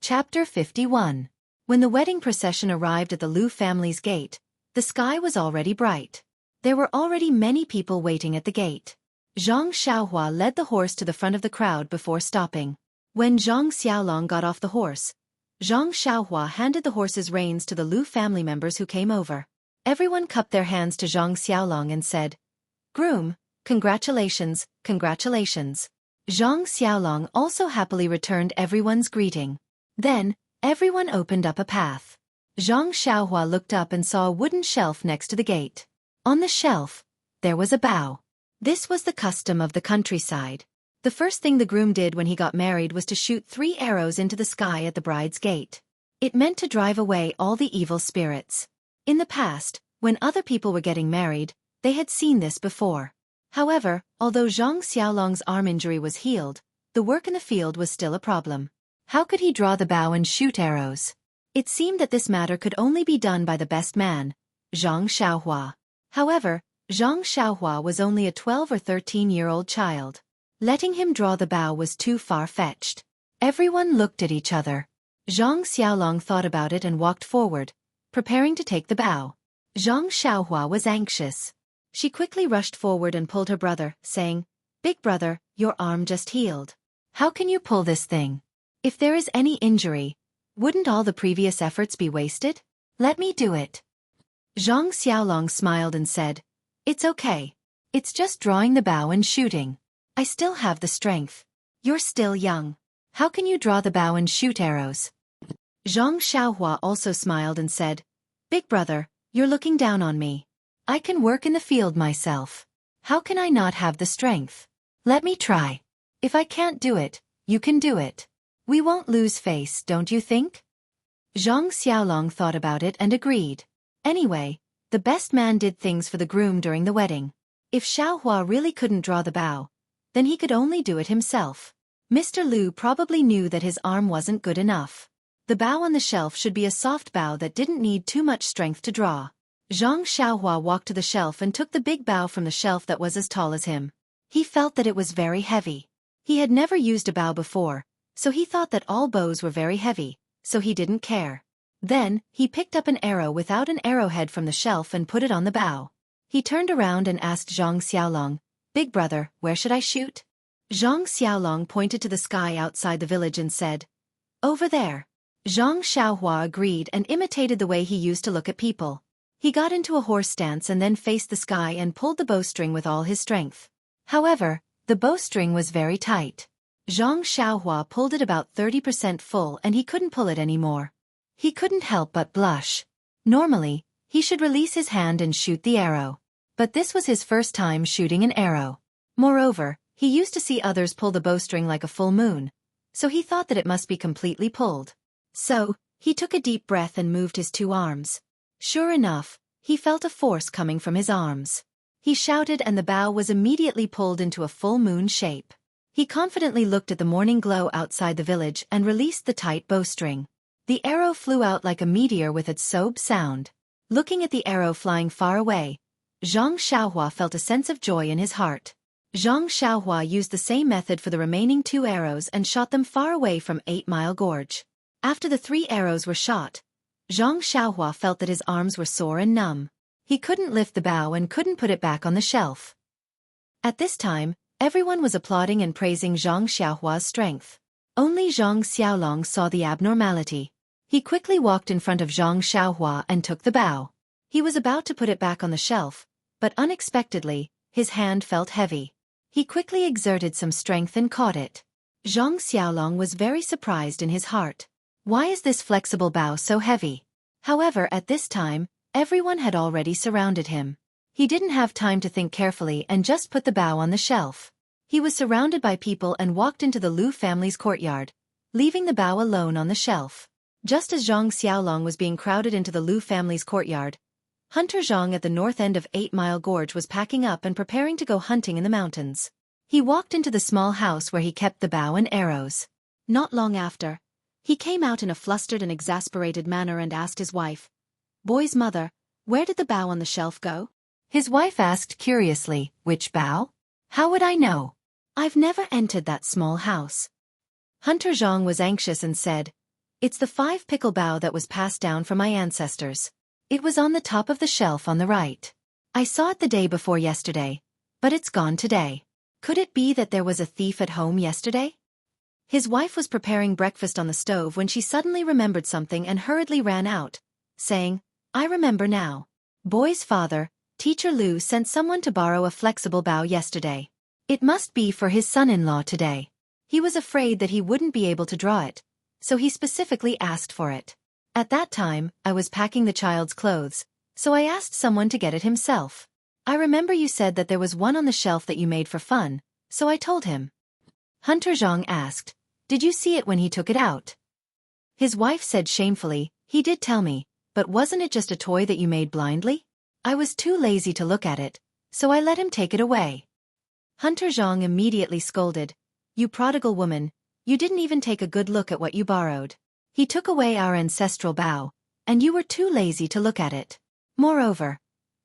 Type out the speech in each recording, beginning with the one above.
Chapter 51. When the wedding procession arrived at the Liu family's gate, the sky was already bright. There were already many people waiting at the gate. Zhang Xiaohua led the horse to the front of the crowd before stopping. When Zhang Xiaolong got off the horse, Zhang Xiaohua handed the horse's reins to the Liu family members who came over. Everyone cupped their hands to Zhang Xiaolong and said, "Groom, congratulations, congratulations." Zhang Xiaolong also happily returned everyone's greeting. Then, everyone opened up a path. Zhang Xiaohua looked up and saw a wooden shelf next to the gate. On the shelf, there was a bow. This was the custom of the countryside. The first thing the groom did when he got married was to shoot 3 arrows into the sky at the bride's gate. It meant to drive away all the evil spirits. In the past, when other people were getting married, they had seen this before. However, although Zhang Xiaolong's arm injury was healed, the work in the field was still a problem. How could he draw the bow and shoot arrows? It seemed that this matter could only be done by the best man, Zhang Xiaohua. However, Zhang Xiaohua was only a 12 or 13-year-old child. Letting him draw the bow was too far-fetched. Everyone looked at each other. Zhang Xiaolong thought about it and walked forward, preparing to take the bow. Zhang Xiaohua was anxious. She quickly rushed forward and pulled her brother, saying, "Big brother, your arm just healed. How can you pull this thing? If there is any injury, wouldn't all the previous efforts be wasted? Let me do it." Zhang Xiaolong smiled and said, "It's okay. It's just drawing the bow and shooting. I still have the strength. You're still young. How can you draw the bow and shoot arrows?" Zhang Xiaohua also smiled and said, "Big brother, you're looking down on me. I can work in the field myself. How can I not have the strength? Let me try. If I can't do it, you can do it. We won't lose face, don't you think?" Zhang Xiaolong thought about it and agreed. Anyway, the best man did things for the groom during the wedding. If Xiaohua really couldn't draw the bow, then he could only do it himself. Mr. Liu probably knew that his arm wasn't good enough. The bow on the shelf should be a soft bow that didn't need too much strength to draw. Zhang Xiaohua walked to the shelf and took the big bow from the shelf that was as tall as him. He felt that it was very heavy. He had never used a bow before, so he thought that all bows were very heavy, so he didn't care. Then, he picked up an arrow without an arrowhead from the shelf and put it on the bow. He turned around and asked Zhang Xiaolong, "Big brother, where should I shoot?" Zhang Xiaolong pointed to the sky outside the village and said, "Over there." Zhang Xiaohua agreed and imitated the way he used to look at people. He got into a horse stance and then faced the sky and pulled the bowstring with all his strength. However, the bowstring was very tight. Zhang Xiaohua pulled it about 30% full and he couldn't pull it anymore. He couldn't help but blush. Normally, he should release his hand and shoot the arrow. But this was his first time shooting an arrow. Moreover, he used to see others pull the bowstring like a full moon, so he thought that it must be completely pulled. So, he took a deep breath and moved his 2 arms. Sure enough, he felt a force coming from his arms. He shouted and the bow was immediately pulled into a full moon shape. He confidently looked at the morning glow outside the village and released the tight bowstring. The arrow flew out like a meteor with its sob sound. Looking at the arrow flying far away, Zhang Xiaohua felt a sense of joy in his heart. Zhang Xiaohua used the same method for the remaining 2 arrows and shot them far away from 8 Mile Gorge. After the 3 arrows were shot, Zhang Xiaohua felt that his arms were sore and numb. He couldn't lift the bow and couldn't put it back on the shelf. At this time, everyone was applauding and praising Zhang Xiaohua's strength. Only Zhang Xiaolong saw the abnormality. He quickly walked in front of Zhang Xiaohua and took the bow. He was about to put it back on the shelf, but unexpectedly, his hand felt heavy. He quickly exerted some strength and caught it. Zhang Xiaolong was very surprised in his heart. Why is this flexible bow so heavy? However, at this time, everyone had already surrounded him. He didn't have time to think carefully and just put the bow on the shelf. He was surrounded by people and walked into the Liu family's courtyard, leaving the bow alone on the shelf. Just as Zhang Xiaolong was being crowded into the Liu family's courtyard, Hunter Zhang at the north end of 8 Mile Gorge was packing up and preparing to go hunting in the mountains. He walked into the small house where he kept the bow and arrows. Not long after, he came out in a flustered and exasperated manner and asked his wife, "Boy's mother, where did the bow on the shelf go?" His wife asked curiously, "Which bow? How would I know? I've never entered that small house." Hunter Zhang was anxious and said, It's the 5-pickle bow that was passed down from my ancestors. It was on the top of the shelf on the right. I saw it the day before yesterday, but it's gone today. Could it be that there was a thief at home yesterday? His wife was preparing breakfast on the stove when she suddenly remembered something and hurriedly ran out, saying, I remember now. Boy's father, Teacher Lu, sent someone to borrow a flexible bow yesterday. It must be for his son-in-law today. He was afraid that he wouldn't be able to draw it, so he specifically asked for it. At that time, I was packing the child's clothes, so I asked someone to get it himself. I remember you said that there was one on the shelf that you made for fun, so I told him. Hunter Zhang asked, Did you see it when he took it out? His wife said shamefully, He did tell me, but wasn't it just a toy that you made blindly? I was too lazy to look at it, so I let him take it away. Hunter Zhang immediately scolded, You prodigal woman, you didn't even take a good look at what you borrowed. He took away our ancestral bow, and you were too lazy to look at it. Moreover,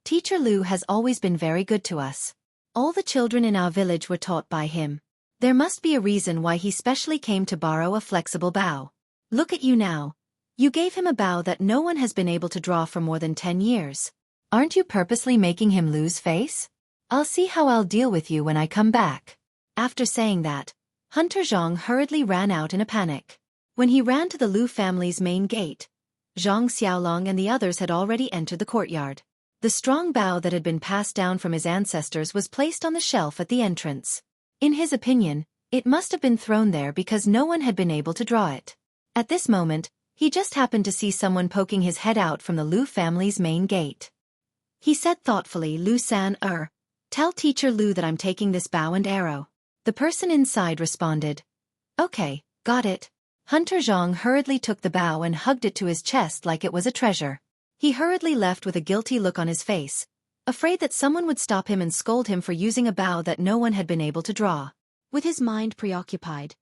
Teacher Lu has always been very good to us. All the children in our village were taught by him. There must be a reason why he specially came to borrow a flexible bow. Look at you now. You gave him a bow that no one has been able to draw for more than 10 years. Aren't you purposely making him lose face? I'll see how I'll deal with you when I come back. After saying that, Hunter Zhang hurriedly ran out in a panic. When he ran to the Lu family's main gate, Zhang Xiaolong and the others had already entered the courtyard. The strong bow that had been passed down from his ancestors was placed on the shelf at the entrance. In his opinion, it must have been thrown there because no one had been able to draw it. At this moment, he just happened to see someone poking his head out from the Lu family's main gate. He said thoughtfully, Lu-san, tell Teacher Lu that I'm taking this bow and arrow. The person inside responded, Okay, got it. Hunter Zhang hurriedly took the bow and hugged it to his chest like it was a treasure. He hurriedly left with a guilty look on his face, afraid that someone would stop him and scold him for using a bow that no one had been able to draw. With his mind preoccupied,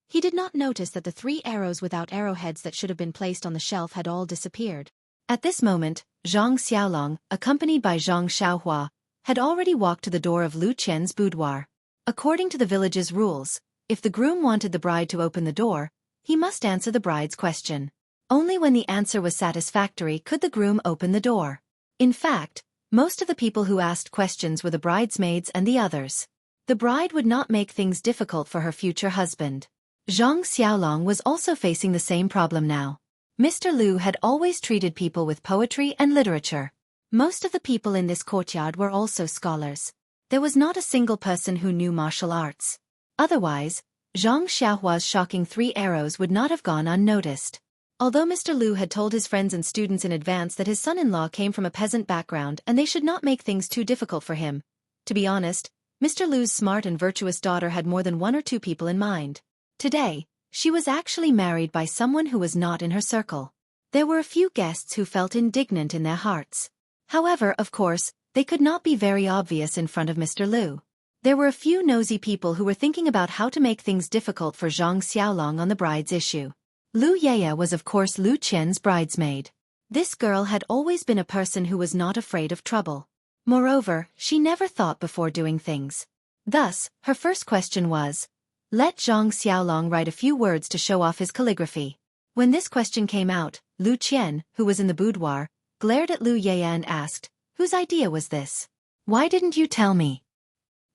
he did not notice that the 3 arrows without arrowheads that should have been placed on the shelf had all disappeared. At this moment, Zhang Xiaolong, accompanied by Zhang Xiaohua, had already walked to the door of Lu Qian's boudoir. According to the village's rules, if the groom wanted the bride to open the door, he must answer the bride's question. Only when the answer was satisfactory could the groom open the door. In fact, most of the people who asked questions were the bridesmaids and the others. The bride would not make things difficult for her future husband. Zhang Xiaolong was also facing the same problem now. Mr. Lu had always treated people with poetry and literature. Most of the people in this courtyard were also scholars. There was not a single person who knew martial arts. Otherwise, Zhang Xiaohua's shocking 3 arrows would not have gone unnoticed. Although Mr. Lu had told his friends and students in advance that his son-in-law came from a peasant background and they should not make things too difficult for him, to be honest, Mr. Lu's smart and virtuous daughter had more than 1 or 2 people in mind. Today, she was actually married by someone who was not in her circle. There were a few guests who felt indignant in their hearts. However, of course, they could not be very obvious in front of Mr. Lu. There were a few nosy people who were thinking about how to make things difficult for Zhang Xiaolong on the bride's issue. Lu Yaya was of course Lu Qian's bridesmaid. This girl had always been a person who was not afraid of trouble. Moreover, she never thought before doing things. Thus, her first question was, let Zhang Xiaolong write a few words to show off his calligraphy. When this question came out, Lu Qian, who was in the boudoir, glared at Lu Yaya and asked, Whose idea was this? Why didn't you tell me?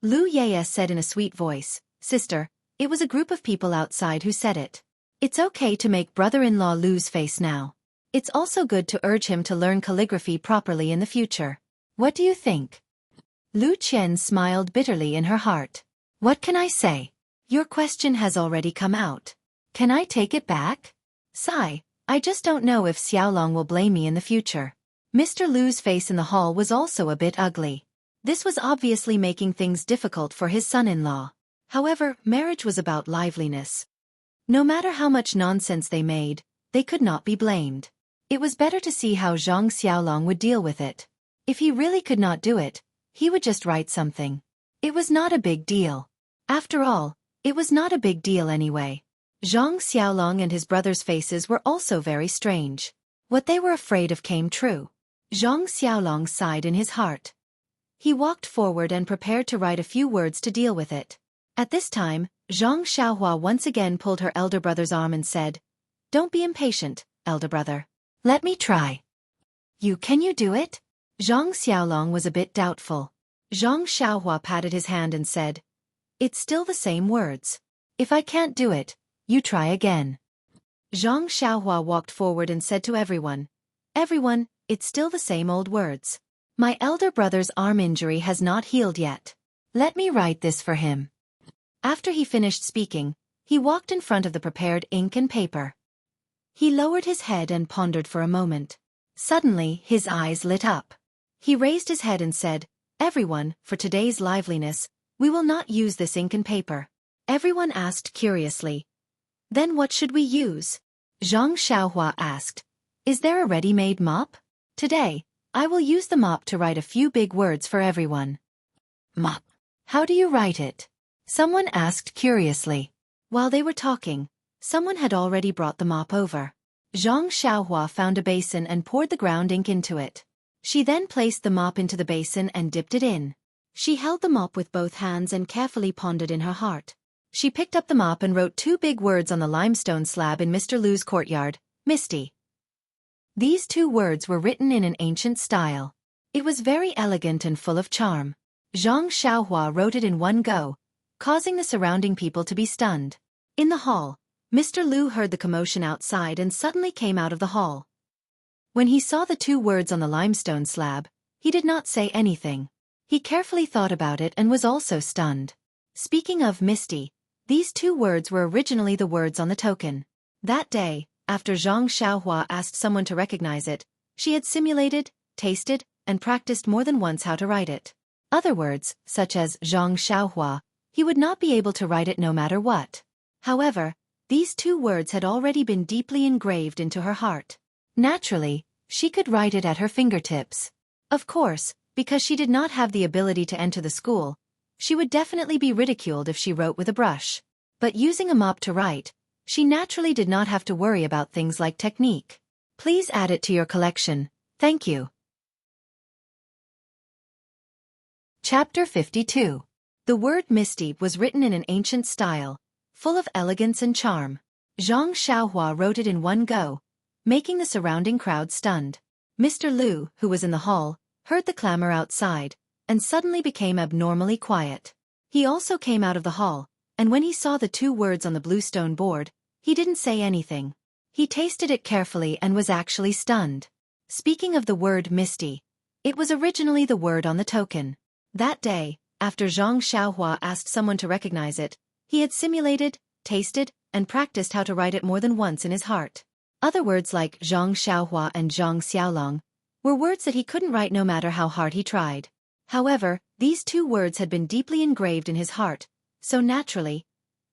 Lu Yaya said in a sweet voice, Sister, it was a group of people outside who said it. It's okay to make brother-in-law lose face now. It's also good to urge him to learn calligraphy properly in the future. What do you think? Lu Qian smiled bitterly in her heart. What can I say? Your question has already come out. Can I take it back? Sigh, I just don't know if Xiaolong will blame me in the future. Mr. Lu's face in the hall was also a bit ugly. This was obviously making things difficult for his son-in-law. However, marriage was about liveliness. No matter how much nonsense they made, they could not be blamed. It was better to see how Zhang Xiaolong would deal with it. If he really could not do it, he would just write something. It was not a big deal. After all, it was not a big deal anyway. Zhang Xiaolong and his brother's faces were also very strange. What they were afraid of came true. Zhang Xiaolong sighed in his heart. He walked forward and prepared to write a few words to deal with it. At this time, Zhang Xiaohua once again pulled her elder brother's arm and said, Don't be impatient, elder brother. Let me try. Can you do it? Zhang Xiaolong was a bit doubtful. Zhang Xiaohua patted his hand and said, It's still the same words. If I can't do it, you try again. Zhang Xiaohua walked forward and said to everyone, Everyone, it's still the same old words. My elder brother's arm injury has not healed yet. Let me write this for him. After he finished speaking, he walked in front of the prepared ink and paper. He lowered his head and pondered for a moment. Suddenly, his eyes lit up. He raised his head and said, Everyone, for today's liveliness, we will not use this ink and paper. Everyone asked curiously, Then what should we use? Zhang Xiaohua asked, Is there a ready-made mop? Today, I will use the mop to write a few big words for everyone. Mop. How do you write it? Someone asked curiously. While they were talking, someone had already brought the mop over. Zhang Xiaohua found a basin and poured the ground ink into it. She then placed the mop into the basin and dipped it in. She held the mop with both hands and carefully pondered in her heart. She picked up the mop and wrote 2 big words on the limestone slab in Mr. Lu's courtyard, Misty. These 2 words were written in an ancient style. It was very elegant and full of charm. Zhang Xiaohua wrote it in one go, causing the surrounding people to be stunned. In the hall, Mr. Lu heard the commotion outside and suddenly came out of the hall. When he saw the 2 words on the limestone slab, he did not say anything. He carefully thought about it and was also stunned. Speaking of Misty, these 2 words were originally the words on the token. That day, after Zhang Xiaohua asked someone to recognize it, she had simulated, tasted, and practiced more than once how to write it. Other words, such as Zhang Xiaohua, he would not be able to write it no matter what. However, these 2 words had already been deeply engraved into her heart. Naturally, she could write it at her fingertips. Of course, because she did not have the ability to enter the school, she would definitely be ridiculed if she wrote with a brush. But using a mop to write, she naturally did not have to worry about things like technique. Please add it to your collection. Thank you. Chapter 52. The word Misty was written in an ancient style, full of elegance and charm. Zhang Xiaohua wrote it in one go, making the surrounding crowd stunned. Mr. Lu, who was in the hall, heard the clamor outside, and suddenly became abnormally quiet. He also came out of the hall, and when he saw the 2 words on the blue stone board, he didn't say anything. He tasted it carefully and was actually stunned. Speaking of the word Misty, it was originally the word on the token. That day, after Zhang Xiaohua asked someone to recognize it, he had simulated, tasted, and practiced how to write it more than once in his heart. Other words like Zhang Xiaohua and Zhang Xiaolong were words that he couldn't write no matter how hard he tried. However, these 2 words had been deeply engraved in his heart, so naturally,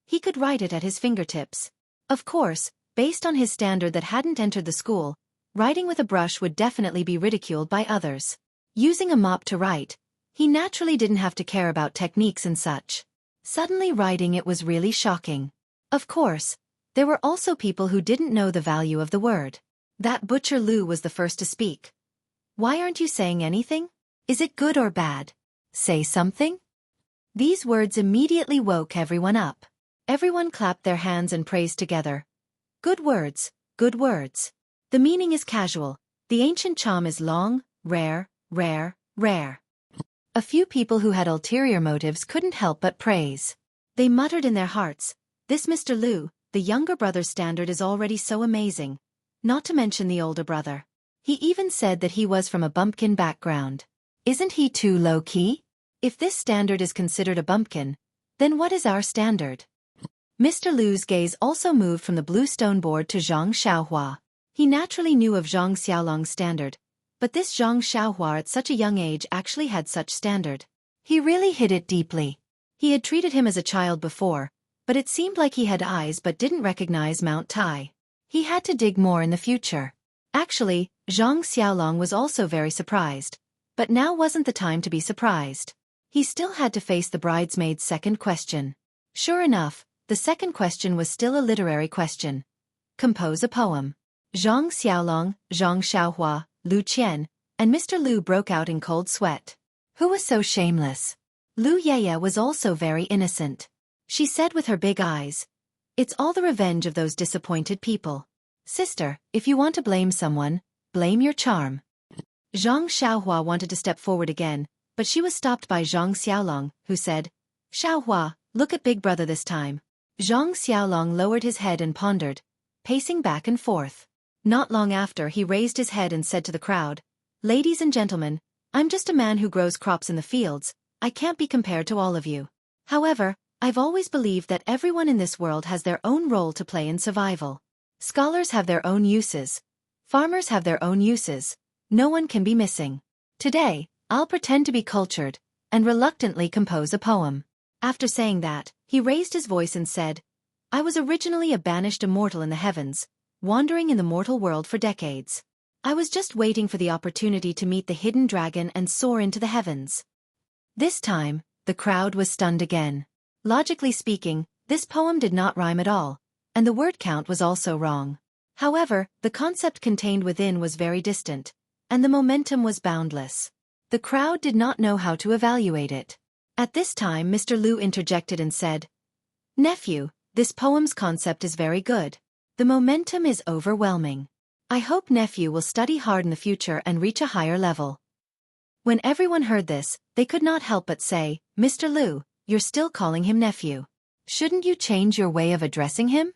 he could write it at his fingertips. Of course, based on his standard that hadn't entered the school, writing with a brush would definitely be ridiculed by others. Using a mop to write, he naturally didn't have to care about techniques and such. Suddenly writing it was really shocking. Of course, there were also people who didn't know the value of the word. That butcher Lu was the first to speak. Why aren't you saying anything? Is it good or bad? Say something? These words immediately woke everyone up. Everyone clapped their hands and praised together. Good words, good words. The meaning is casual. The ancient charm is long, rare, rare, rare. A few people who had ulterior motives couldn't help but praise. They muttered in their hearts, This Mr. Lu, the younger brother's standard is already so amazing. Not to mention the older brother. He even said that he was from a bumpkin background. Isn't he too low-key? If this standard is considered a bumpkin, then what is our standard? Mr. Lu's gaze also moved from the blue stone board to Zhang Xiaohua. He naturally knew of Zhang Xiaolong's standard, but this Zhang Xiaohua at such a young age actually had such standard. He really hid it deeply. He had treated him as a child before, but it seemed like he had eyes but didn't recognize Mount Tai. He had to dig more in the future. Actually, Zhang Xiaolong was also very surprised. But now wasn't the time to be surprised. He still had to face the bridesmaid's second question. Sure enough, the second question was still a literary question. Compose a poem. Zhang Xiaolong, Zhang Xiaohua, Lu Qian, and Mr. Lu broke out in cold sweat. Who was so shameless? Lu Yeye was also very innocent. She said with her big eyes, It's all the revenge of those disappointed people. Sister, if you want to blame someone, blame your charm. Zhang Xiaohua wanted to step forward again, but she was stopped by Zhang Xiaolong, who said, Xiaohua, look at Big Brother this time. Zhang Xiaolong lowered his head and pondered, pacing back and forth. Not long after, he raised his head and said to the crowd, Ladies and gentlemen, I'm just a man who grows crops in the fields. I can't be compared to all of you. However, I've always believed that everyone in this world has their own role to play in survival. Scholars have their own uses. Farmers have their own uses. No one can be missing. Today, I'll pretend to be cultured and reluctantly compose a poem. After saying that, he raised his voice and said, I was originally a banished immortal in the heavens, wandering in the mortal world for decades. I was just waiting for the opportunity to meet the hidden dragon and soar into the heavens. This time, the crowd was stunned again. Logically speaking, this poem did not rhyme at all, and the word count was also wrong. However, the concept contained within was very distant, and the momentum was boundless. The crowd did not know how to evaluate it. At this time, Mr. Liu interjected and said, Nephew, this poem's concept is very good. The momentum is overwhelming. I hope nephew will study hard in the future and reach a higher level. When everyone heard this, they could not help but say, Mr. Liu, you're still calling him nephew. Shouldn't you change your way of addressing him?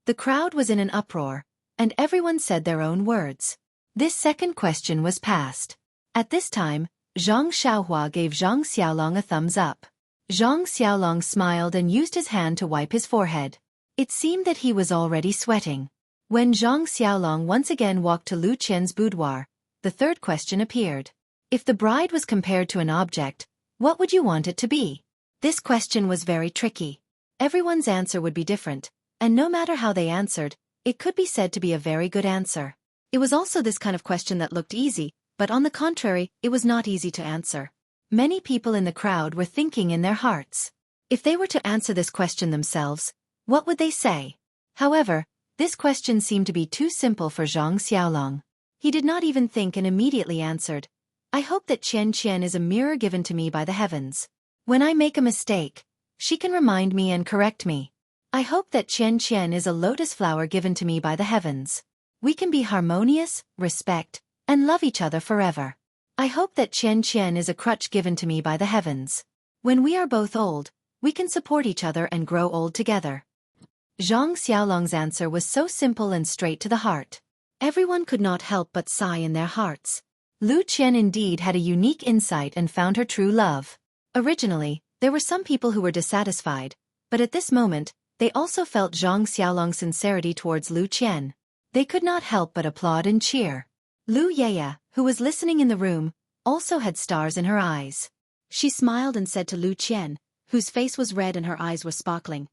The crowd was in an uproar, and everyone said their own words. This second question was passed. At this time, Zhang Xiaohua gave Zhang Xiaolong a thumbs up. Zhang Xiaolong smiled and used his hand to wipe his forehead. It seemed that he was already sweating. When Zhang Xiaolong once again walked to Lu Qian's boudoir, the third question appeared. If the bride was compared to an object, what would you want it to be? This question was very tricky. Everyone's answer would be different, and no matter how they answered, it could be said to be a very good answer. It was also this kind of question that looked easy, but on the contrary, it was not easy to answer. Many people in the crowd were thinking in their hearts. If they were to answer this question themselves, what would they say? However, this question seemed to be too simple for Zhang Xiaolong. He did not even think and immediately answered, I hope that Qian is a mirror given to me by the heavens. When I make a mistake, she can remind me and correct me. I hope that Qian is a lotus flower given to me by the heavens. We can be harmonious, respect, and love each other forever. I hope that Qian is a crutch given to me by the heavens. When we are both old, we can support each other and grow old together. Zhang Xiaolong's answer was so simple and straight to the heart. Everyone could not help but sigh in their hearts. Lu Qian indeed had a unique insight and found her true love. Originally, there were some people who were dissatisfied, but at this moment, they also felt Zhang Xiaolong's sincerity towards Lu Qian. They could not help but applaud and cheer. Lu Yaya, who was listening in the room, also had stars in her eyes. She smiled and said to Lu Qian, whose face was red and her eyes were sparkling,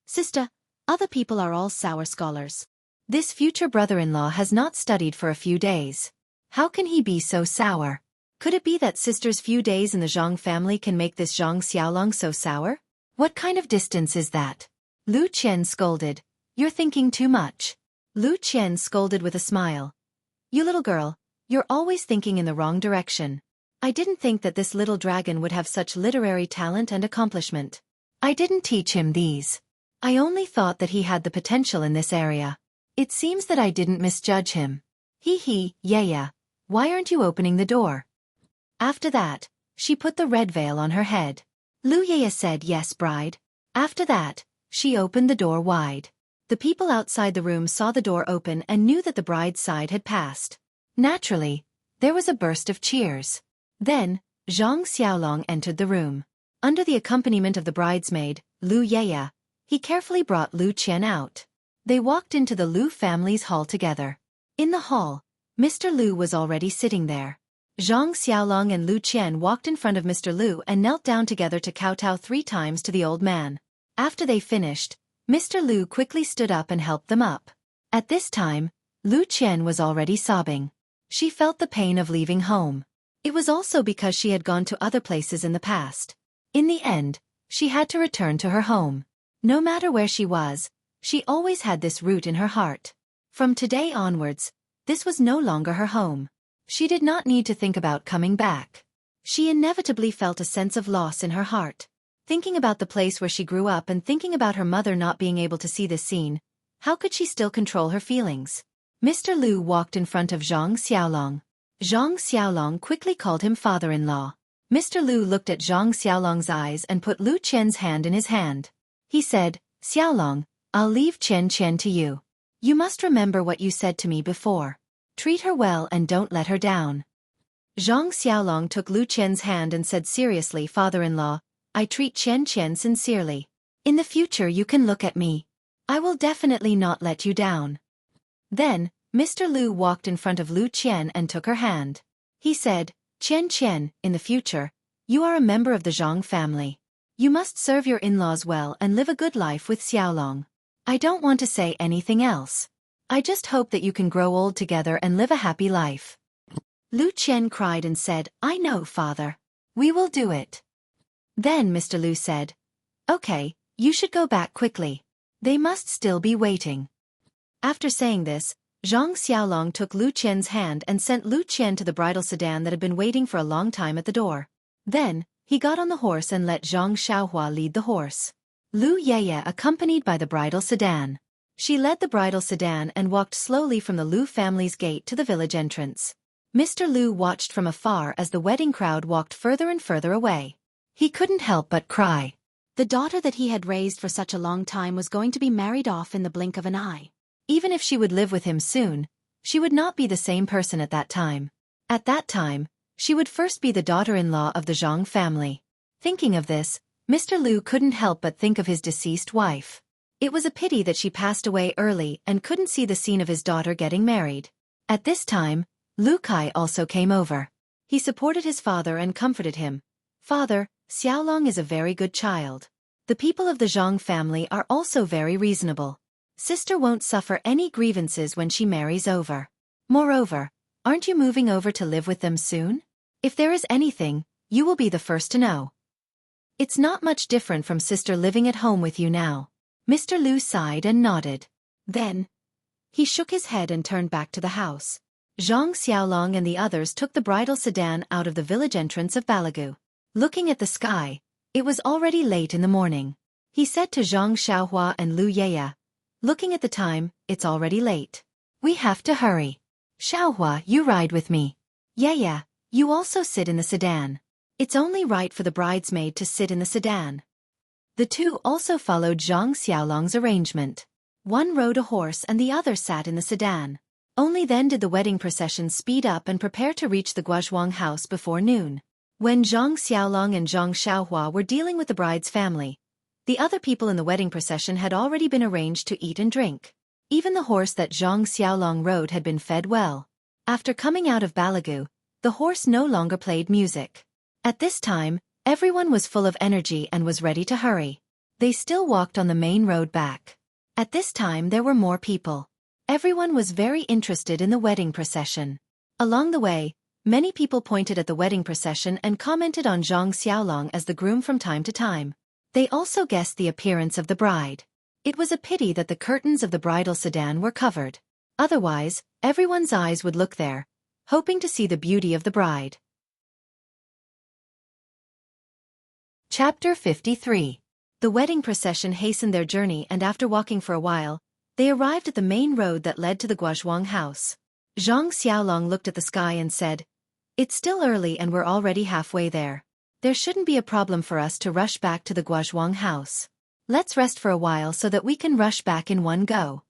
Sister, other people are all sour scholars. This future brother-in-law has not studied for a few days. How can he be so sour? Could it be that sister's few days in the Zhang family can make this Zhang Xiaolong so sour? What kind of distance is that? Lu Qian scolded. You're thinking too much. Lu Qian scolded with a smile. You little girl, you're always thinking in the wrong direction. I didn't think that this little dragon would have such literary talent and accomplishment. I didn't teach him these. I only thought that he had the potential in this area. It seems that I didn't misjudge him. Yaya, why aren't you opening the door? After that, she put the red veil on her head. Lu Yaya said, Yes, bride. After that, she opened the door wide. The people outside the room saw the door open and knew that the bride's side had passed. Naturally, there was a burst of cheers. Then, Zhang Xiaolong entered the room. Under the accompaniment of the bridesmaid, Lu Yaya, he carefully brought Lu Qian out. They walked into the Lu family's hall together. In the hall, Mr. Lu was already sitting there. Zhang Xiaolong and Lu Qian walked in front of Mr. Lu and knelt down together to kowtow 3 times to the old man. After they finished, Mr. Lu quickly stood up and helped them up. At this time, Lu Qian was already sobbing. She felt the pain of leaving home. It was also because she had gone to other places in the past. In the end, she had to return to her home. No matter where she was, she always had this root in her heart. From today onwards, this was no longer her home. She did not need to think about coming back. She inevitably felt a sense of loss in her heart. Thinking about the place where she grew up and thinking about her mother not being able to see this scene, How could she still control her feelings? Mr. Lu walked in front of Zhang Xiaolong. Zhang Xiaolong quickly called him father-in-law. Mr. Lu looked at Zhang Xiaolong's eyes and put Lu Qian's hand in his hand. He said, Xiaolong, I'll leave Qian Qian to you. You must remember what you said to me before. Treat her well and don't let her down. Zhang Xiaolong took Lu Qian's hand and said seriously, father-in-law, I treat Qian Qian sincerely. In the future you can look at me. I will definitely not let you down. Then, Mr. Lu walked in front of Lu Qian and took her hand. He said, Qian Qian, in the future, you are a member of the Zhang family. You must serve your in-laws well and live a good life with Xiaolong. I don't want to say anything else. I just hope that you can grow old together and live a happy life. Lu Qian cried and said, I know, father. We will do it. Then Mr. Lu said, Okay, you should go back quickly. They must still be waiting. After saying this, Zhang Xiaolong took Lu Qian's hand and sent Lu Qian to the bridal sedan that had been waiting for a long time at the door. Then, he got on the horse and let Zhang Xiaohua lead the horse. Lu Yeye accompanied by the bridal sedan. She led the bridal sedan and walked slowly from the Lu family's gate to the village entrance. Mr. Lu watched from afar as the wedding crowd walked further and further away. He couldn't help but cry. The daughter that he had raised for such a long time was going to be married off in the blink of an eye. Even if she would live with him soon, she would not be the same person at that time. At that time, she would first be the daughter-in-law of the Zhang family. Thinking of this, Mr. Lu couldn't help but think of his deceased wife. It was a pity that she passed away early and couldn't see the scene of his daughter getting married. At this time, Lu Kai also came over. He supported his father and comforted him. Father, Xiaolong is a very good child. The people of the Zhang family are also very reasonable. Sister won't suffer any grievances when she marries over. Moreover, aren't you moving over to live with them soon? If there is anything, you will be the first to know. It's not much different from sister living at home with you now. Mr. Lu sighed and nodded. Then, he shook his head and turned back to the house. Zhang Xiaolong and the others took the bridal sedan out of the village entrance of Balagu. Looking at the sky, it was already late in the morning. He said to Zhang Xiaohua and Lu Yeye, looking at the time, it's already late. We have to hurry. Xiaohua, you ride with me. Yeye, you also sit in the sedan. It's only right for the bridesmaid to sit in the sedan. The two also followed Zhang Xiaolong's arrangement. One rode a horse and the other sat in the sedan. Only then did the wedding procession speed up and prepare to reach the Guozhuang house before noon. When Zhang Xiaolong and Zhang Xiaohua were dealing with the bride's family, the other people in the wedding procession had already been arranged to eat and drink. Even the horse that Zhang Xiaolong rode had been fed well. After coming out of Balagu, the horse no longer played music. At this time, everyone was full of energy and was ready to hurry. They still walked on the main road back. At this time there were more people. Everyone was very interested in the wedding procession. Along the way, many people pointed at the wedding procession and commented on Zhang Xiaolong as the groom from time to time. They also guessed the appearance of the bride. It was a pity that the curtains of the bridal sedan were covered. Otherwise, everyone's eyes would look there, hoping to see the beauty of the bride. Chapter 53. The wedding procession hastened their journey, and after walking for a while, they arrived at the main road that led to the Guozhuang house. Zhang Xiaolong looked at the sky and said, It's still early and we're already halfway there. There shouldn't be a problem for us to rush back to the Guozhuang house. Let's rest for a while so that we can rush back in one go.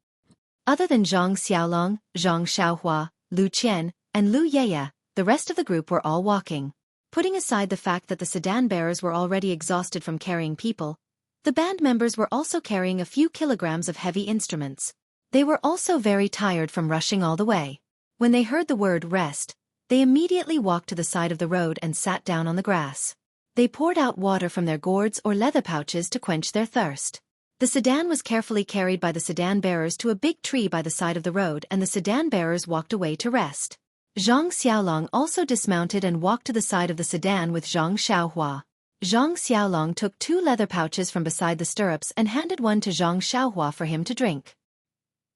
Other than Zhang Xiaolong, Zhang Xiaohua, Lu Qian, and Lu Yeye, the rest of the group were all walking. Putting aside the fact that the sedan bearers were already exhausted from carrying people, the band members were also carrying a few kilograms of heavy instruments. They were also very tired from rushing all the way. When they heard the word rest, they immediately walked to the side of the road and sat down on the grass. They poured out water from their gourds or leather pouches to quench their thirst. The sedan was carefully carried by the sedan bearers to a big tree by the side of the road, and the sedan bearers walked away to rest. Zhang Xiaolong also dismounted and walked to the side of the sedan with Zhang Xiaohua. Zhang Xiaolong took 2 leather pouches from beside the stirrups and handed one to Zhang Xiaohua for him to drink.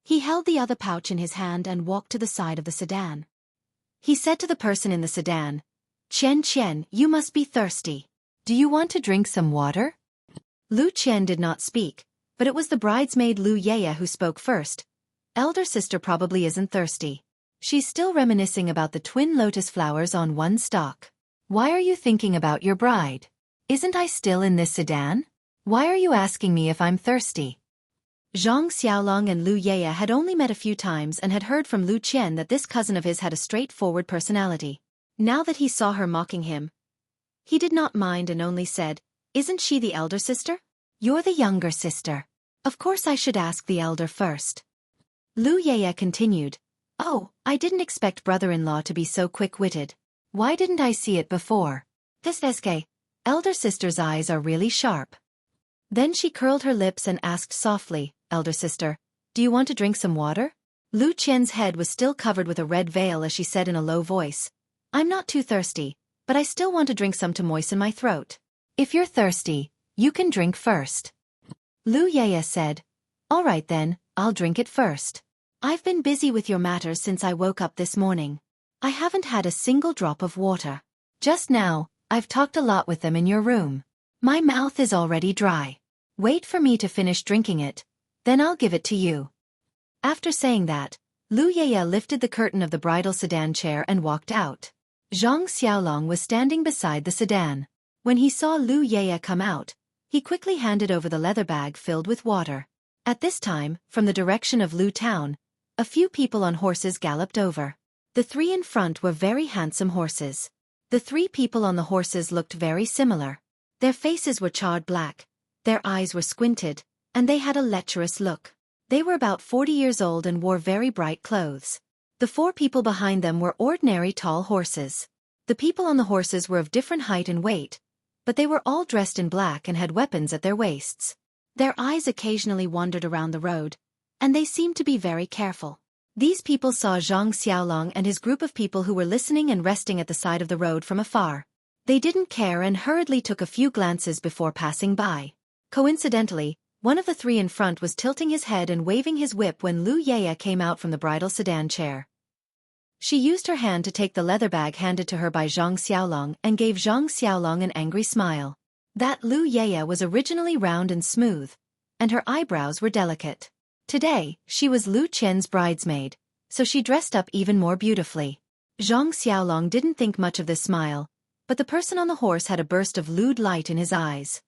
He held the other pouch in his hand and walked to the side of the sedan. He said to the person in the sedan, Qian Qian, you must be thirsty. Do you want to drink some water? Lu Qian did not speak, But it was the bridesmaid Lu Yeye who spoke first. Elder sister probably isn't thirsty. She's still reminiscing about the twin lotus flowers on one stalk. Why are you thinking about your bride? Isn't I still in this sedan? Why are you asking me if I'm thirsty? Zhang Xiaolong and Lu Yeye had only met a few times and had heard from Lu Qian that this cousin of his had a straightforward personality. Now that he saw her mocking him, he did not mind and only said, "Isn't she the elder sister? You're the younger sister. Of course I should ask the elder first." Lu Yeye continued, "Oh, I didn't expect brother-in-law to be so quick-witted. Why didn't I see it before? This SK, elder sister's eyes are really sharp." Then she curled her lips and asked softly, "Elder sister, do you want to drink some water?" Lu Qian's head was still covered with a red veil as she said in a low voice, "I'm not too thirsty, but I still want to drink some to moisten my throat." "If you're thirsty, you can drink first." Lu Yeye said, "All right then, I'll drink it first. I've been busy with your matters since I woke up this morning. I haven't had a single drop of water. Just now, I've talked a lot with them in your room. My mouth is already dry. Wait for me to finish drinking it, then I'll give it to you." After saying that, Lu Yeye lifted the curtain of the bridal sedan chair and walked out. Zhang Xiaolong was standing beside the sedan. When he saw Lu Yeye come out, he quickly handed over the leather bag filled with water. At this time, from the direction of Lu Town, a few people on horses galloped over. The three in front were very handsome horses. The three people on the horses looked very similar. Their faces were charred black, their eyes were squinted, and they had a lecherous look. They were about 40 years old and wore very bright clothes. The four people behind them were ordinary tall horses. The people on the horses were of different height and weight, but they were all dressed in black and had weapons at their waists. Their eyes occasionally wandered around the road, and they seemed to be very careful. These people saw Zhang Xiaolong and his group of people who were listening and resting at the side of the road from afar. They didn't care and hurriedly took a few glances before passing by. Coincidentally, one of the three in front was tilting his head and waving his whip when Lu Yeye came out from the bridal sedan chair. She used her hand to take the leather bag handed to her by Zhang Xiaolong and gave Zhang Xiaolong an angry smile. That Lu Yeye was originally round and smooth, and her eyebrows were delicate. Today, she was Lu Qian's bridesmaid, so she dressed up even more beautifully. Zhang Xiaolong didn't think much of this smile, but the person on the horse had a burst of lewd light in his eyes.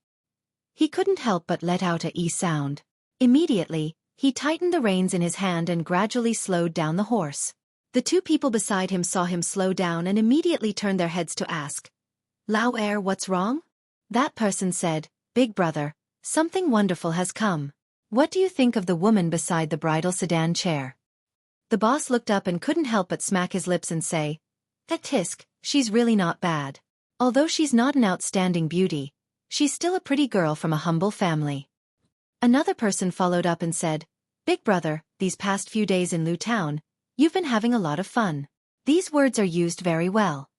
He couldn't help but let out a "ee" sound. Immediately, he tightened the reins in his hand and gradually slowed down the horse. The two people beside him saw him slow down and immediately turned their heads to ask, "Lao Er, what's wrong?" That person said, "Big brother, something wonderful has come. What do you think of the woman beside the bridal sedan chair?" The boss looked up and couldn't help but smack his lips and say, "That tisk, she's really not bad. Although she's not an outstanding beauty, she's still a pretty girl from a humble family." Another person followed up and said, "Big brother, these past few days in Lu Town, you've been having a lot of fun. These words are used very well."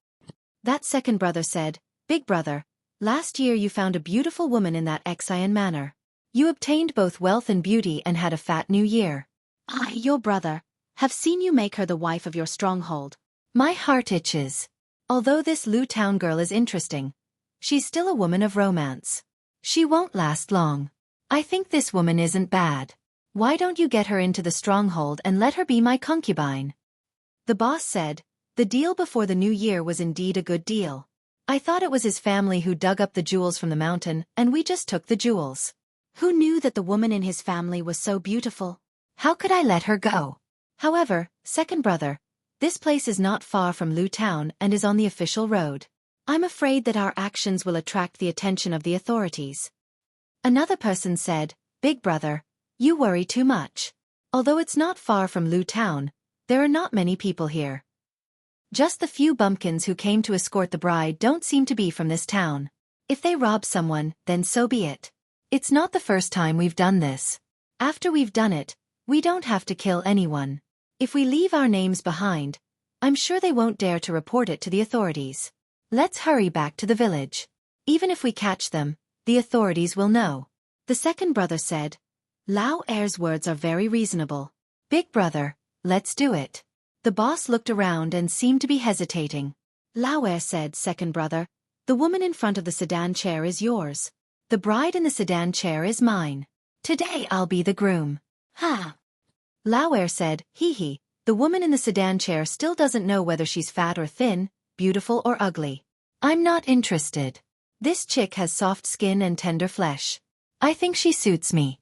That second brother said, "Big brother, last year you found a beautiful woman in that Xian manor. You obtained both wealth and beauty and had a fat new year. I, your brother, have seen you make her the wife of your stronghold. My heart itches. Although this Lu Town girl is interesting, she's still a woman of romance. She won't last long. I think this woman isn't bad. Why don't you get her into the stronghold and let her be my concubine?" The boss said, "The deal before the new year was indeed a good deal. I thought it was his family who dug up the jewels from the mountain and we just took the jewels. Who knew that the woman in his family was so beautiful? How could I let her go? However, second brother, this place is not far from Lu Town and is on the official road. I'm afraid that our actions will attract the attention of the authorities." Another person said, "Big brother, you worry too much. Although it's not far from Lu Town, there are not many people here. Just the few bumpkins who came to escort the bride don't seem to be from this town. If they rob someone, then so be it. It's not the first time we've done this. After we've done it, we don't have to kill anyone. If we leave our names behind, I'm sure they won't dare to report it to the authorities. Let's hurry back to the village. Even if we catch them, the authorities will know." The second brother said, "Lao Er's words are very reasonable. Big brother, let's do it." The boss looked around and seemed to be hesitating. Lao Er said, "Second brother, the woman in front of the sedan chair is yours. The bride in the sedan chair is mine. Today I'll be the groom. Ha! Lao Er said, hee hee, the woman in the sedan chair still doesn't know whether she's fat or thin, beautiful or ugly. I'm not interested. This chick has soft skin and tender flesh. I think she suits me.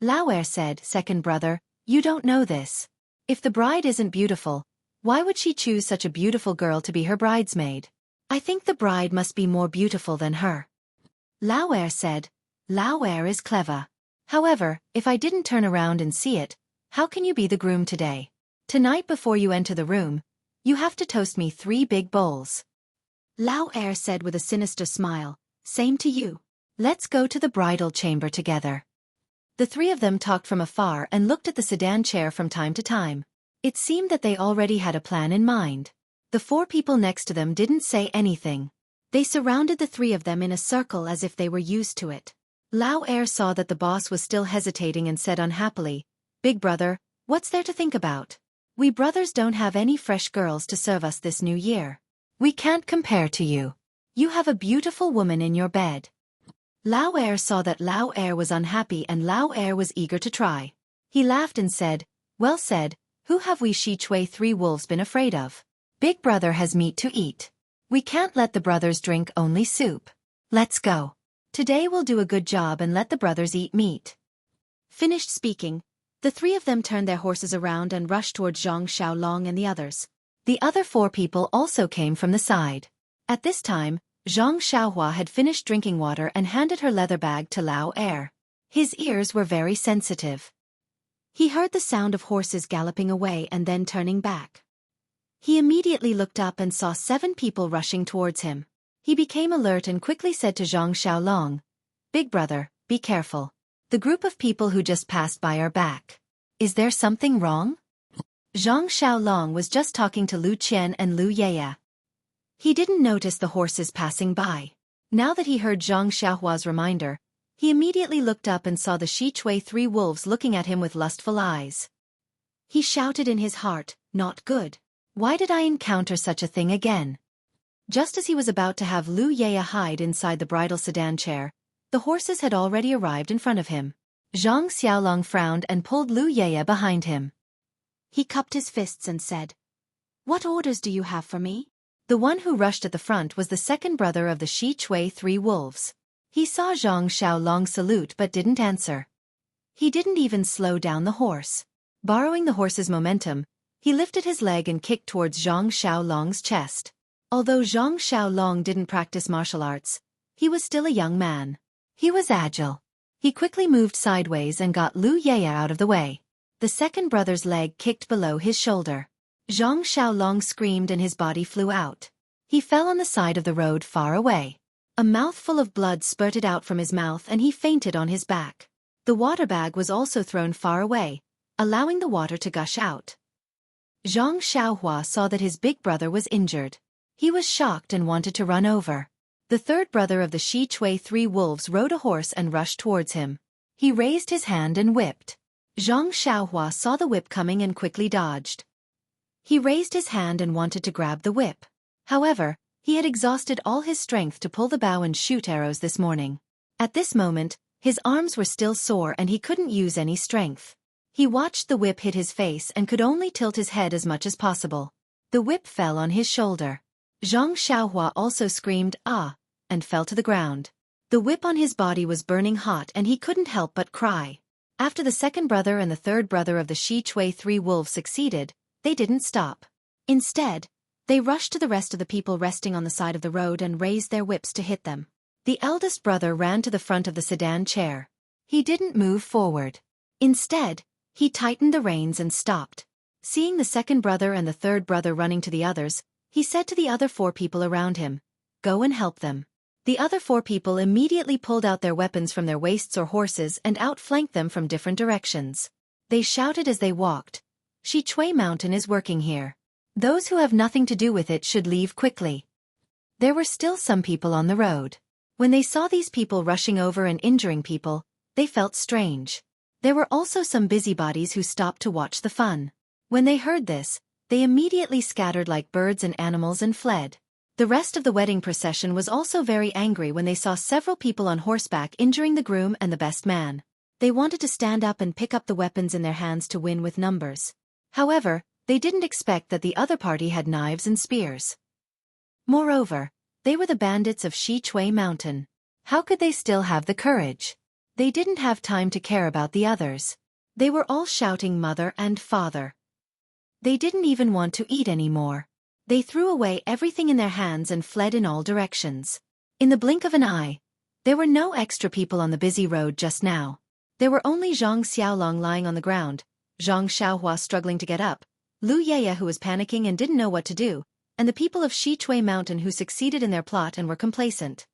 Lao Er said, second brother, you don't know this. If the bride isn't beautiful, why would she choose such a beautiful girl to be her bridesmaid? I think the bride must be more beautiful than her. Lao Er said, Lao Er is clever. However, if I didn't turn around and see it, how can you be the groom today? Tonight before you enter the room, you have to toast me 3 big bowls. Lao Er said with a sinister smile, same to you. Let's go to the bridal chamber together. The 3 of them talked from afar and looked at the sedan chair from time to time. It seemed that they already had a plan in mind. The 4 people next to them didn't say anything. They surrounded the 3 of them in a circle as if they were used to it. Lao Er saw that the boss was still hesitating and said unhappily, Big brother, what's there to think about? We brothers don't have any fresh girls to serve us this new year. We can't compare to you. You have a beautiful woman in your bed. Lao Er saw that Lao Er was unhappy and Lao Er was eager to try. He laughed and said, well said, who have we Xueqi 3 wolves been afraid of? Big brother has meat to eat. We can't let the brothers drink only soup. Let's go. Today we'll do a good job and let the brothers eat meat. Finished speaking, the 3 of them turned their horses around and rushed towards Zhang Xiaolong and the others. The other 4 people also came from the side. At this time, Zhang Xiaohua had finished drinking water and handed her leather bag to Lao Er. His ears were very sensitive. He heard the sound of horses galloping away and then turning back. He immediately looked up and saw 7 people rushing towards him. He became alert and quickly said to Zhang Xiaolong, Big brother, be careful. The group of people who just passed by are back. Is there something wrong? Zhang Xiaolong was just talking to Lu Qian and Lu Yaya. He didn't notice the horses passing by. Now that he heard Zhang Xiaohua's reminder, he immediately looked up and saw the Xueqi 3 wolves looking at him with lustful eyes. He shouted in his heart, not good. Why did I encounter such a thing again? Just as he was about to have Lu Yaya hide inside the bridal sedan chair, the horses had already arrived in front of him. Zhang Xiaolong frowned and pulled Lu Yaya behind him. He cupped his fists and said, What orders do you have for me? The one who rushed at the front was the second brother of the Xueqi 3 wolves. He saw Zhang Xiaolong salute but didn't answer. He didn't even slow down the horse. Borrowing the horse's momentum, he lifted his leg and kicked towards Zhang Xiaolong's chest. Although Zhang Xiaolong didn't practice martial arts, he was still a young man. He was agile. He quickly moved sideways and got Lu Yaya out of the way. The second brother's leg kicked below his shoulder. Zhang Xiaolong screamed and his body flew out. He fell on the side of the road far away. A mouthful of blood spurted out from his mouth and he fainted on his back. The water bag was also thrown far away, allowing the water to gush out. Zhang Xiaohua saw that his big brother was injured. He was shocked and wanted to run over. The third brother of the Xueqi 3 wolves rode a horse and rushed towards him. He raised his hand and whipped. Zhang Xiaohua saw the whip coming and quickly dodged. He raised his hand and wanted to grab the whip. However, he had exhausted all his strength to pull the bow and shoot arrows this morning. At this moment, his arms were still sore and he couldn't use any strength. He watched the whip hit his face and could only tilt his head as much as possible. The whip fell on his shoulder. Zhang Xiaohua also screamed, ah, and fell to the ground. The whip on his body was burning hot and he couldn't help but cry. After the second brother and the third brother of the Xueqi 3 wolves succeeded, they didn't stop. Instead, they rushed to the rest of the people resting on the side of the road and raised their whips to hit them. The eldest brother ran to the front of the sedan chair. He didn't move forward. Instead, he tightened the reins and stopped. Seeing the second brother and the third brother running to the others, he said to the other 4 people around him, Go and help them. The other 4 people immediately pulled out their weapons from their waists or horses and outflanked them from different directions. They shouted as they walked, Xueqi Mountain is working here. Those who have nothing to do with it should leave quickly. There were still some people on the road. When they saw these people rushing over and injuring people, they felt strange. There were also some busybodies who stopped to watch the fun. When they heard this, they immediately scattered like birds and animals and fled. The rest of the wedding procession was also very angry when they saw several people on horseback injuring the groom and the best man. They wanted to stand up and pick up the weapons in their hands to win with numbers. However, they didn't expect that the other party had knives and spears. Moreover, they were the bandits of Xueqi Mountain. How could they still have the courage? They didn't have time to care about the others. They were all shouting mother and father. They didn't even want to eat anymore. They threw away everything in their hands and fled in all directions. In the blink of an eye, there were no extra people on the busy road just now. There were only Zhang Xiaolong lying on the ground, Zhang Xiaohua struggling to get up, Lu Yeye who was panicking and didn't know what to do, and the people of Xueqi Mountain who succeeded in their plot and were complacent.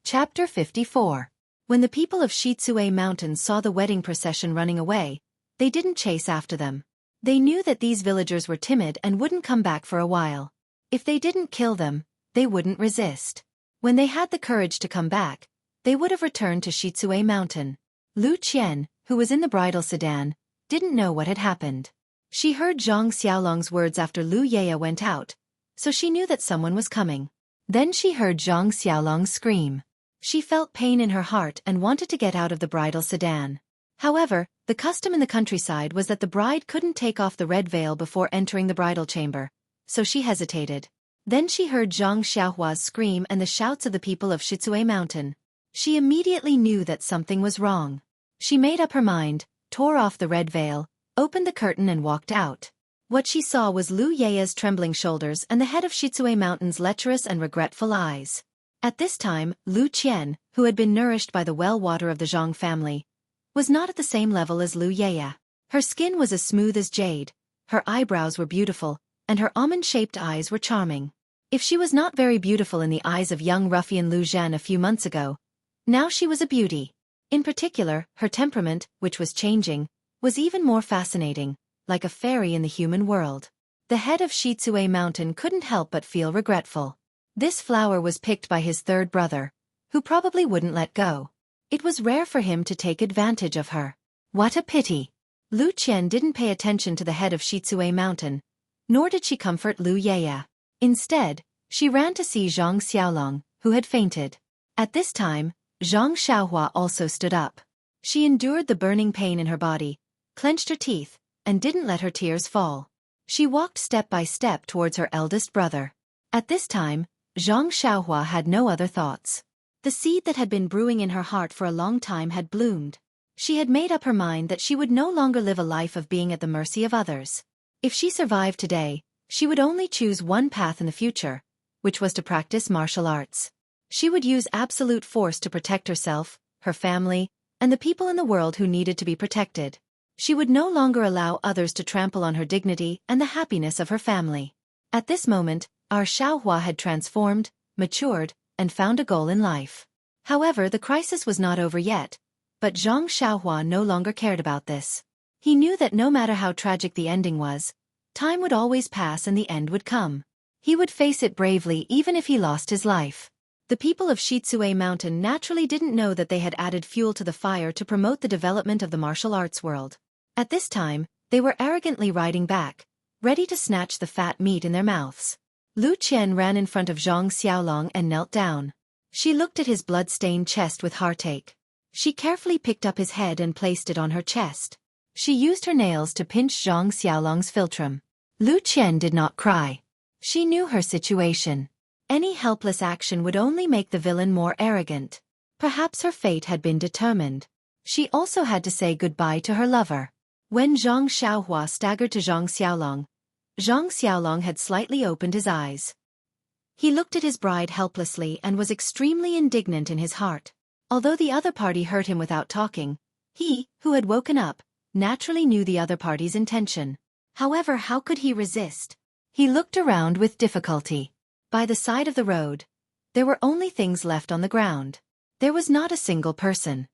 Chapter 54. When the people of Xueqi Mountain saw the wedding procession running away, they didn't chase after them. They knew that these villagers were timid and wouldn't come back for a while. If they didn't kill them, they wouldn't resist. When they had the courage to come back, they would have returned to Xueqi Mountain. Lu Qian, who was in the bridal sedan, didn't know what had happened. She heard Zhang Xiaolong's words after Lu Yeye went out, so she knew that someone was coming. Then she heard Zhang Xiaolong scream. She felt pain in her heart and wanted to get out of the bridal sedan. However, the custom in the countryside was that the bride couldn't take off the red veil before entering the bridal chamber, so she hesitated. Then she heard Zhang Xiaohua's scream and the shouts of the people of Xueqi Mountain. She immediately knew that something was wrong. She made up her mind, tore off the red veil, opened the curtain and walked out. What she saw was Lu Yeye's trembling shoulders and the head of Xueqi Mountain's lecherous and regretful eyes. At this time, Lu Qian, who had been nourished by the well water of the Zhang family, was not at the same level as Lu Yeye. Her skin was as smooth as jade, her eyebrows were beautiful, and her almond-shaped eyes were charming. If she was not very beautiful in the eyes of young ruffian Lu Zhan a few months ago, now she was a beauty. In particular, her temperament, which was changing, was even more fascinating, like a fairy in the human world. The head of Xueqi Mountain couldn't help but feel regretful. This flower was picked by his third brother, who probably wouldn't let go. It was rare for him to take advantage of her. What a pity! Lu Qian didn't pay attention to the head of Xueqi Mountain, nor did she comfort Lu Yeye. Instead, she ran to see Zhang Xiaolong, who had fainted. At this time, Zhang Xiaohua also stood up. She endured the burning pain in her body, clenched her teeth, and didn't let her tears fall. She walked step by step towards her eldest brother. At this time, Zhang Xiaohua had no other thoughts. The seed that had been brewing in her heart for a long time had bloomed. She had made up her mind that she would no longer live a life of being at the mercy of others. If she survived today, she would only choose one path in the future, which was to practice martial arts. She would use absolute force to protect herself, her family, and the people in the world who needed to be protected. She would no longer allow others to trample on her dignity and the happiness of her family. At this moment, our Xiaohua had transformed, matured, and found a goal in life. However, the crisis was not over yet, but Zhang Xiaohua no longer cared about this. He knew that no matter how tragic the ending was, time would always pass and the end would come. He would face it bravely even if he lost his life. The people of Xueqi Mountain naturally didn't know that they had added fuel to the fire to promote the development of the martial arts world. At this time, they were arrogantly riding back, ready to snatch the fat meat in their mouths. Lu Qian ran in front of Zhang Xiaolong and knelt down. She looked at his blood-stained chest with heartache. She carefully picked up his head and placed it on her chest. She used her nails to pinch Zhang Xiaolong's philtrum. Lu Qian did not cry. She knew her situation. Any helpless action would only make the villain more arrogant. Perhaps her fate had been determined. She also had to say goodbye to her lover. When Zhang Xiaohua staggered to Zhang Xiaolong had slightly opened his eyes. He looked at his bride helplessly and was extremely indignant in his heart. Although the other party heard him without talking, he, who had woken up, naturally knew the other party's intention. However, how could he resist? He looked around with difficulty. By the side of the road, there were only things left on the ground. There was not a single person.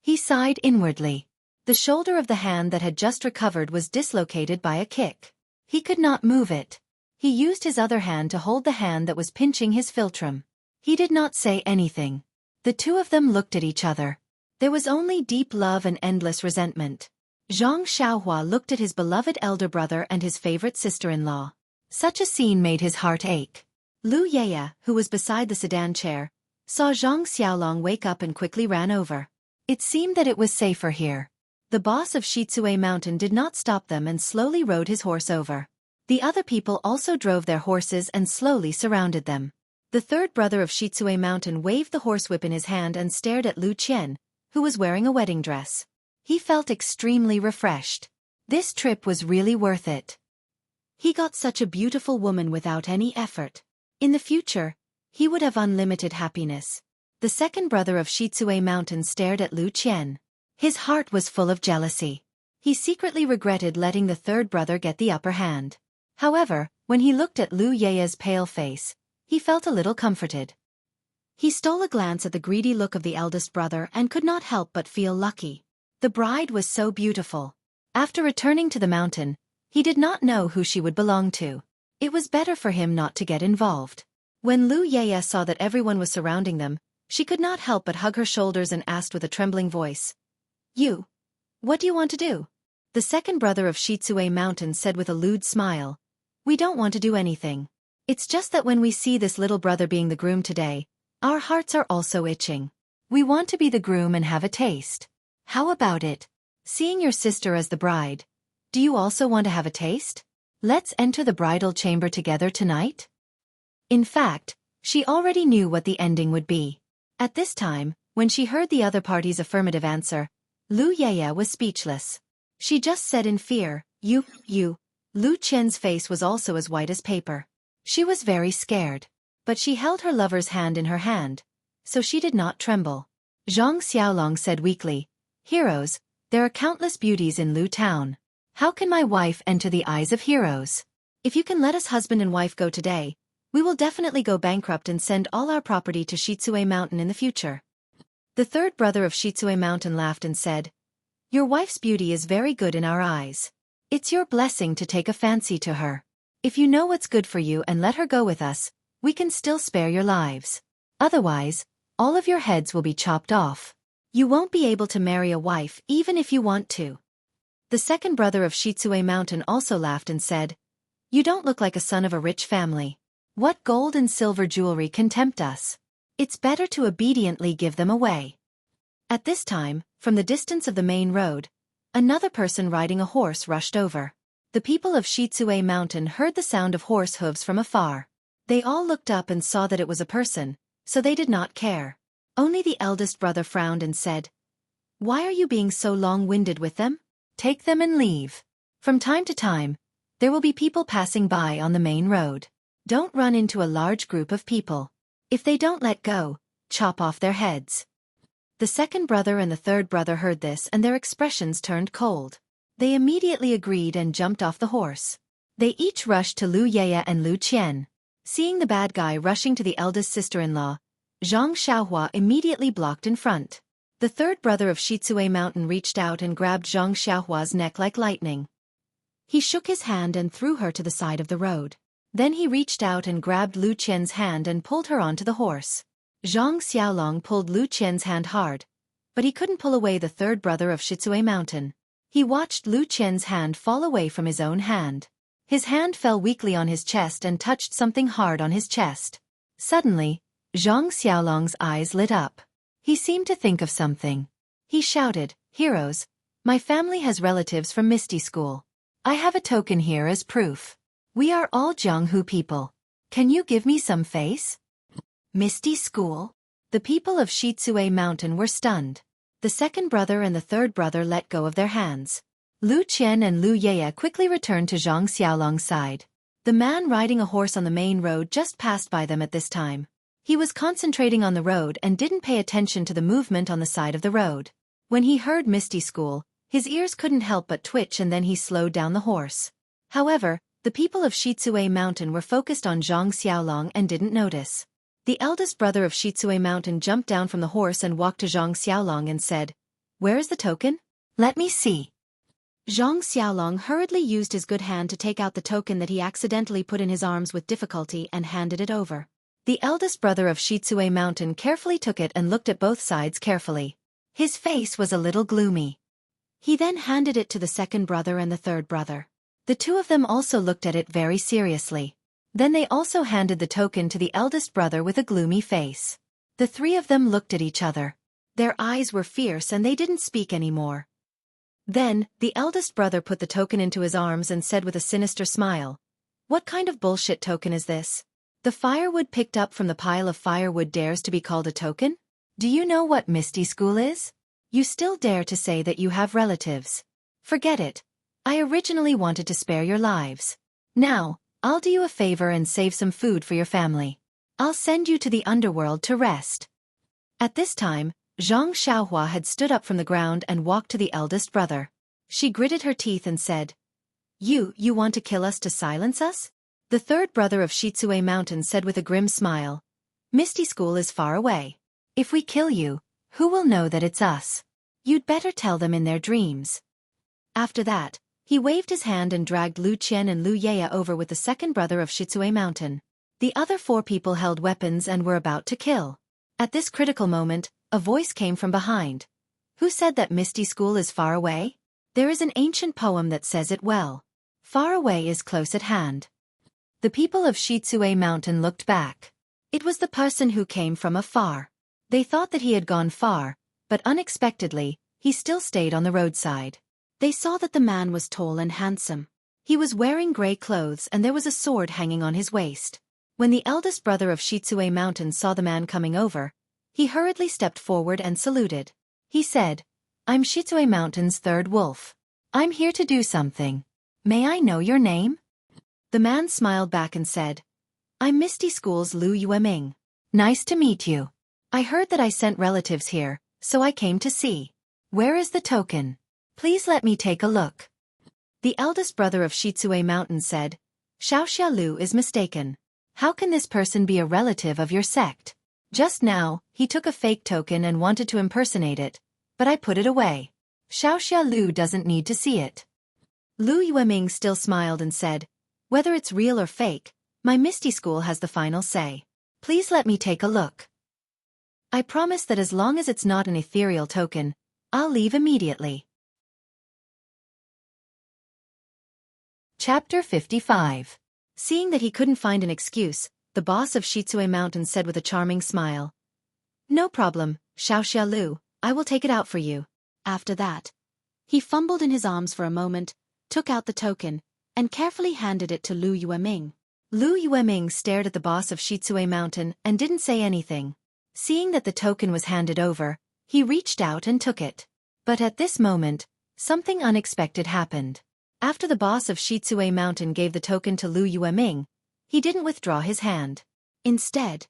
He sighed inwardly. The shoulder of the hand that had just recovered was dislocated by a kick. He could not move it. He used his other hand to hold the hand that was pinching his philtrum. He did not say anything. The two of them looked at each other. There was only deep love and endless resentment. Zhang Xiaohua looked at his beloved elder brother and his favorite sister-in-law. Such a scene made his heart ache. Lu Yeye, who was beside the sedan chair, saw Zhang Xiaolong wake up and quickly ran over. It seemed that it was safer here. The boss of Xueqi Mountain did not stop them and slowly rode his horse over. The other people also drove their horses and slowly surrounded them. The third brother of Xueqi Mountain waved the horsewhip in his hand and stared at Lu Qian, who was wearing a wedding dress. He felt extremely refreshed. This trip was really worth it. He got such a beautiful woman without any effort. In the future, he would have unlimited happiness. The second brother of Xueqi Mountain stared at Lu Qian. His heart was full of jealousy. He secretly regretted letting the third brother get the upper hand. However, when he looked at Lu Yeya's pale face, he felt a little comforted. He stole a glance at the greedy look of the eldest brother and could not help but feel lucky. The bride was so beautiful. After returning to the mountain, he did not know who she would belong to. It was better for him not to get involved. When Lu Yeya saw that everyone was surrounding them, she could not help but hug her shoulders and asked with a trembling voice, "You? What do you want to do?" The second brother of Xueqi Mountain said with a lewd smile, "We don't want to do anything. It's just that when we see this little brother being the groom today, our hearts are also itching. We want to be the groom and have a taste. How about it? Seeing your sister as the bride, do you also want to have a taste? Let's enter the bridal chamber together tonight?" In fact, she already knew what the ending would be. At this time, when she heard the other party's affirmative answer, Lu Yeya was speechless. She just said in fear, You. Lu Qian's face was also as white as paper. She was very scared. But she held her lover's hand in her hand, so she did not tremble. Zhang Xiaolong said weakly, "Heroes, there are countless beauties in Lu Town. How can my wife enter the eyes of heroes? If you can let us husband and wife go today, we will definitely go bankrupt and send all our property to Xueqi Mountain in the future." The third brother of Xueqi Mountain laughed and said, "Your wife's beauty is very good in our eyes. It's your blessing to take a fancy to her. If you know what's good for you and let her go with us, we can still spare your lives. Otherwise, all of your heads will be chopped off. You won't be able to marry a wife even if you want to." The second brother of Xueqi Mountain also laughed and said, "You don't look like a son of a rich family. What gold and silver jewelry can tempt us? It's better to obediently give them away." At this time, from the distance of the main road, another person riding a horse rushed over. The people of Xueqi Mountain heard the sound of horse hooves from afar. They all looked up and saw that it was a person, so they did not care. Only the eldest brother frowned and said, "Why are you being so long-winded with them? Take them and leave. From time to time, there will be people passing by on the main road. Don't run into a large group of people. If they don't let go, chop off their heads." The second brother and the third brother heard this and their expressions turned cold. They immediately agreed and jumped off the horse. They each rushed to Lu Yeya and Lu Qian. Seeing the bad guy rushing to the eldest sister-in-law, Zhang Xiaohua immediately blocked in front. The third brother of Xueqi Mountain reached out and grabbed Zhang Xiaohua's neck like lightning. He shook his hand and threw her to the side of the road. Then he reached out and grabbed Lu Qian's hand and pulled her onto the horse. Zhang Xiaolong pulled Lu Qian's hand hard, but he couldn't pull away the third brother of Xueqi Mountain. He watched Lu Qian's hand fall away from his own hand. His hand fell weakly on his chest and touched something hard on his chest. Suddenly, Zhang Xiaolong's eyes lit up. He seemed to think of something. He shouted, "Heroes, my family has relatives from Misty School. I have a token here as proof. We are all Jianghu people. Can you give me some face?" Misty School? The people of Xueqi Mountain were stunned. The second brother and the third brother let go of their hands. Lu Qian and Lu Yeya quickly returned to Zhang Xiaolong's side. The man riding a horse on the main road just passed by them at this time. He was concentrating on the road and didn't pay attention to the movement on the side of the road. When he heard Misty School, his ears couldn't help but twitch and then he slowed down the horse. However, the people of Xueqi Mountain were focused on Zhang Xiaolong and didn't notice. The eldest brother of Xueqi Mountain jumped down from the horse and walked to Zhang Xiaolong and said, "Where is the token? Let me see." Zhang Xiaolong hurriedly used his good hand to take out the token that he accidentally put in his arms with difficulty and handed it over. The eldest brother of Xueqi Mountain carefully took it and looked at both sides carefully. His face was a little gloomy. He then handed it to the second brother and the third brother. The two of them also looked at it very seriously. Then they also handed the token to the eldest brother with a gloomy face. The three of them looked at each other. Their eyes were fierce and they didn't speak anymore. Then, the eldest brother put the token into his arms and said with a sinister smile, "What kind of bullshit token is this? The firewood picked up from the pile of firewood dares to be called a token? Do you know what Misty School is? You still dare to say that you have relatives. Forget it. I originally wanted to spare your lives. Now, I'll do you a favor and save some food for your family. I'll send you to the underworld to rest." At this time, Zhang Xiaohua had stood up from the ground and walked to the eldest brother. She gritted her teeth and said, You want to kill us to silence us? The third brother of Shitsue Mountain said with a grim smile, "Misty School is far away. If we kill you, who will know that it's us? You'd better tell them in their dreams." After that, he waved his hand and dragged Lu Qian and Lu Yaya over with the second brother of Shitsue Mountain. The other four people held weapons and were about to kill. At this critical moment, a voice came from behind. Who said that Misty School is far away? There is an ancient poem that says it well. Far away is close at hand. The people of Shitsue Mountain looked back. It was the person who came from afar. They thought that he had gone far, but unexpectedly, he still stayed on the roadside. They saw that the man was tall and handsome. He was wearing gray clothes and there was a sword hanging on his waist. When the eldest brother of Shitsue Mountain saw the man coming over, he hurriedly stepped forward and saluted. He said, "I'm Shitsue Mountain's third wolf. I'm here to do something. May I know your name?" The man smiled back and said, "I'm Misty School's Lu Yueming. Nice to meet you. I heard that I sent relatives here, so I came to see. Where is the token? Please let me take a look." The eldest brother of Shitsue Mountain said, "Xiaoxia Lu is mistaken. How can this person be a relative of your sect? Just now, he took a fake token and wanted to impersonate it, but I put it away. Xiaoxia Lu doesn't need to see it." Lu Yueming still smiled and said, "Whether it's real or fake, my Misty School has the final say. Please let me take a look. I promise that as long as it's not an ethereal token, I'll leave immediately." Chapter 55. Seeing that he couldn't find an excuse, the boss of Shitsue Mountain said with a charming smile, "No problem, Xiaoxia Lu, I will take it out for you." After that, he fumbled in his arms for a moment, took out the token, and carefully handed it to Lu Yueming. Lu Yueming stared at the boss of Shitsue Mountain and didn't say anything. Seeing that the token was handed over, he reached out and took it. But at this moment, something unexpected happened. After the boss of Shitsue Mountain gave the token to Lu Yueming, he didn't withdraw his hand. Instead,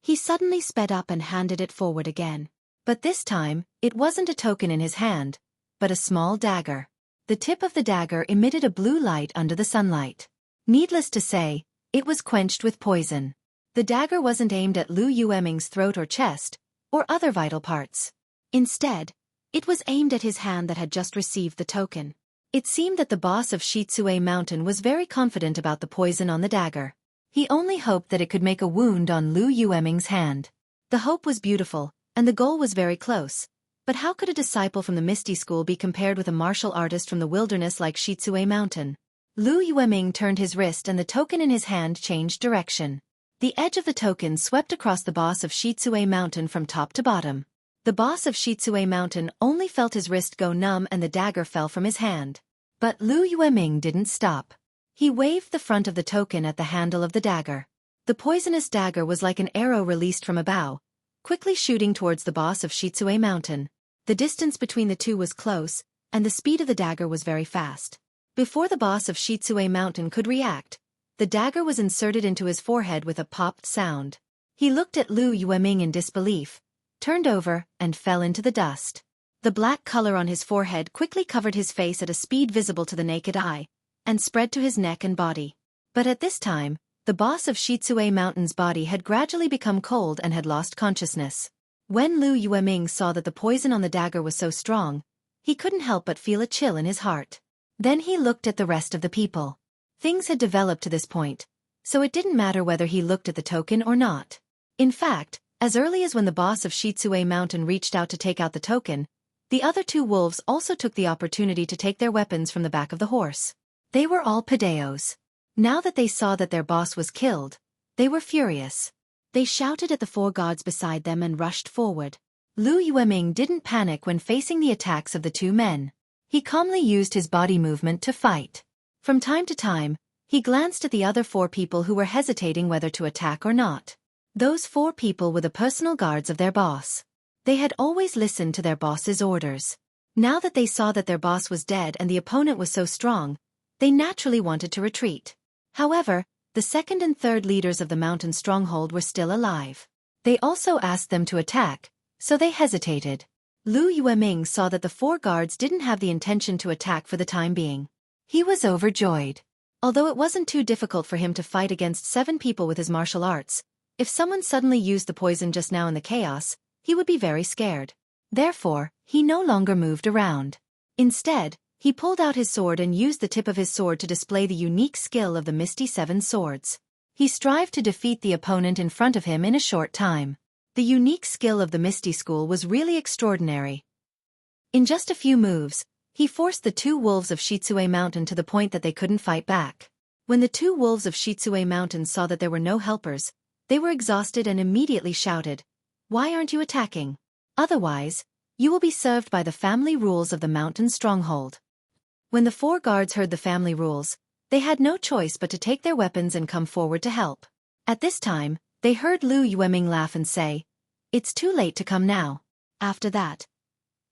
he suddenly sped up and handed it forward again. But this time, it wasn't a token in his hand, but a small dagger. The tip of the dagger emitted a blue light under the sunlight. Needless to say, it was quenched with poison. The dagger wasn't aimed at Lu Yueming's throat or chest, or other vital parts. Instead, it was aimed at his hand that had just received the token. It seemed that the boss of Shitsue Mountain was very confident about the poison on the dagger. He only hoped that it could make a wound on Lu Yueming's hand. The hope was beautiful, and the goal was very close. But how could a disciple from the Misty School be compared with a martial artist from the wilderness like Shitsue Mountain? Lu Yueming turned his wrist and the token in his hand changed direction. The edge of the token swept across the boss of Shitsue Mountain from top to bottom. The boss of Shitsue Mountain only felt his wrist go numb and the dagger fell from his hand. But Lu Yueming didn't stop. He waved the front of the token at the handle of the dagger. The poisonous dagger was like an arrow released from a bow, quickly shooting towards the boss of Shitsue Mountain. The distance between the two was close, and the speed of the dagger was very fast. Before the boss of Shitsue Mountain could react, the dagger was inserted into his forehead with a popped sound. He looked at Lu Yueming in disbelief, turned over, and fell into the dust. The black color on his forehead quickly covered his face at a speed visible to the naked eye, and spread to his neck and body. But at this time, the boss of Shitsue Mountain's body had gradually become cold and had lost consciousness. When Lu Yueming saw that the poison on the dagger was so strong, he couldn't help but feel a chill in his heart. Then he looked at the rest of the people. Things had developed to this point, so it didn't matter whether he looked at the token or not. In fact, as early as when the boss of Shitsue Mountain reached out to take out the token, the other two wolves also took the opportunity to take their weapons from the back of the horse. They were all padeos. Now that they saw that their boss was killed, they were furious. They shouted at the 4 guards beside them and rushed forward. Lu Yueming didn't panic when facing the attacks of the 2 men. He calmly used his body movement to fight. From time to time, he glanced at the other 4 people who were hesitating whether to attack or not. Those 4 people were the personal guards of their boss. They had always listened to their boss's orders. Now that they saw that their boss was dead and the opponent was so strong, they naturally wanted to retreat. However, the 2nd and 3rd leaders of the mountain stronghold were still alive. They also asked them to attack, so they hesitated. Lu Yueming saw that the 4 guards didn't have the intention to attack for the time being. He was overjoyed. Although it wasn't too difficult for him to fight against 7 people with his martial arts, if someone suddenly used the poison just now in the chaos, he would be very scared. Therefore, he no longer moved around. Instead, he pulled out his sword and used the tip of his sword to display the unique skill of the Misty 7 Swords. He strived to defeat the opponent in front of him in a short time. The unique skill of the Misty School was really extraordinary. In just a few moves, he forced the 2 wolves of Shitsue Mountain to the point that they couldn't fight back. When the 2 wolves of Shitsue Mountain saw that there were no helpers, they were exhausted and immediately shouted, "Why aren't you attacking? Otherwise, you will be served by the family rules of the mountain stronghold." When the 4 guards heard the family rules, they had no choice but to take their weapons and come forward to help. At this time, they heard Lu Yueming laugh and say, "It's too late to come now." After that,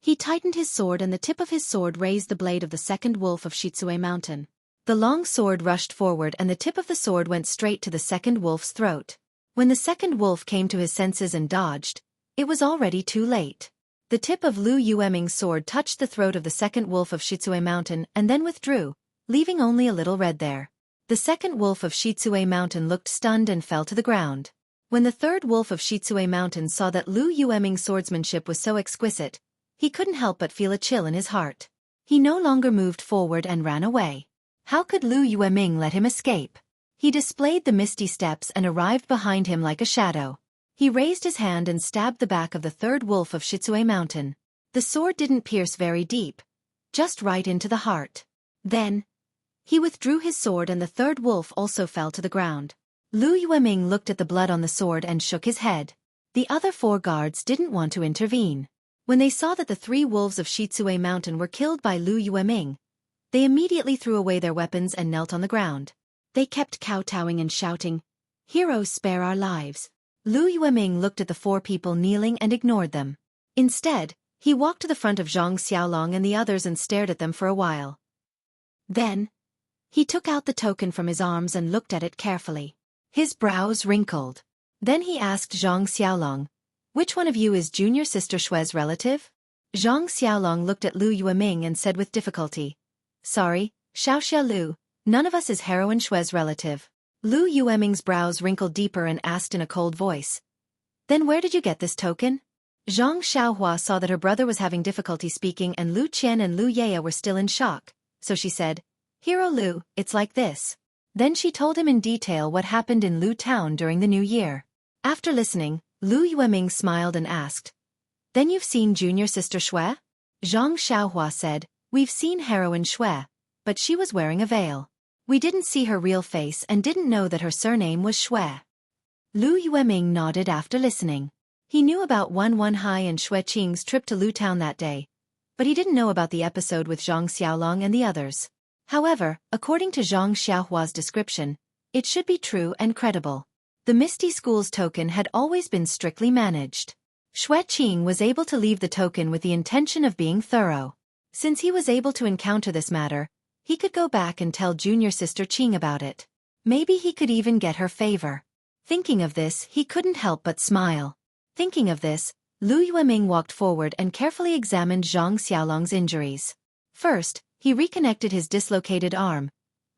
he tightened his sword and the tip of his sword raised the blade of the 2nd wolf of Shitsue Mountain. The long sword rushed forward and the tip of the sword went straight to the 2nd wolf's throat. When the 2nd wolf came to his senses and dodged, it was already too late. The tip of Lu Yueming's sword touched the throat of the 2nd wolf of Shitsue Mountain and then withdrew, leaving only a little red there. The 2nd wolf of Shitsue Mountain looked stunned and fell to the ground. When the 3rd wolf of Shitsue Mountain saw that Lu Yueming's swordsmanship was so exquisite, he couldn't help but feel a chill in his heart. He no longer moved forward and ran away. How could Lu Yueming let him escape? He displayed the misty steps and arrived behind him like a shadow. He raised his hand and stabbed the back of the 3rd wolf of Shitsue Mountain. The sword didn't pierce very deep, just right into the heart. Then, he withdrew his sword and the 3rd wolf also fell to the ground. Lu Yueming looked at the blood on the sword and shook his head. The other 4 guards didn't want to intervene. When they saw that the 3 wolves of Shitsue Mountain were killed by Lu Yueming, they immediately threw away their weapons and knelt on the ground. They kept kowtowing and shouting, "Heroes, spare our lives." Lu Yueming looked at the 4 people kneeling and ignored them. Instead, he walked to the front of Zhang Xiaolong and the others and stared at them for a while. Then, he took out the token from his arms and looked at it carefully. His brows wrinkled. Then he asked Zhang Xiaolong, "Which one of you is junior sister Xue's relative?" Zhang Xiaolong looked at Lu Yueming and said with difficulty, "Sorry, Xiaoxia Lu, none of us is heroine Xue's relative." Lu Yueming's brows wrinkled deeper and asked in a cold voice, "Then where did you get this token?" Zhang Xiaohua saw that her brother was having difficulty speaking and Lu Qian and Lu Yaya were still in shock, so she said, "Hero Lu, it's like this." Then she told him in detail what happened in Lu Town during the New Year. After listening, Lu Yueming smiled and asked, "Then you've seen junior sister Xue?" Zhang Xiaohua said, "We've seen heroine Xue, but she was wearing a veil. We didn't see her real face and didn't know that her surname was Xue." Lu Yueming nodded after listening. He knew about Hai and Xueqing's trip to Lu Town that day, but he didn't know about the episode with Zhang Xiaolong and the others. However, according to Zhang Xiaohua's description, it should be true and credible. The Misty School's token had always been strictly managed. Xueqing was able to leave the token with the intention of being thorough. Since he was able to encounter this matter, he could go back and tell junior sister Qing about it. Maybe he could even get her favor. Thinking of this, he couldn't help but smile. Thinking of this, Lu Yueming walked forward and carefully examined Zhang Xiaolong's injuries. First, he reconnected his dislocated arm.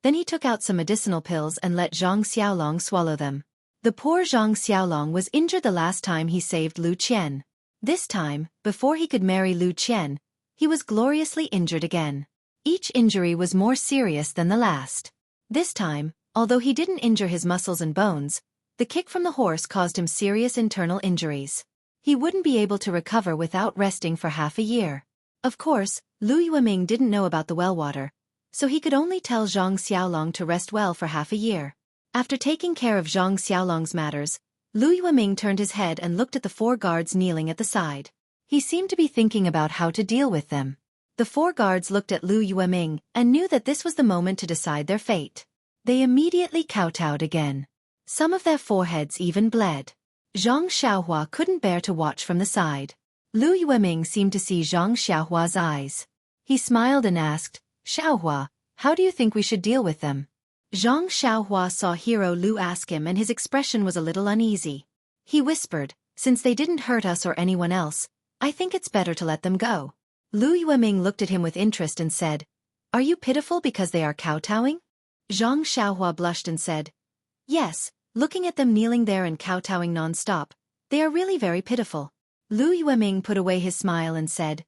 Then he took out some medicinal pills and let Zhang Xiaolong swallow them. The poor Zhang Xiaolong was injured the last time he saved Lu Qian. This time, before he could marry Lu Qian, he was gloriously injured again. Each injury was more serious than the last. This time, although he didn't injure his muscles and bones, the kick from the horse caused him serious internal injuries. He wouldn't be able to recover without resting for half a year. Of course, Lu Yueming didn't know about the well water, so he could only tell Zhang Xiaolong to rest well for half a year. After taking care of Zhang Xiaolong's matters, Lu Yueming turned his head and looked at the 4 guards kneeling at the side. He seemed to be thinking about how to deal with them. The 4 guards looked at Lu Yueming and knew that this was the moment to decide their fate. They immediately kowtowed again. Some of their foreheads even bled. Zhang Xiaohua couldn't bear to watch from the side. Lu Yueming seemed to see Zhang Xiaohua's eyes. He smiled and asked, "Xiaohua, how do you think we should deal with them?" Zhang Xiaohua saw Hero Lu ask him and his expression was a little uneasy. He whispered, "Since they didn't hurt us or anyone else, I think it's better to let them go." Lu Yueming looked at him with interest and said, "Are you pitiful because they are kowtowing?" Zhang Xiaohua blushed and said, "Yes, looking at them kneeling there and kowtowing non-stop, they are really very pitiful." Lu Yueming put away his smile and said,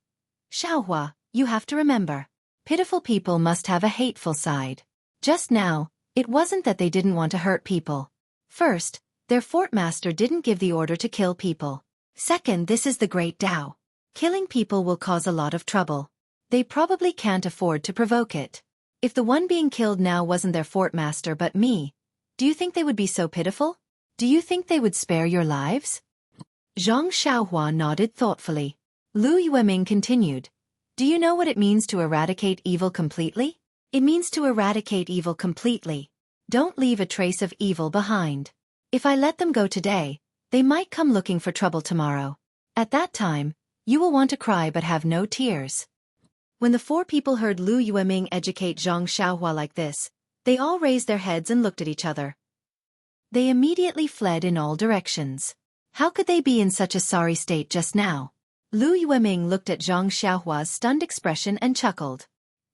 "Xiaohua, you have to remember, pitiful people must have a hateful side. Just now, it wasn't that they didn't want to hurt people. First, their fort master didn't give the order to kill people. Second, this is the Great Tao. Killing people will cause a lot of trouble. They probably can't afford to provoke it. If the one being killed now wasn't their fort master but me, do you think they would be so pitiful? Do you think they would spare your lives?" Zhang Xiaohua nodded thoughtfully. Lu Yueming continued, "Do you know what it means to eradicate evil completely? It means to eradicate evil completely. Don't leave a trace of evil behind. If I let them go today, they might come looking for trouble tomorrow. At that time, you will want to cry but have no tears." When the 4 people heard Lu Yueming educate Zhang Xiaohua like this, they all raised their heads and looked at each other. They immediately fled in all directions. How could they be in such a sorry state just now? Lu Yueming looked at Zhang Xiaohua's stunned expression and chuckled.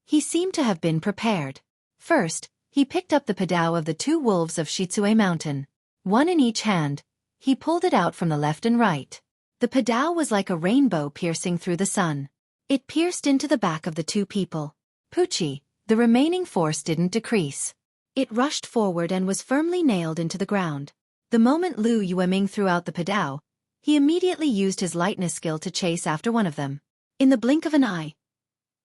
He seemed to have been prepared. First, he picked up the padao of the 2 wolves of Xueqi Mountain. One in each hand, he pulled it out from the left and right. The padao was like a rainbow piercing through the sun. It pierced into the back of the 2 people. Pucci, the remaining force didn't decrease. It rushed forward and was firmly nailed into the ground. The moment Lu Yueming threw out the padao, he immediately used his lightness skill to chase after one of them. In the blink of an eye,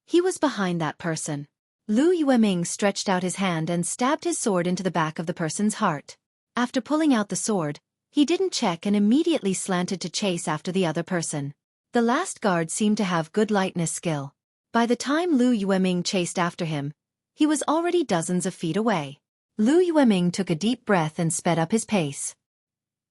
he was behind that person. Lu Yueming stretched out his hand and stabbed his sword into the back of the person's heart. After pulling out the sword, he didn't check and immediately slanted to chase after the other person. The last guard seemed to have good lightness skill. By the time Lu Yueming chased after him, he was already dozens of feet away. Lu Yueming took a deep breath and sped up his pace.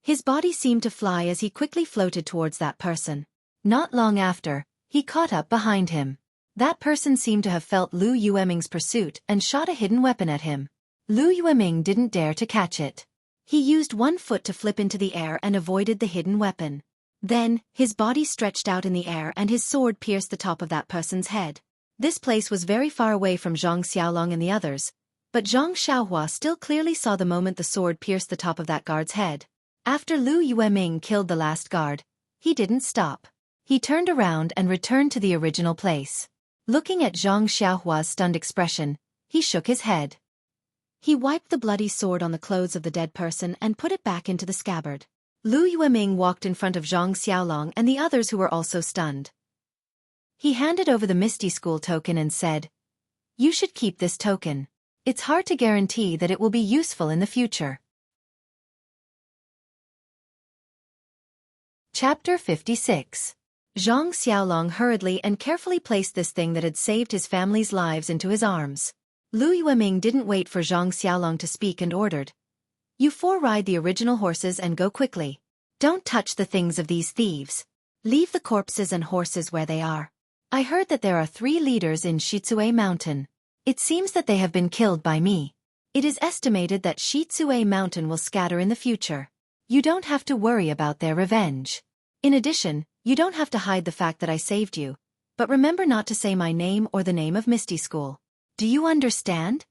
His body seemed to fly as he quickly floated towards that person. Not long after, he caught up behind him. That person seemed to have felt Lu Yueming's pursuit and shot a hidden weapon at him. Lu Yueming didn't dare to catch it. He used one foot to flip into the air and avoided the hidden weapon. Then, his body stretched out in the air and his sword pierced the top of that person's head. This place was very far away from Zhang Xiaolong and the others, but Zhang Xiaohua still clearly saw the moment the sword pierced the top of that guard's head. After Lu Yueming killed the last guard, he didn't stop. He turned around and returned to the original place. Looking at Zhang Xiaohua's stunned expression, he shook his head. He wiped the bloody sword on the clothes of the dead person and put it back into the scabbard. Lu Yueming walked in front of Zhang Xiaolong and the others who were also stunned. He handed over the Misty School token and said, "You should keep this token. It's hard to guarantee that it will be useful in the future." Chapter 56. Zhang Xiaolong hurriedly and carefully placed this thing that had saved his family's lives into his arms. Lu Yueming didn't wait for Zhang Xiaolong to speak and ordered, "You 4 ride the original horses and go quickly. Don't touch the things of these thieves. Leave the corpses and horses where they are. I heard that there are 3 leaders in Xueqi Mountain. It seems that they have been killed by me. It is estimated that Xueqi Mountain will scatter in the future. You don't have to worry about their revenge. In addition, you don't have to hide the fact that I saved you, but remember not to say my name or the name of Misty School. Do you understand?"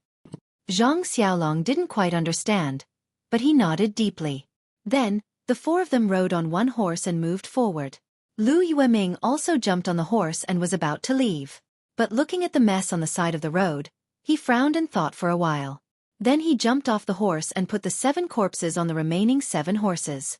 Zhang Xiaolong didn't quite understand, but he nodded deeply. Then, the 4 of them rode on one horse and moved forward. Lu Yueming also jumped on the horse and was about to leave. But looking at the mess on the side of the road, he frowned and thought for a while. Then he jumped off the horse and put the 7 corpses on the remaining 7 horses.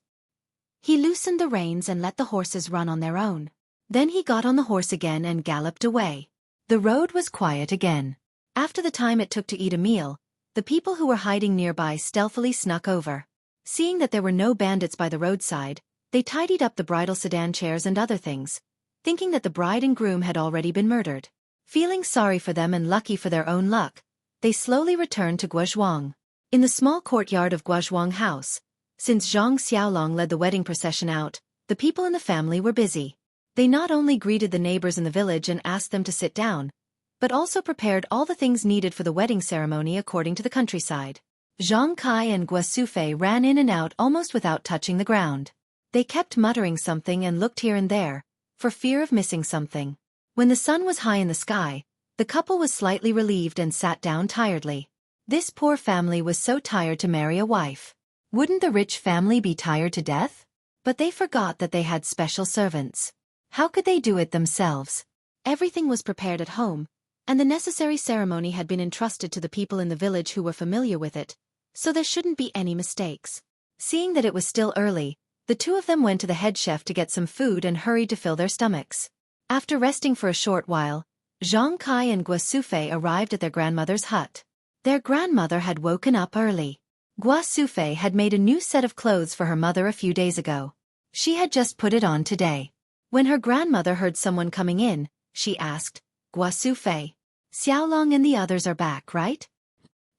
He loosened the reins and let the horses run on their own. Then he got on the horse again and galloped away. The road was quiet again. After the time it took to eat a meal, the people who were hiding nearby stealthily snuck over. Seeing that there were no bandits by the roadside, they tidied up the bridal sedan chairs and other things, thinking that the bride and groom had already been murdered. Feeling sorry for them and lucky for their own luck, they slowly returned to Guozhuang. In the small courtyard of Guozhuang House, since Zhang Xiaolong led the wedding procession out, the people in the family were busy. They not only greeted the neighbors in the village and asked them to sit down, but also prepared all the things needed for the wedding ceremony according to the countryside. Zhang Kai and Guo Sufei ran in and out almost without touching the ground. They kept muttering something and looked here and there, for fear of missing something. When the sun was high in the sky, the couple was slightly relieved and sat down tiredly. This poor family was so tired to marry a wife. Wouldn't the rich family be tired to death? But they forgot that they had special servants. How could they do it themselves? Everything was prepared at home, and the necessary ceremony had been entrusted to the people in the village who were familiar with it, so there shouldn't be any mistakes. Seeing that it was still early, the two of them went to the head chef to get some food and hurried to fill their stomachs. After resting for a short while, Zhang Kai and Guo Sufei arrived at their grandmother's hut. Their grandmother had woken up early. Guo Sufei had made a new set of clothes for her mother a few days ago. She had just put it on today. When her grandmother heard someone coming in, she asked, "Guo Sufei, Xiaolong and the others are back, right?"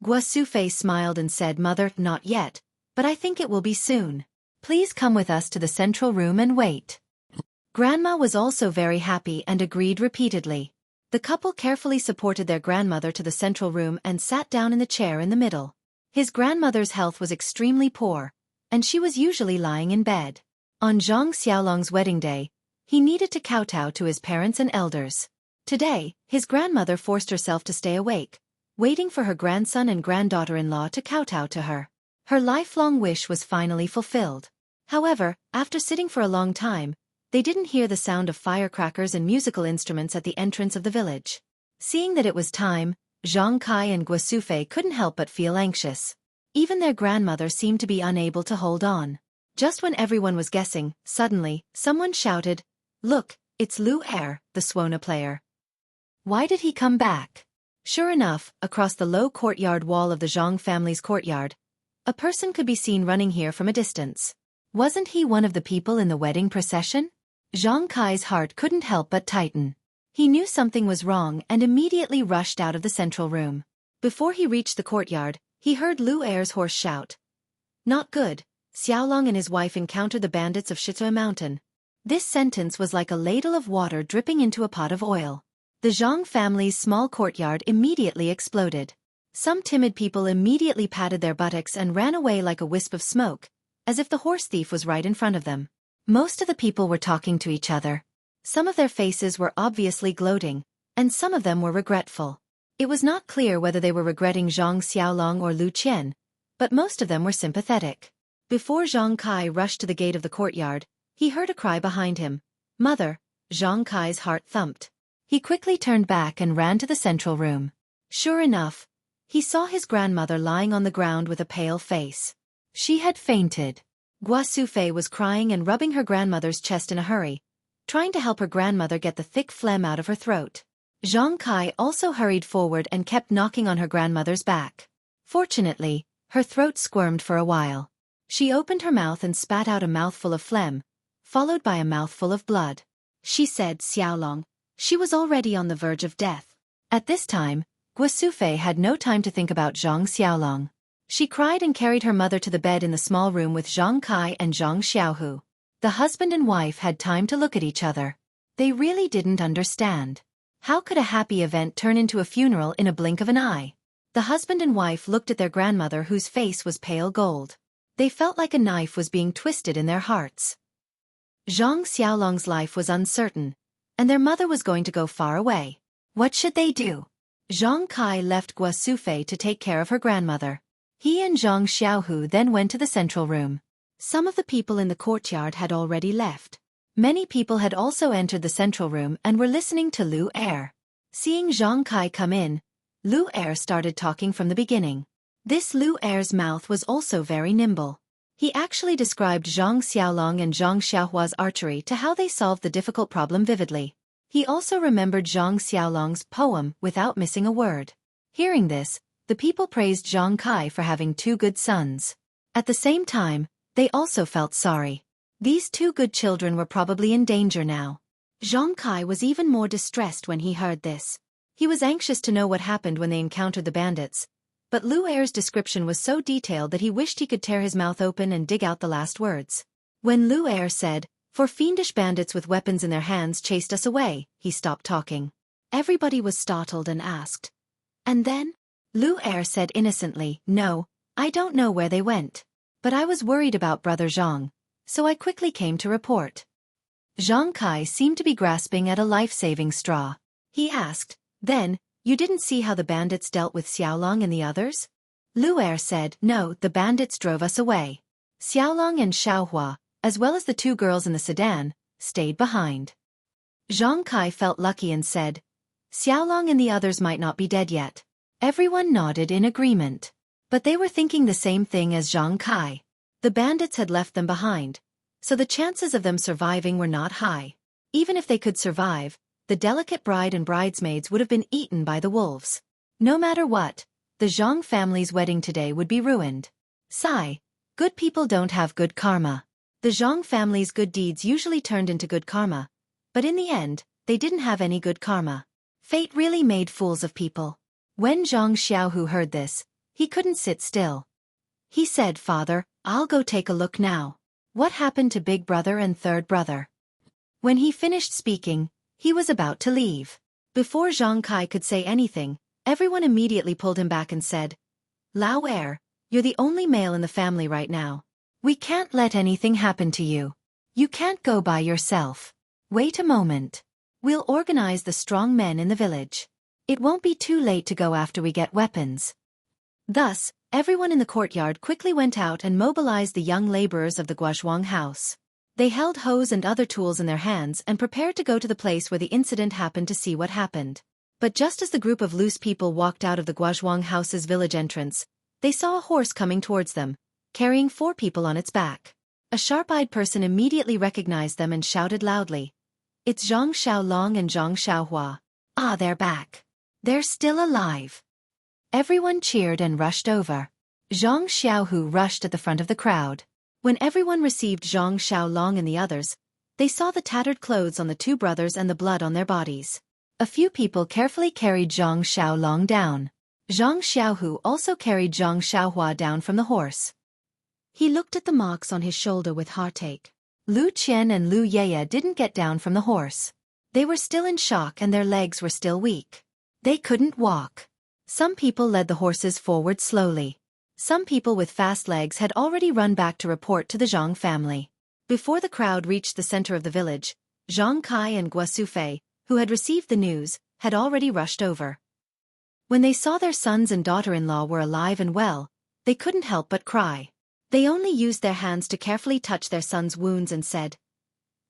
Guo Sufei smiled and said, "Mother, not yet, but I think it will be soon. Please come with us to the central room and wait." Grandma was also very happy and agreed repeatedly. The couple carefully supported their grandmother to the central room and sat down in the chair in the middle. His grandmother's health was extremely poor, and she was usually lying in bed. On Zhang Xiaolong's wedding day, he needed to kowtow to his parents and elders. Today, his grandmother forced herself to stay awake, waiting for her grandson and granddaughter-in-law to kowtow to her. Her lifelong wish was finally fulfilled. However, after sitting for a long time, they didn't hear the sound of firecrackers and musical instruments at the entrance of the village. Seeing that it was time, Zhang Kai and Guo Sufei couldn't help but feel anxious. Even their grandmother seemed to be unable to hold on. Just when everyone was guessing, suddenly, someone shouted, "Look, it's Lu Er, the Suona player. Why did he come back?" Sure enough, across the low courtyard wall of the Zhang family's courtyard, a person could be seen running here from a distance. Wasn't he one of the people in the wedding procession? Zhang Kai's heart couldn't help but tighten. He knew something was wrong and immediately rushed out of the central room. Before he reached the courtyard, he heard Lu Er's horse shout, "Not good, Xiaolong and his wife encountered the bandits of Xueqi Mountain." This sentence was like a ladle of water dripping into a pot of oil. The Zhang family's small courtyard immediately exploded. Some timid people immediately patted their buttocks and ran away like a wisp of smoke, as if the horse thief was right in front of them. Most of the people were talking to each other. Some of their faces were obviously gloating, and some of them were regretful. It was not clear whether they were regretting Zhang Xiaolong or Lu Qian, but most of them were sympathetic. Before Zhang Kai rushed to the gate of the courtyard, he heard a cry behind him. "Mother!" Zhang Kai's heart thumped. He quickly turned back and ran to the central room. Sure enough, he saw his grandmother lying on the ground with a pale face. She had fainted. Guo Sufei was crying and rubbing her grandmother's chest in a hurry, trying to help her grandmother get the thick phlegm out of her throat. Zhang Kai also hurried forward and kept knocking on her grandmother's back. Fortunately, her throat squirmed for a while. She opened her mouth and spat out a mouthful of phlegm, followed by a mouthful of blood. She said, "Xiaolong." She was already on the verge of death. At this time, Guo Sufei had no time to think about Zhang Xiaolong. She cried and carried her mother to the bed in the small room with Zhang Kai and Zhang Xiaohu. The husband and wife had time to look at each other. They really didn't understand. How could a happy event turn into a funeral in a blink of an eye? The husband and wife looked at their grandmother whose face was pale gold. They felt like a knife was being twisted in their hearts. Zhang Xiaolong's life was uncertain, and their mother was going to go far away. What should they do? Zhang Kai left Guo Sufei to take care of her grandmother. He and Zhang Xiaohu then went to the central room. Some of the people in the courtyard had already left. Many people had also entered the central room and were listening to Lu Er. Seeing Zhang Kai come in, Lu Er started talking from the beginning. This Lu Er's mouth was also very nimble. He actually described Zhang Xiaolong and Zhang Xiaohua's archery to how they solved the difficult problem vividly. He also remembered Zhang Xiaolong's poem without missing a word. Hearing this, the people praised Zhang Kai for having two good sons. At the same time, they also felt sorry. These two good children were probably in danger now. Zhang Kai was even more distressed when he heard this. He was anxious to know what happened when they encountered the bandits, but Lu Er's description was so detailed that he wished he could tear his mouth open and dig out the last words. When Lu Er said, "4 fiendish bandits with weapons in their hands chased us away," he stopped talking. Everybody was startled and asked, "And then?" Lu Er said innocently, "No, I don't know where they went. But I was worried about Brother Zhang, so I quickly came to report." Zhang Kai seemed to be grasping at a life-saving straw. He asked, "Then, you didn't see how the bandits dealt with Xiaolong and the others?" Lu Er said, "No, the bandits drove us away. Xiaolong and Xiaohua, as well as the 2 girls in the sedan, stayed behind." Zhang Kai felt lucky and said, "Xiaolong and the others might not be dead yet." Everyone nodded in agreement. But they were thinking the same thing as Zhang Kai. The bandits had left them behind, so the chances of them surviving were not high. Even if they could survive, the delicate bride and bridesmaids would have been eaten by the wolves. No matter what, the Zhang family's wedding today would be ruined. Sigh. Good people don't have good karma. The Zhang family's good deeds usually turned into good karma, but in the end, they didn't have any good karma. Fate really made fools of people. When Zhang Xiaohu heard this, he couldn't sit still. He said, "Father, I'll go take a look now. What happened to big brother and third brother?" When he finished speaking, he was about to leave. Before Zhang Kai could say anything, everyone immediately pulled him back and said, "Lao Er, you're the only male in the family right now. We can't let anything happen to you. You can't go by yourself. Wait a moment. We'll organize the strong men in the village. It won't be too late to go after we get weapons." Thus, everyone in the courtyard quickly went out and mobilized the young laborers of the Guozhuang house. They held hoes and other tools in their hands and prepared to go to the place where the incident happened to see what happened. But just as the group of loose people walked out of the Guozhuang house's village entrance, they saw a horse coming towards them, carrying 4 people on its back. A sharp-eyed person immediately recognized them and shouted loudly, "It's Zhang Xiaolong and Zhang Xiaohua. Ah, they're back. They're still alive." Everyone cheered and rushed over. Zhang Xiaohu rushed at the front of the crowd. When everyone received Zhang Xiaolong and the others, they saw the tattered clothes on the 2 brothers and the blood on their bodies. A few people carefully carried Zhang Xiaolong down. Zhang Xiaohu also carried Zhang Xiaohua down from the horse. He looked at the marks on his shoulder with heartache. Lu Qian and Lu Yeye didn't get down from the horse. They were still in shock and their legs were still weak. They couldn't walk. Some people led the horses forward slowly. Some people with fast legs had already run back to report to the Zhang family. Before the crowd reached the center of the village, Zhang Kai and Guosufei, who had received the news, had already rushed over. When they saw their sons and daughter-in-law were alive and well, they couldn't help but cry. They only used their hands to carefully touch their sons' wounds and said,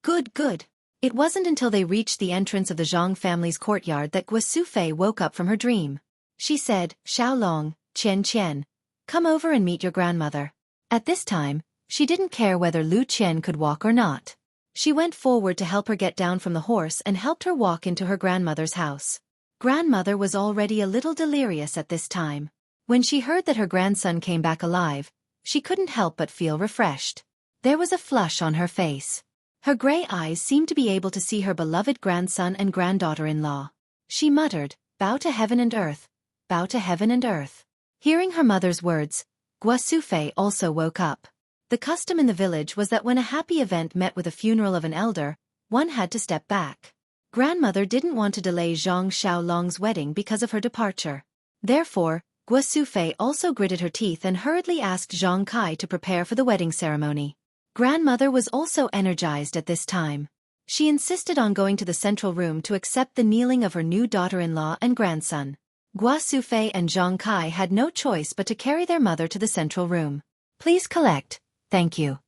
"Good, good." It wasn't until they reached the entrance of the Zhang family's courtyard that Guosufei woke up from her dream. She said, "Xiaolong, Qian, come over and meet your grandmother." At this time, she didn't care whether Lu Qian could walk or not. She went forward to help her get down from the horse and helped her walk into her grandmother's house. Grandmother was already a little delirious at this time. When she heard that her grandson came back alive, she couldn't help but feel refreshed. There was a flush on her face. Her gray eyes seemed to be able to see her beloved grandson and granddaughter-in-law. She muttered, "Bow to heaven and earth, bow to heaven and earth." Hearing her mother's words, Guosufei also woke up. The custom in the village was that when a happy event met with a funeral of an elder, one had to step back. Grandmother didn't want to delay Zhang Xiaolong's wedding because of her departure. Therefore, Guosufei also gritted her teeth and hurriedly asked Zhang Kai to prepare for the wedding ceremony. Grandmother was also energized at this time. She insisted on going to the central room to accept the kneeling of her new daughter-in-law and grandson. Guosufei and Zhang Kai had no choice but to carry their mother to the central room. "Please collect, thank you."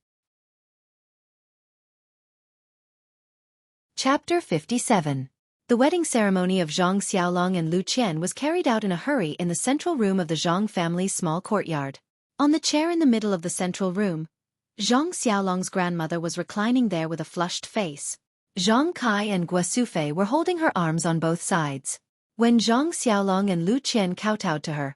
Chapter 57. The wedding ceremony of Zhang Xiaolong and Lu Qian was carried out in a hurry in the central room of the Zhang family's small courtyard. On the chair in the middle of the central room, Zhang Xiaolong's grandmother was reclining there with a flushed face. Zhang Kai and Guosufei were holding her arms on both sides. When Zhang Xiaolong and Lu Qian kowtowed to her,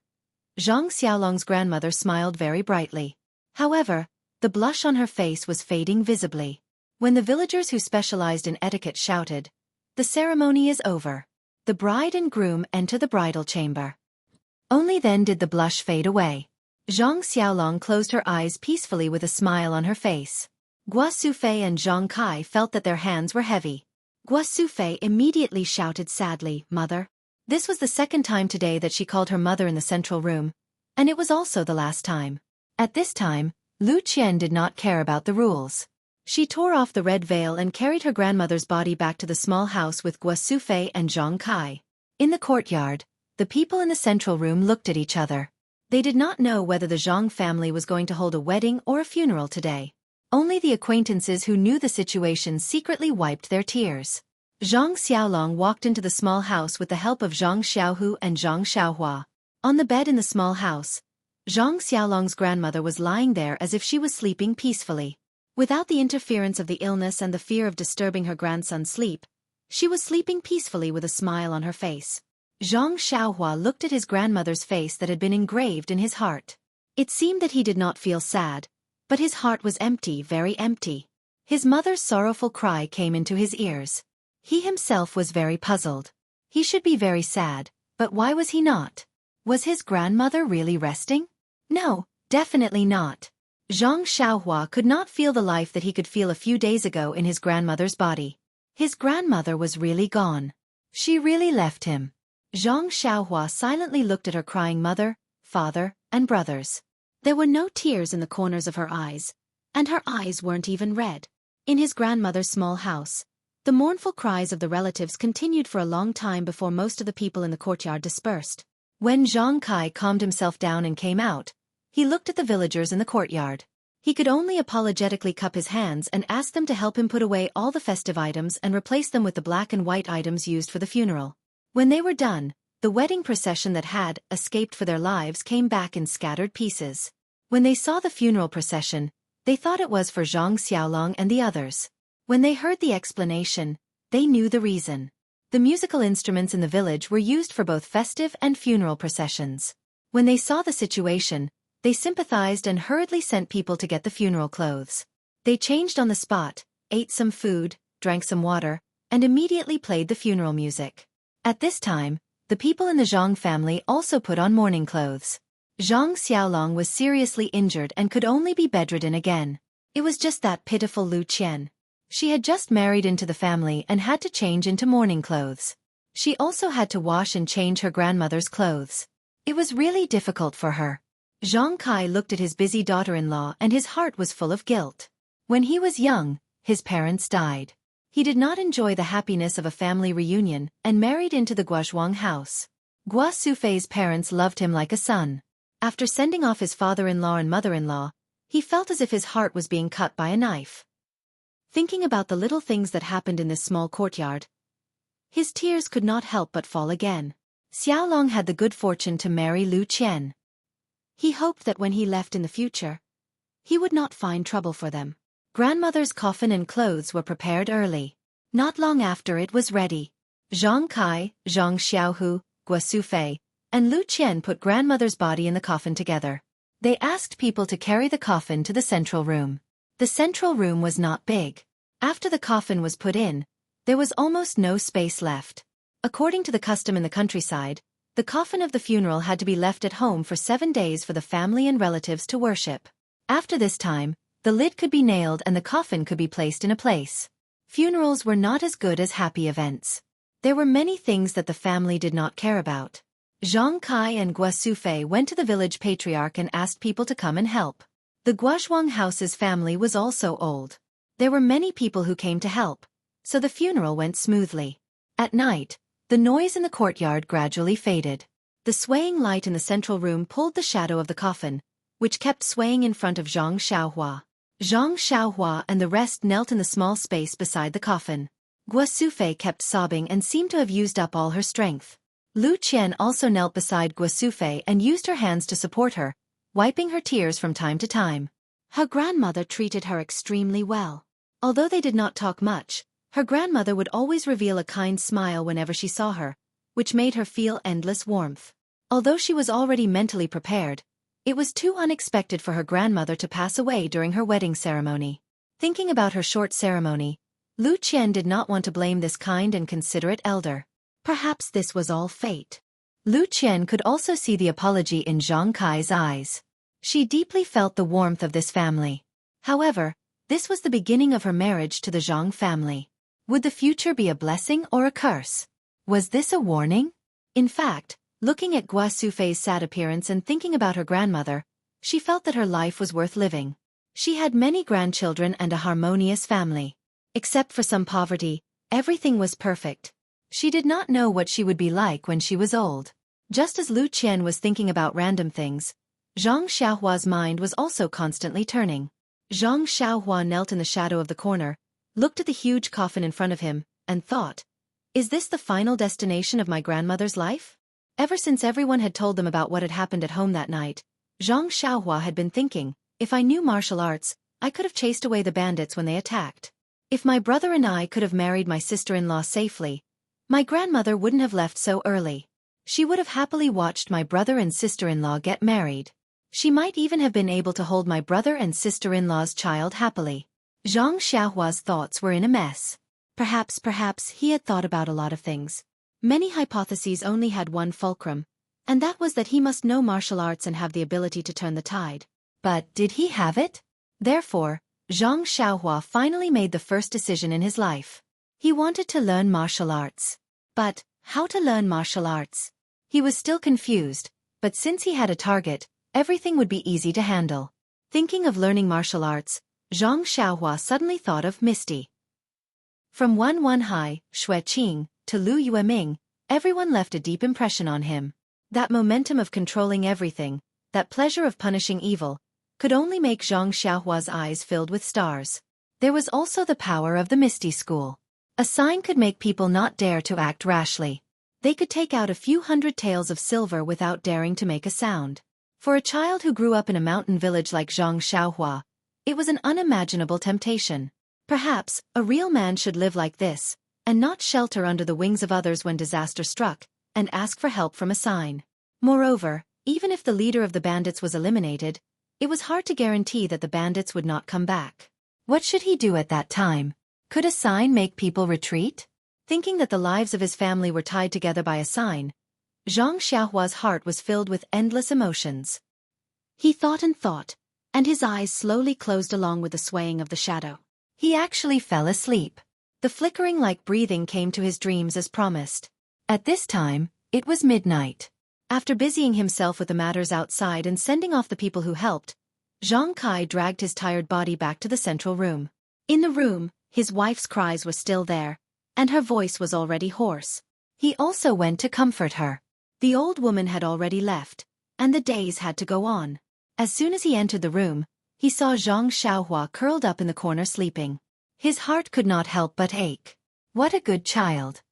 Zhang Xiaolong's grandmother smiled very brightly. However, the blush on her face was fading visibly. When the villagers who specialized in etiquette shouted, "The ceremony is over. The bride and groom enter the bridal chamber." Only then did the blush fade away. Zhang Xiaolong closed her eyes peacefully with a smile on her face. Guo Sufei and Zhang Kai felt that their hands were heavy. Guo Sufei immediately shouted sadly, "Mother." This was the second time today that she called her mother in the central room, and it was also the last time. At this time, Lu Qian did not care about the rules. She tore off the red veil and carried her grandmother's body back to the small house with Guo Sufei and Zhang Kai. In the courtyard, the people in the central room looked at each other. They did not know whether the Zhang family was going to hold a wedding or a funeral today. Only the acquaintances who knew the situation secretly wiped their tears. Zhang Xiaolong walked into the small house with the help of Zhang Xiaohu and Zhang Xiaohua. On the bed in the small house, Zhang Xiaolong's grandmother was lying there as if she was sleeping peacefully. Without the interference of the illness and the fear of disturbing her grandson's sleep, she was sleeping peacefully with a smile on her face. Zhang Xiaohua looked at his grandmother's face that had been engraved in his heart. It seemed that he did not feel sad, but his heart was empty, very empty. His mother's sorrowful cry came into his ears. He himself was very puzzled. He should be very sad, but why was he not? Was his grandmother really resting? No, definitely not. Zhang Xiaohua could not feel the life that he could feel a few days ago in his grandmother's body. His grandmother was really gone. She really left him. Zhang Xiaohua silently looked at her crying mother, father, and brothers. There were no tears in the corners of her eyes, and her eyes weren't even red. In his grandmother's small house, the mournful cries of the relatives continued for a long time before most of the people in the courtyard dispersed. When Zhang Kai calmed himself down and came out, he looked at the villagers in the courtyard. He could only apologetically cup his hands and ask them to help him put away all the festive items and replace them with the black and white items used for the funeral. When they were done, the wedding procession that had escaped for their lives came back in scattered pieces. When they saw the funeral procession, they thought it was for Zhang Xiaolong and the others. When they heard the explanation, they knew the reason. The musical instruments in the village were used for both festive and funeral processions. When they saw the situation, they sympathized and hurriedly sent people to get the funeral clothes. They changed on the spot, ate some food, drank some water, and immediately played the funeral music. At this time, the people in the Zhang family also put on mourning clothes. Zhang Xiaolong was seriously injured and could only be bedridden again. It was just that pitiful Lu Qian. She had just married into the family and had to change into mourning clothes. She also had to wash and change her grandmother's clothes. It was really difficult for her. Zhang Kai looked at his busy daughter-in-law and his heart was full of guilt. When he was young, his parents died. He did not enjoy the happiness of a family reunion and married into the Guozhuang house. Guo Sufei's parents loved him like a son. After sending off his father-in-law and mother-in-law, he felt as if his heart was being cut by a knife. Thinking about the little things that happened in this small courtyard, his tears could not help but fall again. Xiaolong had the good fortune to marry Lu Qian. He hoped that when he left in the future, he would not find trouble for them. Grandmother's coffin and clothes were prepared early. Not long after it was ready. Zhang Kai, Zhang Xiaohu, Guo Sufei, and Lu Qian put grandmother's body in the coffin together. They asked people to carry the coffin to the central room. The central room was not big. After the coffin was put in, there was almost no space left. According to the custom in the countryside, the coffin of the funeral had to be left at home for 7 days for the family and relatives to worship. After this time, the lid could be nailed and the coffin could be placed in a place. Funerals were not as good as happy events. There were many things that the family did not care about. Zhang Kai and Guo Sufei went to the village patriarch and asked people to come and help. The Guozhuang house's family was also old. There were many people who came to help, so the funeral went smoothly. At night, the noise in the courtyard gradually faded. The swaying light in the central room pulled the shadow of the coffin, which kept swaying in front of Zhang Xiaohua. Zhang Xiaohua and the rest knelt in the small space beside the coffin. Guo Sufei kept sobbing and seemed to have used up all her strength. Lu Qian also knelt beside Guo Sufei and used her hands to support her, wiping her tears from time to time. Her grandmother treated her extremely well. Although they did not talk much, her grandmother would always reveal a kind smile whenever she saw her, which made her feel endless warmth. Although she was already mentally prepared, It was too unexpected for her grandmother to pass away during her wedding ceremony. Thinking about her short ceremony, Lu Qian did not want to blame this kind and considerate elder. Perhaps this was all fate. Lu Qian could also see the apology in Zhang Kai's eyes. She deeply felt the warmth of this family. However, this was the beginning of her marriage to the Zhang family. Would the future be a blessing or a curse? Was this a warning? In fact, looking at Gua Sufei's sad appearance and thinking about her grandmother, she felt that her life was worth living. She had many grandchildren and a harmonious family. Except for some poverty, everything was perfect. She did not know what she would be like when she was old. Just as Lu Qian was thinking about random things, Zhang Xiaohua's mind was also constantly turning. Zhang Xiaohua knelt in the shadow of the corner, looked at the huge coffin in front of him, and thought, "Is this the final destination of my grandmother's life?" Ever since everyone had told them about what had happened at home that night, Zhang Xiaohua had been thinking, if I knew martial arts, I could have chased away the bandits when they attacked. If my brother and I could have married my sister-in-law safely, my grandmother wouldn't have left so early. She would have happily watched my brother and sister-in-law get married. She might even have been able to hold my brother and sister-in-law's child happily. Zhang Xiaohua's thoughts were in a mess. Perhaps he had thought about a lot of things. Many hypotheses only had one fulcrum, and that was that he must know martial arts and have the ability to turn the tide. But did he have it? Therefore, Zhang Xiaohua finally made the first decision in his life. He wanted to learn martial arts. But how to learn martial arts? He was still confused, but since he had a target, everything would be easy to handle. Thinking of learning martial arts, Zhang Xiaohua suddenly thought of Misty. From Wanhai, Xueqi, to Lu Yueming, everyone left a deep impression on him. That momentum of controlling everything, that pleasure of punishing evil, could only make Zhang Xiaohua's eyes filled with stars. There was also the power of the Misty School. A sign could make people not dare to act rashly. They could take out a few hundred taels of silver without daring to make a sound. For a child who grew up in a mountain village like Zhang Xiaohua, it was an unimaginable temptation. Perhaps, a real man should live like this, and not shelter under the wings of others when disaster struck, and ask for help from a sign. Moreover, even if the leader of the bandits was eliminated, it was hard to guarantee that the bandits would not come back. What should he do at that time? Could a sign make people retreat? Thinking that the lives of his family were tied together by a sign, Zhang Xiaohua's heart was filled with endless emotions. He thought, and his eyes slowly closed along with the swaying of the shadow. He actually fell asleep. The flickering like breathing came to his dreams as promised. At this time, it was midnight. After busying himself with the matters outside and sending off the people who helped, Zhang Kai dragged his tired body back to the central room. In the room, his wife's cries were still there, and her voice was already hoarse. He also went to comfort her. The old woman had already left, and the days had to go on. As soon as he entered the room, he saw Zhang Xiaohua curled up in the corner sleeping. His heart could not help but ache. What a good child.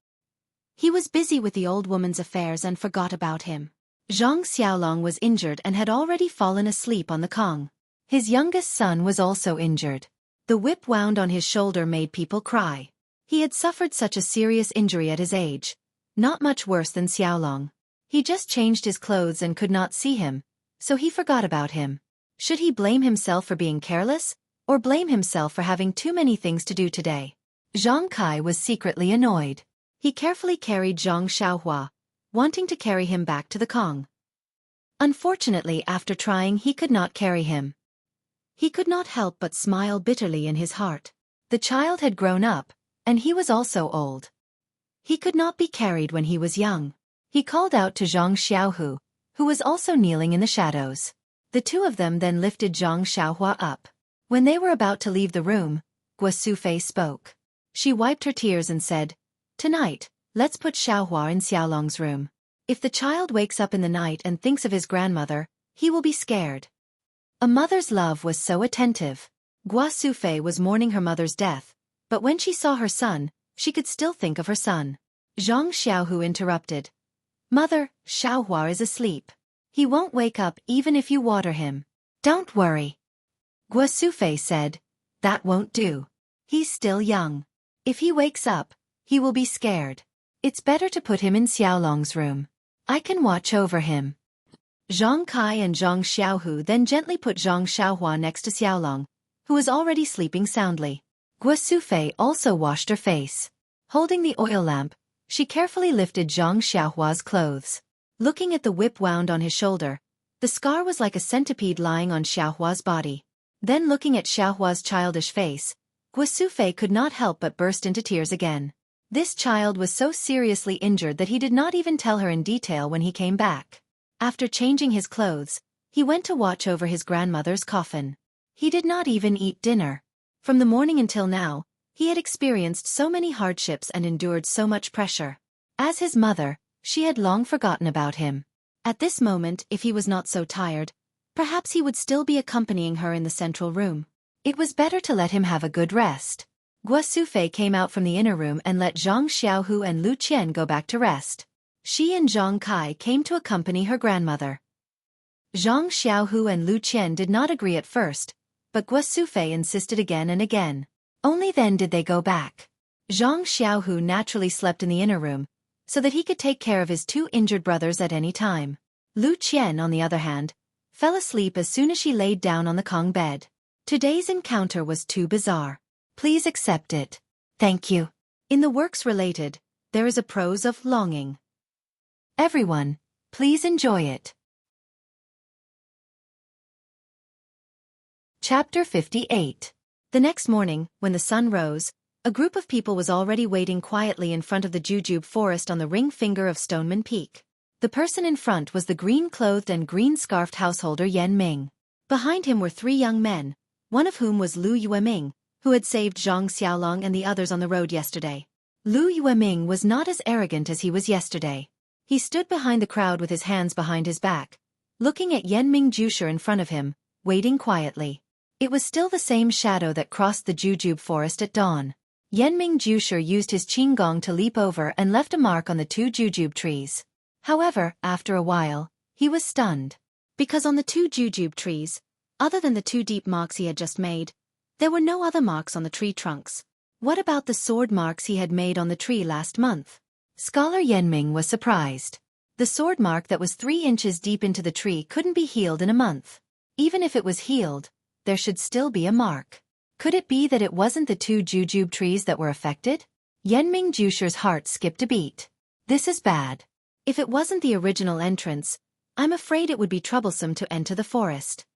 He was busy with the old woman's affairs and forgot about him. Zhang Xiaolong was injured and had already fallen asleep on the Kong. His youngest son was also injured. The whip wound on his shoulder made people cry. He had suffered such a serious injury at his age, not much worse than Xiaolong. He just changed his clothes and could not see him, so he forgot about him. Should he blame himself for being careless, or blame himself for having too many things to do today? Zhang Kai was secretly annoyed. He carefully carried Zhang Xiaohua, wanting to carry him back to the Kong. Unfortunately, after trying, he could not carry him. He could not help but smile bitterly in his heart. The child had grown up, and he was also old. He could not be carried when he was young. He called out to Zhang Xiaohu, who was also kneeling in the shadows. The two of them then lifted Zhang Xiaohua up. When they were about to leave the room, Gua Sufei spoke. She wiped her tears and said, "Tonight, let's put Xiaohua in Xiaolong's room. If the child wakes up in the night and thinks of his grandmother, he will be scared." A mother's love was so attentive. Gua Sufei was mourning her mother's death, but when she saw her son, she could still think of her son. Zhang Xiaohu interrupted. "Mother, Xiaohua is asleep. He won't wake up even if you water him." "Don't worry." Gua Sufei said, "That won't do. He's still young. If he wakes up, he will be scared. It's better to put him in Xiaolong's room. I can watch over him." Zhang Kai and Zhang Xiaohu then gently put Zhang Xiaohua next to Xiaolong, who was already sleeping soundly. Guo Sufei also washed her face. Holding the oil lamp, she carefully lifted Zhang Xiaohua's clothes. Looking at the whip wound on his shoulder, the scar was like a centipede lying on Xiaohua's body. Then looking at Xiaohua's childish face, Guo Sufei could not help but burst into tears again. This child was so seriously injured that he did not even tell her in detail when he came back. After changing his clothes, he went to watch over his grandmother's coffin. He did not even eat dinner. From the morning until now, he had experienced so many hardships and endured so much pressure. As his mother, she had long forgotten about him. At this moment, if he was not so tired, perhaps he would still be accompanying her in the central room. It was better to let him have a good rest. Guo Sufei came out from the inner room and let Zhang Xiaohu and Lu Qian go back to rest. She and Zhang Kai came to accompany her grandmother. Zhang Xiaohu and Lu Qian did not agree at first, but Guo Sufei insisted again and again. Only then did they go back. Zhang Xiaohu naturally slept in the inner room, so that he could take care of his two injured brothers at any time. Lu Qian, on the other hand, fell asleep as soon as she laid down on the Kong bed. Today's encounter was too bizarre. Please accept it. Thank you. In the works related, there is a prose of longing. Everyone, please enjoy it. Chapter 58. The next morning, when the sun rose, a group of people was already waiting quietly in front of the jujube forest on the ring finger of Stoneman Peak. The person in front was the green-clothed and green-scarfed householder Yan Ming. Behind him were three young men, one of whom was Lu Yueming, who had saved Zhang Xiaolong and the others on the road yesterday. Lu Yueming was not as arrogant as he was yesterday. He stood behind the crowd with his hands behind his back, looking at Yanming Jusher in front of him, waiting quietly. It was still the same shadow that crossed the jujube forest at dawn. Yanming Jusher used his qinggong to leap over and left a mark on the two jujube trees. However, after a while, he was stunned. Because on the two jujube trees, other than the two deep marks he had just made, there were no other marks on the tree trunks. What about the sword marks he had made on the tree last month? Scholar Yanming was surprised. The sword mark that was 3 inches deep into the tree couldn't be healed in a month. Even if it was healed, there should still be a mark. Could it be that it wasn't the two jujube trees that were affected? Yanming Jusher's heart skipped a beat. This is bad. If it wasn't the original entrance, I'm afraid it would be troublesome to enter the forest.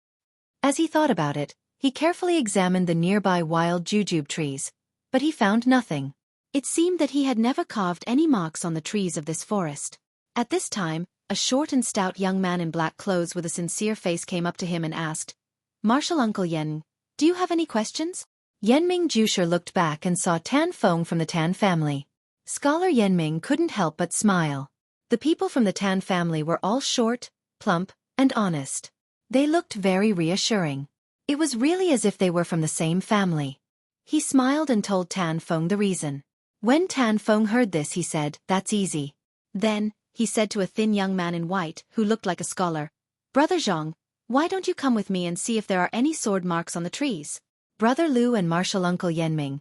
As he thought about it, he carefully examined the nearby wild jujube trees, but he found nothing. It seemed that he had never carved any marks on the trees of this forest. At this time, a short and stout young man in black clothes with a sincere face came up to him and asked, "Martial Uncle Yan, do you have any questions?" Yanming Jusher looked back and saw Tan Feng from the Tan family. Scholar Yanming couldn't help but smile. The people from the Tan family were all short, plump, and honest. They looked very reassuring. It was really as if they were from the same family. He smiled and told Tan Feng the reason. When Tan Feng heard this, he said, "That's easy." Then, he said to a thin young man in white, who looked like a scholar, "Brother Zhang, why don't you come with me and see if there are any sword marks on the trees?" "Brother Lu and Martial Uncle Yanming,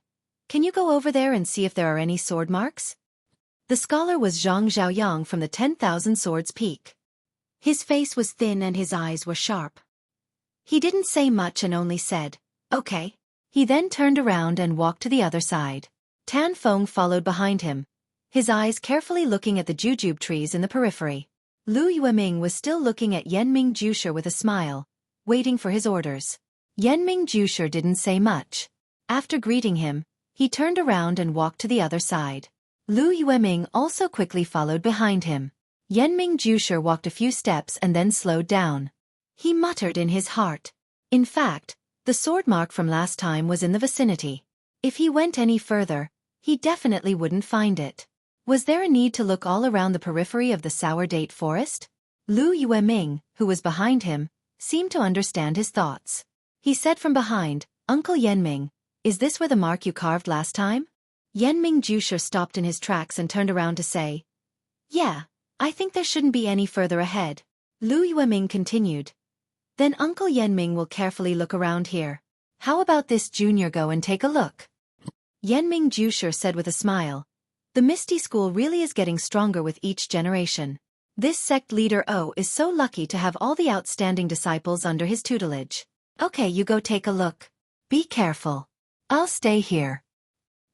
can you go over there and see if there are any sword marks?" The scholar was Zhang Zhaoyang from the 10,000 Swords Peak. His face was thin and his eyes were sharp. He didn't say much and only said, "Okay." He then turned around and walked to the other side. Tan Feng followed behind him, his eyes carefully looking at the jujube trees in the periphery. Lu Yueming was still looking at Yanming Jusher with a smile, waiting for his orders. Yanming Jusher didn't say much. After greeting him, he turned around and walked to the other side. Lu Yueming also quickly followed behind him. Yanming Jusher walked a few steps and then slowed down. He muttered in his heart. In fact, the sword mark from last time was in the vicinity. If he went any further, he definitely wouldn't find it. Was there a need to look all around the periphery of the sour date forest? Lu Yueming, who was behind him, seemed to understand his thoughts. He said from behind, "Uncle Yanming, is this where the mark you carved last time?" Yanming Jusher stopped in his tracks and turned around to say, "Yeah, I think there shouldn't be any further ahead." Lu Yueming continued, "Then Uncle Yanming will carefully look around here. How about this junior go and take a look?" Yanming Jusher said with a smile, "The Misty School really is getting stronger with each generation. This sect leader O is so lucky to have all the outstanding disciples under his tutelage. Okay, you go take a look. Be careful. I'll stay here.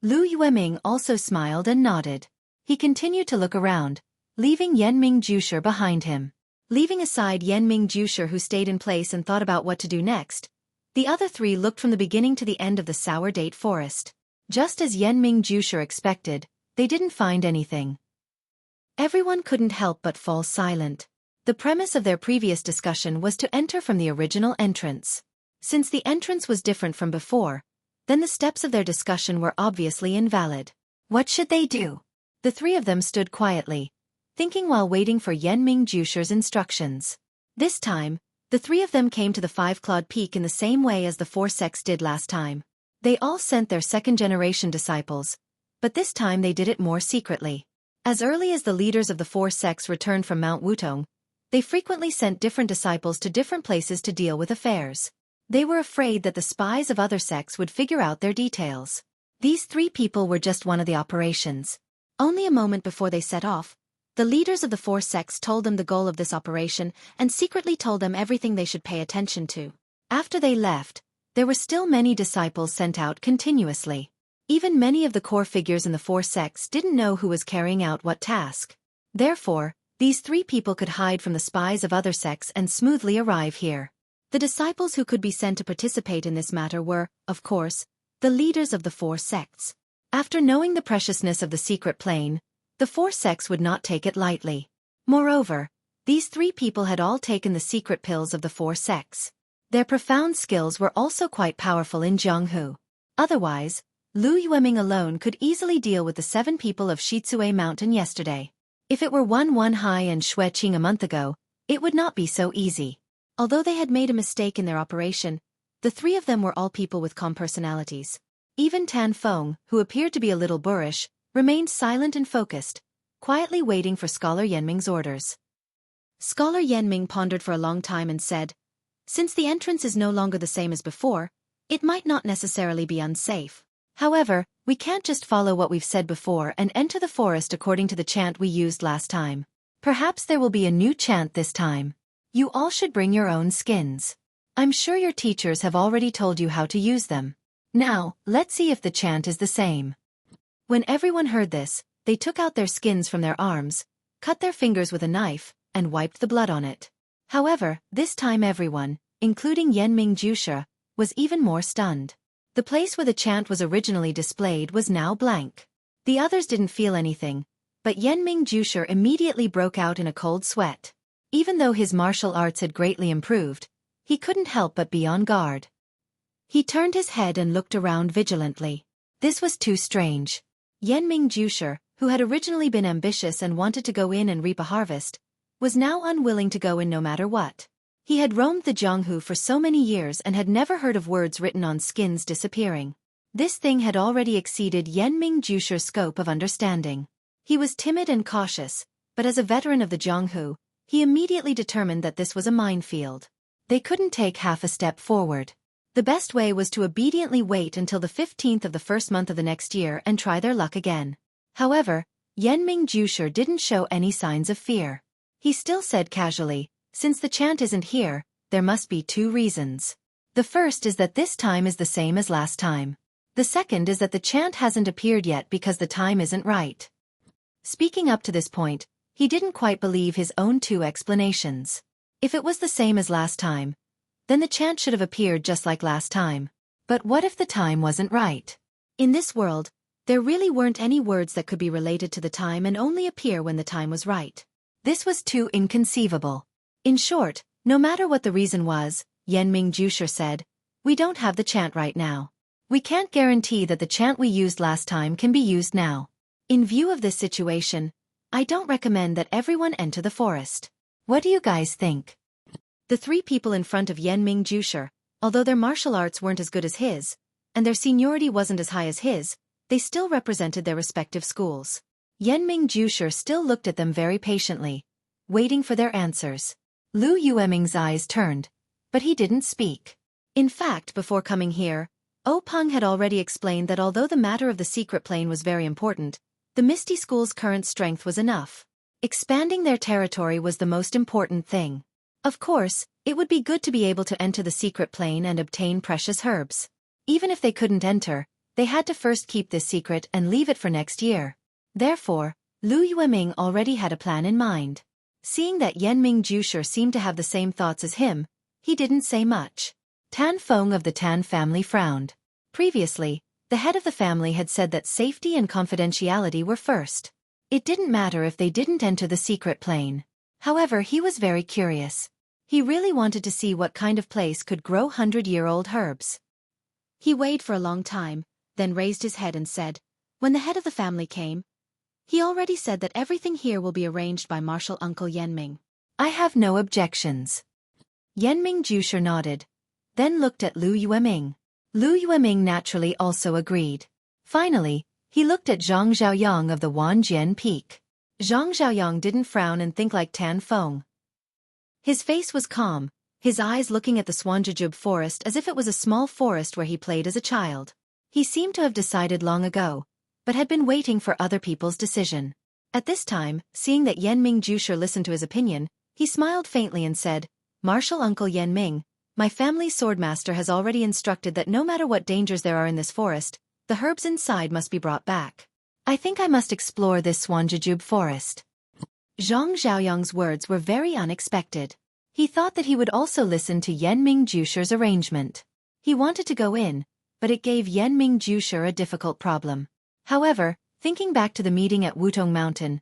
Lu Yueming also smiled and nodded. He continued to look around, leaving Yanming Jusher behind him. Leaving aside Yanming Jusher, who stayed in place and thought about what to do next, the other three looked from the beginning to the end of the sour date forest. Just as Yanming Jusher expected, they didn't find anything. Everyone couldn't help but fall silent. The premise of their previous discussion was to enter from the original entrance. Since the entrance was different from before, then the steps of their discussion were obviously invalid. What should they do? The three of them stood quietly, thinking while waiting for Yanming Jusher's instructions. This time, the three of them came to the five-clawed peak in the same way as the four sects did last time. They all sent their second-generation disciples, but this time they did it more secretly. As early as the leaders of the four sects returned from Mount Wutong, they frequently sent different disciples to different places to deal with affairs. They were afraid that the spies of other sects would figure out their details. These three people were just one of the operations. Only a moment before they set off, the leaders of the four sects told them the goal of this operation and secretly told them everything they should pay attention to. After they left, there were still many disciples sent out continuously. Even many of the core figures in the four sects didn't know who was carrying out what task. Therefore, these three people could hide from the spies of other sects and smoothly arrive here. The disciples who could be sent to participate in this matter were, of course, the leaders of the four sects. After knowing the preciousness of the secret plane, the four sects would not take it lightly. Moreover, these three people had all taken the secret pills of the four sects. Their profound skills were also quite powerful in Jianghu. Otherwise, Lu Yueming alone could easily deal with the 7 people of Shizue Mountain yesterday. If it were Wan Hai and Xueqi a month ago, it would not be so easy. Although they had made a mistake in their operation, the three of them were all people with calm personalities. Even Tan Feng, who appeared to be a little boorish, remained silent and focused, quietly waiting for Scholar Yanming's orders. Scholar Yanming pondered for a long time and said, "Since the entrance is no longer the same as before, it might not necessarily be unsafe. However, we can't just follow what we've said before and enter the forest according to the chant we used last time. Perhaps there will be a new chant this time. You all should bring your own skins. I'm sure your teachers have already told you how to use them. Now, let's see if the chant is the same." When everyone heard this, they took out their skins from their arms, cut their fingers with a knife, and wiped the blood on it. However, this time everyone, including Yanming Jusher, was even more stunned. The place where the chant was originally displayed was now blank. The others didn't feel anything, but Yanming Jusher immediately broke out in a cold sweat. Even though his martial arts had greatly improved, he couldn't help but be on guard. He turned his head and looked around vigilantly. This was too strange. Yanming Jusher, who had originally been ambitious and wanted to go in and reap a harvest, was now unwilling to go in no matter what. He had roamed the Jianghu for so many years and had never heard of words written on skins disappearing. This thing had already exceeded Yanming Jusher's scope of understanding. He was timid and cautious, but as a veteran of the Jianghu, he immediately determined that this was a minefield. They couldn't take half a step forward. The best way was to obediently wait until the 15th of the first month of the next year and try their luck again. However, Yanming Jusher didn't show any signs of fear. He still said casually, "Since the chant isn't here, there must be 2 reasons. The first is that this time is the same as last time. The second is that the chant hasn't appeared yet because the time isn't right." Speaking up to this point, he didn't quite believe his own 2 explanations. If it was the same as last time, then the chant should have appeared just like last time. But what if the time wasn't right? In this world, there really weren't any words that could be related to the time and only appear when the time was right. This was too inconceivable. In short, no matter what the reason was, Yanming Jusher said, "We don't have the chant right now. We can't guarantee that the chant we used last time can be used now. In view of this situation, I don't recommend that everyone enter the forest. What do you guys think?" The 3 people in front of Yanming Jusher, although their martial arts weren't as good as his, and their seniority wasn't as high as his, they still represented their respective schools. Yanming Jusher still looked at them very patiently, waiting for their answers. Lu Yueming's eyes turned, but he didn't speak. In fact, before coming here, O Peng had already explained that although the matter of the secret plane was very important, the Misty School's current strength was enough. Expanding their territory was the most important thing. Of course, it would be good to be able to enter the secret plane and obtain precious herbs. Even if they couldn't enter, they had to first keep this secret and leave it for next year. Therefore, Lu Yueming already had a plan in mind. Seeing that Yanming Jusher seemed to have the same thoughts as him, he didn't say much. Tan Feng of the Tan family frowned. Previously, the head of the family had said that safety and confidentiality were first. It didn't matter if they didn't enter the secret plane. However, he was very curious. He really wanted to see what kind of place could grow 100-year-old herbs. He weighed for a long time, then raised his head and said, when the head of the family came, he already said that everything here will be arranged by Martial Uncle Yanming. I have no objections. Yanming Jusher nodded, then looked at Lu Yueming. Lu Yueming naturally also agreed. Finally, he looked at Zhang Xiaoyang of the Wanjian Peak. Zhang Xiaoyang didn't frown and think like Tan Feng. His face was calm, his eyes looking at the Swanjujub forest as if it was a small forest where he played as a child. He seemed to have decided long ago, but had been waiting for other people's decision. At this time, seeing that Yanming Jusher listened to his opinion, he smiled faintly and said, Martial Uncle Yanming, my family's swordmaster has already instructed that no matter what dangers there are in this forest, the herbs inside must be brought back. I think I must explore this Swanjujub forest. Zhang Xiaoyang's words were very unexpected. He thought that he would also listen to Yanming Jusher's arrangement. He wanted to go in, but it gave Yanming Jusher a difficult problem. However, thinking back to the meeting at Wutong Mountain,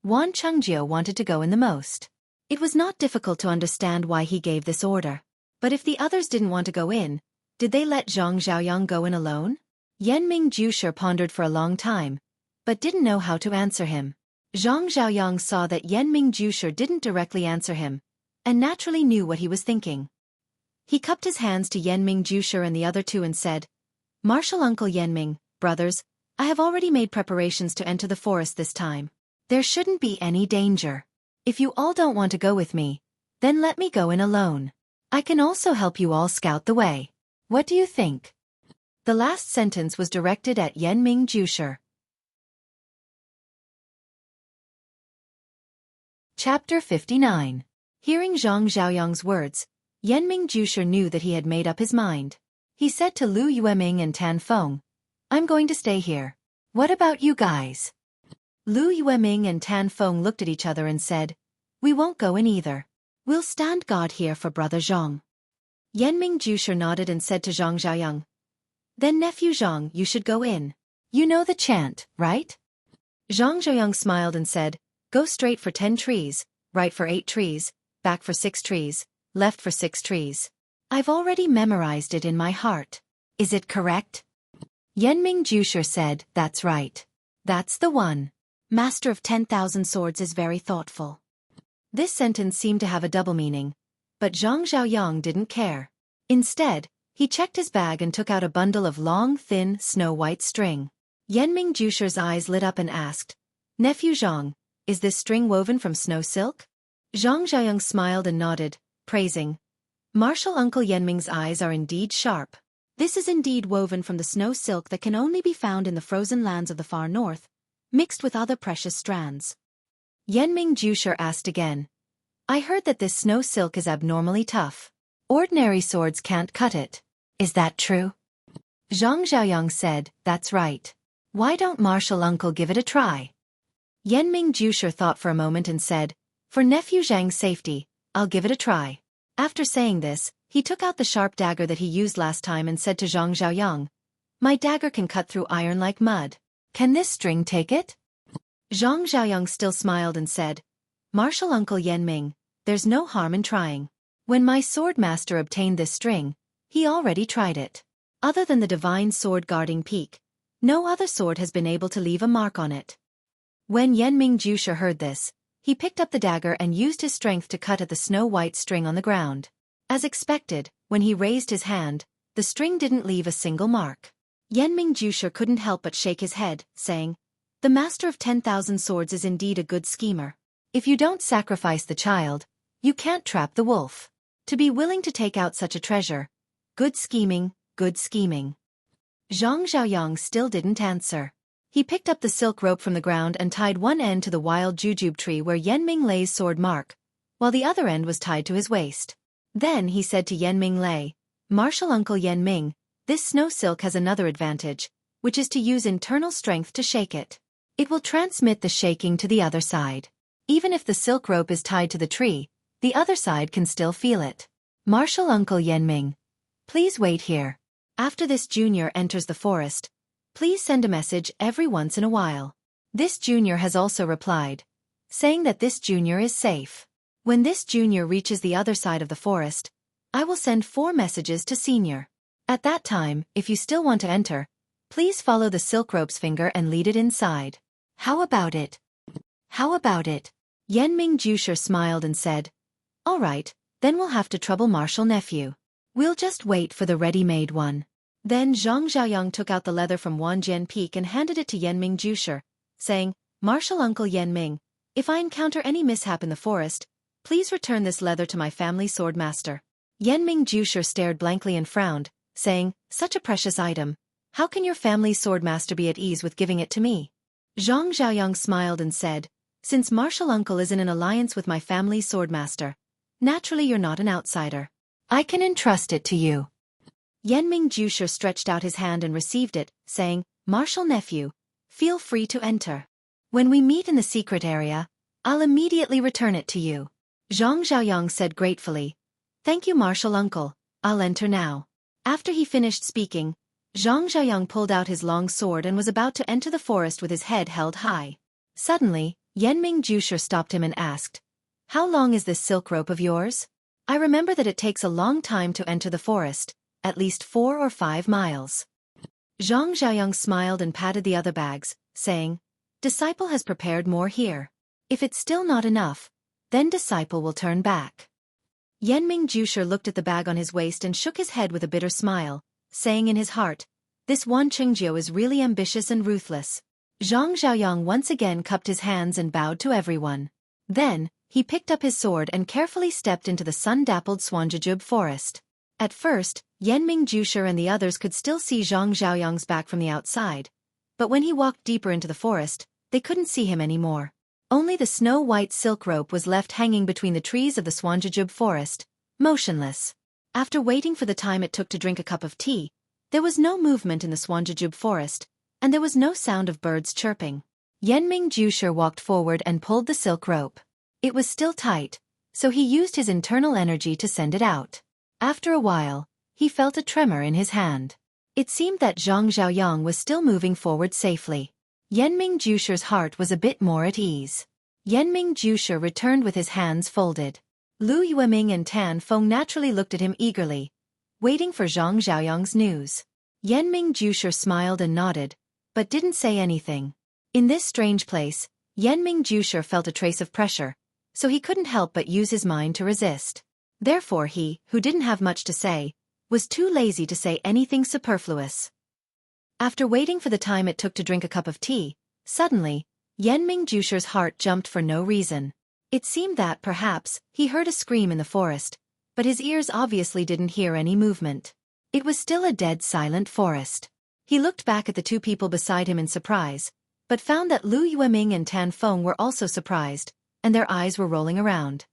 Wan Chengjiu wanted to go in the most. It was not difficult to understand why he gave this order. But if the others didn't want to go in, did they let Zhang Xiaoyang go in alone? Yanming Jusher pondered for a long time, but didn't know how to answer him. Zhang Xiaoyang saw that Yanming Jusher didn't directly answer him, and naturally knew what he was thinking. He cupped his hands to Yanming Jusher and the other two and said, Martial Uncle Yanming, brothers, I have already made preparations to enter the forest this time. There shouldn't be any danger. If you all don't want to go with me, then let me go in alone. I can also help you all scout the way. What do you think? The last sentence was directed at Yanming Jusher. Chapter 59. Hearing Zhang Xiaoyang's words, Yanming Jusher knew that he had made up his mind. He said to Lu Yueming and Tan Feng, I'm going to stay here. What about you guys? Lu Yueming and Tan Feng looked at each other and said, we won't go in either. We'll stand guard here for Brother Zhang. Yanming Jusher nodded and said to Zhang Xiaoyang, then Nephew Zhang, you should go in. You know the chant, right? Zhang Xiaoyang smiled and said, go straight for 10 trees, right for 8 trees, back for 6 trees, left for 6 trees. I've already memorized it in my heart. Is it correct? Yanming Jusher said, that's right. That's the one. Master of 10,000 swords is very thoughtful. This sentence seemed to have a double meaning, but Zhang Xiaoyang didn't care. Instead, he checked his bag and took out a bundle of long, thin, snow-white string. Yanming Jusher's eyes lit up and asked, Nephew Zhang, is this string woven from snow silk? Zhang Xiaoyang smiled and nodded, praising. Martial Uncle Yanming's eyes are indeed sharp. This is indeed woven from the snow silk that can only be found in the frozen lands of the far north, mixed with other precious strands. Yanming Jusher asked again. I heard that this snow silk is abnormally tough. Ordinary swords can't cut it. Is that true? Zhang Xiaoyang said, that's right. Why don't Martial Uncle give it a try? Yanming Jusher thought for a moment and said, for Nephew Zhang's safety, I'll give it a try. After saying this, he took out the sharp dagger that he used last time and said to Zhang Xiaoyang, my dagger can cut through iron like mud. Can this string take it? Zhang Xiaoyang still smiled and said, Martial Uncle Yanming, there's no harm in trying. When my sword master obtained this string, he already tried it. Other than the divine sword guarding peak, no other sword has been able to leave a mark on it. When Yanming Jusher heard this, he picked up the dagger and used his strength to cut at the snow-white string on the ground. As expected, when he raised his hand, the string didn't leave a single mark. Yanming Jusher couldn't help but shake his head, saying, the master of 10,000 swords is indeed a good schemer. If you don't sacrifice the child, you can't trap the wolf. To be willing to take out such a treasure. Good scheming, good scheming. Zhang Xiaoyang still didn't answer. He picked up the silk rope from the ground and tied one end to the wild jujube tree where Yenming Lei's sword mark, while the other end was tied to his waist. Then he said to Yenming Lei, "Martial Uncle Yenming, this snow silk has another advantage, which is to use internal strength to shake it. It will transmit the shaking to the other side. Even if the silk rope is tied to the tree, the other side can still feel it. Martial Uncle Yenming, please wait here. After this junior enters the forest, please send a message every once in a while." This junior has also replied, saying that this junior is safe. When this junior reaches the other side of the forest, I will send 4 messages to senior. At that time, if you still want to enter, please follow the silk rope's finger and lead it inside. How about it? How about it? Yenming Jusher smiled and said, "All right, then we'll have to trouble Martial Nephew. We'll just wait for the ready-made one." Then Zhang Xiaoyang took out the leather from Wanjian Peak and handed it to Yenming Jusher, saying, "Martial Uncle Yenming, if I encounter any mishap in the forest, please return this leather to my family sword master." Yenming Jusher stared blankly and frowned, saying, "Such a precious item. How can your family sword master be at ease with giving it to me?" Zhang Xiaoyang smiled and said, "Since Martial Uncle is in an alliance with my family sword master, naturally you're not an outsider. I can entrust it to you." Yenming Jusher stretched out his hand and received it, saying, "Martial Nephew, feel free to enter. When we meet in the secret area, I'll immediately return it to you." Zhang Xiaoyang said gratefully, "Thank you, Martial Uncle, I'll enter now." After he finished speaking, Zhang Xiaoyang pulled out his long sword and was about to enter the forest with his head held high. Suddenly, Yenming Jusher stopped him and asked, "How long is this silk rope of yours? I remember that it takes a long time to enter the forest, at least 4 or 5 miles. Zhang Xiaoyang smiled and patted the other bags, saying, "Disciple has prepared more here. If it's still not enough, then Disciple will turn back." Yenming Jusher looked at the bag on his waist and shook his head with a bitter smile, saying in his heart, "This Wan Chengjiu is really ambitious and ruthless." Zhang Xiaoyang once again cupped his hands and bowed to everyone. Then, he picked up his sword and carefully stepped into the sun-dappled Swanjujub forest. At first, Yenming Jusher and the others could still see Zhang Xiaoyang's back from the outside, but when he walked deeper into the forest, they couldn't see him anymore. Only the snow-white silk rope was left hanging between the trees of the Swanjujub forest, motionless. After waiting for the time it took to drink a cup of tea, there was no movement in the Swanjujub forest, and there was no sound of birds chirping. Yenming Jusher walked forward and pulled the silk rope. It was still tight, so he used his internal energy to send it out. After a while, he felt a tremor in his hand. It seemed that Zhang Xiaoyang was still moving forward safely. Yenming Jusher's heart was a bit more at ease. Yenming Jusher returned with his hands folded. Lu Yueming and Tan Feng naturally looked at him eagerly, waiting for Zhang Xiaoyang's news. Yenming Jusher smiled and nodded, but didn't say anything. In this strange place, Yenming Jusher felt a trace of pressure, so he couldn't help but use his mind to resist. Therefore he, who didn't have much to say, was too lazy to say anything superfluous. After waiting for the time it took to drink a cup of tea, suddenly, Yenming Jusher's heart jumped for no reason. It seemed that, perhaps, he heard a scream in the forest, but his ears obviously didn't hear any movement. It was still a dead silent forest. He looked back at the 2 people beside him in surprise, but found that Lu Yueming and Tan Feng were also surprised, and their eyes were rolling around.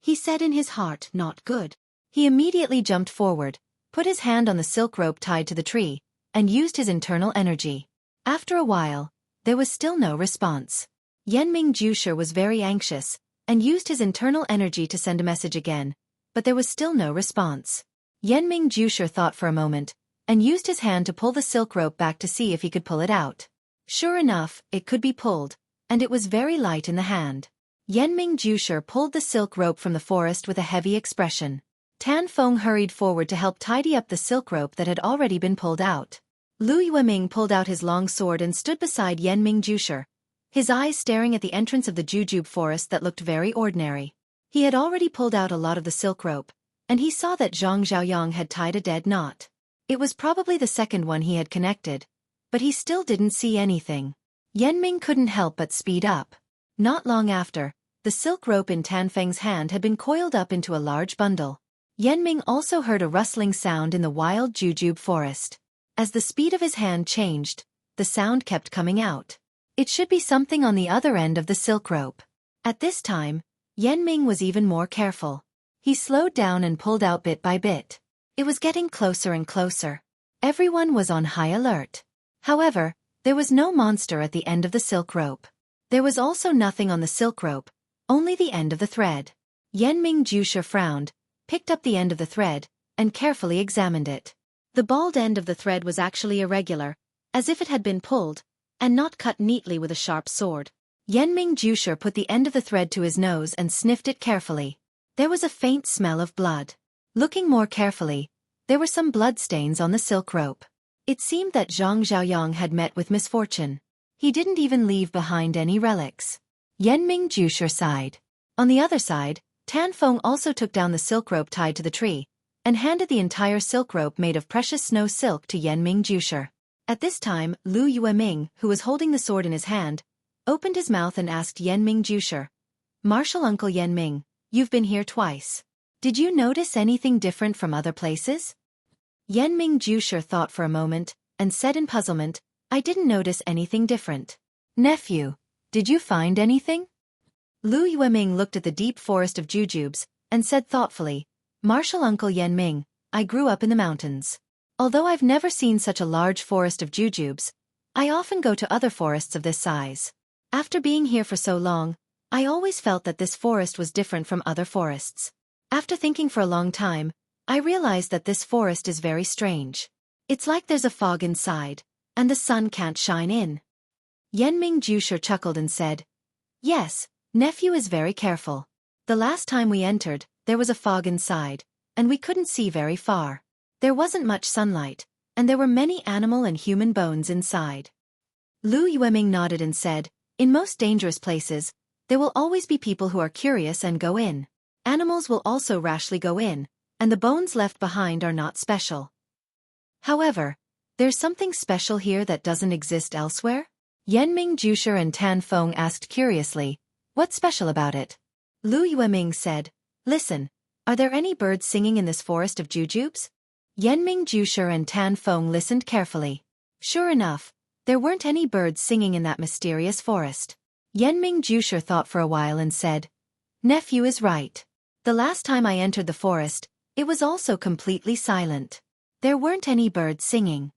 He said in his heart, "Not good." He immediately jumped forward, put his hand on the silk rope tied to the tree, and used his internal energy. After a while, there was still no response. Yenming Jusher was very anxious, and used his internal energy to send a message again, but there was still no response. Yenming Jusher thought for a moment, and used his hand to pull the silk rope back to see if he could pull it out. Sure enough, it could be pulled, and it was very light in the hand. Yenming Jusher pulled the silk rope from the forest with a heavy expression. Tan Feng hurried forward to help tidy up the silk rope that had already been pulled out. Lu Yueming pulled out his long sword and stood beside Yenming Jusher, his eyes staring at the entrance of the jujube forest that looked very ordinary. He had already pulled out a lot of the silk rope, and he saw that Zhang Xiaoyang had tied a dead knot. It was probably the second one he had connected, but he still didn't see anything. Yenming couldn't help but speed up. Not long after, the silk rope in Tan Feng's hand had been coiled up into a large bundle. Yenming also heard a rustling sound in the wild jujube forest. As the speed of his hand changed, the sound kept coming out. It should be something on the other end of the silk rope. At this time, Yanming was even more careful. He slowed down and pulled out bit by bit. It was getting closer and closer. Everyone was on high alert. However, there was no monster at the end of the silk rope. There was also nothing on the silk rope, only the end of the thread. Yanming Jusha frowned, picked up the end of the thread, and carefully examined it. The bald end of the thread was actually irregular, as if it had been pulled, and not cut neatly with a sharp sword. Yanming Jusha put the end of the thread to his nose and sniffed it carefully. There was a faint smell of blood. Looking more carefully, there were some bloodstains on the silk rope. It seemed that Zhang Xiaoyang had met with misfortune. He didn't even leave behind any relics. Yanming Jusha sighed. On the other side, Tan Feng also took down the silk rope tied to the tree, and handed the entire silk rope made of precious snow silk to Yanming Jusha. At this time, Lu Yueming, who was holding the sword in his hand, opened his mouth and asked Yanming Jusha, "Martial Uncle Yanming, you've been here twice. Did you notice anything different from other places?" Yanming Jusha thought for a moment, and said in puzzlement, "I didn't notice anything different." "Nephew, did you find anything?" Lu Yueming looked at the deep forest of jujubes, and said thoughtfully, "Martial Uncle Yanming, I grew up in the mountains. Although I've never seen such a large forest of jujubes, I often go to other forests of this size. After being here for so long, I always felt that this forest was different from other forests. After thinking for a long time, I realized that this forest is very strange. It's like there's a fog inside, and the sun can't shine in." Yanming Jusha chuckled and said, "Yes, nephew is very careful. The last time we entered, there was a fog inside, and we couldn't see very far. There wasn't much sunlight, and there were many animal and human bones inside." Lu Yueming nodded and said, "In most dangerous places, there will always be people who are curious and go in. Animals will also rashly go in, and the bones left behind are not special. However, there's something special here that doesn't exist elsewhere?" Yanming Jusha and Tan Feng asked curiously, "What's special about it?" Lu Yueming said, "Listen, are there any birds singing in this forest of jujubes?" Yanming Jusha and Tan Feng listened carefully. Sure enough, there weren't any birds singing in that mysterious forest. Yanming Jusha thought for a while and said, "Nephew is right. The last time I entered the forest, it was also completely silent. There weren't any birds singing."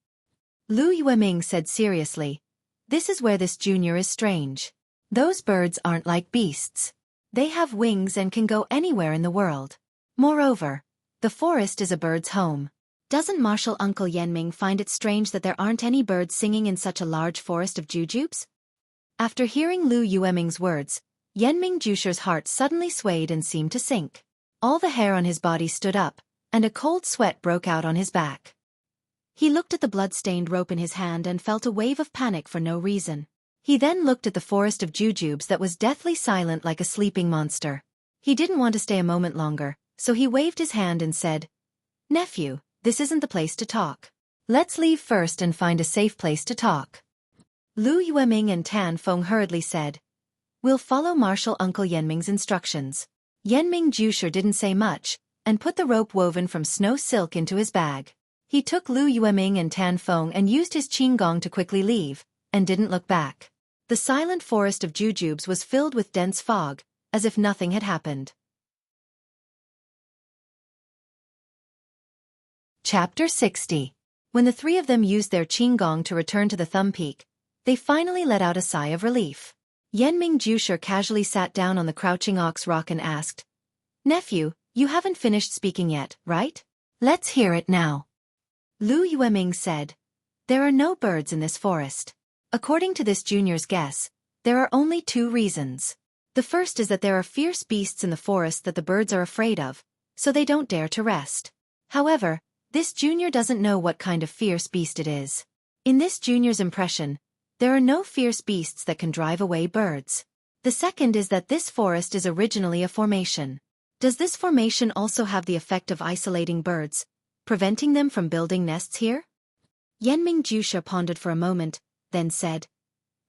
Lu Yueming said seriously, "This is where this junior is strange. Those birds aren't like beasts. They have wings and can go anywhere in the world. Moreover, the forest is a bird's home. Doesn't Martial Uncle Yanming find it strange that there aren't any birds singing in such a large forest of jujubes?" After hearing Lu Yueming's words, Yanming Jusha's heart suddenly swayed and seemed to sink. All the hair on his body stood up, and a cold sweat broke out on his back. He looked at the blood-stained rope in his hand and felt a wave of panic for no reason. He then looked at the forest of jujubes that was deathly silent like a sleeping monster. He didn't want to stay a moment longer, so he waved his hand and said, "Nephew, this isn't the place to talk. Let's leave first and find a safe place to talk." Lu Yueming and Tan Feng hurriedly said, "We'll follow Martial Uncle Yanming's instructions." Yanming Jusha didn't say much, and put the rope woven from snow silk into his bag. He took Lu Yueming and Tan Feng and used his qinggong to quickly leave, and didn't look back. The silent forest of jujubes was filled with dense fog, as if nothing had happened. Chapter 60. When the three of them used their qinggong to return to the thumb peak, they finally let out a sigh of relief. Yanming Jusha casually sat down on the crouching ox rock and asked, "Nephew, you haven't finished speaking yet, right? Let's hear it now." Lu Yueming said, "There are no birds in this forest. According to this junior's guess, there are only two reasons. The first is that there are fierce beasts in the forest that the birds are afraid of, so they don't dare to rest. However, this junior doesn't know what kind of fierce beast it is. In this junior's impression, there are no fierce beasts that can drive away birds. The second is that this forest is originally a formation. Does this formation also have the effect of isolating birds, preventing them from building nests here?" Yanming Jusha pondered for a moment, then said,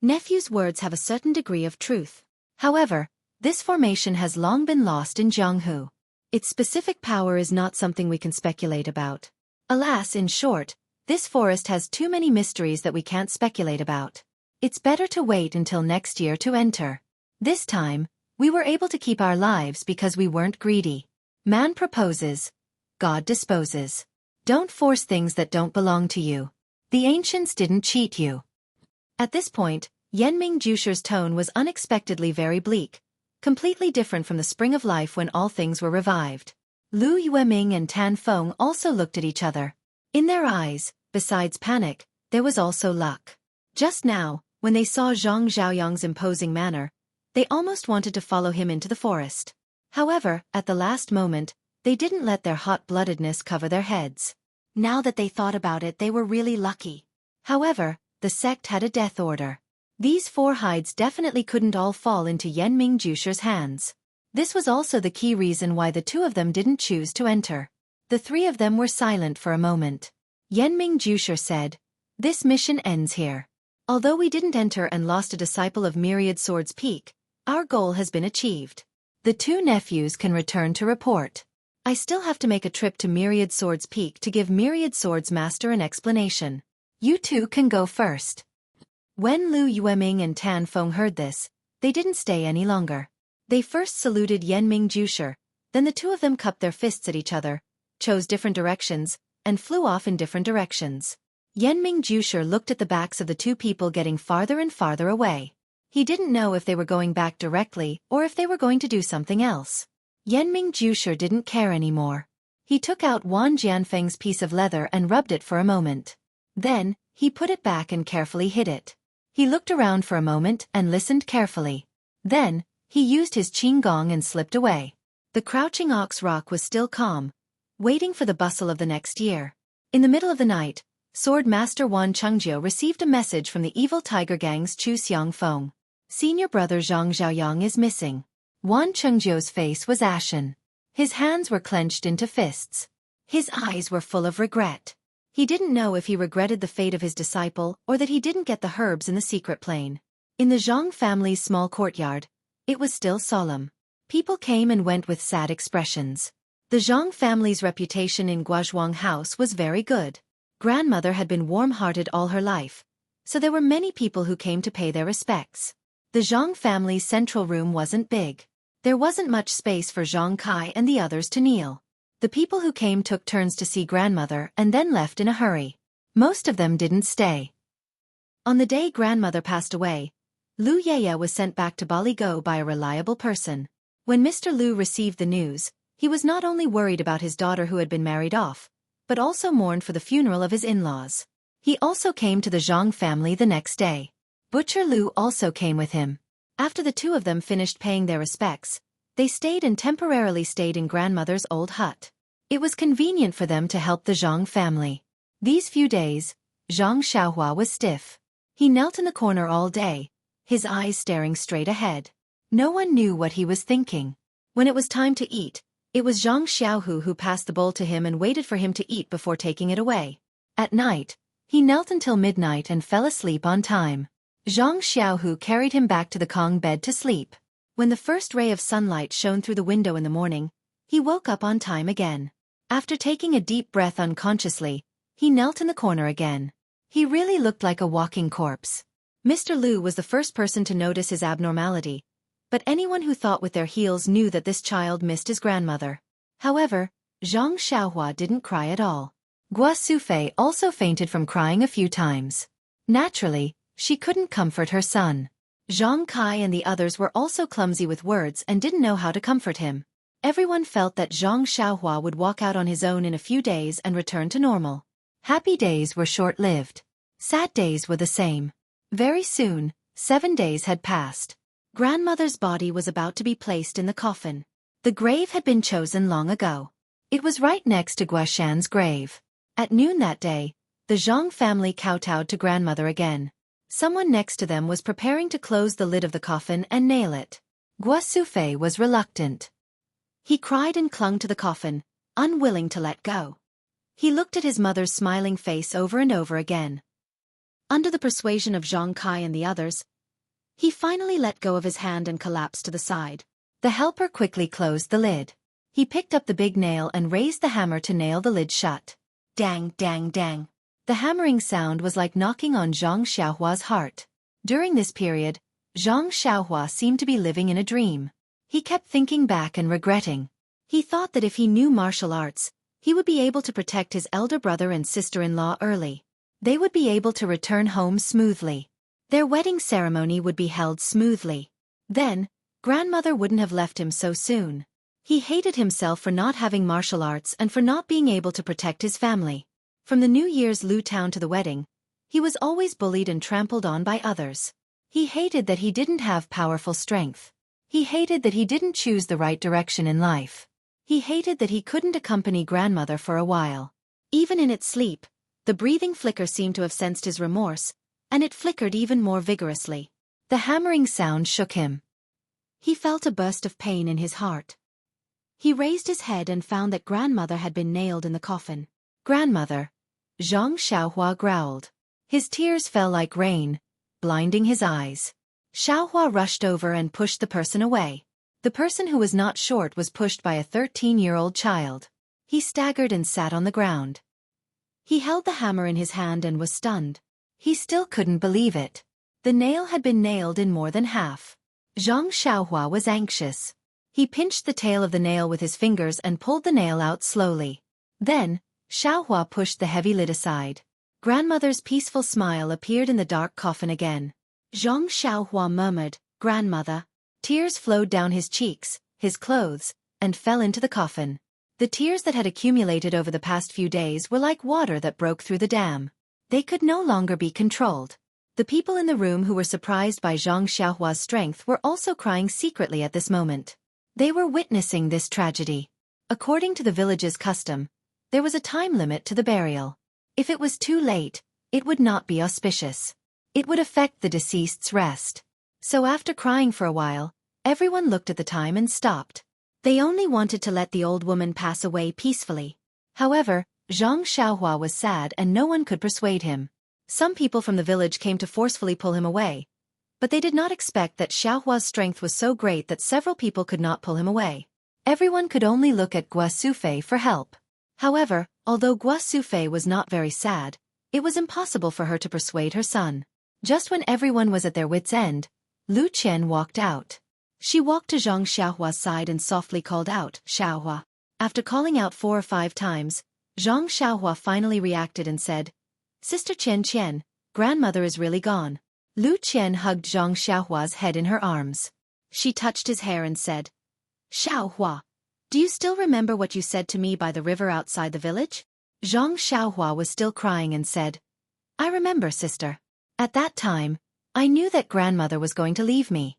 "Nephew's words have a certain degree of truth. However, this formation has long been lost in Jianghu. Its specific power is not something we can speculate about. Alas, in short, This forest has too many mysteries that we can't speculate about. It's better to wait until next year to enter. This time, we were able to keep our lives because we weren't greedy. Man proposes, God disposes. Don't force things that don't belong to you. The ancients didn't cheat you. At this point, Yenming Jusher's tone was unexpectedly very bleak, completely different from the spring of life when all things were revived. Lu Yueming and Tan Feng also looked at each other. In their eyes, besides panic, there was also luck. Just now, when they saw Zhang Xiaoyang's imposing manner, they almost wanted to follow him into the forest. However, at the last moment, they didn't let their hot-bloodedness cover their heads. Now that they thought about it, they were really lucky. However, the sect had a death order. These 4 hides definitely couldn't all fall into Yenming Jusher's hands. This was also the key reason why the 2 of them didn't choose to enter. The 3 of them were silent for a moment. Yenming Jusher said, "This mission ends here. Although we didn't enter and lost a disciple of Myriad Swords Peak, our goal has been achieved. The 2 nephews can return to report. I still have to make a trip to Myriad Swords Peak to give Myriad Swords Master an explanation. You 2 can go first." When Lu Yueming and Tan Feng heard this, they didn't stay any longer. They first saluted Yenming Jusher, then the 2 of them cupped their fists at each other, chose different directions, and flew off in different directions. Yenming Jusher looked at the backs of the 2 people getting farther and farther away. He didn't know if they were going back directly or if they were going to do something else. Yenming Jusher didn't care anymore. He took out Wan Jianfeng's piece of leather and rubbed it for a moment. Then, he put it back and carefully hid it. He looked around for a moment and listened carefully. Then, he used his qinggong and slipped away. The crouching ox rock was still calm, waiting for the bustle of the next year. In the middle of the night, Sword Master Wan Chengjiu received a message from the evil tiger gang's Chu Xiangfeng. Senior brother Zhang Xiaoyang is missing. Wan Chengjiu's face was ashen. His hands were clenched into fists. His eyes were full of regret. He didn't know if he regretted the fate of his disciple or that he didn't get the herbs in the secret plane. In the Zhang family's small courtyard, it was still solemn. People came and went with sad expressions. The Zhang family's reputation in Guozhuang House was very good. Grandmother had been warm-hearted all her life, so there were many people who came to pay their respects. The Zhang family's central room wasn't big. There wasn't much space for Zhang Kai and the others to kneel. The people who came took turns to see grandmother and then left in a hurry. Most of them didn't stay. On the day grandmother passed away, Lu Yeye was sent back to Baligo by a reliable person. When Mr. Lu received the news, he was not only worried about his daughter who had been married off, but also mourned for the funeral of his in-laws. He also came to the Zhang family the next day. Butcher Lu also came with him. After the 2 of them finished paying their respects, they stayed and temporarily stayed in grandmother's old hut. It was convenient for them to help the Zhang family. These few days, Zhang Xiaohua was stiff. He knelt in the corner all day, his eyes staring straight ahead. No one knew what he was thinking. When it was time to eat, it was Zhang Xiaohu who passed the bowl to him and waited for him to eat before taking it away. At night, he knelt until midnight and fell asleep on time. Zhang Xiaohu carried him back to the Kong bed to sleep. When the first ray of sunlight shone through the window in the morning, he woke up on time again. After taking a deep breath unconsciously, he knelt in the corner again. He really looked like a walking corpse. Mr. Lu was the first person to notice his abnormality, but anyone who thought with their heels knew that this child missed his grandmother. However, Zhang Xiaohua didn't cry at all. Gua Sufei also fainted from crying a few times. Naturally, she couldn't comfort her son. Zhang Kai and the others were also clumsy with words and didn't know how to comfort him. Everyone felt that Zhang Xiaohua would walk out on his own in a few days and return to normal. Happy days were short-lived. Sad days were the same. Very soon, 7 days had passed. Grandmother's body was about to be placed in the coffin. The grave had been chosen long ago. It was right next to Guashan's grave. At noon that day, the Zhang family kowtowed to grandmother again. Someone next to them was preparing to close the lid of the coffin and nail it. Gua Sufei was reluctant. He cried and clung to the coffin, unwilling to let go. He looked at his mother's smiling face over and over again. Under the persuasion of Zhang Kai and the others, he finally let go of his hand and collapsed to the side. The helper quickly closed the lid. He picked up the big nail and raised the hammer to nail the lid shut. Dang, dang, dang. The hammering sound was like knocking on Zhang Xiaohua's heart. During this period, Zhang Xiaohua seemed to be living in a dream. He kept thinking back and regretting. He thought that if he knew martial arts, he would be able to protect his elder brother and sister-in-law early. They would be able to return home smoothly. Their wedding ceremony would be held smoothly. Then, grandmother wouldn't have left him so soon. He hated himself for not having martial arts and for not being able to protect his family. From the New Year's Lu town to the wedding, he was always bullied and trampled on by others. He hated that he didn't have powerful strength. He hated that he didn't choose the right direction in life. He hated that he couldn't accompany grandmother for a while. Even in its sleep, the breathing flicker seemed to have sensed his remorse, and it flickered even more vigorously. The hammering sound shook him. He felt a burst of pain in his heart. He raised his head and found that grandmother had been nailed in the coffin. "Grandmother," Zhang Xiaohua growled. His tears fell like rain, blinding his eyes. Xiaohua rushed over and pushed the person away. The person who was not short was pushed by a 13-year-old child. He staggered and sat on the ground. He held the hammer in his hand and was stunned. He still couldn't believe it. The nail had been nailed in more than half. Zhang Xiaohua was anxious. He pinched the tail of the nail with his fingers and pulled the nail out slowly. Then, Xiaohua pushed the heavy lid aside. Grandmother's peaceful smile appeared in the dark coffin again. Zhang Xiaohua murmured, "Grandmother." Tears flowed down his cheeks, his clothes, and fell into the coffin. The tears that had accumulated over the past few days were like water that broke through the dam. They could no longer be controlled. The people in the room who were surprised by Zhang Xiaohua's strength were also crying secretly at this moment. They were witnessing this tragedy. According to the village's custom, there was a time limit to the burial. If it was too late, it would not be auspicious. It would affect the deceased's rest. So after crying for a while, everyone looked at the time and stopped. They only wanted to let the old woman pass away peacefully. However, Zhang Xiaohua was sad and no one could persuade him. Some people from the village came to forcefully pull him away, but they did not expect that Xiaohua's strength was so great that several people could not pull him away. Everyone could only look at Xueqi for help. However, although Xueqi was not very sad, it was impossible for her to persuade her son. Just when everyone was at their wits' end, Lu Qian walked out. She walked to Zhang Xiaohua's side and softly called out, "Xiaohua." After calling out 4 or 5 times, Zhang Xiaohua finally reacted and said, "Sister Qian, grandmother is really gone." Lu Qian hugged Zhang Xiaohua's head in her arms. She touched his hair and said, "Xiaohua, do you still remember what you said to me by the river outside the village?" Zhang Xiaohua was still crying and said, "I remember, sister. At that time, I knew that grandmother was going to leave me."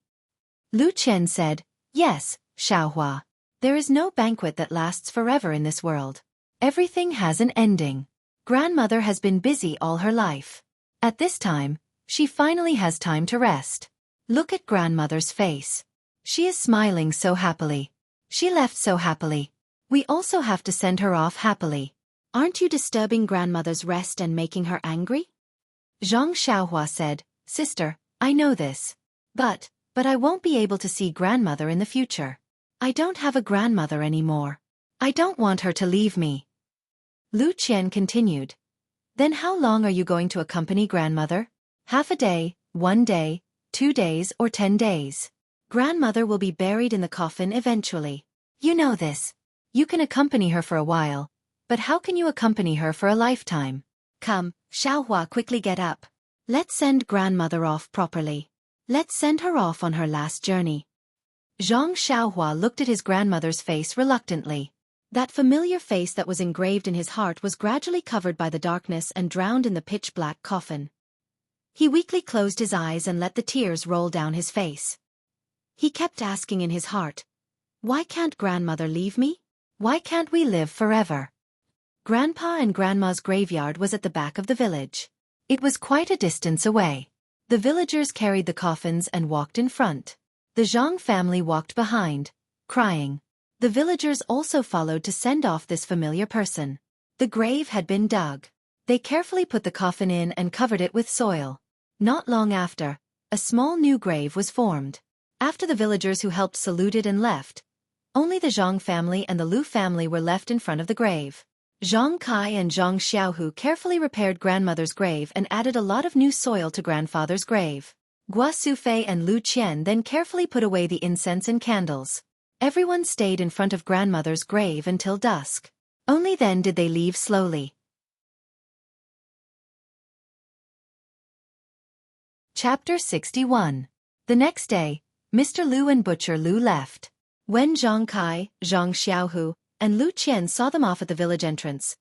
Lu Qian said, "Yes, Xiaohua. There is no banquet that lasts forever in this world. Everything has an ending. Grandmother has been busy all her life. At this time, she finally has time to rest. Look at grandmother's face. She is smiling so happily. She left so happily. We also have to send her off happily. Aren't you disturbing grandmother's rest and making her angry?" Zhang Xiaohua said, "Sister, I know this. But I won't be able to see grandmother in the future. I don't have a grandmother anymore. I don't want her to leave me." Lu Qian continued, "Then how long are you going to accompany grandmother? Half a day, 1 day, 2 days or 10 days? Grandmother will be buried in the coffin eventually. You know this. You can accompany her for a while, but how can you accompany her for a lifetime? Come, Xiaohua, quickly get up. Let's send grandmother off properly. Let's send her off on her last journey." Zhang Xiaohua looked at his grandmother's face reluctantly. That familiar face that was engraved in his heart was gradually covered by the darkness and drowned in the pitch-black coffin. He weakly closed his eyes and let the tears roll down his face. He kept asking in his heart, "Why can't grandmother leave me? Why can't we live forever?" Grandpa and Grandma's graveyard was at the back of the village. It was quite a distance away. The villagers carried the coffins and walked in front. The Zhang family walked behind, crying. The villagers also followed to send off this familiar person. The grave had been dug. They carefully put the coffin in and covered it with soil. Not long after, a small new grave was formed. After the villagers who helped saluted and left, only the Zhang family and the Lu family were left in front of the grave. Zhang Kai and Zhang Xiaohu carefully repaired grandmother's grave and added a lot of new soil to grandfather's grave. Guo Sufei and Lu Qian then carefully put away the incense and candles. Everyone stayed in front of grandmother's grave until dusk. Only then did they leave slowly. Chapter 61. The next day, Mr. Lu and Butcher Lu left. When Zhang Kai, Zhang Xiaohu, and Lu Qian saw them off at the village entrance,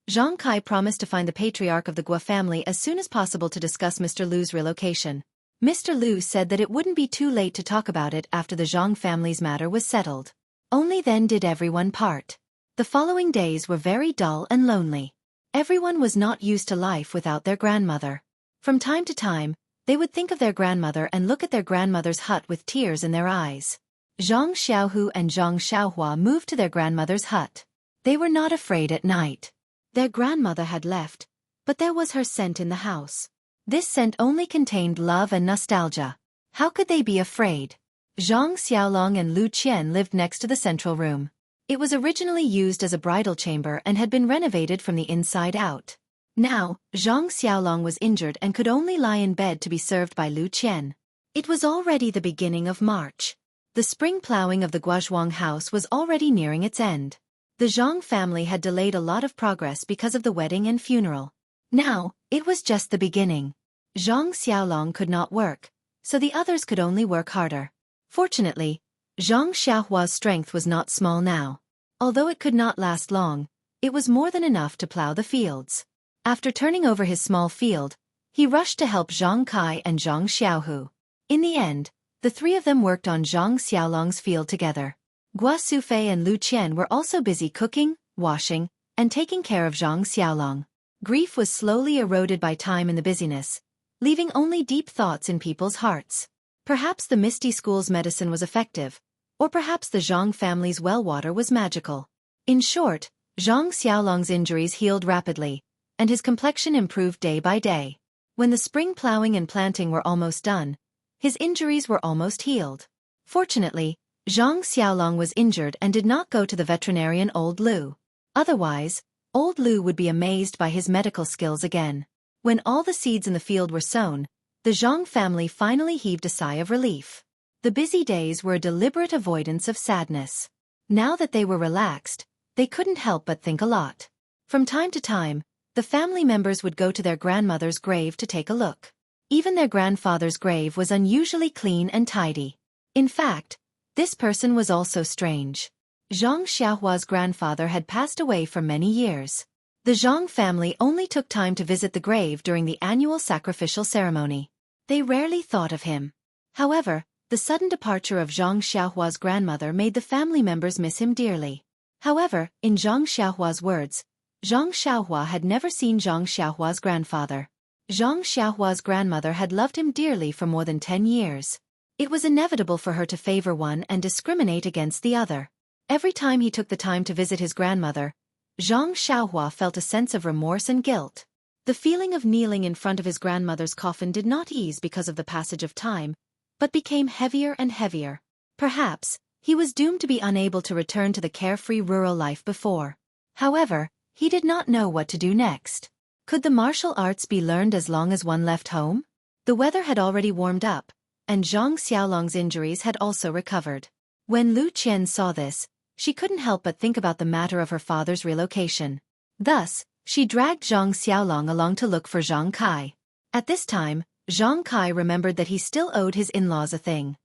Zhang Kai promised to find the patriarch of the Guo family as soon as possible to discuss Mr. Lu's relocation. Mr. Lu said that it wouldn't be too late to talk about it after the Zhang family's matter was settled. Only then did everyone part. The following days were very dull and lonely. Everyone was not used to life without their grandmother. From time to time, they would think of their grandmother and look at their grandmother's hut with tears in their eyes. Zhang Xiaohu and Zhang Xiaohua moved to their grandmother's hut. They were not afraid at night. Their grandmother had left, but there was her scent in the house. This scent only contained love and nostalgia. How could they be afraid? Zhang Xiaolong and Lu Qian lived next to the central room. It was originally used as a bridal chamber and had been renovated from the inside out. Now, Zhang Xiaolong was injured and could only lie in bed to be served by Lu Qian. It was already the beginning of March. The spring plowing of the Guozhuang house was already nearing its end. The Zhang family had delayed a lot of progress because of the wedding and funeral. Now, it was just the beginning. Zhang Xiaolong could not work, so the others could only work harder. Fortunately, Zhang Xiaohua's strength was not small now. Although it could not last long, it was more than enough to plow the fields. After turning over his small field, he rushed to help Zhang Kai and Zhang Xiaohu. In the end, the three of them worked on Zhang Xiaolong's field together. Guo Sufei and Lu Qian were also busy cooking, washing, and taking care of Zhang Xiaolong. Grief was slowly eroded by time in the busyness, leaving only deep thoughts in people's hearts. Perhaps the Misty School's medicine was effective, or perhaps the Zhang family's well water was magical. In short, Zhang Xiaolong's injuries healed rapidly, and his complexion improved day by day. When the spring plowing and planting were almost done, his injuries were almost healed. Fortunately, Zhang Xiaolong was injured and did not go to the veterinarian Old Lu. Otherwise, Old Lu would be amazed by his medical skills again. When all the seeds in the field were sown, the Zhang family finally heaved a sigh of relief. The busy days were a deliberate avoidance of sadness. Now that they were relaxed, they couldn't help but think a lot. From time to time, the family members would go to their grandmother's grave to take a look. Even their grandfather's grave was unusually clean and tidy. In fact, this person was also strange. Zhang Xiaohua's grandfather had passed away for many years. The Zhang family only took time to visit the grave during the annual sacrificial ceremony. They rarely thought of him. However, the sudden departure of Zhang Xiaohua's grandmother made the family members miss him dearly. However, in Zhang Xiaohua's words, Zhang Xiaohua had never seen Zhang Xiaohua's grandfather. Zhang Xiaohua's grandmother had loved him dearly for more than 10 years. It was inevitable for her to favor one and discriminate against the other. Every time he took the time to visit his grandmother, Zhang Xiaohua felt a sense of remorse and guilt. The feeling of kneeling in front of his grandmother's coffin did not ease because of the passage of time, but became heavier and heavier. Perhaps, he was doomed to be unable to return to the carefree rural life before. However, he did not know what to do next. Could the martial arts be learned as long as one left home? The weather had already warmed up, and Zhang Xiaolong's injuries had also recovered. When Lu Qian saw this, she couldn't help but think about the matter of her father's relocation. Thus, she dragged Zhang Xiaolong along to look for Zhang Kai. At this time, Zhang Kai remembered that he still owed his in-laws a thing.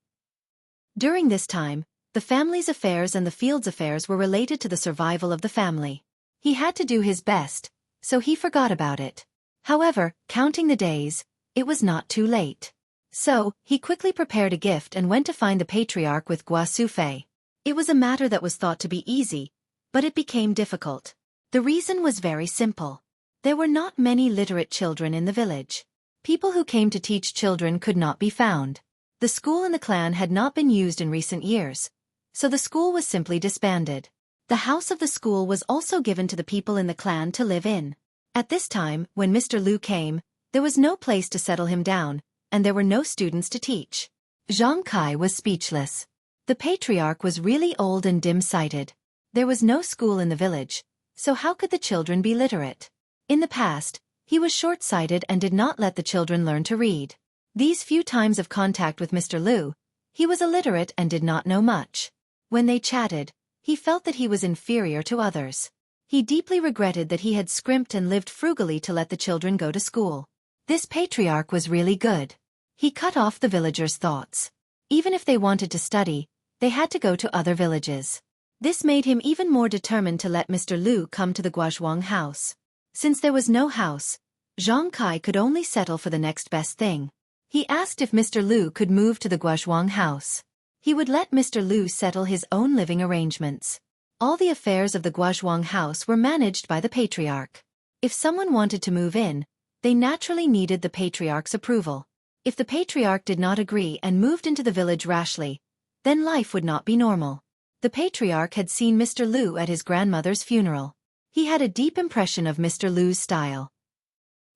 During this time, the family's affairs and the field's affairs were related to the survival of the family. He had to do his best, so he forgot about it. However, counting the days, it was not too late. So, he quickly prepared a gift and went to find the patriarch with Guo Sufei. It was a matter that was thought to be easy, but it became difficult. The reason was very simple. There were not many literate children in the village. People who came to teach children could not be found. The school in the clan had not been used in recent years, so the school was simply disbanded. The house of the school was also given to the people in the clan to live in. At this time, when Mr. Lu came, there was no place to settle him down, and there were no students to teach. Zhang Kai was speechless. The patriarch was really old and dim-sighted. There was no school in the village, So how could the children be literate? In the past, he was short-sighted and did not let the children learn to read. These few times of contact with Mr. Lu, he was illiterate and did not know much. When they chatted, he felt that he was inferior to others. He deeply regretted that he had scrimped and lived frugally to let the children go to school. This patriarch was really good. He cut off the villagers' thoughts. Even if they wanted to study, they had to go to other villages. This made him even more determined to let Mr. Lu come to the Guozhuang house. Since there was no house, Zhang Kai could only settle for the next best thing. He asked if Mr. Lu could move to the Guozhuang house. He would let Mr. Lu settle his own living arrangements. All the affairs of the Guozhuang house were managed by the patriarch. If someone wanted to move in, they naturally needed the patriarch's approval. If the patriarch did not agree and moved into the village rashly, then life would not be normal. The patriarch had seen Mr. Lu at his grandmother's funeral. He had a deep impression of Mr. Lu's style.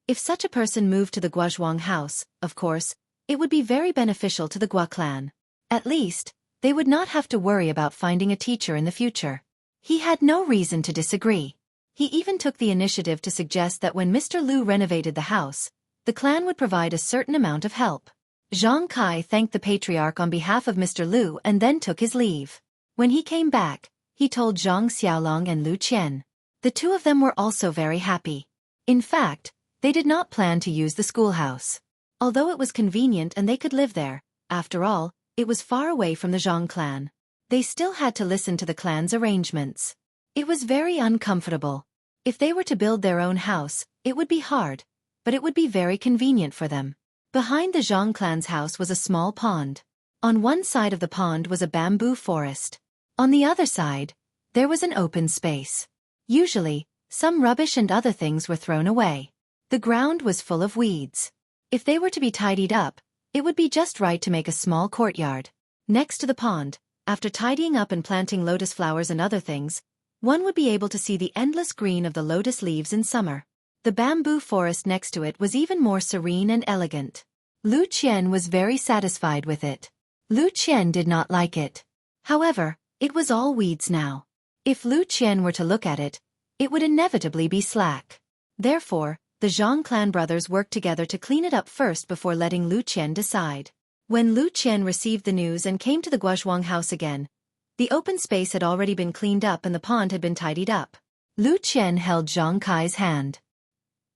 If such a person moved to the Guozhuang house, of course, it would be very beneficial to the Gua clan. At least, they would not have to worry about finding a teacher in the future. He had no reason to disagree. He even took the initiative to suggest that when Mr. Lu renovated the house, the clan would provide a certain amount of help. Zhang Kai thanked the patriarch on behalf of Mr. Lu and then took his leave. When he came back, he told Zhang Xiaolong and Lu Qian. The two of them were also very happy. In fact, they did not plan to use the schoolhouse. Although it was convenient and they could live there, after all, it was far away from the Zhang clan. They still had to listen to the clan's arrangements. It was very uncomfortable. If they were to build their own house, it would be hard, but it would be very convenient for them. Behind the Zhang clan's house was a small pond. On one side of the pond was a bamboo forest. On the other side, there was an open space. Usually, some rubbish and other things were thrown away. The ground was full of weeds. If they were to be tidied up, it would be just right to make a small courtyard. Next to the pond, after tidying up and planting lotus flowers and other things, one would be able to see the endless green of the lotus leaves in summer. The bamboo forest next to it was even more serene and elegant. Lu Qian was very satisfied with it. Lu Qian did not like it. However, it was all weeds now. If Lu Qian were to look at it, it would inevitably be slack. Therefore, the Zhang clan brothers worked together to clean it up first before letting Lu Qian decide. When Lu Qian received the news and came to the Guozhuang house again, the open space had already been cleaned up and the pond had been tidied up. Lu Qian held Zhang Kai's hand.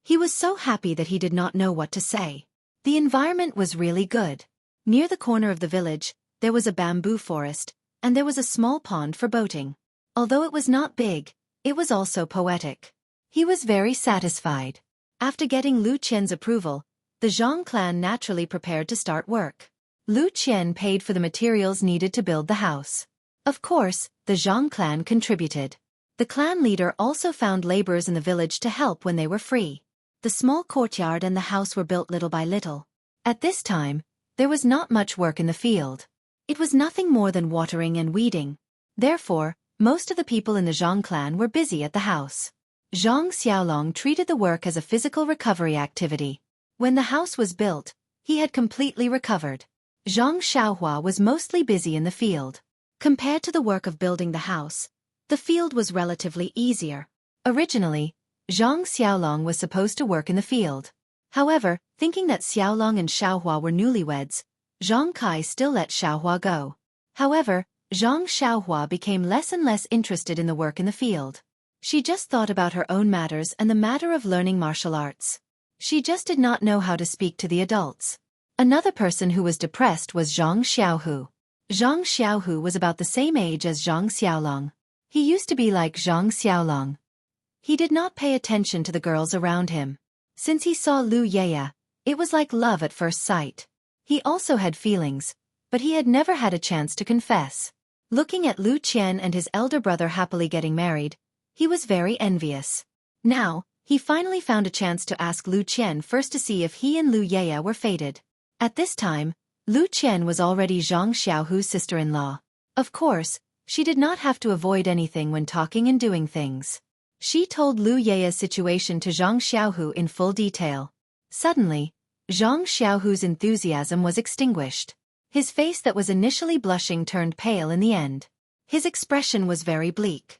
He was so happy that he did not know what to say. The environment was really good. Near the corner of the village, there was a bamboo forest, and there was a small pond for boating. Although it was not big, it was also poetic. He was very satisfied. After getting Lu Qian's approval, the Zhang clan naturally prepared to start work. Lu Qian paid for the materials needed to build the house. Of course, the Zhang clan contributed. The clan leader also found laborers in the village to help when they were free. The small courtyard and the house were built little by little. At this time, there was not much work in the field. It was nothing more than watering and weeding. Therefore, most of the people in the Zhang clan were busy at the house. Zhang Xiaolong treated the work as a physical recovery activity. When the house was built, he had completely recovered. Zhang Xiaohua was mostly busy in the field. Compared to the work of building the house, the field was relatively easier. Originally, Zhang Xiaolong was supposed to work in the field. However, thinking that Xiaolong and Xiaohua were newlyweds, Zhang Kai still let Xiaohua go. However, Zhang Xiaohua became less and less interested in the work in the field. She just thought about her own matters and the matter of learning martial arts. She just did not know how to speak to the adults. Another person who was depressed was Zhang Xiaohu. Zhang Xiaohu was about the same age as Zhang Xiaolong. He used to be like Zhang Xiaolong. He did not pay attention to the girls around him. Since he saw Lu Yaya, it was like love at first sight. He also had feelings, but he had never had a chance to confess. Looking at Lu Qian and his elder brother happily getting married, he was very envious. Now, he finally found a chance to ask Lu Qian first to see if he and Lu Yaya were fated. At this time, Lu Qian was already Zhang Xiaohu's sister-in-law. Of course, she did not have to avoid anything when talking and doing things. She told Lu Yaya's situation to Zhang Xiaohu in full detail. Suddenly, Zhang Xiaohu's enthusiasm was extinguished. His face that was initially blushing turned pale in the end. His expression was very bleak.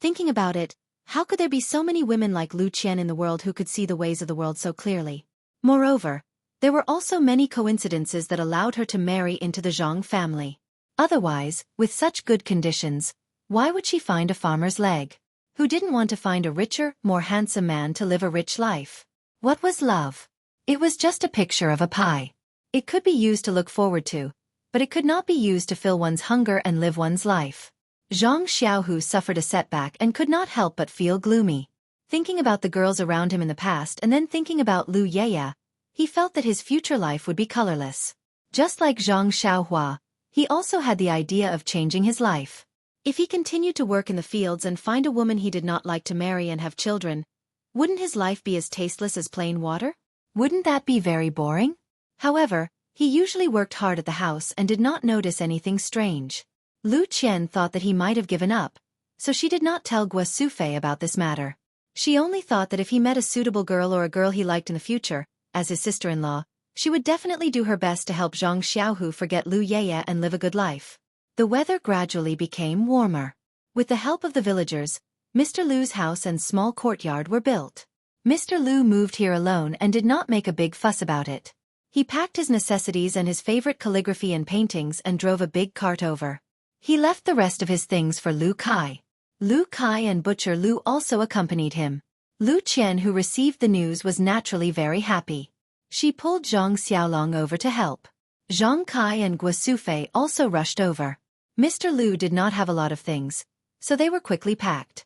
Thinking about it, How could there be so many women like Lu Qian in the world who could see the ways of the world so clearly? Moreover, there were also many coincidences that allowed her to marry into the Zhang family. Otherwise, with such good conditions, why would she find a farmer's leg? Who didn't want to find a richer, more handsome man to live a rich life? What was love? It was just a picture of a pie. It could be used to look forward to, but it could not be used to fill one's hunger and live one's life. Zhang Xiaohu suffered a setback and could not help but feel gloomy. Thinking about the girls around him in the past and then thinking about Lu Yeya, he felt that his future life would be colorless. Just like Zhang Xiaohua, he also had the idea of changing his life. If he continued to work in the fields and find a woman he did not like to marry and have children, wouldn't his life be as tasteless as plain water? Wouldn't that be very boring? However, he usually worked hard at the house and did not notice anything strange. Lu Qian thought that he might have given up, so she did not tell Xueqi about this matter. She only thought that if he met a suitable girl or a girl he liked in the future, as his sister-in-law, she would definitely do her best to help Zhang Xiaohu forget Lu Yeya and live a good life. The weather gradually became warmer. With the help of the villagers, Mr. Lu's house and small courtyard were built. Mr. Lu moved here alone and did not make a big fuss about it. He packed his necessities and his favorite calligraphy and paintings and drove a big cart over. He left the rest of his things for Lu Kai. Lu Kai and Butcher Lu also accompanied him. Lu Qian, who received the news, was naturally very happy. She pulled Zhang Xiaolong over to help. Zhang Kai and Xueqi also rushed over. Mr. Lu did not have a lot of things, so they were quickly packed.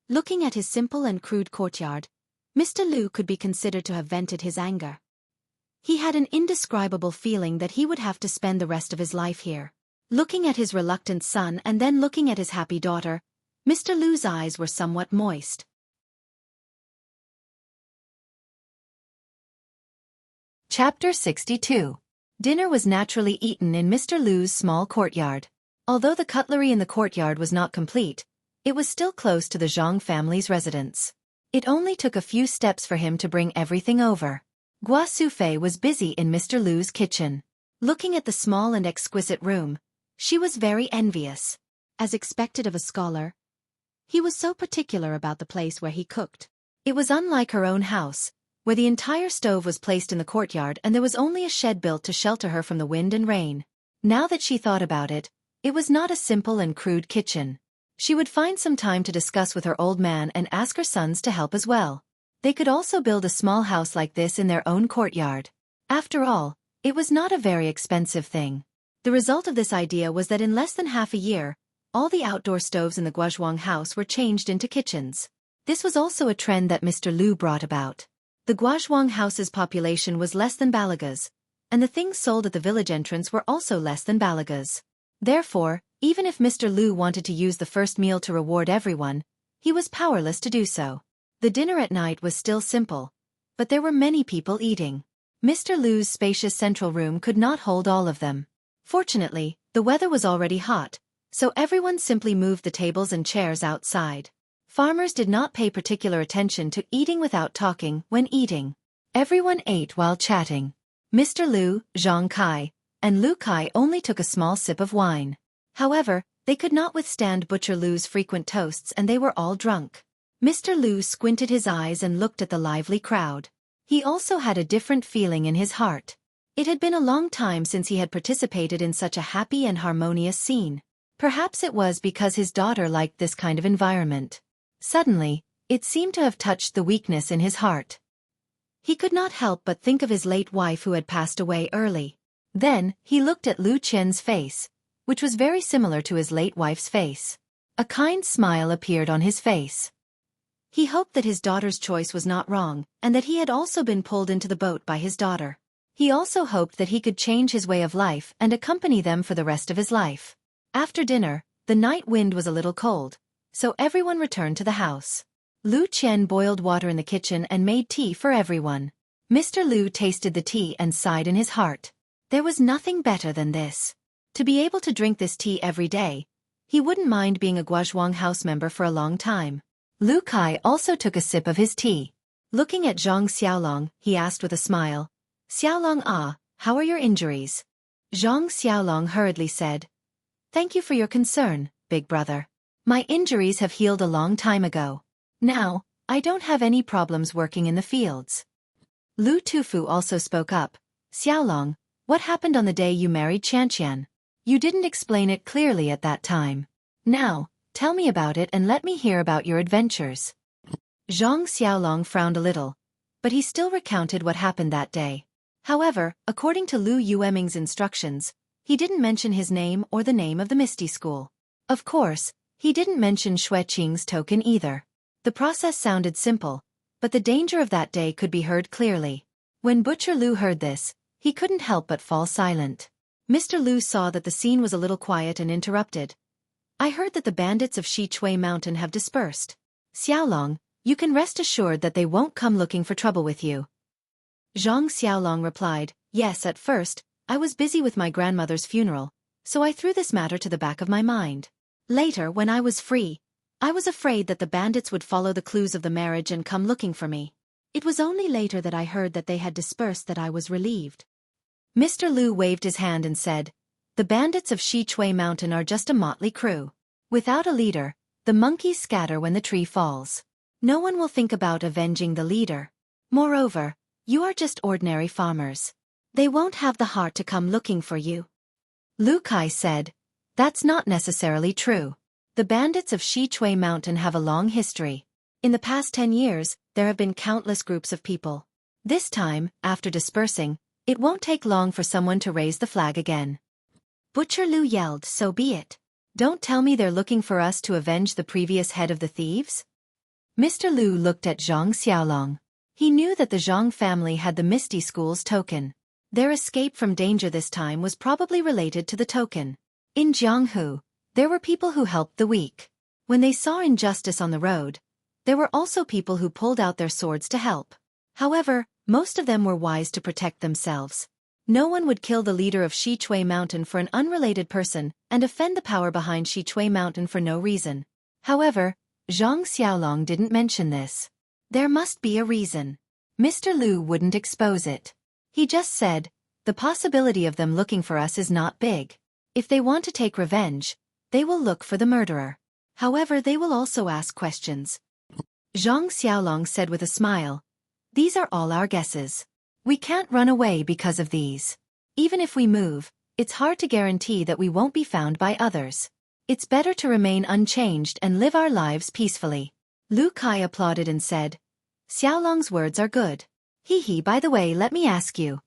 Looking at his simple and crude courtyard, Mr. Lu could be considered to have vented his anger. He had an indescribable feeling that he would have to spend the rest of his life here. Looking at his reluctant son and then looking at his happy daughter, Mr. Lu's eyes were somewhat moist. Chapter 62. Dinner was naturally eaten in Mr. Lu's small courtyard. Although the cutlery in the courtyard was not complete, it was still close to the Zhang family's residence. It only took a few steps for him to bring everything over. Xueqi was busy in Mr. Lu's kitchen. Looking at the small and exquisite room, she was very envious. As expected of a scholar, he was so particular about the place where he cooked. It was unlike her own house, where the entire stove was placed in the courtyard and there was only a shed built to shelter her from the wind and rain. Now that she thought about it, it was not a simple and crude kitchen. She would find some time to discuss with her old man and ask her sons to help as well. They could also build a small house like this in their own courtyard. After all, it was not a very expensive thing. The result of this idea was that in less than half a year, all the outdoor stoves in the Guozhuang house were changed into kitchens. This was also a trend that Mr. Lu brought about. The Guozhuang house's population was less than Balaga's, and the things sold at the village entrance were also less than Balaga's. Therefore, even if Mr. Lu wanted to use the first meal to reward everyone, he was powerless to do so. The dinner at night was still simple, but there were many people eating. Mr. Lu's spacious central room could not hold all of them. Fortunately, the weather was already hot, so everyone simply moved the tables and chairs outside. Farmers did not pay particular attention to eating without talking when eating. Everyone ate while chatting. Mr. Lu, Zhang Kai, and Lu Kai only took a small sip of wine. However, they could not withstand Butcher Lu's frequent toasts and they were all drunk. Mr. Lu squinted his eyes and looked at the lively crowd. He also had a different feeling in his heart. It had been a long time since he had participated in such a happy and harmonious scene. Perhaps it was because his daughter liked this kind of environment. Suddenly, it seemed to have touched the weakness in his heart. He could not help but think of his late wife who had passed away early. Then, he looked at Lu Qian's face, which was very similar to his late wife's face. A kind smile appeared on his face. He hoped that his daughter's choice was not wrong, and that he had also been pulled into the boat by his daughter. He also hoped that he could change his way of life and accompany them for the rest of his life. After dinner, the night wind was a little cold, so everyone returned to the house. Lu Qian boiled water in the kitchen and made tea for everyone. Mr. Lu tasted the tea and sighed in his heart. There was nothing better than this. To be able to drink this tea every day, he wouldn't mind being a Guozhuang house member for a long time. Lu Kai also took a sip of his tea. Looking at Zhang Xiaolong, he asked with a smile, "Xiaolong how are your injuries?" Zhang Xiaolong hurriedly said, "Thank you for your concern, big brother. My injuries have healed a long time ago." Now, I don't have any problems working in the fields. Lu Tufu also spoke up. Xiaolong, what happened on the day you married Qianqian? You didn't explain it clearly at that time. Now, tell me about it and let me hear about your adventures. Zhang Xiaolong frowned a little, but he still recounted what happened that day. However, according to Lu Yueming's instructions, he didn't mention his name or the name of the Misty School. Of course, he didn't mention Xueqing's token either. The process sounded simple, but the danger of that day could be heard clearly. When Butcher Lu heard this, he couldn't help but fall silent. Mr. Lu saw that the scene was a little quiet and interrupted. I heard that the bandits of Xichui Mountain have dispersed. Xiaolong, you can rest assured that they won't come looking for trouble with you. Zhang Xiaolong replied, yes, at first, I was busy with my grandmother's funeral, so I threw this matter to the back of my mind. Later, when I was free, I was afraid that the bandits would follow the clues of the marriage and come looking for me. It was only later that I heard that they had dispersed that I was relieved. Mr. Lu waved his hand and said, the bandits of Xichui Mountain are just a motley crew. Without a leader, the monkeys scatter when the tree falls. No one will think about avenging the leader. Moreover, you are just ordinary farmers. They won't have the heart to come looking for you. Lu Kai said, that's not necessarily true. The bandits of Xichui Mountain have a long history. In the past 10 years, there have been countless groups of people. This time, after dispersing, it won't take long for someone to raise the flag again. Butcher Lu yelled, so be it. Don't tell me they're looking for us to avenge the previous head of the thieves? Mr. Lu looked at Zhang Xiaolong. He knew that the Zhang family had the Misty School's token. Their escape from danger this time was probably related to the token. In Jianghu, there were people who helped the weak. When they saw injustice on the road, there were also people who pulled out their swords to help. However, most of them were wise to protect themselves. No one would kill the leader of Xichui Mountain for an unrelated person and offend the power behind Xichui Mountain for no reason. However, Zhang Xiaolong didn't mention this. There must be a reason. Mr. Lu wouldn't expose it. He just said, the possibility of them looking for us is not big. If they want to take revenge, they will look for the murderer. However, they will also ask questions. Zhang Xiaolong said with a smile, these are all our guesses. We can't run away because of these. Even if we move, it's hard to guarantee that we won't be found by others. It's better to remain unchanged and live our lives peacefully. Lu Kai applauded and said, Xiaolong's words are good. Hee, by the way, let me ask you.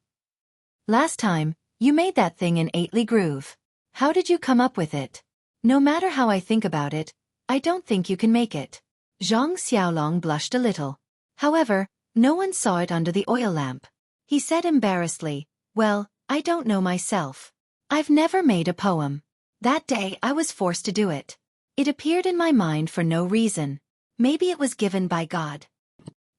Last time, you made that thing in 8 groove. How did you come up with it? No matter how I think about it, I don't think you can make it. Zhang Xiaolong blushed a little. However, no one saw it under the oil lamp. He said embarrassedly, well, I don't know myself. I've never made a poem. That day I was forced to do it. It appeared in my mind for no reason. Maybe it was given by God.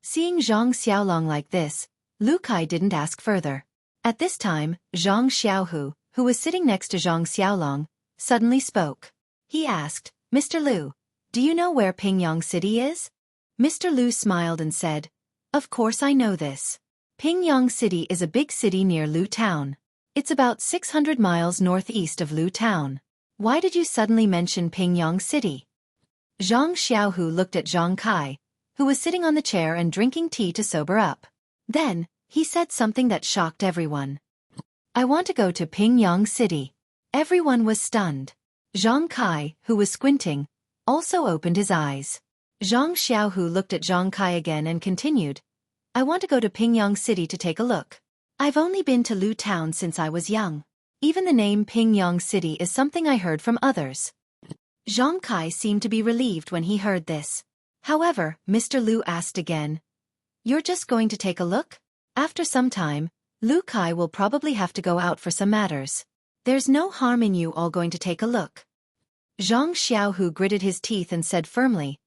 Seeing Zhang Xiaolong like this, Lu Kai didn't ask further. At this time, Zhang Xiaohu, who was sitting next to Zhang Xiaolong, suddenly spoke. He asked, Mr. Lu, do you know where Pingyang City is? Mr. Lu smiled and said, of course I know this. Pingyang City is a big city near Lu Town. It's about 600 miles northeast of Lu Town. Why did you suddenly mention Pingyang City? Zhang Xiaohu looked at Zhang Kai, who was sitting on the chair and drinking tea to sober up. Then, he said something that shocked everyone. I want to go to Pingyang City. Everyone was stunned. Zhang Kai, who was squinting, also opened his eyes. Zhang Xiaohu looked at Zhang Kai again and continued, I want to go to Pingyang City to take a look. I've only been to Lu Town since I was young. Even the name Pingyang City is something I heard from others. Zhang Kai seemed to be relieved when he heard this. However, Mr. Lu asked again, you're just going to take a look? After some time, Lu Kai will probably have to go out for some matters. There's no harm in you all going to take a look. Zhang Xiaohu gritted his teeth and said firmly,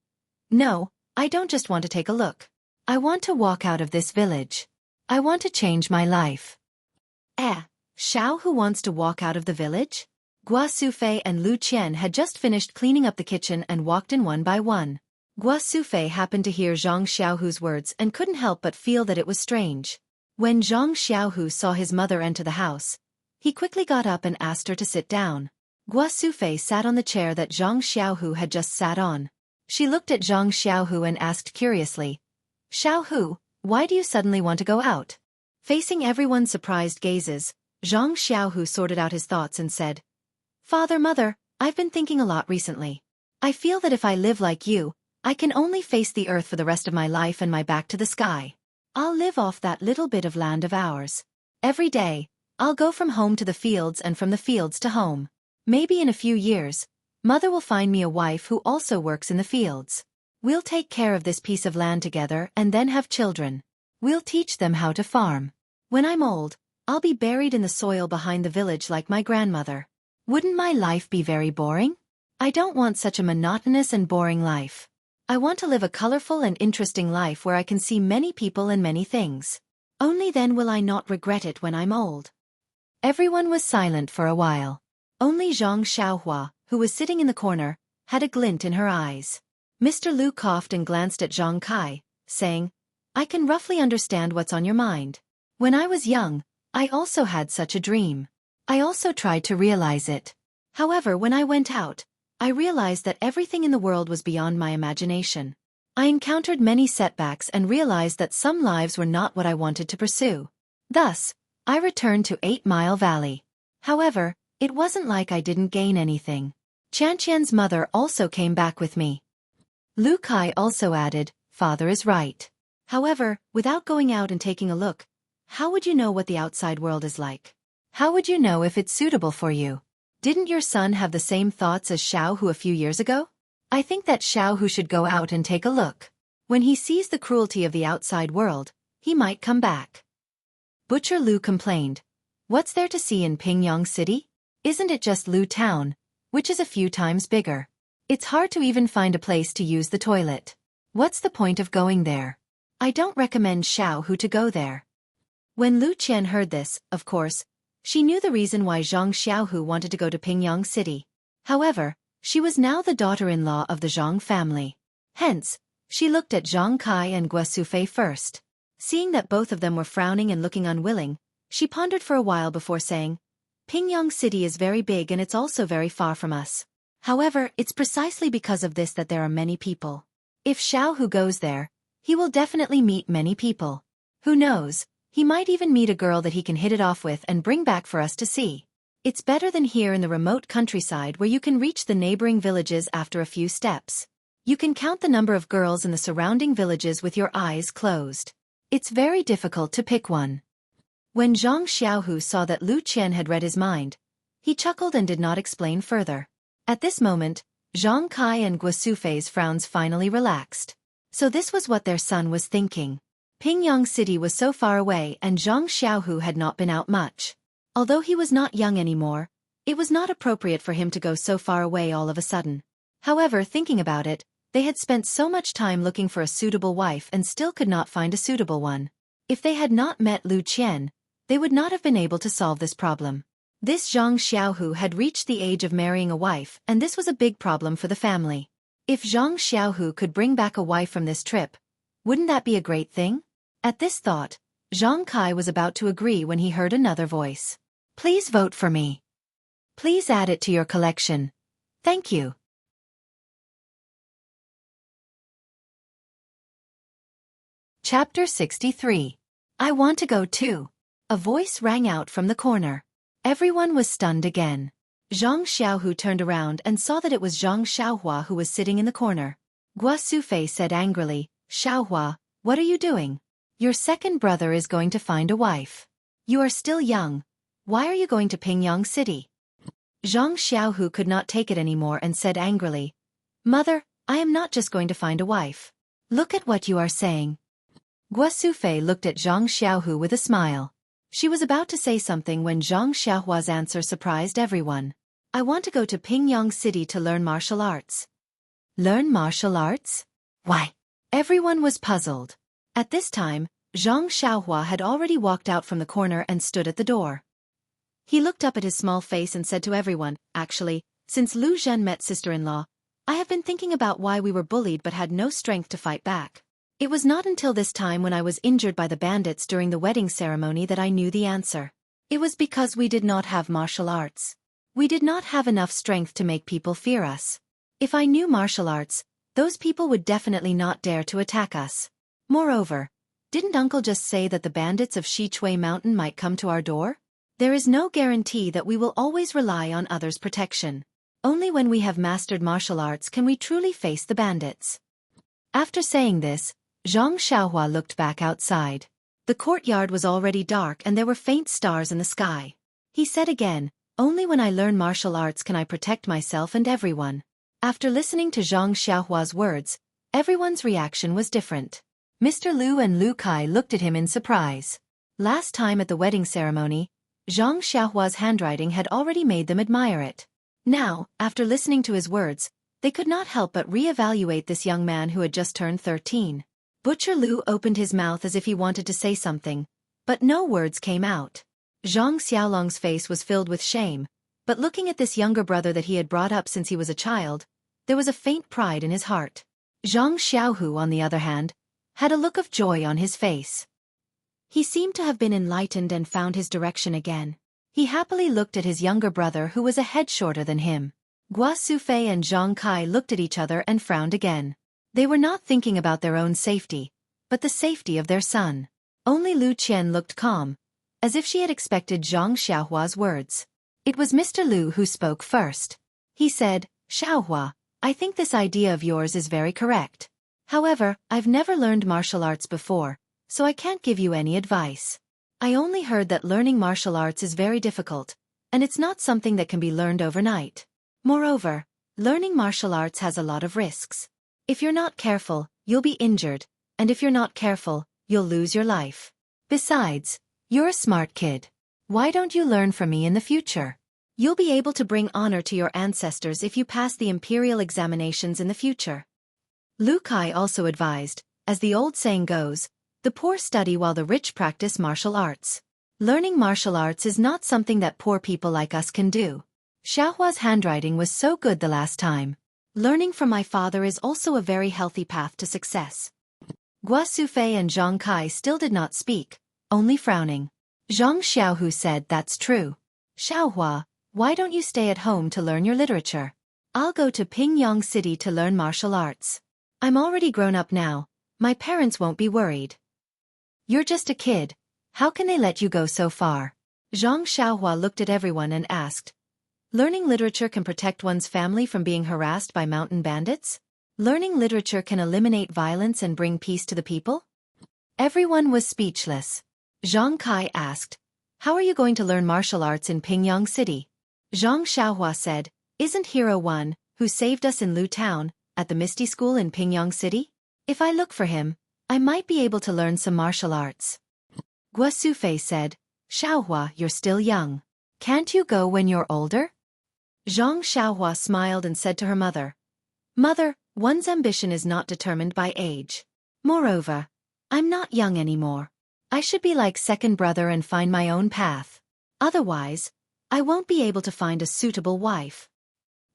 no, I don't just want to take a look. I want to walk out of this village. I want to change my life. Xiao who wants to walk out of the village? Gua Sufei and Lu Qian had just finished cleaning up the kitchen and walked in one by one. Gua Sufei happened to hear Zhang Xiaohu's words and couldn't help but feel that it was strange. When Zhang Xiaohu saw his mother enter the house, he quickly got up and asked her to sit down. Gua Sufei sat on the chair that Zhang Xiaohu had just sat on. She looked at Zhang Xiaohu and asked curiously, Xiaohu, why do you suddenly want to go out? Facing everyone's surprised gazes, Zhang Xiaohu sorted out his thoughts and said, Father, Mother, I've been thinking a lot recently. I feel that if I live like you, I can only face the earth for the rest of my life and my back to the sky. I'll live off that little bit of land of ours. Every day, I'll go from home to the fields and from the fields to home. Maybe in a few years, Mother will find me a wife who also works in the fields. We'll take care of this piece of land together and then have children. We'll teach them how to farm. When I'm old, I'll be buried in the soil behind the village like my grandmother. Wouldn't my life be very boring? I don't want such a monotonous and boring life. I want to live a colorful and interesting life where I can see many people and many things. Only then will I not regret it when I'm old. Everyone was silent for a while. Only Zhang Xiaohua, who was sitting in the corner, had a glint in her eyes. Mr. Lu coughed and glanced at Zhang Kai, saying, I can roughly understand what's on your mind. When I was young, I also had such a dream. I also tried to realize it. However, when I went out, I realized that everything in the world was beyond my imagination. I encountered many setbacks and realized that some lives were not what I wanted to pursue. Thus, I returned to 8 Mile Valley. However, it wasn't like I didn't gain anything. Qianqian's mother also came back with me. Lu Kai also added, Father is right. However, without going out and taking a look, how would you know what the outside world is like? How would you know if it's suitable for you? Didn't your son have the same thoughts as Xiaohu a few years ago? I think that Xiaohu should go out and take a look. When he sees the cruelty of the outside world, he might come back. Butcher Lu complained. What's there to see in Pingyang City? Isn't it just Lu Town, which is a few times bigger? It's hard to even find a place to use the toilet. What's the point of going there? I don't recommend Xiaohu to go there. When Lu Qian heard this, of course, she knew the reason why Zhang Xiaohu wanted to go to Pingyang City. However, she was now the daughter-in-law of the Zhang family. Hence, she looked at Zhang Kai and Xuefei first. Seeing that both of them were frowning and looking unwilling, she pondered for a while before saying, Pingyang City is very big and it's also very far from us. However, it's precisely because of this that there are many people. If Xiaohu goes there, he will definitely meet many people. Who knows, he might even meet a girl that he can hit it off with and bring back for us to see. It's better than here in the remote countryside where you can reach the neighboring villages after a few steps. You can count the number of girls in the surrounding villages with your eyes closed. It's very difficult to pick one. When Zhang Xiaohu saw that Lu Qian had read his mind, he chuckled and did not explain further. At this moment, Zhang Kai and Xuefei's frowns finally relaxed. So this was what their son was thinking. Pingyang City was so far away and Zhang Xiaohu had not been out much. Although he was not young anymore, it was not appropriate for him to go so far away all of a sudden. However, thinking about it, they had spent so much time looking for a suitable wife and still could not find a suitable one. If they had not met Lu Qian, they would not have been able to solve this problem. This Zhang Xiaohu had reached the age of marrying a wife and this was a big problem for the family. If Zhang Xiaohu could bring back a wife from this trip, wouldn't that be a great thing? At this thought, Zhang Kai was about to agree when he heard another voice. Please vote for me. Please add it to your collection. Thank you. Chapter 63. I want to go too. A voice rang out from the corner. Everyone was stunned again. Zhang Xiaohu turned around and saw that it was Zhang Xiaohua who was sitting in the corner. Xuefei said angrily, Xiaohua, what are you doing? Your second brother is going to find a wife. You are still young. Why are you going to Pingyang City? Zhang Xiaohu could not take it anymore and said angrily, Mother, I am not just going to find a wife. Look at what you are saying. Xuefei looked at Zhang Xiaohu with a smile. She was about to say something when Zhang Xiaohua's answer surprised everyone. I want to go to Pingyang City to learn martial arts. Learn martial arts? Why? Everyone was puzzled. At this time, Zhang Xiaohua had already walked out from the corner and stood at the door. He looked up at his small face and said to everyone, Actually, since Lu Zhen met sister-in-law, I have been thinking about why we were bullied but had no strength to fight back. It was not until this time when I was injured by the bandits during the wedding ceremony that I knew the answer. It was because we did not have martial arts. We did not have enough strength to make people fear us. If I knew martial arts, those people would definitely not dare to attack us. Moreover, didn't Uncle just say that the bandits of Xueqi Mountain might come to our door? There is no guarantee that we will always rely on others' protection. Only when we have mastered martial arts can we truly face the bandits. After saying this, Zhang Xiaohua looked back outside. The courtyard was already dark and there were faint stars in the sky. He said again, only when I learn martial arts can I protect myself and everyone. After listening to Zhang Xiaohua's words, everyone's reaction was different. Mr. Lu and Lu Kai looked at him in surprise. Last time at the wedding ceremony, Zhang Xiaohua's handwriting had already made them admire it. Now, after listening to his words, they could not help but re-evaluate this young man who had just turned 13. Butcher Lu opened his mouth as if he wanted to say something, but no words came out. Zhang Xiaolong's face was filled with shame, but looking at this younger brother that he had brought up since he was a child, there was a faint pride in his heart. Zhang Xiaohu, on the other hand, had a look of joy on his face. He seemed to have been enlightened and found his direction again. He happily looked at his younger brother who was a head shorter than him. Guo Sufei and Zhang Kai looked at each other and frowned again. They were not thinking about their own safety, but the safety of their son. Only Lu Qian looked calm, as if she had expected Zhang Xiaohua's words. It was Mr. Lu who spoke first. He said, Xiaohua, I think this idea of yours is very correct. However, I've never learned martial arts before, so I can't give you any advice. I only heard that learning martial arts is very difficult, and it's not something that can be learned overnight. Moreover, learning martial arts has a lot of risks. If you're not careful, you'll be injured, and if you're not careful, you'll lose your life. Besides, you're a smart kid. Why don't you learn from me in the future? You'll be able to bring honor to your ancestors if you pass the imperial examinations in the future. Lu Kai also advised, as the old saying goes, the poor study while the rich practice martial arts. Learning martial arts is not something that poor people like us can do. Xiaohua's handwriting was so good the last time. Learning from my father is also a very healthy path to success. Guo Sufei and Zhang Kai still did not speak, only frowning. Zhang Xiaohu said, that's true. Xiaohua, why don't you stay at home to learn your literature? I'll go to Pingyang City to learn martial arts. I'm already grown up now, my parents won't be worried. You're just a kid, how can they let you go so far? Zhang Xiaohua looked at everyone and asked, learning literature can protect one's family from being harassed by mountain bandits? Learning literature can eliminate violence and bring peace to the people? Everyone was speechless. Zhang Kai asked, how are you going to learn martial arts in Pingyang City? Zhang Xiaohua said, isn't Hero One, who saved us in Lu Town, at the Misty School in Pingyang City? If I look for him, I might be able to learn some martial arts. Guo Sufei said, Xiaohua, you're still young. Can't you go when you're older? Zhang Xiaohua smiled and said to her mother, Mother, one's ambition is not determined by age. Moreover, I'm not young anymore. I should be like second brother and find my own path. Otherwise, I won't be able to find a suitable wife.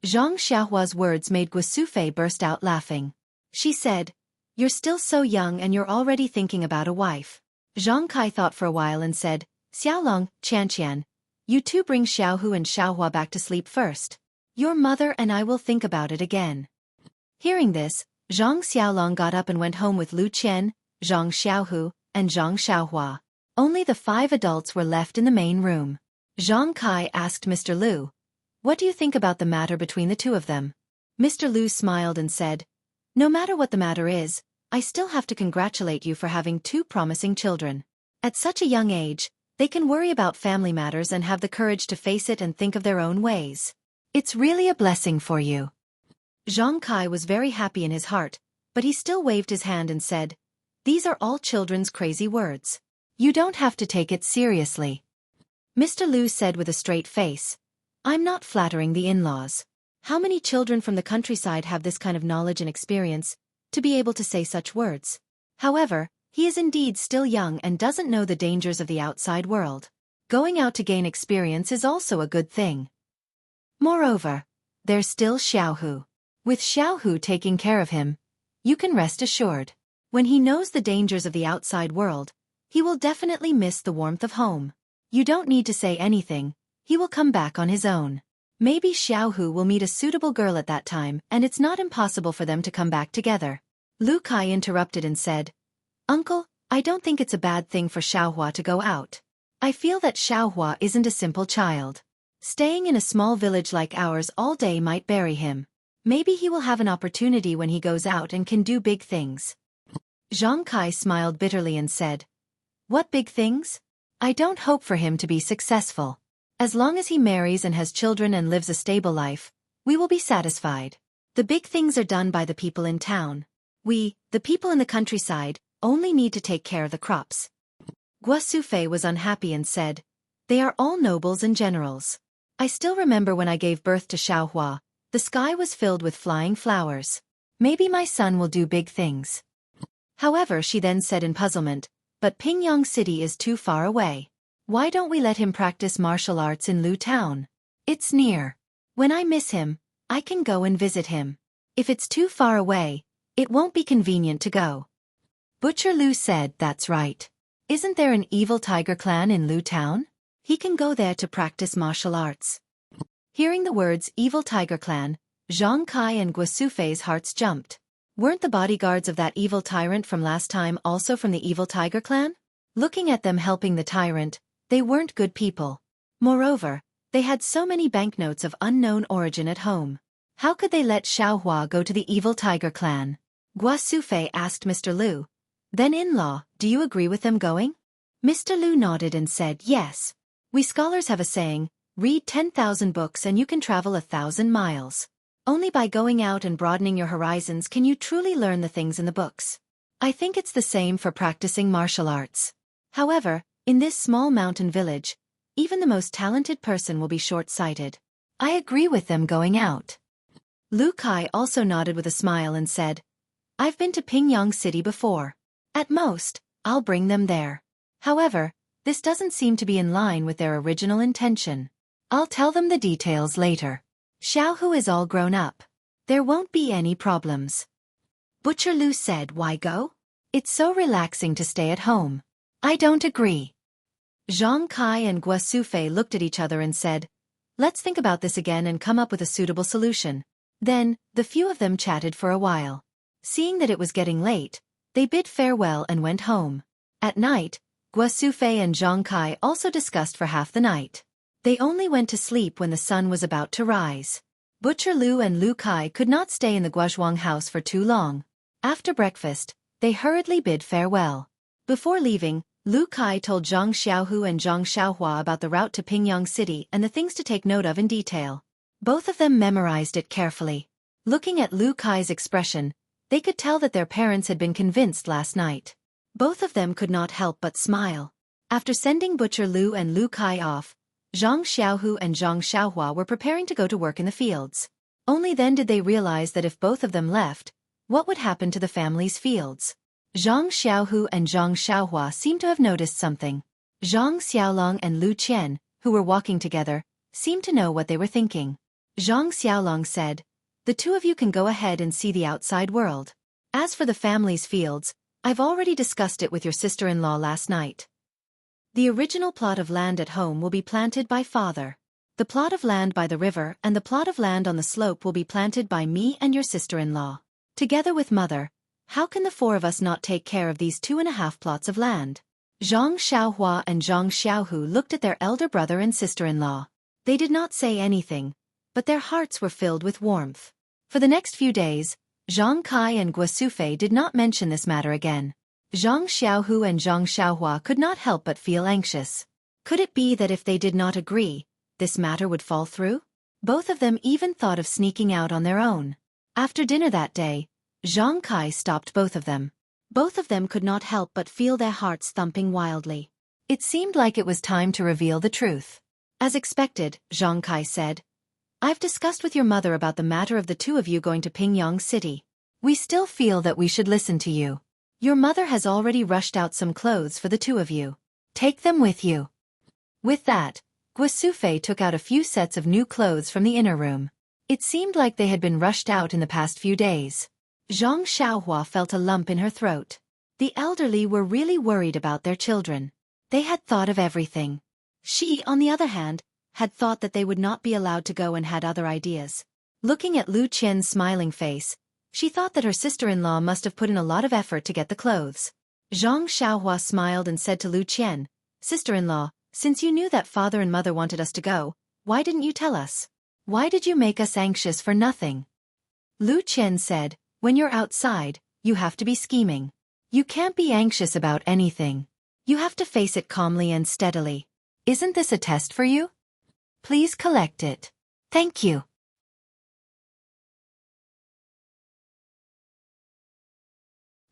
Zhang Xiaohua's words made Guo Sufei burst out laughing. She said, you're still so young and you're already thinking about a wife. Zhang Kai thought for a while and said, Xiaolong, Qianqian, you two bring Xiaohu and Xiaohua back to sleep first. Your mother and I will think about it again. Hearing this, Zhang Xiaolong got up and went home with Lu Qian, Zhang Xiaohu, and Zhang Xiaohua. Only the 5 adults were left in the main room. Zhang Kai asked Mr. Lu, what do you think about the matter between the two of them? Mr. Lu smiled and said, no matter what the matter is, I still have to congratulate you for having 2 promising children. At such a young age, they can worry about family matters and have the courage to face it and think of their own ways. It's really a blessing for you. Zhang Kai was very happy in his heart, but he still waved his hand and said, these are all children's crazy words. You don't have to take it seriously. Mr. Lu said with a straight face, I'm not flattering the in-laws. How many children from the countryside have this kind of knowledge and experience, to be able to say such words? However, he is indeed still young and doesn't know the dangers of the outside world. Going out to gain experience is also a good thing. Moreover, there's still Xiaohu. With Xiaohu taking care of him, you can rest assured. When he knows the dangers of the outside world, he will definitely miss the warmth of home. You don't need to say anything, he will come back on his own. Maybe Xiaohu will meet a suitable girl at that time and it's not impossible for them to come back together. Lu Kai interrupted and said, Uncle, I don't think it's a bad thing for Xiaohua to go out. I feel that Xiaohua isn't a simple child. Staying in a small village like ours all day might bury him. Maybe he will have an opportunity when he goes out and can do big things. Zhang Kai smiled bitterly and said, What big things? I don't hope for him to be successful. As long as he marries and has children and lives a stable life, we will be satisfied. The big things are done by the people in town. We, the people in the countryside, only need to take care of the crops. Guosufei was unhappy and said, They are all nobles and generals. I still remember when I gave birth to Xiaohua, the sky was filled with flying flowers. Maybe my son will do big things. However, she then said in puzzlement, But Pingyang City is too far away. Why don't we let him practice martial arts in Lu Town? It's near. When I miss him, I can go and visit him. If it's too far away, it won't be convenient to go. Butcher Lu said, That's right. Isn't there an evil tiger clan in Lu Town? He can go there to practice martial arts. Hearing the words evil tiger clan, Zhang Kai and Guosufei's hearts jumped. Weren't the bodyguards of that evil tyrant from last time also from the evil tiger clan? Looking at them helping the tyrant, they weren't good people. Moreover, they had so many banknotes of unknown origin at home. How could they let Xiaohua go to the evil tiger clan? Guosufei asked Mr. Lu. Then in-law, do you agree with them going? Mr. Lu nodded and said, Yes. We scholars have a saying, read 10,000 books and you can travel 1,000 miles. Only by going out and broadening your horizons can you truly learn the things in the books. I think it's the same for practicing martial arts. However, in this small mountain village, even the most talented person will be short-sighted. I agree with them going out. Lu Kai also nodded with a smile and said, I've been to Pingyang City before. At most, I'll bring them there. However, this doesn't seem to be in line with their original intention. I'll tell them the details later. Xiaohu is all grown up. There won't be any problems. Butcher Lu said, Why go? It's so relaxing to stay at home. I don't agree. Zhang Kai and Guosufei looked at each other and said, Let's think about this again and come up with a suitable solution. Then, the few of them chatted for a while. Seeing that it was getting late, they bid farewell and went home. At night, Guosufei and Zhang Kai also discussed for half the night. They only went to sleep when the sun was about to rise. Butcher Lu and Lu Kai could not stay in the Guozhuang house for too long. After breakfast, they hurriedly bid farewell. Before leaving, Lu Kai told Zhang Xiaohu and Zhang Xiaohua about the route to Pingyang City and the things to take note of in detail. Both of them memorized it carefully. Looking at Lu Kai's expression, they could tell that their parents had been convinced last night. Both of them could not help but smile. After sending Butcher Lu and Lu Kai off, Zhang Xiaohu and Zhang Xiaohua were preparing to go to work in the fields. Only then did they realize that if both of them left, what would happen to the family's fields? Zhang Xiaohu and Zhang Xiaohua seemed to have noticed something. Zhang Xiaolong and Lu Qian, who were walking together, seemed to know what they were thinking. Zhang Xiaolong said, The two of you can go ahead and see the outside world. As for the family's fields, I've already discussed it with your sister-in-law last night. The original plot of land at home will be planted by father. The plot of land by the river and the plot of land on the slope will be planted by me and your sister-in-law. Together with mother, how can the four of us not take care of these 2.5 plots of land? Zhang Xiaohua and Zhang Xiaohu looked at their elder brother and sister-in-law. They did not say anything, but their hearts were filled with warmth. For the next few days, Zhang Kai and Guosufei did not mention this matter again. Zhang Xiaohu and Zhang Xiaohua could not help but feel anxious. Could it be that if they did not agree, this matter would fall through? Both of them even thought of sneaking out on their own. After dinner that day, Zhang Kai stopped both of them. Both of them could not help but feel their hearts thumping wildly. It seemed like it was time to reveal the truth. As expected, Zhang Kai said, I've discussed with your mother about the matter of the two of you going to Pingyang City. We still feel that we should listen to you. Your mother has already rushed out some clothes for the two of you. Take them with you. With that, Guosufei took out a few sets of new clothes from the inner room. It seemed like they had been rushed out in the past few days. Zhang Xiaohua felt a lump in her throat. The elderly were really worried about their children. They had thought of everything. She, on the other hand, had thought that they would not be allowed to go and had other ideas. Looking at Lu Qian's smiling face, she thought that her sister-in-law must have put in a lot of effort to get the clothes. Zhang Xiaohua smiled and said to Lu Qian, "Sister-in-law, since you knew that father and mother wanted us to go, why didn't you tell us? Why did you make us anxious for nothing?" Lu Qian said, "When you're outside, you have to be scheming. You can't be anxious about anything. You have to face it calmly and steadily. Isn't this a test for you? Please collect it. Thank you."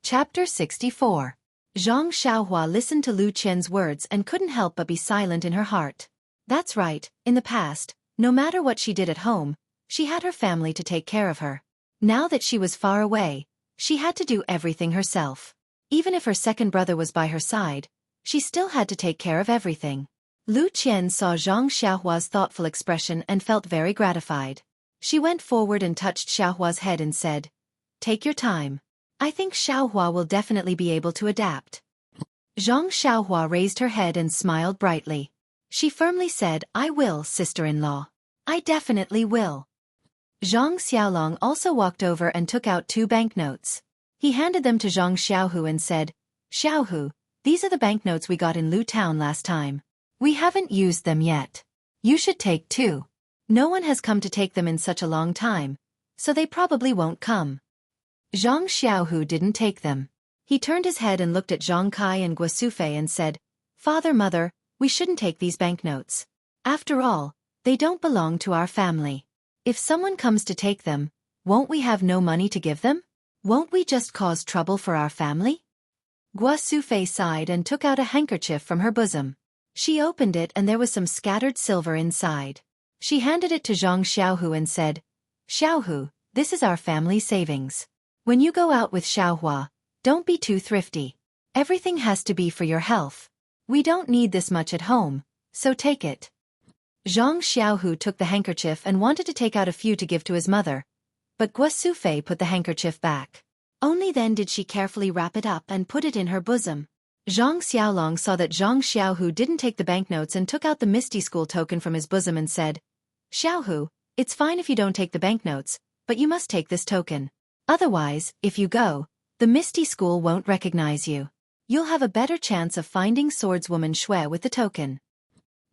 Chapter 64. Zhang Xiaohua listened to Lu Qian's words and couldn't help but be silent in her heart. That's right, in the past, no matter what she did at home, she had her family to take care of her. Now that she was far away, she had to do everything herself. Even if her second brother was by her side, she still had to take care of everything. Lu Qian saw Zhang Xiaohua's thoughtful expression and felt very gratified. She went forward and touched Xiaohua's head and said, "Take your time. I think Xiaohua will definitely be able to adapt." Zhang Xiaohua raised her head and smiled brightly. She firmly said, "I will, sister-in-law. I definitely will." Zhang Xiaolong also walked over and took out 2 banknotes. He handed them to Zhang Xiaohu and said, "Xiaohu, these are the banknotes we got in Lu Town last time. We haven't used them yet. You should take 2. No one has come to take them in such a long time, so they probably won't come." Zhang Xiaohu didn't take them. He turned his head and looked at Zhang Kai and Guosufei and said, "Father, mother, we shouldn't take these banknotes. After all, they don't belong to our family. If someone comes to take them, won't we have no money to give them? Won't we just cause trouble for our family?" Guosufei sighed and took out a handkerchief from her bosom. She opened it and there was some scattered silver inside. She handed it to Zhang Xiaohu and said, "Xiaohu, this is our family savings. When you go out with Xiaohua, don't be too thrifty. Everything has to be for your health. We don't need this much at home, so take it." Zhang Xiaohu took the handkerchief and wanted to take out a few to give to his mother, but Guosufei put the handkerchief back. Only then did she carefully wrap it up and put it in her bosom. Zhang Xiaolong saw that Zhang Xiaohu didn't take the banknotes and took out the Misty School token from his bosom and said, "Xiaohu, it's fine if you don't take the banknotes, but you must take this token. Otherwise, if you go, the Misty School won't recognize you. You'll have a better chance of finding swordswoman Xue with the token."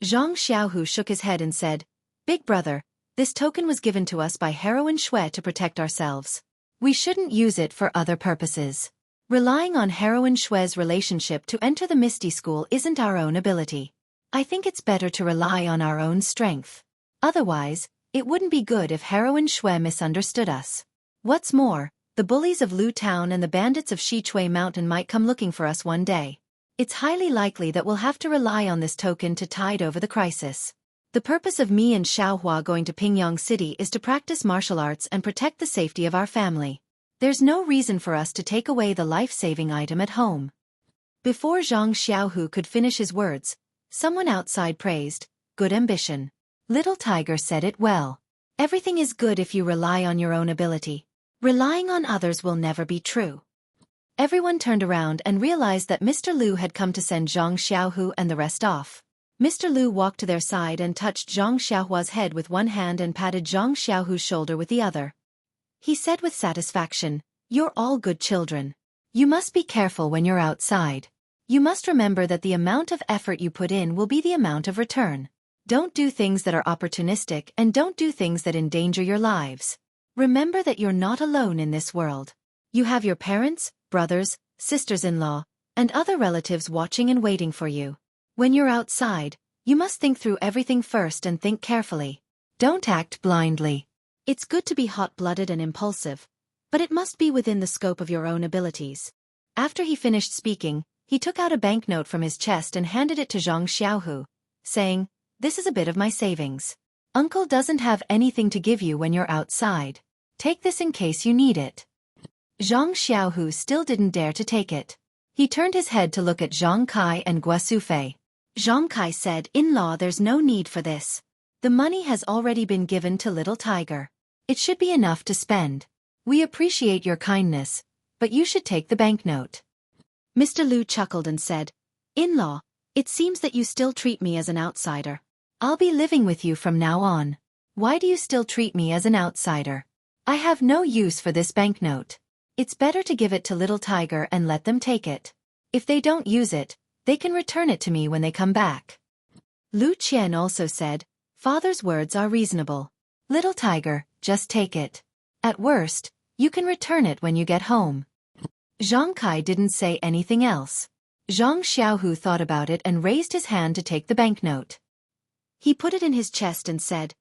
Zhang Xiaohu shook his head and said, "Big brother, this token was given to us by heroine Xue to protect ourselves. We shouldn't use it for other purposes. Relying on heroine Xue's relationship to enter the Misty School isn't our own ability. I think it's better to rely on our own strength. Otherwise, it wouldn't be good if heroine Xue misunderstood us. What's more, the bullies of Lu Town and the bandits of Shichui Mountain might come looking for us one day. It's highly likely that we'll have to rely on this token to tide over the crisis. The purpose of me and Xiaohua going to Pingyang City is to practice martial arts and protect the safety of our family. There's no reason for us to take away the life-saving item at home." Before Zhang Xiaohu could finish his words, someone outside praised, "Good ambition. Little Tiger said it well. Everything is good if you rely on your own ability. Relying on others will never be true." Everyone turned around and realized that Mr. Lu had come to send Zhang Xiaohu and the rest off. Mr. Lu walked to their side and touched Zhang Xiaohua's head with one hand and patted Zhang Xiaohu's shoulder with the other. He said with satisfaction, "You're all good children. You must be careful when you're outside. You must remember that the amount of effort you put in will be the amount of return. Don't do things that are opportunistic and don't do things that endanger your lives. Remember that you're not alone in this world. You have your parents, brothers, sisters-in-law, and other relatives watching and waiting for you. When you're outside, you must think through everything first and think carefully. Don't act blindly. It's good to be hot-blooded and impulsive, but it must be within the scope of your own abilities." After he finished speaking, he took out a banknote from his chest and handed it to Zhang Xiaohu, saying, "This is a bit of my savings. Uncle doesn't have anything to give you when you're outside. Take this in case you need it." Zhang Xiaohu still didn't dare to take it. He turned his head to look at Zhang Kai and Guosufei. Zhang Kai said, "In-law, there's no need for this. The money has already been given to Little Tiger. It should be enough to spend. We appreciate your kindness, but you should take the banknote." Mr. Lu chuckled and said, "In-law, it seems that you still treat me as an outsider. I'll be living with you from now on. Why do you still treat me as an outsider? I have no use for this banknote. It's better to give it to Little Tiger and let them take it. If they don't use it, they can return it to me when they come back. Lu Qian also said, Father's words are reasonable. Little Tiger, just take it. At worst, you can return it when you get home. Zhang Kai didn't say anything else. Zhang Xiaohu thought about it and raised his hand to take the banknote. He put it in his chest and said,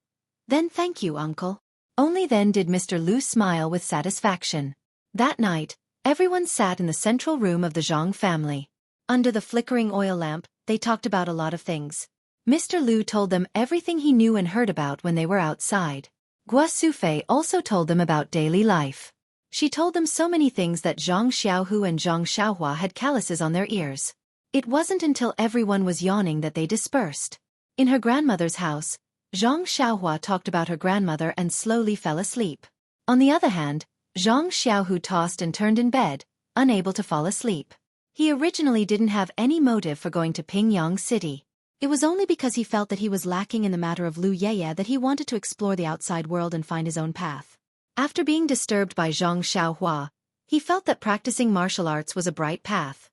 Then thank you, uncle. Only then did Mr. Lu smile with satisfaction. That night, everyone sat in the central room of the Zhang family. Under the flickering oil lamp, they talked about a lot of things. Mr. Lu told them everything he knew and heard about when they were outside. Gua Sufei also told them about daily life. She told them so many things that Zhang Xiaohu and Zhang Xiaohua had calluses on their ears. It wasn't until everyone was yawning that they dispersed. In her grandmother's house, Zhang Xiaohua talked about her grandmother and slowly fell asleep. On the other hand, Zhang Xiaohu tossed and turned in bed, unable to fall asleep. He originally didn't have any motive for going to Pingyang City. It was only because he felt that he was lacking in the matter of Lu Yeye that he wanted to explore the outside world and find his own path. After being disturbed by Zhang Xiaohua, he felt that practicing martial arts was a bright path.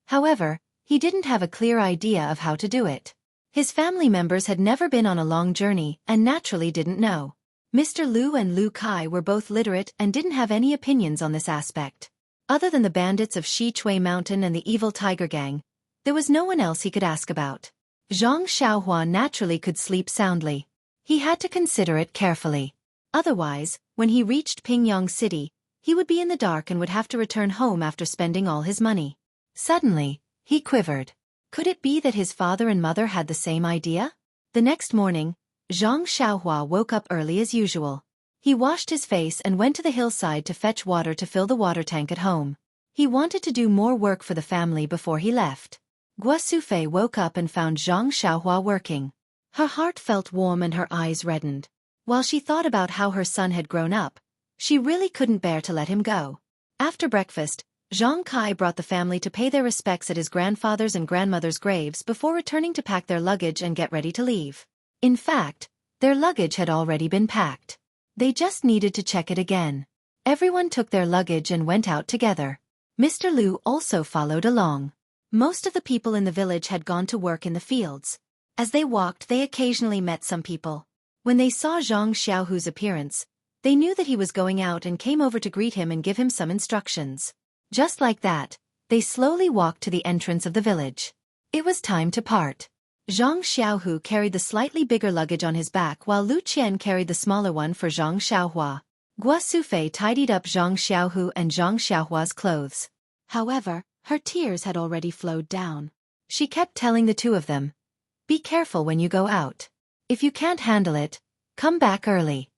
However, he didn't have a clear idea of how to do it. His family members had never been on a long journey and naturally didn't know. Mr. Lu and Lu Kai were both literate and didn't have any opinions on this aspect. Other than the bandits of Xichui Mountain and the evil tiger gang, there was no one else he could ask about. Zhang Xiaohua naturally could sleep soundly. He had to consider it carefully. Otherwise, when he reached Pingyang City, he would be in the dark and would have to return home after spending all his money. Suddenly, he quivered. Could it be that his father and mother had the same idea? The next morning, Zhang Xiaohua woke up early as usual. He washed his face and went to the hillside to fetch water to fill the water tank at home. He wanted to do more work for the family before he left. Gua Sufei woke up and found Zhang Xiaohua working. Her heart felt warm and her eyes reddened. While she thought about how her son had grown up, she really couldn't bear to let him go. After breakfast, Zhang Kai brought the family to pay their respects at his grandfather's and grandmother's graves before returning to pack their luggage and get ready to leave. In fact, their luggage had already been packed. They just needed to check it again. Everyone took their luggage and went out together. Mr. Lu also followed along. Most of the people in the village had gone to work in the fields. As they walked, they occasionally met some people. When they saw Zhang Xiaohu's appearance, they knew that he was going out and came over to greet him and give him some instructions. Just like that, they slowly walked to the entrance of the village. It was time to part. Zhang Xiaohu carried the slightly bigger luggage on his back while Lu Qian carried the smaller one for Zhang Xiaohua. Gua Sufei tidied up Zhang Xiaohu and Zhang Xiaohua's clothes. However, her tears had already flowed down. She kept telling the two of them, "Be careful when you go out. If you can't handle it, come back early."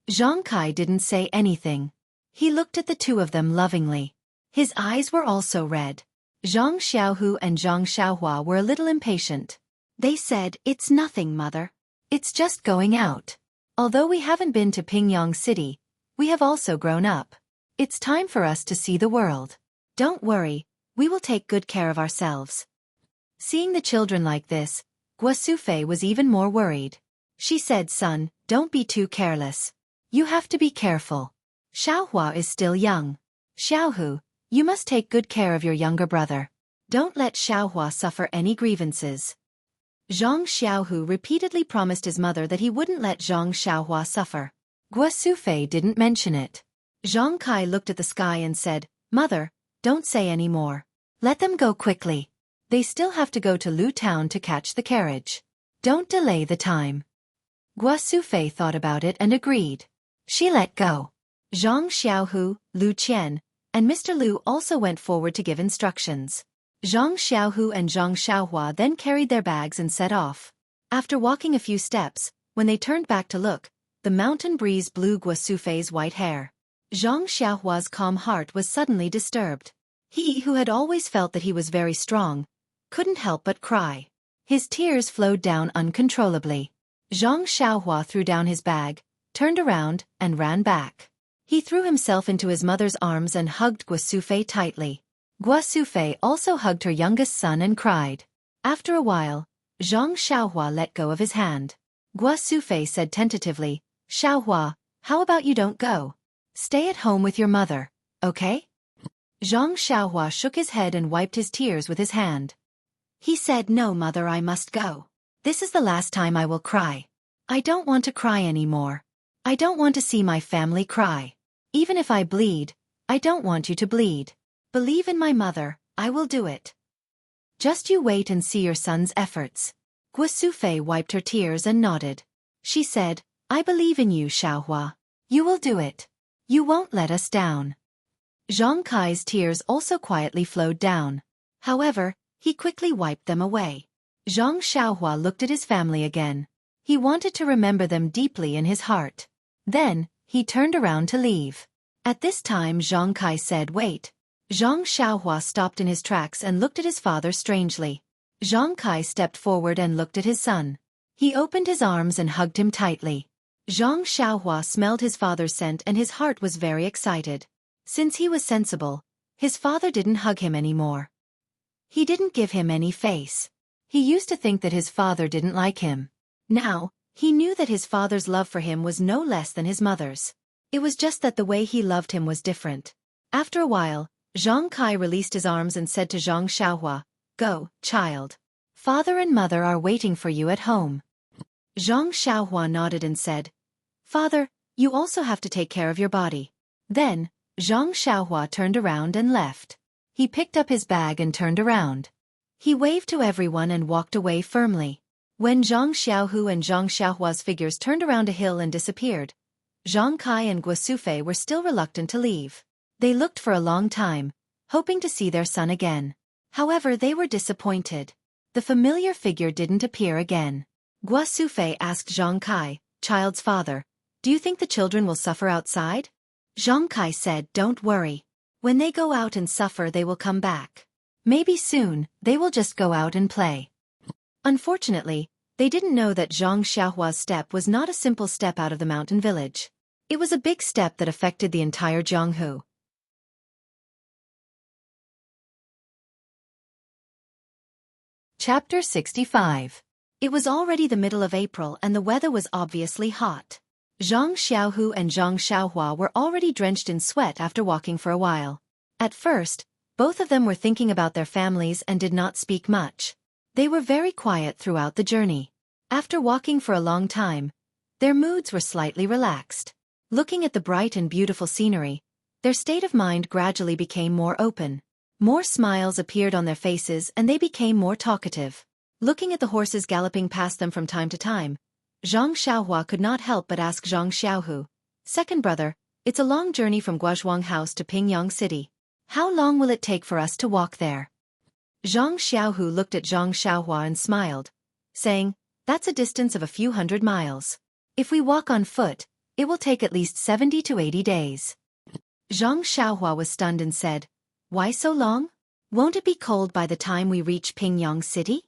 Zhang Kai didn't say anything. He looked at the two of them lovingly. His eyes were also red. Zhang Xiaohu and Zhang Xiaohua were a little impatient. They said, "It's nothing, mother. It's just going out. Although we haven't been to Pingyang City, we have also grown up. It's time for us to see the world. Don't worry, we will take good care of ourselves." Seeing the children like this, Gua Sufei was even more worried. She said, "Son, don't be too careless. You have to be careful. Xiaohua is still young. Xiaohu, you must take good care of your younger brother. Don't let Xiaohua suffer any grievances." Zhang Xiaohu repeatedly promised his mother that he wouldn't let Zhang Xiaohua suffer. Gua Sufei didn't mention it. Zhang Kai looked at the sky and said, "Mother, don't say any more. Let them go quickly. They still have to go to Lu Town to catch the carriage. Don't delay the time." Gua Sufei thought about it and agreed. She let go. Zhang Xiaohu, Lu Qian, and Mr. Lu also went forward to give instructions. Zhang Xiaohu and Zhang Xiaohua then carried their bags and set off. After walking a few steps, when they turned back to look, the mountain breeze blew Gua Sufei's white hair. Zhang Xiaohua's calm heart was suddenly disturbed. He, who had always felt that he was very strong, couldn't help but cry. His tears flowed down uncontrollably. Zhang Xiaohua threw down his bag, turned around, and ran back. He threw himself into his mother's arms and hugged Gua Sufei tightly. Gua Sufei also hugged her youngest son and cried. After a while, Zhang Xiaohua let go of his hand. Gua Sufei said tentatively, Xiaohua, how about you don't go? Stay at home with your mother, okay? Zhang Xiaohua shook his head and wiped his tears with his hand. He said, no mother, I must go. This is the last time I will cry. I don't want to cry anymore. I don't want to see my family cry. Even if I bleed, I don't want you to bleed. Believe in my mother, I will do it. Just you wait and see your son's efforts. Gua Sufei wiped her tears and nodded. She said, I believe in you, Xiaohua. You will do it. You won't let us down. Zhang Kai's tears also quietly flowed down. However, he quickly wiped them away. Zhang Xiaohua looked at his family again. He wanted to remember them deeply in his heart. Then, he turned around to leave. At this time Zhang Kai said, wait. Zhang Xiaohua stopped in his tracks and looked at his father strangely. Zhang Kai stepped forward and looked at his son. He opened his arms and hugged him tightly. Zhang Xiaohua smelled his father's scent and his heart was very excited. Since he was sensible, his father didn't hug him anymore. He didn't give him any face. He used to think that his father didn't like him. Now, he knew that his father's love for him was no less than his mother's. It was just that the way he loved him was different. After a while, Zhang Kai released his arms and said to Zhang Xiaohua, go, child. Father and mother are waiting for you at home. Zhang Xiaohua nodded and said, Father, you also have to take care of your body. Then, Zhang Xiaohua turned around and left. He picked up his bag and turned around. He waved to everyone and walked away firmly. When Zhang Xiaohu and Zhang Xiaohua's figures turned around a hill and disappeared, Zhang Kai and Gua Sufei were still reluctant to leave. They looked for a long time, hoping to see their son again. However, they were disappointed. The familiar figure didn't appear again. Gua Sufei asked Zhang Kai, child's father, do you think the children will suffer outside? Zhang Kai said, don't worry. When they go out and suffer they will come back. Maybe soon, they will just go out and play. Unfortunately, they didn't know that Zhang Xiaohua's step was not a simple step out of the mountain village. It was a big step that affected the entire Jianghu. Chapter 65. It was already the middle of April and the weather was obviously hot. Zhang Xiaohu and Zhang Xiaohua were already drenched in sweat after walking for a while. At first, both of them were thinking about their families and did not speak much. They were very quiet throughout the journey. After walking for a long time, their moods were slightly relaxed. Looking at the bright and beautiful scenery, their state of mind gradually became more open. More smiles appeared on their faces and they became more talkative. Looking at the horses galloping past them from time to time, Zhang Xiaohua could not help but ask Zhang Xiaohu, second brother, it's a long journey from Guozhuang House to Pingyang City. How long will it take for us to walk there? Zhang Xiaohu looked at Zhang Xiaohua and smiled, saying, that's a distance of a few hundred miles. If we walk on foot, it will take at least 70 to 80 days. Zhang Xiaohua was stunned and said, why so long? Won't it be cold by the time we reach Pingyang City?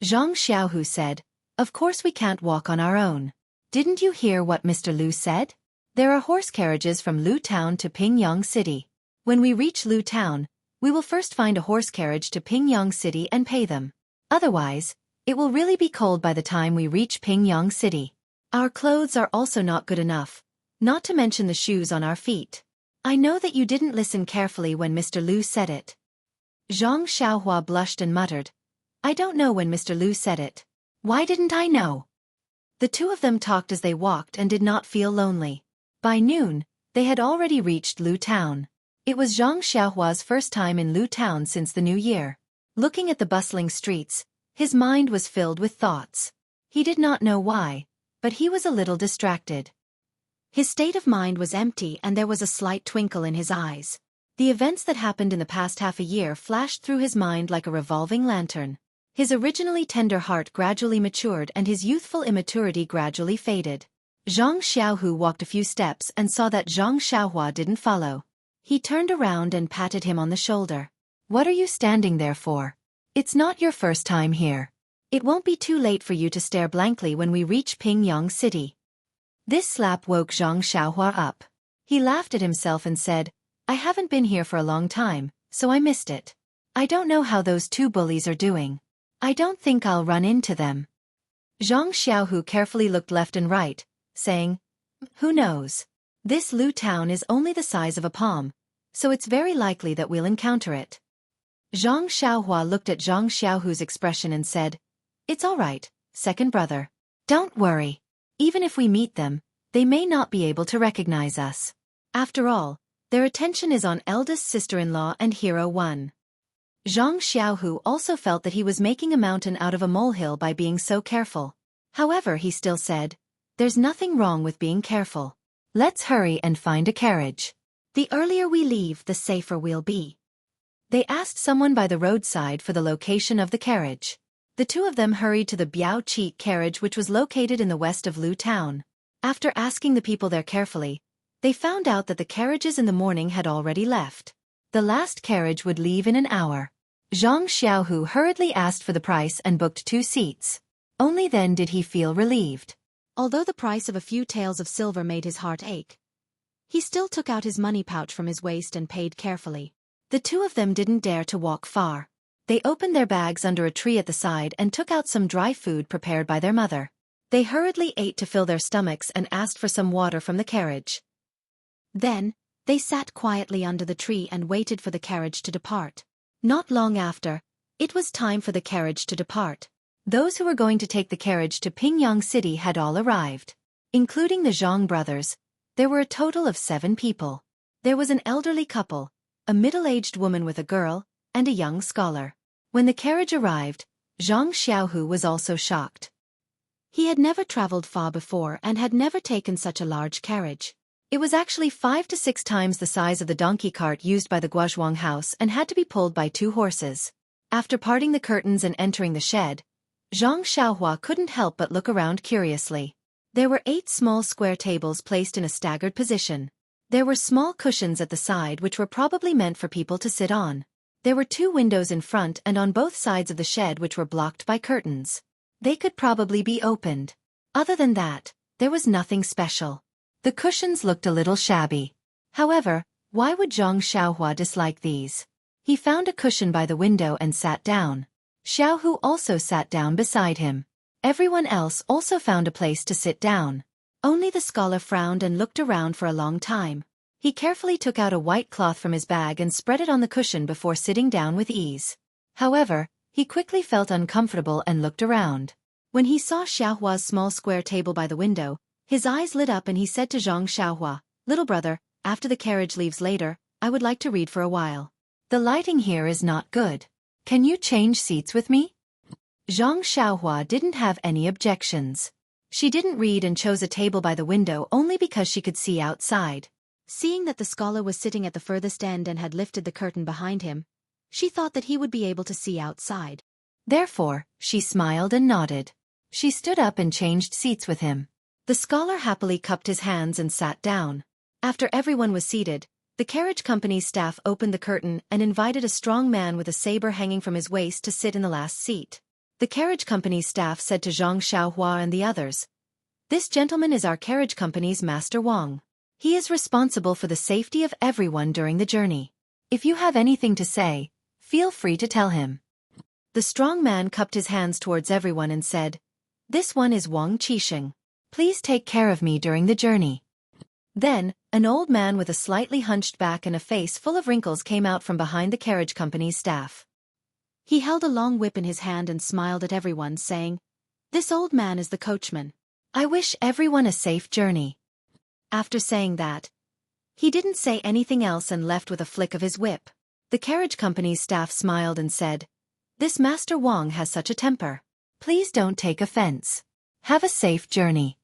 Zhang Xiaohu said, of course we can't walk on our own. Didn't you hear what Mr. Lu said? There are horse carriages from Lu Town to Pingyang City. When we reach Lu Town, we will first find a horse carriage to Pingyang City and pay them. Otherwise, it will really be cold by the time we reach Pingyang City. Our clothes are also not good enough, not to mention the shoes on our feet. I know that you didn't listen carefully when Mr. Lu said it. Zhang Xiaohua blushed and muttered, I don't know when Mr. Lu said it. Why didn't I know? The two of them talked as they walked and did not feel lonely. By noon, they had already reached Lu Town. It was Zhang Xiaohua's first time in Lu Town since the new year. Looking at the bustling streets, his mind was filled with thoughts. He did not know why, but he was a little distracted. His state of mind was empty and there was a slight twinkle in his eyes. The events that happened in the past half a year flashed through his mind like a revolving lantern. His originally tender heart gradually matured and his youthful immaturity gradually faded. Zhang Xiaohu walked a few steps and saw that Zhang Xiaohua didn't follow. He turned around and patted him on the shoulder. What are you standing there for? It's not your first time here. It won't be too late for you to stare blankly when we reach Pingyang City. This slap woke Zhang Xiaohua up. He laughed at himself and said, I haven't been here for a long time, so I missed it. I don't know how those two bullies are doing. I don't think I'll run into them. Zhang Xiaohu carefully looked left and right, saying, who knows? This Lu town is only the size of a palm, so it's very likely that we'll encounter it. Zhang Xiaohua looked at Zhang Xiaohu's expression and said, it's all right, second brother. Don't worry. Even if we meet them, they may not be able to recognize us. After all, their attention is on eldest sister-in-law and hero 1. Zhang Xiaohu also felt that he was making a mountain out of a molehill by being so careful. However, he still said, there's nothing wrong with being careful. Let's hurry and find a carriage. The earlier we leave, the safer we'll be. They asked someone by the roadside for the location of the carriage. The two of them hurried to the Biao Chi carriage, which was located in the west of Lu town. After asking the people there carefully, they found out that the carriages in the morning had already left. The last carriage would leave in an hour. Zhang Xiaohu hurriedly asked for the price and booked 2 seats. Only then did he feel relieved. Although the price of a few taels of silver made his heart ache, he still took out his money pouch from his waist and paid carefully. The two of them didn't dare to walk far. They opened their bags under a tree at the side and took out some dry food prepared by their mother. They hurriedly ate to fill their stomachs and asked for some water from the carriage. Then, they sat quietly under the tree and waited for the carriage to depart. Not long after, it was time for the carriage to depart. Those who were going to take the carriage to Pingyang City had all arrived. Including the Zhang brothers, there were a total of 7 people. There was an elderly couple, a middle-aged woman with a girl, and a young scholar. When the carriage arrived, Zhang Xiaohu was also shocked. He had never traveled far before and had never taken such a large carriage. It was actually 5 to 6 times the size of the donkey cart used by the Guozhuang house and had to be pulled by 2 horses. After parting the curtains and entering the shed, Zhang Xiaohua couldn't help but look around curiously. There were 8 small square tables placed in a staggered position. There were small cushions at the side which were probably meant for people to sit on. There were 2 windows in front and on both sides of the shed which were blocked by curtains. They could probably be opened. Other than that, there was nothing special. The cushions looked a little shabby. However, why would Zhang Xiaohua dislike these? He found a cushion by the window and sat down. Xiaohu also sat down beside him. Everyone else also found a place to sit down. Only the scholar frowned and looked around for a long time. He carefully took out a white cloth from his bag and spread it on the cushion before sitting down with ease. However, he quickly felt uncomfortable and looked around. When he saw Xiaohua's small square table by the window, his eyes lit up and he said to Zhang Xiaohua, little brother, after the carriage leaves later, I would like to read for a while. The lighting here is not good. Can you change seats with me? Zhang Xiaohua didn't have any objections. She didn't read and chose a table by the window only because she could see outside. Seeing that the scholar was sitting at the furthest end and had lifted the curtain behind him, she thought that he would be able to see outside. Therefore, she smiled and nodded. She stood up and changed seats with him. The scholar happily cupped his hands and sat down. After everyone was seated, the carriage company's staff opened the curtain and invited a strong man with a saber hanging from his waist to sit in the last seat. The carriage company's staff said to Zhang Xiaohua and the others, this gentleman is our carriage company's Master Wang. He is responsible for the safety of everyone during the journey. If you have anything to say, feel free to tell him. The strong man cupped his hands towards everyone and said, this one is Wang Qisheng. Please take care of me during the journey. Then, an old man with a slightly hunched back and a face full of wrinkles came out from behind the carriage company's staff. He held a long whip in his hand and smiled at everyone, saying, this old man is the coachman. I wish everyone a safe journey. After saying that, he didn't say anything else and left with a flick of his whip. The carriage company's staff smiled and said, this Master Wang has such a temper. Please don't take offense. Have a safe journey.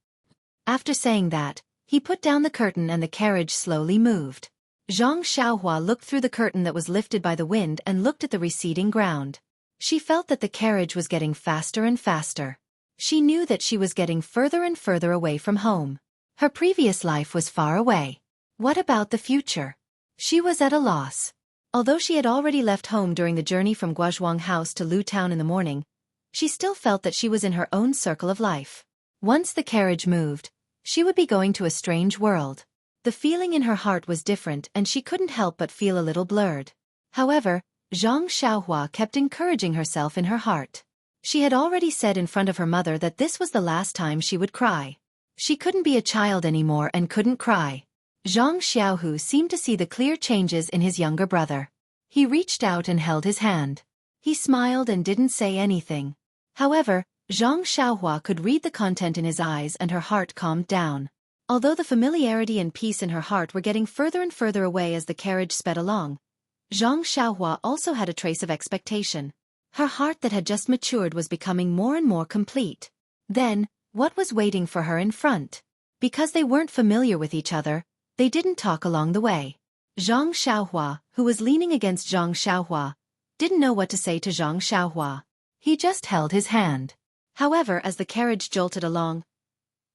After saying that, he put down the curtain and the carriage slowly moved. Zhang Xiaohua looked through the curtain that was lifted by the wind and looked at the receding ground. She felt that the carriage was getting faster and faster. She knew that she was getting further and further away from home. Her previous life was far away. What about the future? She was at a loss. Although she had already left home during the journey from Guozhuang House to Lu Town in the morning, she still felt that she was in her own circle of life. Once the carriage moved, she would be going to a strange world. The feeling in her heart was different and she couldn't help but feel a little blurred. However, Zhang Xiaohua kept encouraging herself in her heart. She had already said in front of her mother that this was the last time she would cry. She couldn't be a child anymore and couldn't cry. Zhang Xiaohu seemed to see the clear changes in his younger brother. He reached out and held his hand. He smiled and didn't say anything. However, Zhang Xiaohua could read the content in his eyes and her heart calmed down. Although the familiarity and peace in her heart were getting further and further away as the carriage sped along, Zhang Xiaohua also had a trace of expectation. Her heart that had just matured was becoming more and more complete. Then, what was waiting for her in front? Because they weren't familiar with each other, they didn't talk along the way. Zhang Xiaohua, who was leaning against Zhang Xiaohua, didn't know what to say to Zhang Xiaohua. He just held his hand. However, as the carriage jolted along,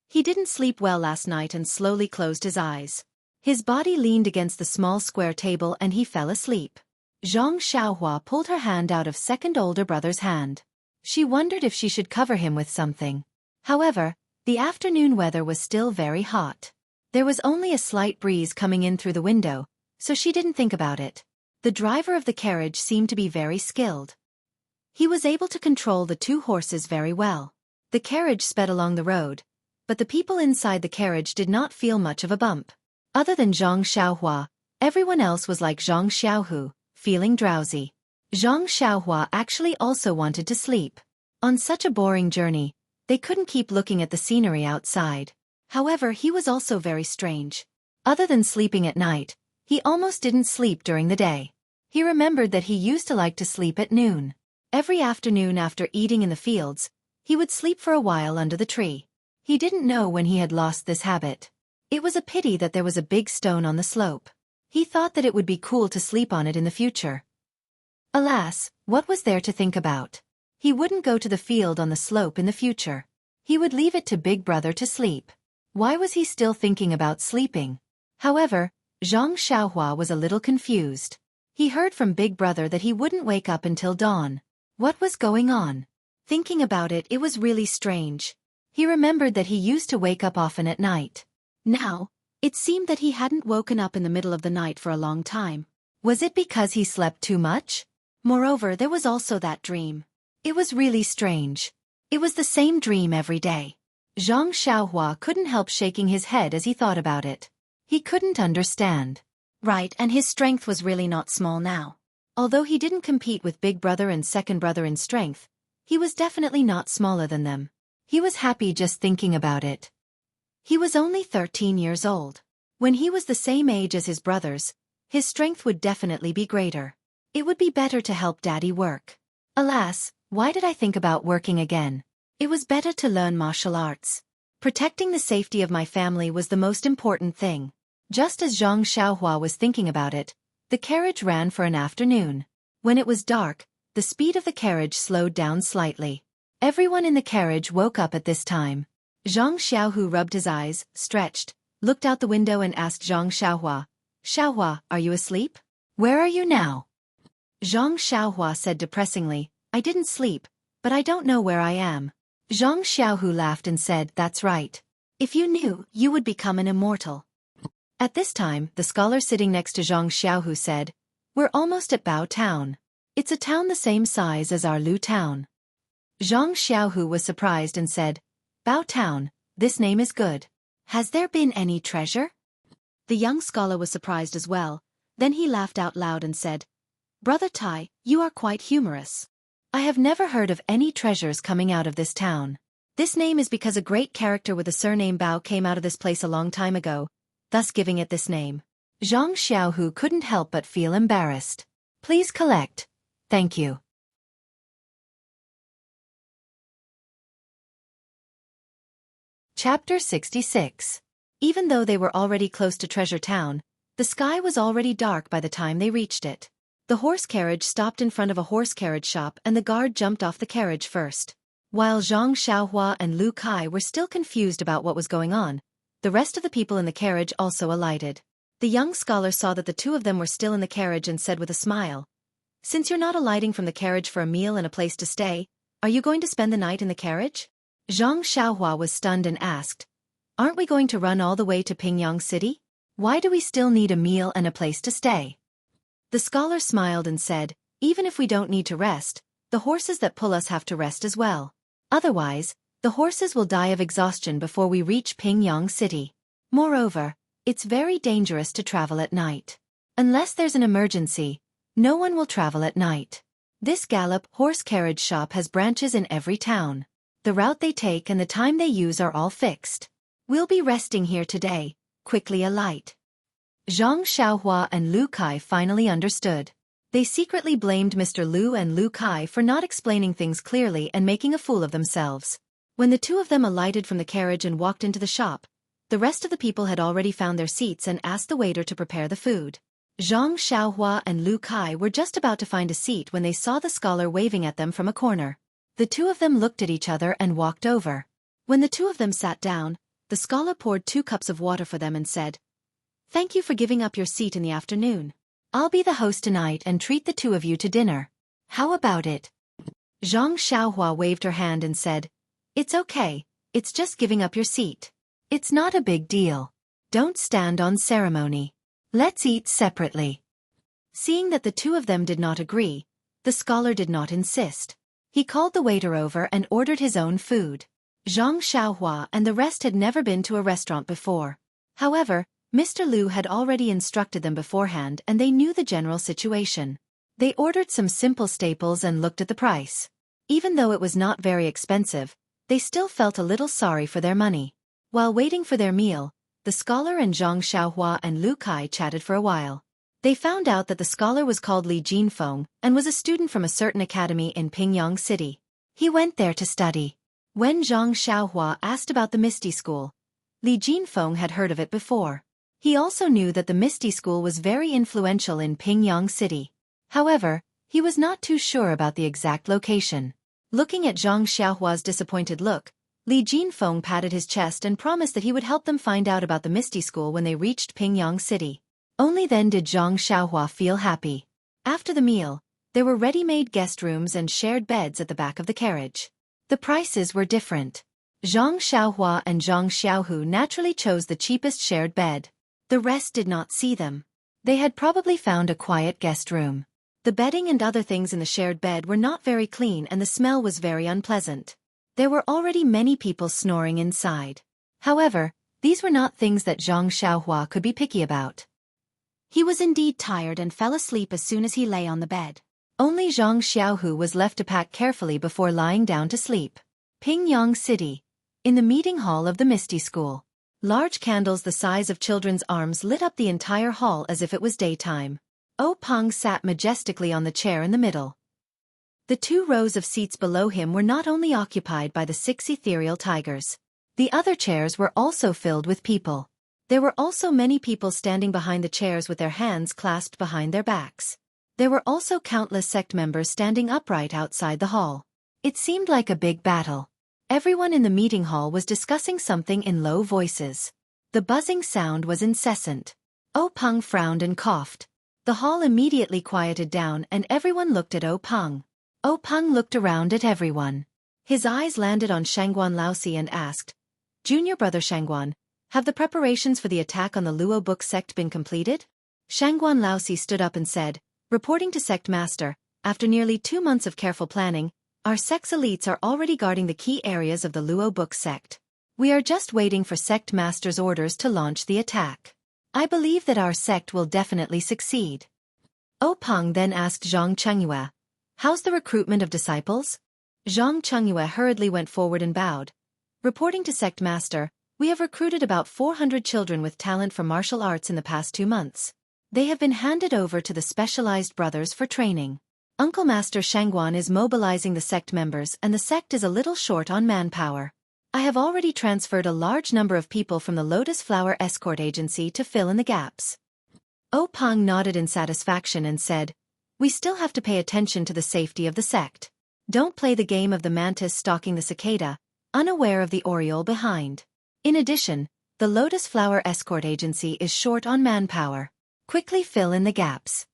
he didn't sleep well last night and slowly closed his eyes. His body leaned against the small square table and he fell asleep. Zhang Xiaohua pulled her hand out of second older brother's hand. She wondered if she should cover him with something. However, the afternoon weather was still very hot. There was only a slight breeze coming in through the window, so she didn't think about it. The driver of the carriage seemed to be very skilled. He was able to control the two horses very well. The carriage sped along the road, but the people inside the carriage did not feel much of a bump. Other than Zhang Xiaohua, everyone else was like Zhang Xiaohu, feeling drowsy. Zhang Xiaohua actually also wanted to sleep. On such a boring journey, they couldn't keep looking at the scenery outside. However, he was also very strange. Other than sleeping at night, he almost didn't sleep during the day. He remembered that he used to like to sleep at noon. Every afternoon after eating in the fields, he would sleep for a while under the tree. He didn't know when he had lost this habit. It was a pity that there was a big stone on the slope. He thought that it would be cool to sleep on it in the future. Alas, what was there to think about? He wouldn't go to the field on the slope in the future. He would leave it to Big Brother to sleep. Why was he still thinking about sleeping? However, Zhang Xiaohua was a little confused. He heard from Big Brother that he wouldn't wake up until dawn. What was going on? Thinking about it, it was really strange. He remembered that he used to wake up often at night. Now, it seemed that he hadn't woken up in the middle of the night for a long time. Was it because he slept too much? Moreover, there was also that dream. It was really strange. It was the same dream every day. Zhang Xiaohua couldn't help shaking his head as he thought about it. He couldn't understand. Right, and his strength was really not small now. Although he didn't compete with Big Brother and Second Brother in strength, he was definitely not smaller than them. He was happy just thinking about it. He was only 13 years old. When he was the same age as his brothers, his strength would definitely be greater. It would be better to help Daddy work. Alas, why did I think about working again? It was better to learn martial arts. Protecting the safety of my family was the most important thing. Just as Zhang Xiaohua was thinking about it, the carriage ran for an afternoon. When it was dark, the speed of the carriage slowed down slightly. Everyone in the carriage woke up at this time. Zhang Xiaohu rubbed his eyes, stretched, looked out the window and asked Zhang Xiaohua, "Xiaohua, are you asleep? Where are you now?" Zhang Xiaohua said depressingly, "I didn't sleep, but I don't know where I am." Zhang Xiaohu laughed and said, "That's right. If you knew, you would become an immortal." At this time, the scholar sitting next to Zhang Xiaohu said, "We're almost at Bao Town. It's a town the same size as our Lu town." Zhang Xiaohu was surprised and said, "Bao Town, this name is good. Has there been any treasure?" The young scholar was surprised as well. Then he laughed out loud and said, "Brother Tai, you are quite humorous. I have never heard of any treasures coming out of this town. This name is because a great character with the surname Bao came out of this place a long time ago, thus giving it this name." Zhang Xiaohu couldn't help but feel embarrassed. "Please collect. Thank you." Chapter 66. Even though they were already close to Treasure Town, the sky was already dark by the time they reached it. The horse carriage stopped in front of a horse carriage shop and the guard jumped off the carriage first. While Zhang Xiaohua and Lu Kai were still confused about what was going on, the rest of the people in the carriage also alighted. The young scholar saw that the two of them were still in the carriage and said with a smile, "Since you're not alighting from the carriage for a meal and a place to stay, are you going to spend the night in the carriage?" Zhang Xiaohua was stunned and asked, "Aren't we going to run all the way to Pingyang City? Why do we still need a meal and a place to stay?" The scholar smiled and said, "Even if we don't need to rest, The horses that pull us have to rest as well. Otherwise, the horses will die of exhaustion before we reach Pingyang City. Moreover, it's very dangerous to travel at night. Unless there's an emergency, no one will travel at night. This gallop horse carriage shop has branches in every town. The route they take and the time they use are all fixed. We'll be resting here today. Quickly alight. Zhang Xiaohua and Lu Kai finally understood. They secretly blamed Mr. Lu and Lu Kai for not explaining things clearly and making a fool of themselves. When the two of them alighted from the carriage and walked into the shop, the rest of the people had already found their seats and asked the waiter to prepare the food. Zhang Xiaohua and Lu Kai were just about to find a seat when they saw the scholar waving at them from a corner. The two of them looked at each other and walked over. When the two of them sat down, the scholar poured 2 cups of water for them and said, "Thank you for giving up your seat in the afternoon. I'll be the host tonight and treat the two of you to dinner. How about it?" Zhang Xiaohua waved her hand and said, "It's okay, it's just giving up your seat. It's not a big deal. Don't stand on ceremony. Let's eat separately." Seeing that the two of them did not agree, the scholar did not insist. He called the waiter over and ordered his own food. Zhang Xiaohua and the rest had never been to a restaurant before. However, Mr. Lu had already instructed them beforehand and they knew the general situation. They ordered some simple staples and looked at the price. Even though it was not very expensive, they still felt a little sorry for their money. While waiting for their meal, the scholar and Zhang Xiaohua and Lu Kai chatted for a while. They found out that the scholar was called Li Jinfeng and was a student from a certain academy in Pingyang City. He went there to study. When Zhang Xiaohua asked about the Misty School, Li Jinfeng had heard of it before. He also knew that the Misty School was very influential in Pingyang City. However, he was not too sure about the exact location. Looking at Zhang Xiaohua's disappointed look, Li Jinfeng patted his chest and promised that he would help them find out about the Misty School when they reached Pingyang City. Only then did Zhang Xiaohua feel happy. After the meal, there were ready-made guest rooms and shared beds at the back of the carriage. The prices were different. Zhang Xiaohua and Zhang Xiaohu naturally chose the cheapest shared bed. The rest did not see them. They had probably found a quiet guest room. The bedding and other things in the shared bed were not very clean and the smell was very unpleasant. There were already many people snoring inside. However, these were not things that Zhang Xiaohua could be picky about. He was indeed tired and fell asleep as soon as he lay on the bed. Only Zhang Xiaohu was left to pack carefully before lying down to sleep. Pingyang City. In the meeting hall of the Misty School. Large candles the size of children's arms lit up the entire hall as if it was daytime. O Peng sat majestically on the chair in the middle. The 2 rows of seats below him were not only occupied by the 6 ethereal tigers. The other chairs were also filled with people. There were also many people standing behind the chairs with their hands clasped behind their backs. There were also countless sect members standing upright outside the hall. It seemed like a big battle. Everyone in the meeting hall was discussing something in low voices. The buzzing sound was incessant. O Peng frowned and coughed. The hall immediately quieted down and everyone looked at O Peng. O Peng looked around at everyone. His eyes landed on Shangguan Laosi and asked, "Junior brother Shangguan, have the preparations for the attack on the Audiobook sect been completed?" Shangguan Laosi stood up and said, "Reporting to Sect Master, after nearly 2 months of careful planning, our sect's elites are already guarding the key areas of the Audiobook sect. We are just waiting for Sect Master's orders to launch the attack. I believe that our sect will definitely succeed." O Peng then asked Zhang Chengyue, "How's the recruitment of disciples?" Zhang Chengyue hurriedly went forward and bowed. "Reporting to Sect Master, we have recruited about 400 children with talent for martial arts in the past 2 months. They have been handed over to the specialized brothers for training. Uncle Master Shangguan is mobilizing the sect members and the sect is a little short on manpower. I have already transferred a large number of people from the Lotus Flower Escort Agency to fill in the gaps." O Peng nodded in satisfaction and said, "We still have to pay attention to the safety of the sect. Don't play the game of the mantis stalking the cicada, unaware of the oriole behind. In addition, the Lotus Flower Escort Agency is short on manpower. Quickly fill in the gaps."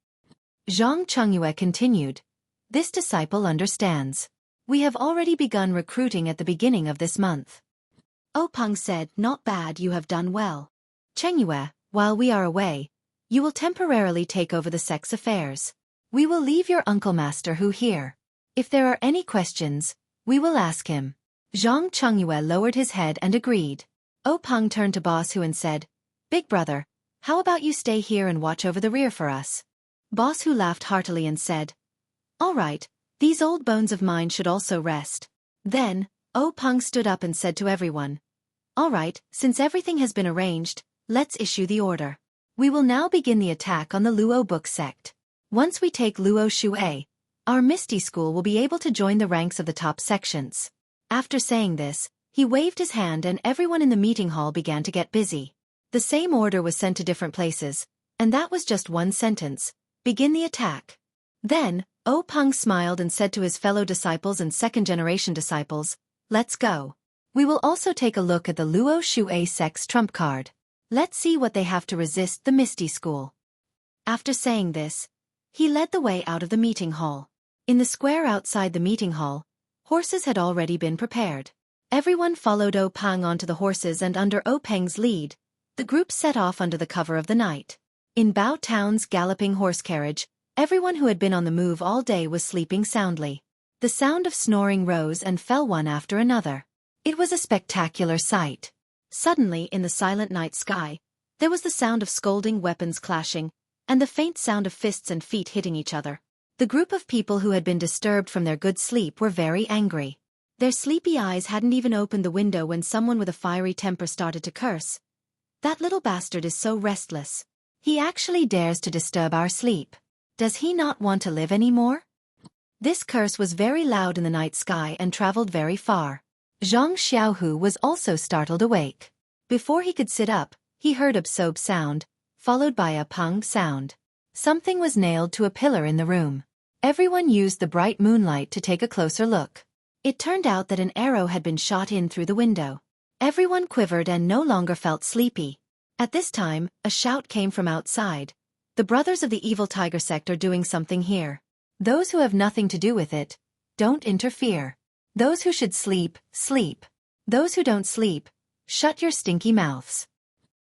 Zhang Chengyue continued, "This disciple understands. We have already begun recruiting at the beginning of this month." O Peng said, "Not bad, you have done well. Chengyue, while we are away, you will temporarily take over the sect's affairs. We will leave your uncle Master Hu here. If there are any questions, we will ask him. Zhang Chengyue lowered his head and agreed. Peng turned to Boss Hu and said, Big brother, how about you stay here and watch over the rear for us? Boss Hu laughed heartily and said, All right, these old bones of mine should also rest. Then, Peng stood up and said to everyone, All right, since everything has been arranged, let's issue the order. We will now begin the attack on the Luo book sect. Once we take Luo Xueqi, our Misty School will be able to join the ranks of the top sections. After saying this, he waved his hand and everyone in the meeting hall began to get busy. The same order was sent to different places, and that was just one sentence: begin the attack. Then, Peng smiled and said to his fellow disciples and second-generation disciples, Let's go. We will also take a look at the Luo Xueqi sect's trump card. Let's see what they have to resist the Misty School. After saying this, he led the way out of the meeting hall. In the square outside the meeting hall, horses had already been prepared. Everyone followed Peng onto the horses, and under Peng's lead, the group set off under the cover of the night. In Bao Town's galloping horse carriage, everyone who had been on the move all day was sleeping soundly. The sound of snoring rose and fell one after another. It was a spectacular sight. Suddenly, in the silent night sky, there was the sound of scolding weapons clashing, and the faint sound of fists and feet hitting each other. The group of people who had been disturbed from their good sleep were very angry. Their sleepy eyes hadn't even opened the window when someone with a fiery temper started to curse. That little bastard is so restless. He actually dares to disturb our sleep. Does he not want to live anymore? This curse was very loud in the night sky and traveled very far. Zhang Xiaohu was also startled awake. Before he could sit up, he heard a sob sound, followed by a pung sound. Something was nailed to a pillar in the room. Everyone used the bright moonlight to take a closer look. It turned out that an arrow had been shot in through the window. Everyone quivered and no longer felt sleepy. At this time, a shout came from outside. The brothers of the evil tiger sect are doing something here. Those who have nothing to do with it, don't interfere. Those who should sleep, sleep. Those who don't sleep, shut your stinky mouths.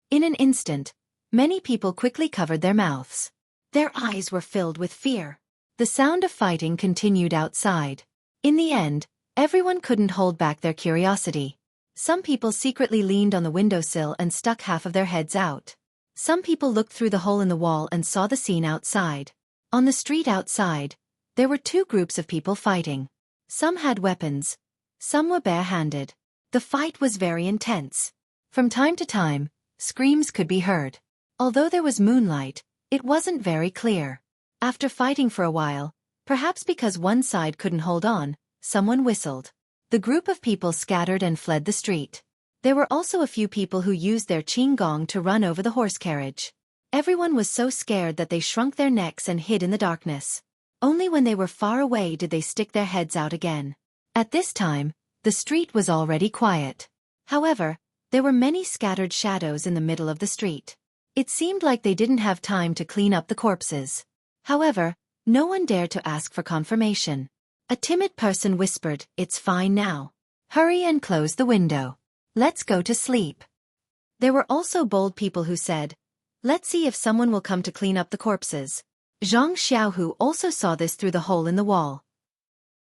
In an instant, many people quickly covered their mouths. Their eyes were filled with fear. The sound of fighting continued outside. In the end, everyone couldn't hold back their curiosity. Some people secretly leaned on the windowsill and stuck half of their heads out. Some people looked through the hole in the wall and saw the scene outside. On the street outside, there were two groups of people fighting. Some had weapons. Some were bare-handed. The fight was very intense. From time to time, screams could be heard. Although there was moonlight, it wasn't very clear. After fighting for a while, perhaps because one side couldn't hold on, someone whistled. The group of people scattered and fled the street. There were also a few people who used their qing gong to run over the horse carriage. Everyone was so scared that they shrunk their necks and hid in the darkness. Only when they were far away did they stick their heads out again. At this time, the street was already quiet. However, there were many scattered shadows in the middle of the street. It seemed like they didn't have time to clean up the corpses. However, no one dared to ask for confirmation. A timid person whispered, "It's fine now. Hurry and close the window. Let's go to sleep." There were also bold people who said, "Let's see if someone will come to clean up the corpses." Zhang Xiaohu also saw this through the hole in the wall.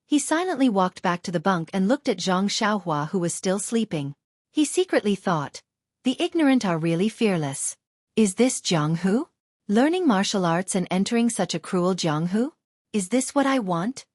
He silently walked back to the bunk and looked at Zhang Xiaohua, who was still sleeping. He secretly thought, "The ignorant are really fearless. Is this Jiang Hu? Learning martial arts and entering such a cruel Jiang Hu? Is this what I want?"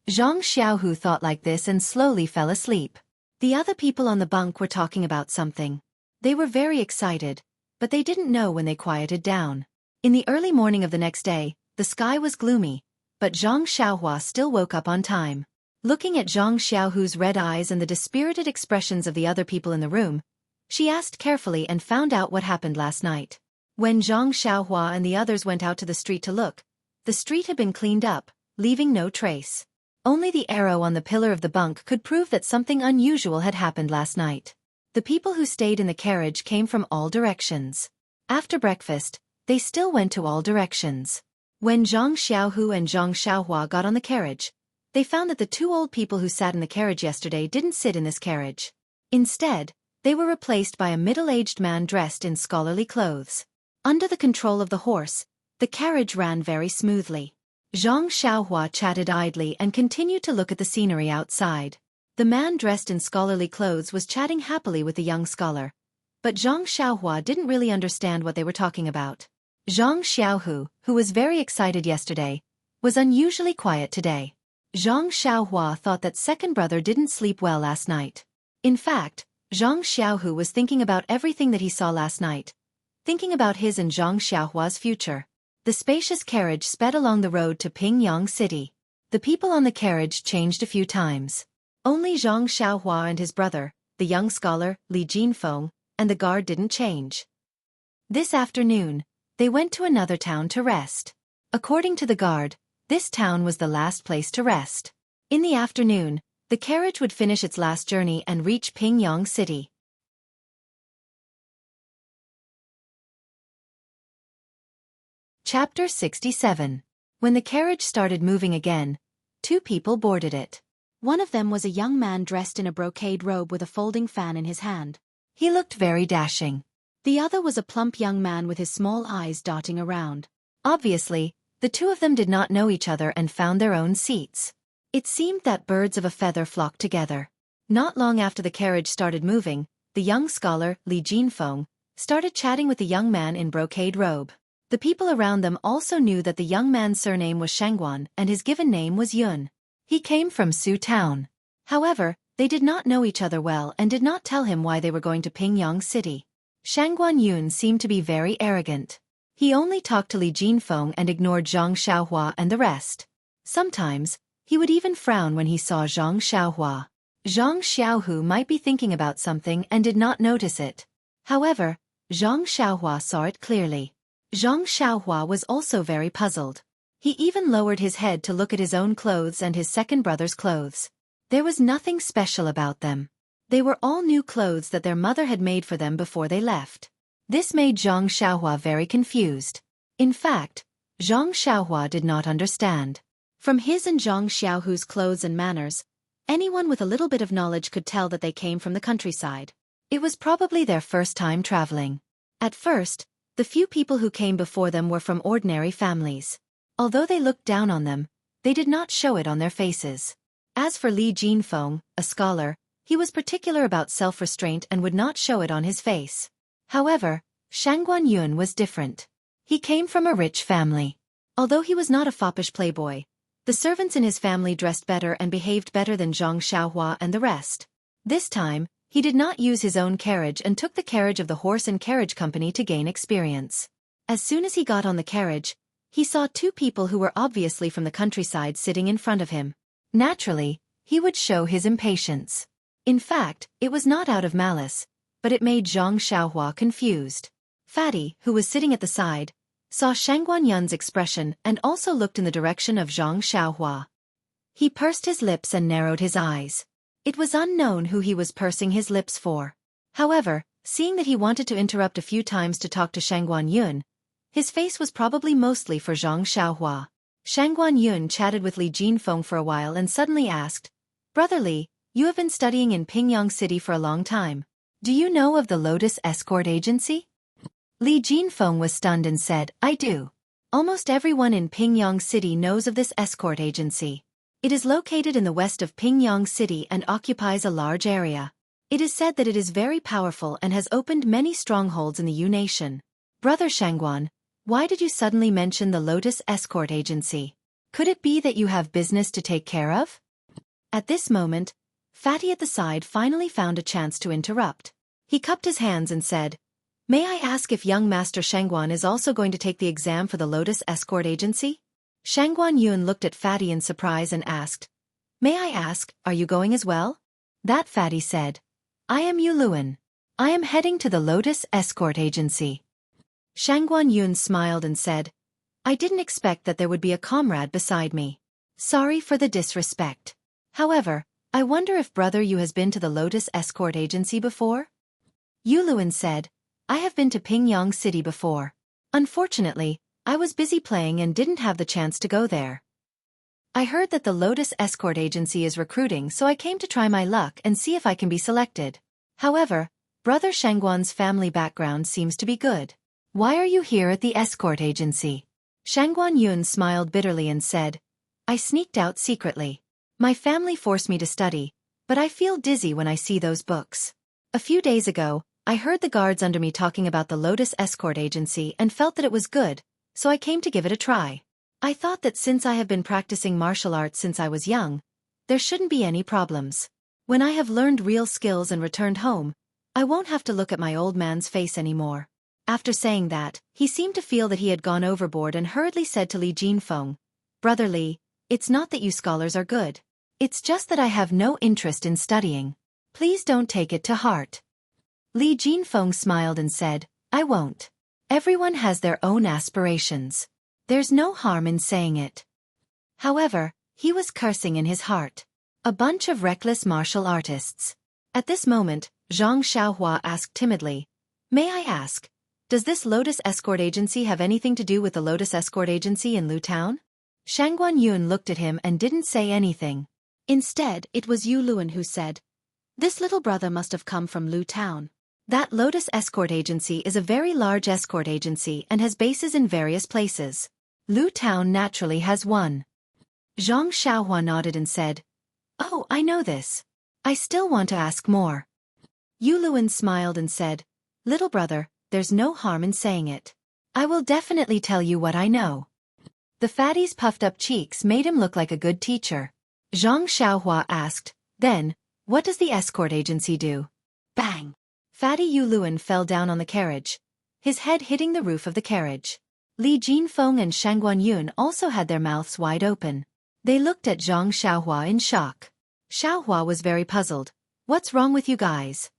Zhang Xiaohu thought like this and slowly fell asleep. The other people on the bunk were talking about something. They were very excited, but they didn't know when they quieted down. In the early morning of the next day, the sky was gloomy, but Zhang Xiaohua still woke up on time. Looking at Zhang Xiaohu's red eyes and the dispirited expressions of the other people in the room, she asked carefully and found out what happened last night. When Zhang Xiaohua and the others went out to the street to look, the street had been cleaned up, leaving no trace. Only the arrow on the pillar of the bunk could prove that something unusual had happened last night. The people who stayed in the carriage came from all directions. After breakfast, they still went to all directions. When Zhang Xiaohu and Zhang Xiaohua got on the carriage, they found that the two old people who sat in the carriage yesterday didn't sit in this carriage. Instead, they were replaced by a middle-aged man dressed in scholarly clothes. Under the control of the horse, the carriage ran very smoothly. Zhang Xiaohua chatted idly and continued to look at the scenery outside. The man dressed in scholarly clothes was chatting happily with the young scholar. But Zhang Xiaohua didn't really understand what they were talking about. Zhang Xiaohu, who was very excited yesterday, was unusually quiet today. Zhang Xiaohua thought that second brother didn't sleep well last night. In fact, Zhang Xiaohu was thinking about everything that he saw last night, thinking about his and Zhang Xiaohua's future. The spacious carriage sped along the road to Pingyang City. The people on the carriage changed a few times. Only Zhang Xiaohua and his brother, the young scholar, Li Jinfeng, and the guard didn't change. This afternoon, they went to another town to rest. According to the guard, this town was the last place to rest. In the afternoon, the carriage would finish its last journey and reach Pingyang City. Chapter 67. When the carriage started moving again, two people boarded it. One of them was a young man dressed in a brocade robe with a folding fan in his hand. He looked very dashing. The other was a plump young man with his small eyes dotting around. Obviously, the two of them did not know each other and found their own seats. It seemed that birds of a feather flocked together. Not long after the carriage started moving, the young scholar, Li Jinfeng, started chatting with the young man in brocade robe. The people around them also knew that the young man's surname was Shangguan and his given name was Yun. He came from Su Town. However, they did not know each other well and did not tell him why they were going to Pingyang City. Shangguan Yun seemed to be very arrogant. He only talked to Li Jinfeng and ignored Zhang Xiaohua and the rest. Sometimes, he would even frown when he saw Zhang Xiaohua. Zhang Xiaohu might be thinking about something and did not notice it. However, Zhang Xiaohua saw it clearly. Zhang Xiaohua was also very puzzled. He even lowered his head to look at his own clothes and his second brother's clothes. There was nothing special about them. They were all new clothes that their mother had made for them before they left. This made Zhang Xiaohua very confused. In fact, Zhang Xiaohua did not understand. From his and Zhang Xiaohu's clothes and manners, anyone with a little bit of knowledge could tell that they came from the countryside. It was probably their first time traveling. At first, the few people who came before them were from ordinary families. Although they looked down on them, they did not show it on their faces. As for Li Jinfeng, a scholar, he was particular about self-restraint and would not show it on his face. However, Shangguan Yun was different. He came from a rich family. Although he was not a foppish playboy, the servants in his family dressed better and behaved better than Zhang Xiaohua and the rest. This time, he did not use his own carriage and took the carriage of the horse and carriage company to gain experience. As soon as he got on the carriage, he saw two people who were obviously from the countryside sitting in front of him. Naturally, he would show his impatience. In fact, it was not out of malice, but it made Zhang Xiaohua confused. Fatty, who was sitting at the side, saw Shangguan Yun's expression and also looked in the direction of Zhang Xiaohua. He pursed his lips and narrowed his eyes. It was unknown who he was pursing his lips for. However, seeing that he wanted to interrupt a few times to talk to Shangguan Yun, his face was probably mostly for Zhang Xiaohua. Shangguan Yun chatted with Li Jinfeng for a while and suddenly asked, "Brother Li, you have been studying in Pingyang City for a long time. Do you know of the Lotus Escort Agency?" Li Jinfeng was stunned and said, "I do. Almost everyone in Pingyang City knows of this escort agency. It is located in the west of Pingyang City and occupies a large area. It is said that it is very powerful and has opened many strongholds in the Yu Nation. Brother Shangguan, why did you suddenly mention the Lotus Escort Agency? Could it be that you have business to take care of?" At this moment, Fatty at the side finally found a chance to interrupt. He cupped his hands and said, "May I ask if young Master Shangguan is also going to take the exam for the Lotus Escort Agency?" Shangguan Yun looked at Fatty in surprise and asked, "May I ask, are you going as well?" That Fatty said, "I am Yu Luan. I am heading to the Lotus Escort Agency." Shangguan Yun smiled and said, "I didn't expect that there would be a comrade beside me. Sorry for the disrespect. However, I wonder if Brother Yu has been to the Lotus Escort Agency before?" Yu Luan said, "I have been to Pingyang City before. Unfortunately, I was busy playing and didn't have the chance to go there. I heard that the Lotus Escort Agency is recruiting, so I came to try my luck and see if I can be selected. However, Brother Shangguan's family background seems to be good. Why are you here at the escort agency?" Shangguan Yun smiled bitterly and said, I sneaked out secretly. My family forced me to study, but I feel dizzy when I see those books. A few days ago, I heard the guards under me talking about the Lotus Escort Agency and felt that it was good, so I came to give it a try. I thought that since I have been practicing martial arts since I was young, there shouldn't be any problems. When I have learned real skills and returned home, I won't have to look at my old man's face anymore. After saying that, he seemed to feel that he had gone overboard and hurriedly said to Li Jinfeng, Brother Li, it's not that you scholars are good. It's just that I have no interest in studying. Please don't take it to heart. Li Jinfeng smiled and said, I won't. Everyone has their own aspirations. There's no harm in saying it. However, he was cursing in his heart. A bunch of reckless martial artists. At this moment, Zhang Xiaohua asked timidly, May I ask, does this Lotus Escort Agency have anything to do with the Lotus Escort Agency in Lu Town? Shangguan Yun looked at him and didn't say anything. Instead, it was Yu Luan who said, This little brother must have come from Lu Town. That Lotus Escort Agency is a very large escort agency and has bases in various places. Lu Town naturally has one. Zhang Xiaohua nodded and said, Oh, I know this. I still want to ask more. Yu Luan smiled and said, Little brother, there's no harm in saying it. I will definitely tell you what I know. The fatty's puffed up cheeks made him look like a good teacher. Zhang Xiaohua asked, Then, what does the escort agency do? Bang! Fatty Yu Luan fell down on the carriage, his head hitting the roof of the carriage. Li Jinfeng and Shangguan Yun also had their mouths wide open. They looked at Zhang Xiaohua in shock. Xiaohua was very puzzled. What's wrong with you guys?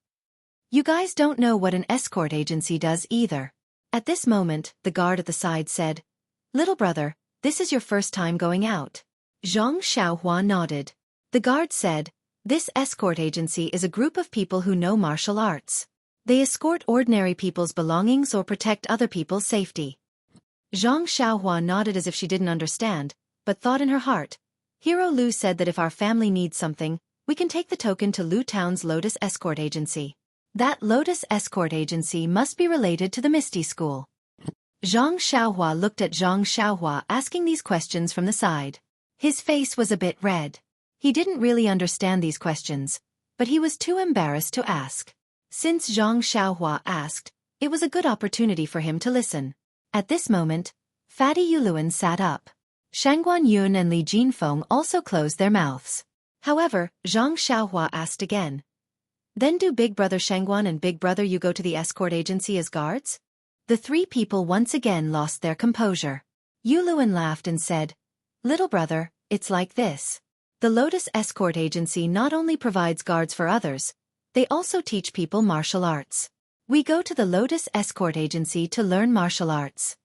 You guys don't know what an escort agency does either. At this moment, the guard at the side said, Little brother, this is your first time going out. Zhang Xiaohua nodded. The guard said, This escort agency is a group of people who know martial arts. They escort ordinary people's belongings or protect other people's safety. Zhang Xiaohua nodded as if she didn't understand, but thought in her heart, Hero Lu said that if our family needs something, we can take the token to Lu Town's Lotus Escort Agency. That Lotus Escort Agency must be related to the Misty School. Zhang Xiaohua looked at Zhang Xiaohua asking these questions from the side. His face was a bit red. He didn't really understand these questions, but he was too embarrassed to ask. Since Zhang Xiaohua asked, it was a good opportunity for him to listen. At this moment, Fatty Yu Luan sat up. Shangguan Yun and Li Jinfeng also closed their mouths. However, Zhang Xiaohua asked again. Then do Big Brother Shangguan and Big Brother Yu go to the escort agency as guards? The three people once again lost their composure. Yu Luan laughed and said, Little brother, it's like this. The Lotus Escort Agency not only provides guards for others, they also teach people martial arts. We go to the Lotus Escort Agency to learn martial arts.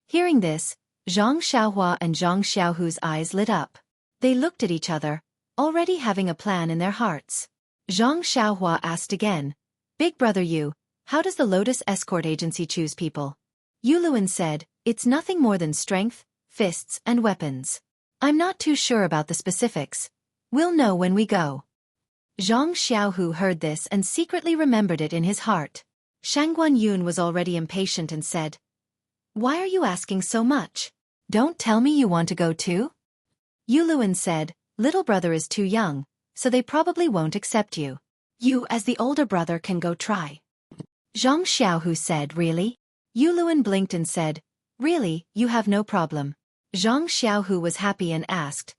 Hearing this, Zhang Xiaohua and Zhang Xiaohu's eyes lit up. They looked at each other, already having a plan in their hearts. Zhang Xiaohua asked again, Big Brother Yu, how does the Lotus Escort Agency choose people? Yu Luan said, It's nothing more than strength, fists and weapons. I'm not too sure about the specifics. We'll know when we go. Zhang Xiaohu heard this and secretly remembered it in his heart. Shangguan Yun was already impatient and said, Why are you asking so much? Don't tell me you want to go too? Yu Luan said, Little brother is too young, so they probably won't accept you. You as the older brother can go try. Zhang Xiaohu said, Really? Yu Luan blinked and said, Really, you have no problem. Zhang Xiaohu was happy and asked,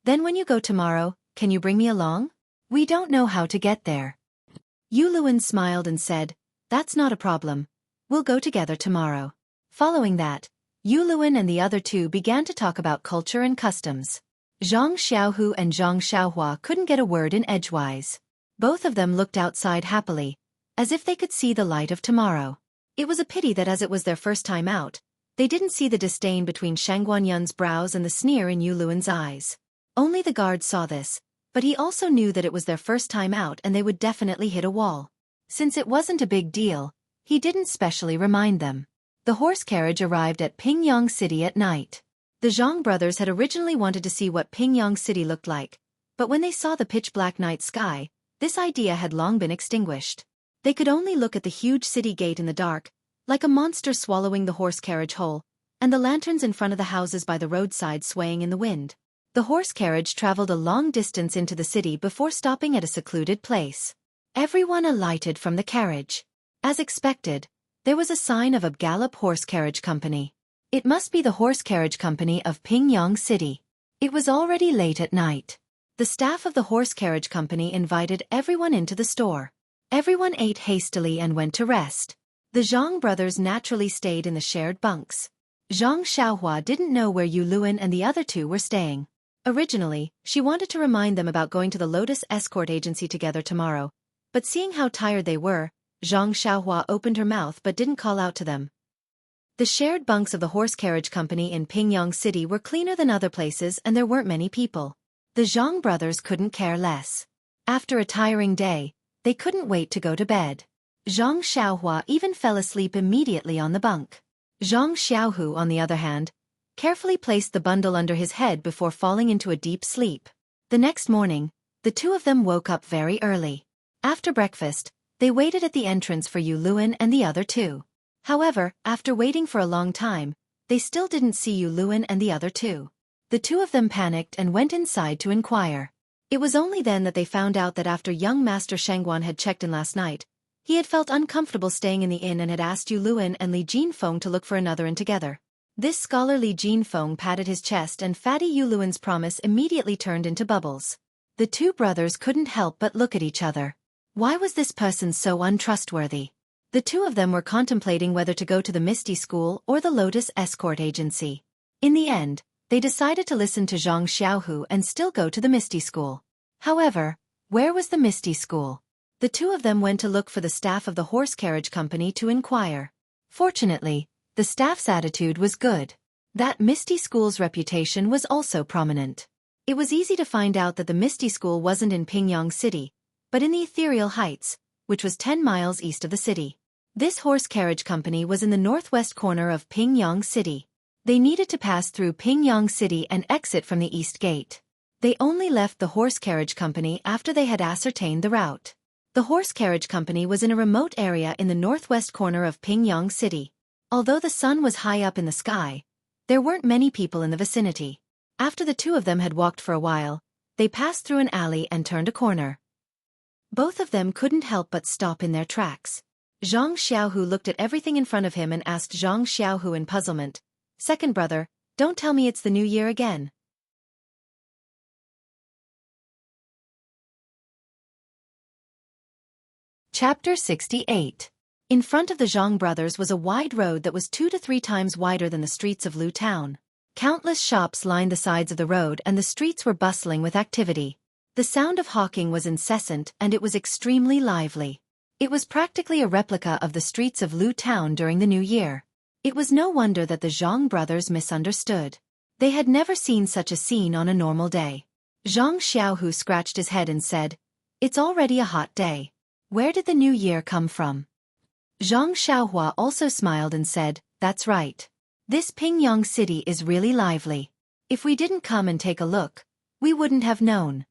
Then when you go tomorrow, can you bring me along? We don't know how to get there. Yu Luan smiled and said, That's not a problem. We'll go together tomorrow. Following that, Yu Luan and the other two began to talk about culture and customs. Zhang Xiaohu and Zhang Xiaohua couldn't get a word in edgewise. Both of them looked outside happily, as if they could see the light of tomorrow. It was a pity that as it was their first time out, they didn't see the disdain between Shangguan Yun's brows and the sneer in Yu Luan's eyes. Only the guard saw this, but he also knew that it was their first time out and they would definitely hit a wall. Since it wasn't a big deal, he didn't specially remind them. The horse carriage arrived at Pingyang City at night. The Zhang brothers had originally wanted to see what Pingyang City looked like, but when they saw the pitch-black night sky, this idea had long been extinguished. They could only look at the huge city gate in the dark, like a monster swallowing the horse carriage whole, and the lanterns in front of the houses by the roadside swaying in the wind. The horse carriage traveled a long distance into the city before stopping at a secluded place. Everyone alighted from the carriage. As expected, there was a sign of a Gallop Horse Carriage Company. It must be the Horse Carriage Company of Pingyang City. It was already late at night. The staff of the Horse Carriage Company invited everyone into the store. Everyone ate hastily and went to rest. The Zhang brothers naturally stayed in the shared bunks. Zhang Xiaohua didn't know where Yu Luan and the other two were staying. Originally, she wanted to remind them about going to the Lotus Escort Agency together tomorrow, but seeing how tired they were, Zhang Xiaohua opened her mouth but didn't call out to them. The shared bunks of the Horse Carriage Company in Pingyang City were cleaner than other places and there weren't many people. The Zhang brothers couldn't care less. After a tiring day, they couldn't wait to go to bed. Zhang Xiaohua even fell asleep immediately on the bunk. Zhang Xiaohu, on the other hand, carefully placed the bundle under his head before falling into a deep sleep. The next morning, the two of them woke up very early. After breakfast, they waited at the entrance for Yu Luan and the other two. However, after waiting for a long time, they still didn't see Yu Luan and the other two. The two of them panicked and went inside to inquire. It was only then that they found out that after young Master Shengguan had checked in last night, he had felt uncomfortable staying in the inn and had asked Yu Luan and Li Jinfeng to look for another inn together. This scholar Li Jinfeng patted his chest and fatty Yu Luan's promise immediately turned into bubbles. The two brothers couldn't help but look at each other. Why was this person so untrustworthy? The two of them were contemplating whether to go to the Misty School or the Lotus Escort Agency. In the end, they decided to listen to Zhang Xiaohu and still go to the Misty School. However, where was the Misty School? The two of them went to look for the staff of the Horse Carriage Company to inquire. Fortunately, the staff's attitude was good. That Misty School's reputation was also prominent. It was easy to find out that the Misty School wasn't in Pingyang City, but in the Ethereal Heights, which was 10 miles east of the city. This horse carriage company was in the northwest corner of Pingyang City. They needed to pass through Pingyang City and exit from the east gate. They only left the horse carriage company after they had ascertained the route. The horse carriage company was in a remote area in the northwest corner of Pingyang City. Although the sun was high up in the sky, there weren't many people in the vicinity. After the two of them had walked for a while, they passed through an alley and turned a corner. Both of them couldn't help but stop in their tracks. Zhang Xiaohu looked at everything in front of him and asked Zhang Xiaohu in puzzlement, "Second brother, don't tell me it's the new year again." Chapter 68. In front of the Zhang brothers was a wide road that was 2 to 3 times wider than the streets of Lu Town. Countless shops lined the sides of the road and the streets were bustling with activity. The sound of hawking was incessant and it was extremely lively. It was practically a replica of the streets of Lu Town during the New Year. It was no wonder that the Zhang brothers misunderstood. They had never seen such a scene on a normal day. Zhang Xiaohu scratched his head and said, "It's already a hot day. Where did the New Year come from?" Zhang Xiaohua also smiled and said, "That's right. This Pingyang City is really lively. If we didn't come and take a look, we wouldn't have known."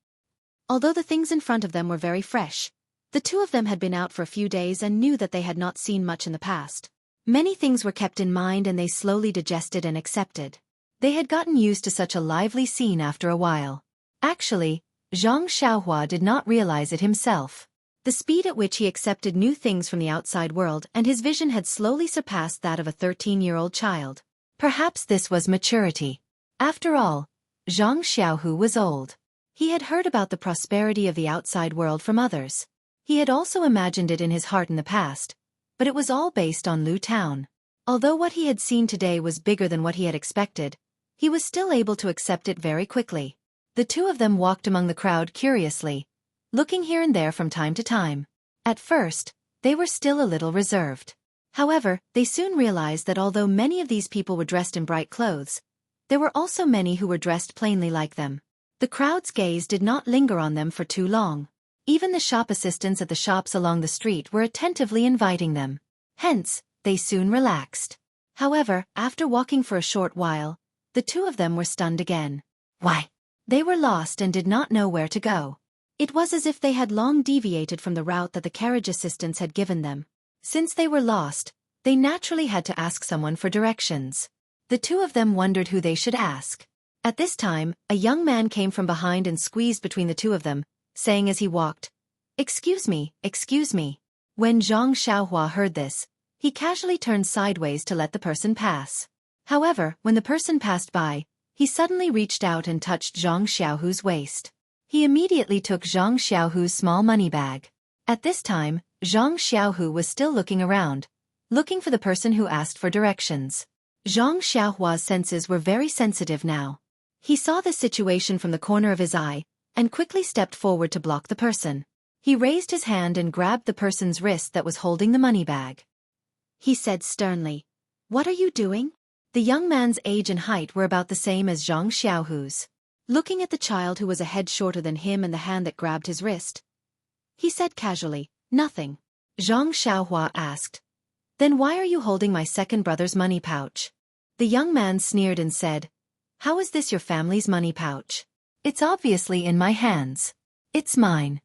Although the things in front of them were very fresh, the two of them had been out for a few days and knew that they had not seen much in the past. Many things were kept in mind and they slowly digested and accepted. They had gotten used to such a lively scene after a while. Actually, Zhang Xiaohua did not realize it himself. The speed at which he accepted new things from the outside world and his vision had slowly surpassed that of a 13-year-old child. Perhaps this was maturity. After all, Zhang Xiaohu was old. He had heard about the prosperity of the outside world from others. He had also imagined it in his heart in the past, but it was all based on Lu Town. Although what he had seen today was bigger than what he had expected, he was still able to accept it very quickly. The two of them walked among the crowd curiously, looking here and there from time to time. At first, they were still a little reserved. However, they soon realized that although many of these people were dressed in bright clothes, there were also many who were dressed plainly like them. The crowd's gaze did not linger on them for too long. Even the shop assistants at the shops along the street were attentively inviting them. Hence, they soon relaxed. However, after walking for a short while, the two of them were stunned again. Why? They were lost and did not know where to go. It was as if they had long deviated from the route that the carriage assistants had given them. Since they were lost, they naturally had to ask someone for directions. The two of them wondered who they should ask. At this time, a young man came from behind and squeezed between the two of them, saying as he walked, "Excuse me, excuse me." When Zhang Xiaohua heard this, he casually turned sideways to let the person pass. However, when the person passed by, he suddenly reached out and touched Zhang Xiaohu's waist. He immediately took Zhang Xiaohu's small money bag. At this time, Zhang Xiaohu was still looking around, looking for the person who asked for directions. Zhang Xiaohua's senses were very sensitive now. He saw the situation from the corner of his eye, and quickly stepped forward to block the person. He raised his hand and grabbed the person's wrist that was holding the money bag. He said sternly, "What are you doing?" The young man's age and height were about the same as Zhang Xiaohu's. Looking at the child who was a head shorter than him and the hand that grabbed his wrist, he said casually, "Nothing." Zhang Xiaohua asked, "Then why are you holding my second brother's money pouch?" The young man sneered and said, "How is this your family's money pouch? It's obviously in my hands. It's mine."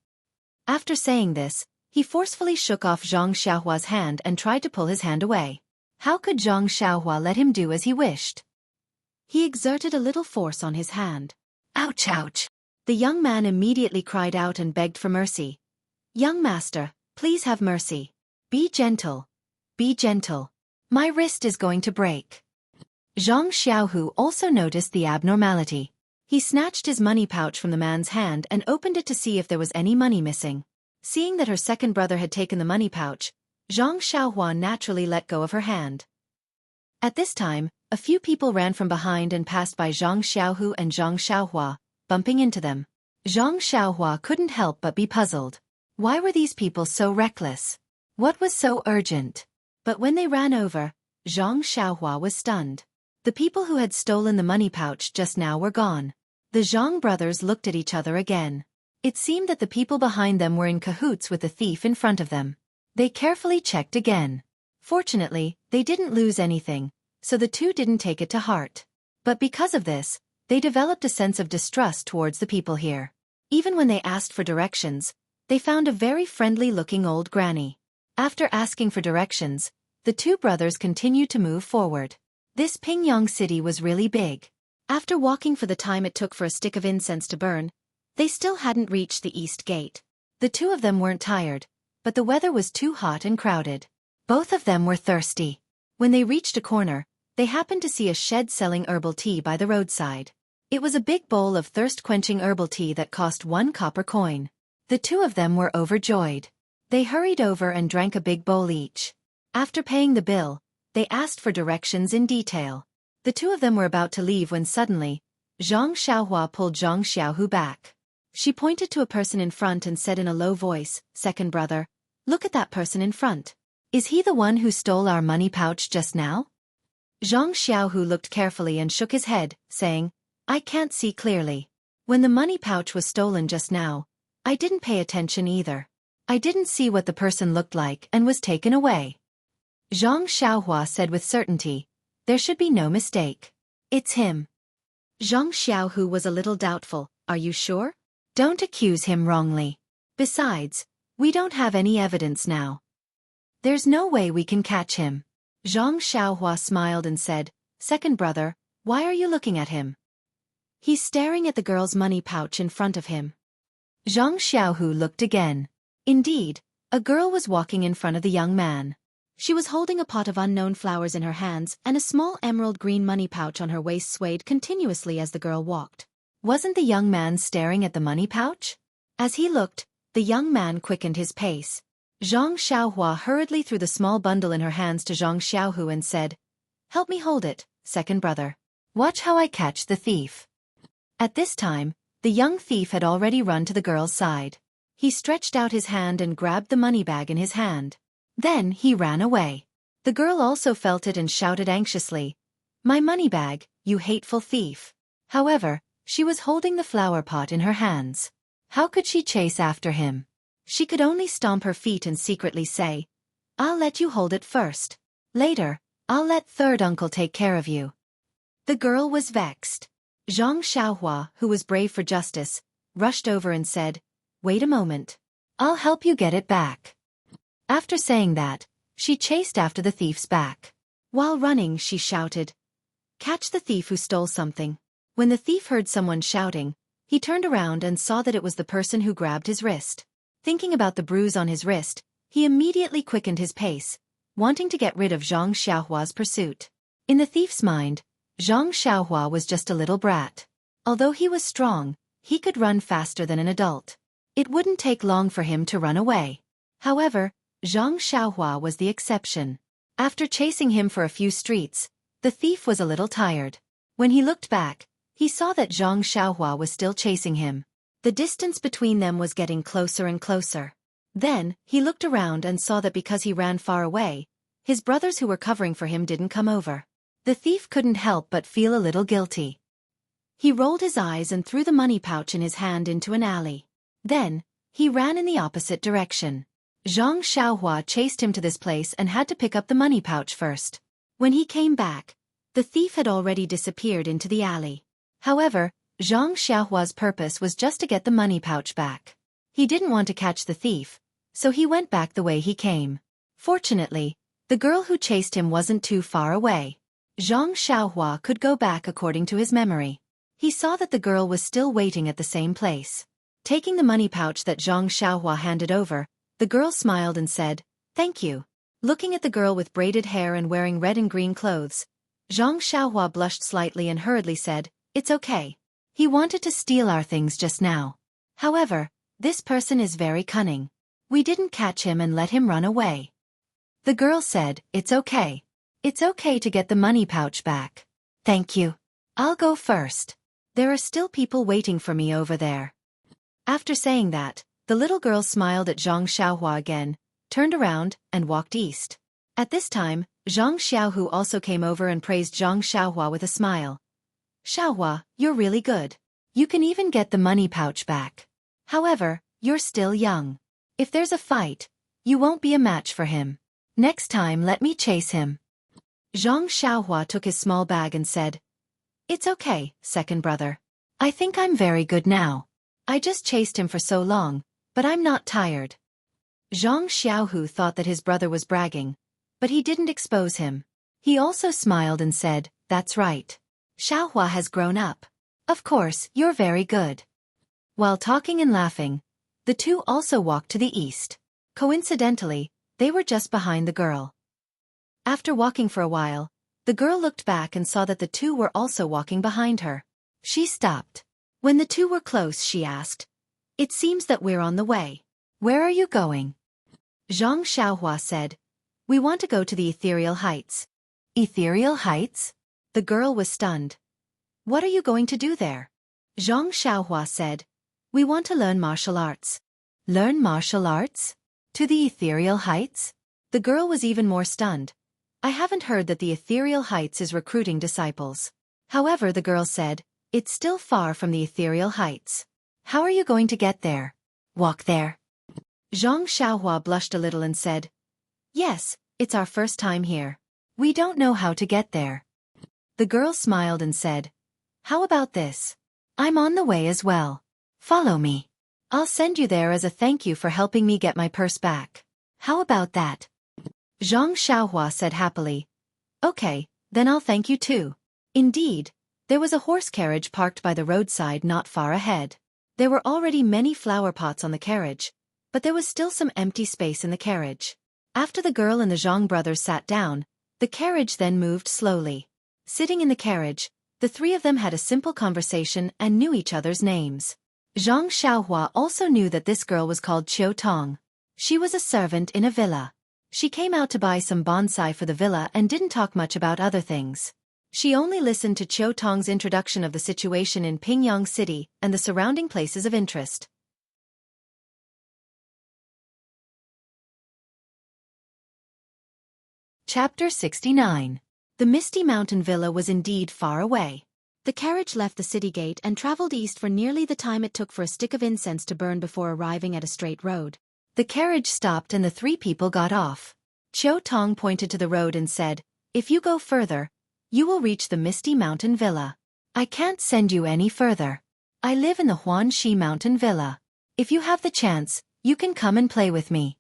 After saying this, he forcefully shook off Zhang Xiaohua's hand and tried to pull his hand away. How could Zhang Xiaohua let him do as he wished? He exerted a little force on his hand. "Ouch, ouch." The young man immediately cried out and begged for mercy. "Young master, please have mercy. Be gentle. Be gentle. My wrist is going to break." Zhang Xiaohu also noticed the abnormality. He snatched his money pouch from the man's hand and opened it to see if there was any money missing. Seeing that her second brother had taken the money pouch, Zhang Xiaohua naturally let go of her hand. At this time, a few people ran from behind and passed by Zhang Xiaohu and Zhang Xiaohua, bumping into them. Zhang Xiaohua couldn't help but be puzzled. Why were these people so reckless? What was so urgent? But when they ran over, Zhang Xiaohua was stunned. The people who had stolen the money pouch just now were gone. The Zhang brothers looked at each other again. It seemed that the people behind them were in cahoots with the thief in front of them. They carefully checked again. Fortunately, they didn't lose anything, so the two didn't take it to heart. But because of this, they developed a sense of distrust towards the people here. Even when they asked for directions, they found a very friendly-looking old granny. After asking for directions, the two brothers continued to move forward. This Pingyang city was really big. After walking for the time it took for a stick of incense to burn, they still hadn't reached the east gate. The two of them weren't tired, but the weather was too hot and crowded. Both of them were thirsty. When they reached a corner, they happened to see a shed selling herbal tea by the roadside. It was a big bowl of thirst-quenching herbal tea that cost 1 copper coin. The two of them were overjoyed. They hurried over and drank a big bowl each. After paying the bill, they asked for directions in detail. The two of them were about to leave when suddenly, Zhang Xiaohua pulled Zhang Xiaohu back. She pointed to a person in front and said in a low voice, "Second brother, look at that person in front. Is he the one who stole our money pouch just now?" Zhang Xiaohu looked carefully and shook his head, saying, "I can't see clearly. When the money pouch was stolen just now, I didn't pay attention either. I didn't see what the person looked like and was taken away." Zhang Xiaohua said with certainty, "There should be no mistake. It's him." Zhang Xiaohu was a little doubtful. "Are you sure? Don't accuse him wrongly. Besides, we don't have any evidence now. There's no way we can catch him." Zhang Xiaohua smiled and said, "Second brother, why are you looking at him? He's staring at the girl's money pouch in front of him." Zhang Xiaohu looked again. Indeed, a girl was walking in front of the young man. She was holding a pot of unknown flowers in her hands and a small emerald green money pouch on her waist swayed continuously as the girl walked. Wasn't the young man staring at the money pouch? As he looked, the young man quickened his pace. Zhang Xiaohua hurriedly threw the small bundle in her hands to Zhang Xiaohu and said, "Help me hold it, second brother. Watch how I catch the thief." At this time, the young thief had already run to the girl's side. He stretched out his hand and grabbed the money bag in his hand. Then he ran away. The girl also felt it and shouted anxiously, "My money bag, you hateful thief." However, she was holding the flower pot in her hands. How could she chase after him? She could only stomp her feet and secretly say, "I'll let you hold it first. Later, I'll let third uncle take care of you." The girl was vexed. Zhang Xiaohua, who was brave for justice, rushed over and said, "Wait a moment. I'll help you get it back." After saying that, she chased after the thief's back. While running, she shouted, Catch the thief who stole something. When the thief heard someone shouting, he turned around and saw that it was the person who grabbed his wrist. Thinking about the bruise on his wrist, he immediately quickened his pace, wanting to get rid of Zhang Xiaohua's pursuit. In the thief's mind, Zhang Xiaohua was just a little brat. Although he was strong, he could run faster than an adult. It wouldn't take long for him to run away. However, Zhang Xiaohua was the exception. After chasing him for a few streets, the thief was a little tired. When he looked back, he saw that Zhang Xiaohua was still chasing him. The distance between them was getting closer and closer. Then, he looked around and saw that because he ran far away, his brothers who were covering for him didn't come over. The thief couldn't help but feel a little guilty. He rolled his eyes and threw the money pouch in his hand into an alley. Then, he ran in the opposite direction. Zhang Xiaohua chased him to this place and had to pick up the money pouch first. When he came back, the thief had already disappeared into the alley. However, Zhang Xiaohua's purpose was just to get the money pouch back. He didn't want to catch the thief, so he went back the way he came. Fortunately, the girl who chased him wasn't too far away. Zhang Xiaohua could go back according to his memory. He saw that the girl was still waiting at the same place. Taking the money pouch that Zhang Xiaohua handed over, the girl smiled and said, "Thank you." Looking at the girl with braided hair and wearing red and green clothes, Zhang Xiaohua blushed slightly and hurriedly said, "It's okay. He wanted to steal our things just now. However, this person is very cunning. We didn't catch him and let him run away." The girl said, "It's okay. It's okay to get the money pouch back. Thank you. I'll go first. There are still people waiting for me over there." After saying that, the little girl smiled at Zhang Xiaohua again, turned around, and walked east. At this time, Zhang Xiaohu also came over and praised Zhang Xiaohua with a smile. "Xiaohua, you're really good. You can even get the money pouch back. However, you're still young. If there's a fight, you won't be a match for him. Next time let me chase him." Zhang Xiaohua took his small bag and said, "It's okay, second brother. I think I'm very good now. I just chased him for so long, but I'm not tired." Zhang Xiaohu thought that his brother was bragging, but he didn't expose him. He also smiled and said, "That's right. Xiaohua has grown up. Of course, you're very good." While talking and laughing, the two also walked to the east. Coincidentally, they were just behind the girl. After walking for a while, the girl looked back and saw that the two were also walking behind her. She stopped. When the two were close, she asked, "It seems that we're on the way. Where are you going?" Zhang Xiaohua said, "We want to go to the Ethereal Heights." "Ethereal Heights?" The girl was stunned. "What are you going to do there?" Zhang Xiaohua said, "We want to learn martial arts." "Learn martial arts? To the Ethereal Heights?" The girl was even more stunned. "I haven't heard that the Ethereal Heights is recruiting disciples." However, the girl said, "It's still far from the Ethereal Heights. How are you going to get there?" "Walk there." Zhang Xiaohua blushed a little and said, "Yes, it's our first time here. We don't know how to get there." The girl smiled and said, "How about this? I'm on the way as well. Follow me. I'll send you there as a thank you for helping me get my purse back. How about that?" Zhang Xiaohua said happily, "Okay, then I'll thank you too." Indeed, there was a horse carriage parked by the roadside not far ahead. There were already many flower pots on the carriage, but there was still some empty space in the carriage. After the girl and the Zhang brothers sat down, the carriage then moved slowly. Sitting in the carriage, the three of them had a simple conversation and knew each other's names. Zhang Xiaohua also knew that this girl was called Qiu Tong. She was a servant in a villa. She came out to buy some bonsai for the villa and didn't talk much about other things. She only listened to Qiu Tong's introduction of the situation in Pingyang City and the surrounding places of interest. Chapter 69. The Misty Mountain Villa was indeed far away. The carriage left the city gate and traveled east for nearly the time it took for a stick of incense to burn before arriving at a straight road. The carriage stopped and the three people got off. Qiu Tong pointed to the road and said, "If you go further, you will reach the Misty Mountain Villa. I can't send you any further. I live in the Huanxi Mountain Villa. If you have the chance, you can come and play with me."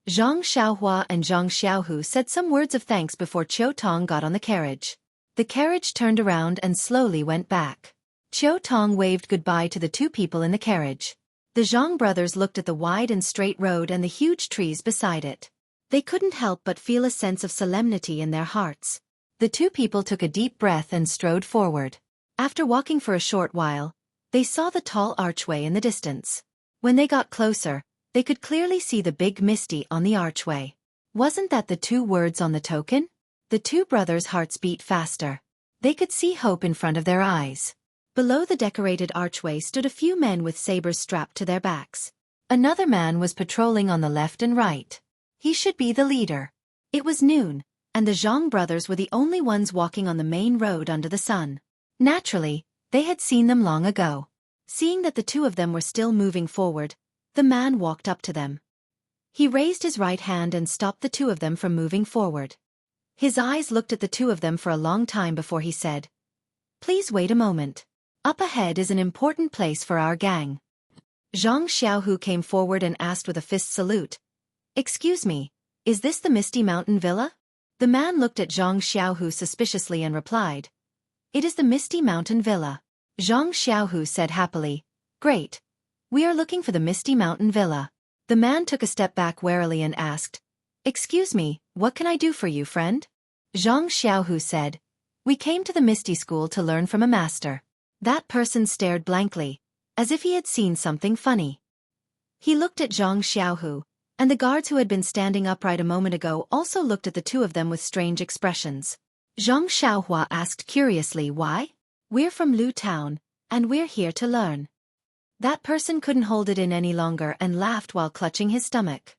Zhang Xiaohua and Zhang Xiaohu said some words of thanks before Qiu Tong got on the carriage. The carriage turned around and slowly went back. Qiu Tong waved goodbye to the two people in the carriage. The Zhang brothers looked at the wide and straight road and the huge trees beside it. They couldn't help but feel a sense of solemnity in their hearts. The two people took a deep breath and strode forward. After walking for a short while, they saw the tall archway in the distance. When they got closer, they could clearly see the big Misty on the archway. Wasn't that the two words on the token? The two brothers' hearts beat faster. They could see hope in front of their eyes. Below the decorated archway stood a few men with sabers strapped to their backs. Another man was patrolling on the left and right. He should be the leader. It was noon, and the Zhang brothers were the only ones walking on the main road under the sun. Naturally, they had seen them long ago. Seeing that the two of them were still moving forward, the man walked up to them. He raised his right hand and stopped the two of them from moving forward. His eyes looked at the two of them for a long time before he said, "Please wait a moment. Up ahead is an important place for our gang." Zhang Xiaohu came forward and asked with a fist salute, "Excuse me, is this the Misty Mountain Villa?" The man looked at Zhang Xiaohu suspiciously and replied, "It is the Misty Mountain Villa." Zhang Xiaohu said happily, "Great. We are looking for the Misty Mountain Villa." The man took a step back warily and asked, "Excuse me, what can I do for you, friend?" Zhang Xiaohu said, "We came to the Misty School to learn from a master." That person stared blankly, as if he had seen something funny. He looked at Zhang Xiaohu, and the guards who had been standing upright a moment ago also looked at the two of them with strange expressions. Zhang Xiaohua asked curiously, "Why?" "We're from Lu Town, and we're here to learn." That person couldn't hold it in any longer and laughed while clutching his stomach.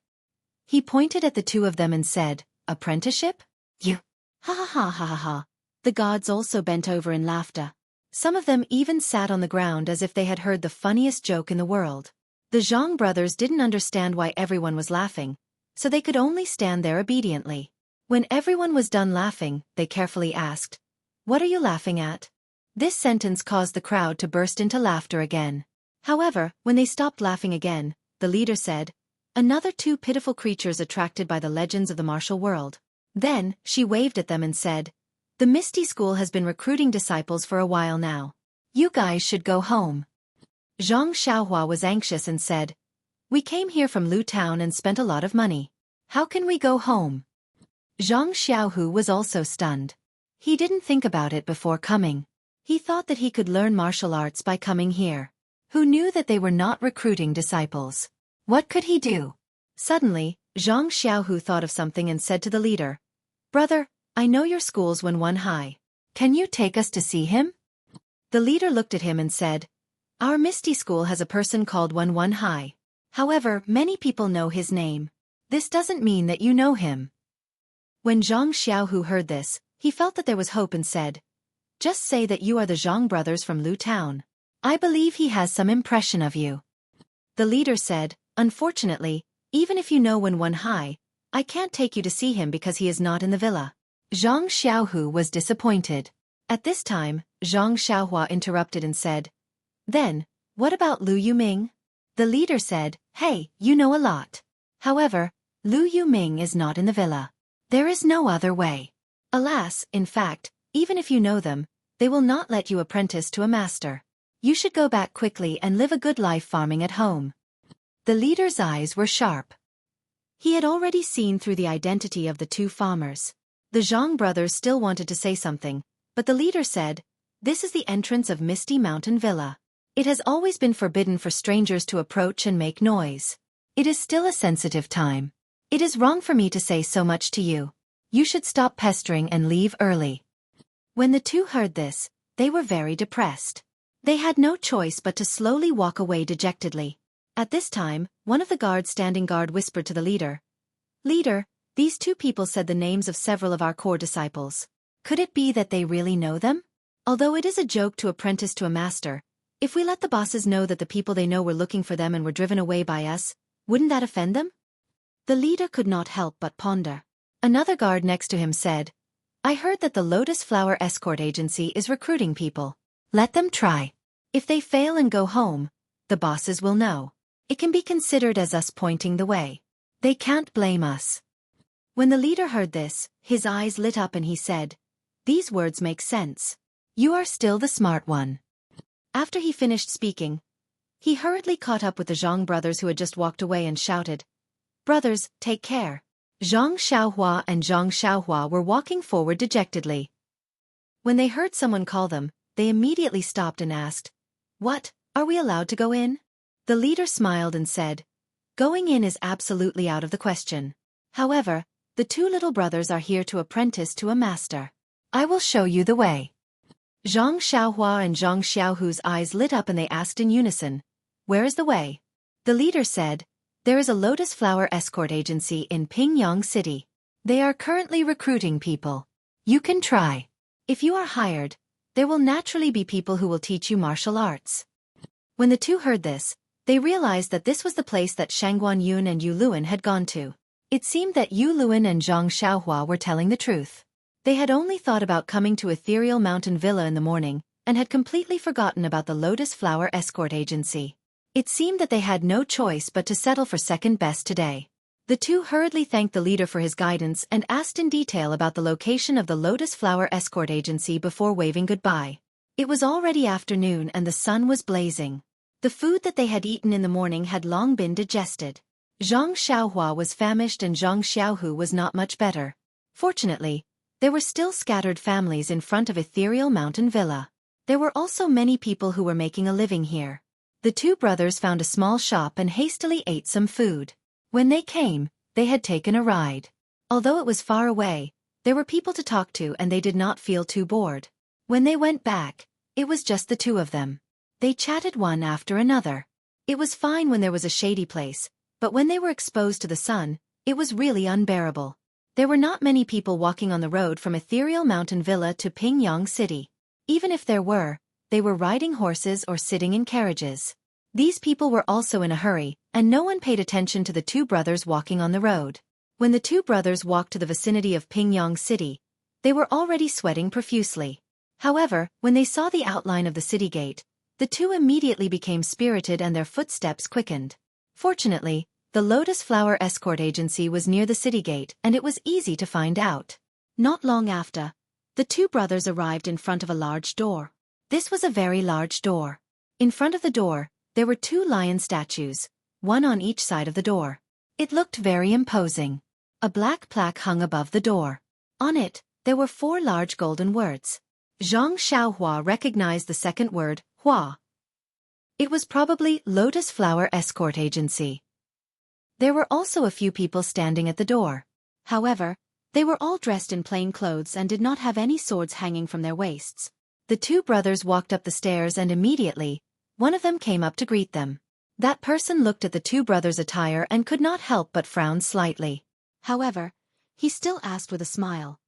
He pointed at the two of them and said, "Apprenticeship? You?" "Ha ha ha ha ha ha." The guards also bent over in laughter. Some of them even sat on the ground as if they had heard the funniest joke in the world. The Zhang brothers didn't understand why everyone was laughing, so they could only stand there obediently. When everyone was done laughing, they carefully asked, "What are you laughing at?" This sentence caused the crowd to burst into laughter again. However, when they stopped laughing again, the leader said, "Another two pitiful creatures attracted by the legends of the martial world." Then, she waved at them and said, "The Misty School has been recruiting disciples for a while now. You guys should go home." Zhang Xiaohua was anxious and said, "We came here from Lu Town and spent a lot of money. How can we go home?" Zhang Xiaohu was also stunned. He didn't think about it before coming. He thought that he could learn martial arts by coming here. Who knew that they were not recruiting disciples? What could he do? Suddenly, Zhang Xiaohu thought of something and said to the leader, "Brother, I know your school's Wen Hai. Can you take us to see him?" The leader looked at him and said, "Our Misty School has a person called Wen Hai. However, many people know his name. This doesn't mean that you know him." When Zhang Xiaohu heard this, he felt that there was hope and said, "Just say that you are the Zhang brothers from Lu Town. I believe he has some impression of you." The leader said, "Unfortunately, even if you know Wen Hai, I can't take you to see him because he is not in the villa." Zhang Xiaohu was disappointed. At this time, Zhang Xiaohua interrupted and said, "Then, what about Lu Yuming?" The leader said, "Hey, you know a lot. However, Lu Yuming is not in the villa. There is no other way. Alas, in fact, even if you know them, they will not let you apprentice to a master. You should go back quickly and live a good life farming at home." The leader's eyes were sharp. He had already seen through the identity of the two farmers. The Zhang brothers still wanted to say something, but the leader said, "This is the entrance of Misty Mountain Villa. It has always been forbidden for strangers to approach and make noise. It is still a sensitive time. It is wrong for me to say so much to you. You should stop pestering and leave early." When the two heard this, they were very depressed. They had no choice but to slowly walk away dejectedly. At this time, one of the guards standing guard whispered to the leader, "Leader, these two people said the names of several of our core disciples. Could it be that they really know them? Although it is a joke to apprentice to a master, if we let the bosses know that the people they know were looking for them and were driven away by us, wouldn't that offend them?" The leader could not help but ponder. Another guard next to him said, "I heard that the Lotus Flower Escort Agency is recruiting people. Let them try. If they fail and go home, the bosses will know. It can be considered as us pointing the way. They can't blame us." When the leader heard this, his eyes lit up and he said, These words make sense. You are still the smart one. After he finished speaking, he hurriedly caught up with the Zhang brothers who had just walked away and shouted, "Brothers, take care." Zhang Xiaohua and Zhang Xiaohua were walking forward dejectedly. When they heard someone call them, they immediately stopped and asked, "What, are we allowed to go in?" The leader smiled and said, "Going in is absolutely out of the question. However, the two little brothers are here to apprentice to a master. I will show you the way." Zhang Xiaohua and Zhang Xiaohu's eyes lit up and they asked in unison, "Where is the way?" The leader said, "There is a lotus flower escort agency in Pingyang City. They are currently recruiting people. You can try. If you are hired, there will naturally be people who will teach you martial arts." When the two heard this, they realized that this was the place that Shangguan Yun and Yu Luan had gone to. It seemed that Yu Luan and Zhang Xiaohua were telling the truth. They had only thought about coming to Ethereal Mountain Villa in the morning, and had completely forgotten about the Lotus Flower Escort Agency. It seemed that they had no choice but to settle for second best today. The two hurriedly thanked the leader for his guidance and asked in detail about the location of the Lotus Flower Escort Agency before waving goodbye. It was already afternoon and the sun was blazing. The food that they had eaten in the morning had long been digested. Zhang Xiaohua was famished and Zhang Xiaohu was not much better. Fortunately, there were still scattered families in front of Ethereal Mountain Villa. There were also many people who were making a living here. The two brothers found a small shop and hastily ate some food. When they came, they had taken a ride. Although it was far away, there were people to talk to and they did not feel too bored. When they went back, it was just the two of them. They chatted one after another. It was fine when there was a shady place, but when they were exposed to the sun, it was really unbearable. There were not many people walking on the road from Ethereal Mountain Villa to Pingyang City. Even if there were, they were riding horses or sitting in carriages. These people were also in a hurry, and no one paid attention to the two brothers walking on the road. When the two brothers walked to the vicinity of Pingyang City, they were already sweating profusely. However, when they saw the outline of the city gate, the two immediately became spirited and their footsteps quickened. Fortunately, the Lotus Flower Escort Agency was near the city gate and it was easy to find out. Not long after, the two brothers arrived in front of a large door. This was a very large door. In front of the door, there were two lion statues, one on each side of the door. It looked very imposing. A black plaque hung above the door. On it, there were 4 large golden words. Zhang Xiaohua recognized the second word, Hua. It was probably Lotus Flower Escort Agency. There were also a few people standing at the door. However, they were all dressed in plain clothes and did not have any swords hanging from their waists. The two brothers walked up the stairs and immediately, one of them came up to greet them. That person looked at the two brothers' attire and could not help but frown slightly. However, he still asked with a smile,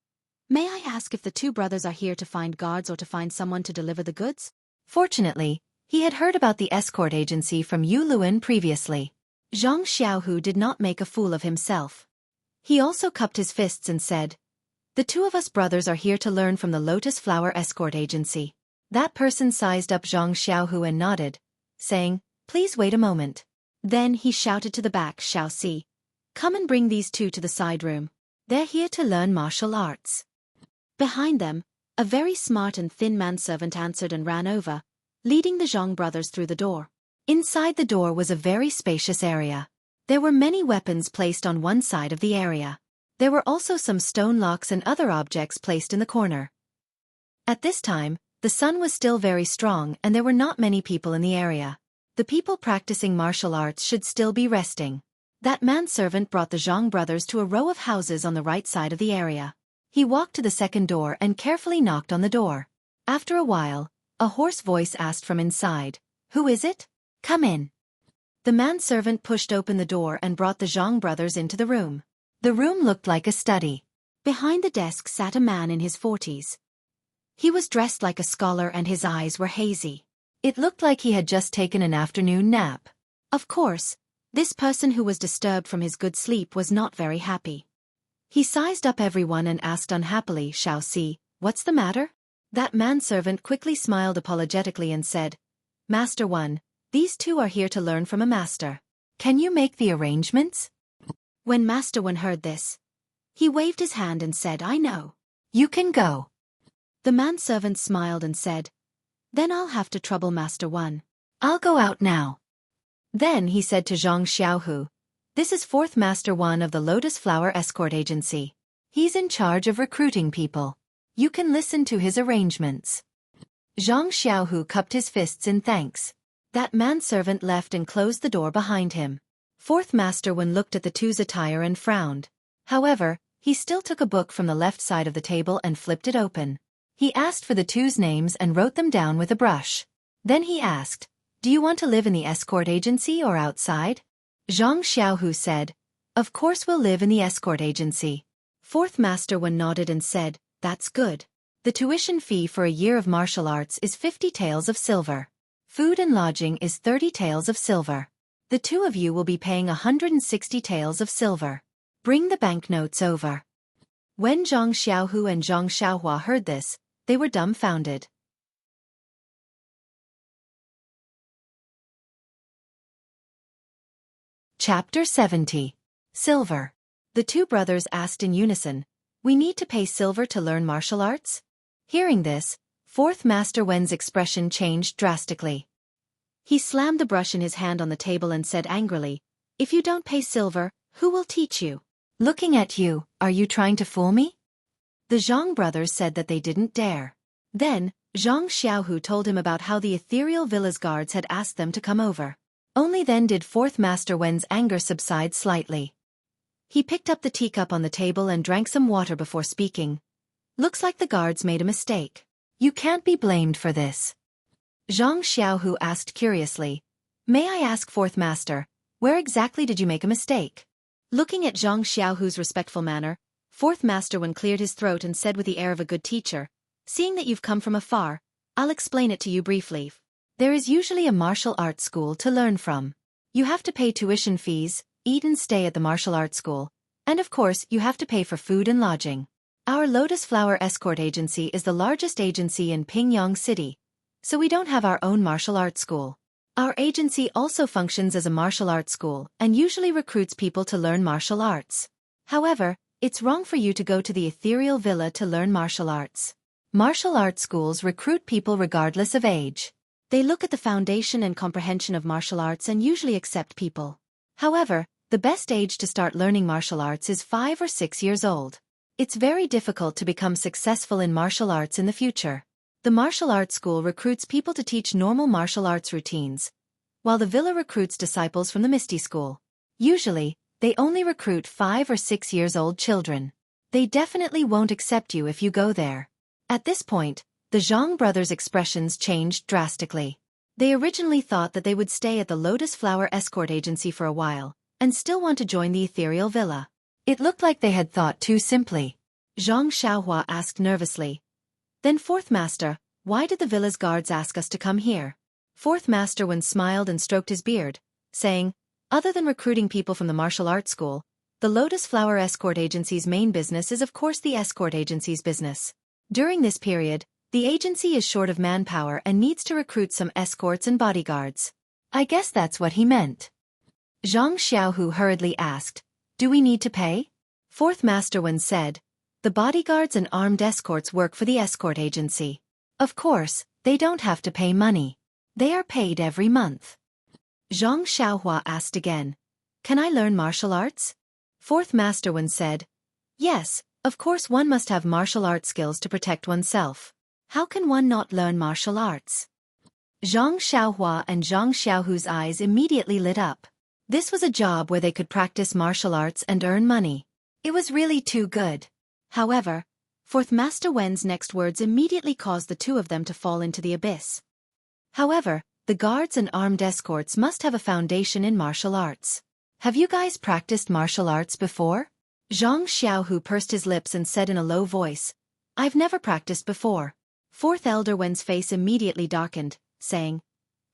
"May I ask if the two brothers are here to find guards or to find someone to deliver the goods?" Fortunately, he had heard about the escort agency from Yu Luan previously. Zhang Xiaohu did not make a fool of himself. He also cupped his fists and said, "The two of us brothers are here to learn from the Lotus Flower Escort Agency." That person sized up Zhang Xiaohu and nodded, saying, "Please wait a moment." Then he shouted to the back Xueqi, "Come and bring these two to the side room. They're here to learn martial arts." Behind them, a very smart and thin manservant answered and ran over, leading the Zhang brothers through the door. Inside the door was a very spacious area. There were many weapons placed on one side of the area. There were also some stone locks and other objects placed in the corner. At this time, the sun was still very strong and there were not many people in the area. The people practicing martial arts should still be resting. That manservant brought the Zhang brothers to a row of houses on the right side of the area. He walked to the second door and carefully knocked on the door. After a while, a hoarse voice asked from inside, "Who is it? Come in." The manservant pushed open the door and brought the Zhang brothers into the room. The room looked like a study. Behind the desk sat a man in his 40s. He was dressed like a scholar and his eyes were hazy. It looked like he had just taken an afternoon nap. Of course, this person who was disturbed from his good sleep was not very happy. He sized up everyone and asked unhappily, "Xueqi, what's the matter?" That manservant quickly smiled apologetically and said, "Master One, these two are here to learn from a master. Can you make the arrangements?" When Master One heard this, he waved his hand and said, "I know. You can go." The manservant smiled and said, "Then I'll have to trouble Master One. I'll go out now." Then he said to Zhang Xiaohu, "This is Fourth Master One of the Lotus Flower Escort Agency. He's in charge of recruiting people. You can listen to his arrangements." Zhang Xiaohu cupped his fists in thanks. That manservant left and closed the door behind him. Fourth Master One looked at the two's attire and frowned. However, he still took a book from the left side of the table and flipped it open. He asked for the two's names and wrote them down with a brush. Then he asked, "Do you want to live in the escort agency or outside?" Zhang Xiaohu said, "Of course we'll live in the escort agency." Fourth Master One nodded and said, "That's good. The tuition fee for a year of martial arts is 50 taels of silver. Food and lodging is 30 taels of silver. The two of you will be paying 160 taels of silver. Bring the banknotes over." When Zhang Xiaohu and Zhang Xiaohua heard this, they were dumbfounded. Chapter 70. Silver. The two brothers asked in unison, "We need to pay silver to learn martial arts?" Hearing this, Fourth Master Wen's expression changed drastically. He slammed the brush in his hand on the table and said angrily, "If you don't pay silver, who will teach you?" "Looking at you, are you trying to fool me?" The Zhang brothers said that they didn't dare. Then, Zhang Xiaohu told him about how the ethereal villa's guards had asked them to come over. Only then did Fourth Master Wen's anger subside slightly. He picked up the teacup on the table and drank some water before speaking. "Looks like the guards made a mistake. You can't be blamed for this." Zhang Xiaohu asked curiously, "May I ask, Fourth Master, where exactly did you make a mistake?" Looking at Zhang Xiaohu's respectful manner, Fourth Master Wen cleared his throat and said with the air of a good teacher, "Seeing that you've come from afar, I'll explain it to you briefly. There is usually a martial arts school to learn from. You have to pay tuition fees, eat and stay at the martial arts school, and of course you have to pay for food and lodging. Our Lotus Flower Escort Agency is the largest agency in Pingyang City, so we don't have our own martial arts school. Our agency also functions as a martial arts school and usually recruits people to learn martial arts. However, it's wrong for you to go to the ethereal villa to learn martial arts. Martial arts schools recruit people regardless of age. They look at the foundation and comprehension of martial arts and usually accept people. However, the best age to start learning martial arts is 5 or 6 years old. It's very difficult to become successful in martial arts in the future. The martial arts school recruits people to teach normal martial arts routines, while the villa recruits disciples from the Misty School. Usually, they only recruit 5 or 6 years old children. They definitely won't accept you if you go there." At this point, the Zhang brothers' expressions changed drastically. They originally thought that they would stay at the Lotus Flower Escort Agency for a while, and still want to join the ethereal villa. It looked like they had thought too simply. Zhang Xiaohua asked nervously, "Then Fourth Master, why did the villa's guards ask us to come here?" Fourth Master Wen smiled and stroked his beard, saying, "Other than recruiting people from the martial arts school, the Lotus Flower Escort Agency's main business is of course the escort agency's business. During this period, the agency is short of manpower and needs to recruit some escorts and bodyguards." "I guess that's what he meant." Zhang Xiaohu hurriedly asked, "Do we need to pay?" Fourth Master Wen said, "The bodyguards and armed escorts work for the escort agency. Of course, they don't have to pay money. They are paid every month." Zhang Xiaohua asked again, "Can I learn martial arts?" Fourth Master Wen said, "Yes, of course one must have martial arts skills to protect oneself. How can one not learn martial arts?" Zhang Xiaohua and Zhang Xiaohu's eyes immediately lit up. This was a job where they could practice martial arts and earn money. It was really too good. However, Fourth Master Wen's next words immediately caused the two of them to fall into the abyss. However, the guards and armed escorts must have a foundation in martial arts. "Have you guys practiced martial arts before?" Zhang Xiaohu pursed his lips and said in a low voice, "I've never practiced before." Fourth Elder Wen's face immediately darkened, saying,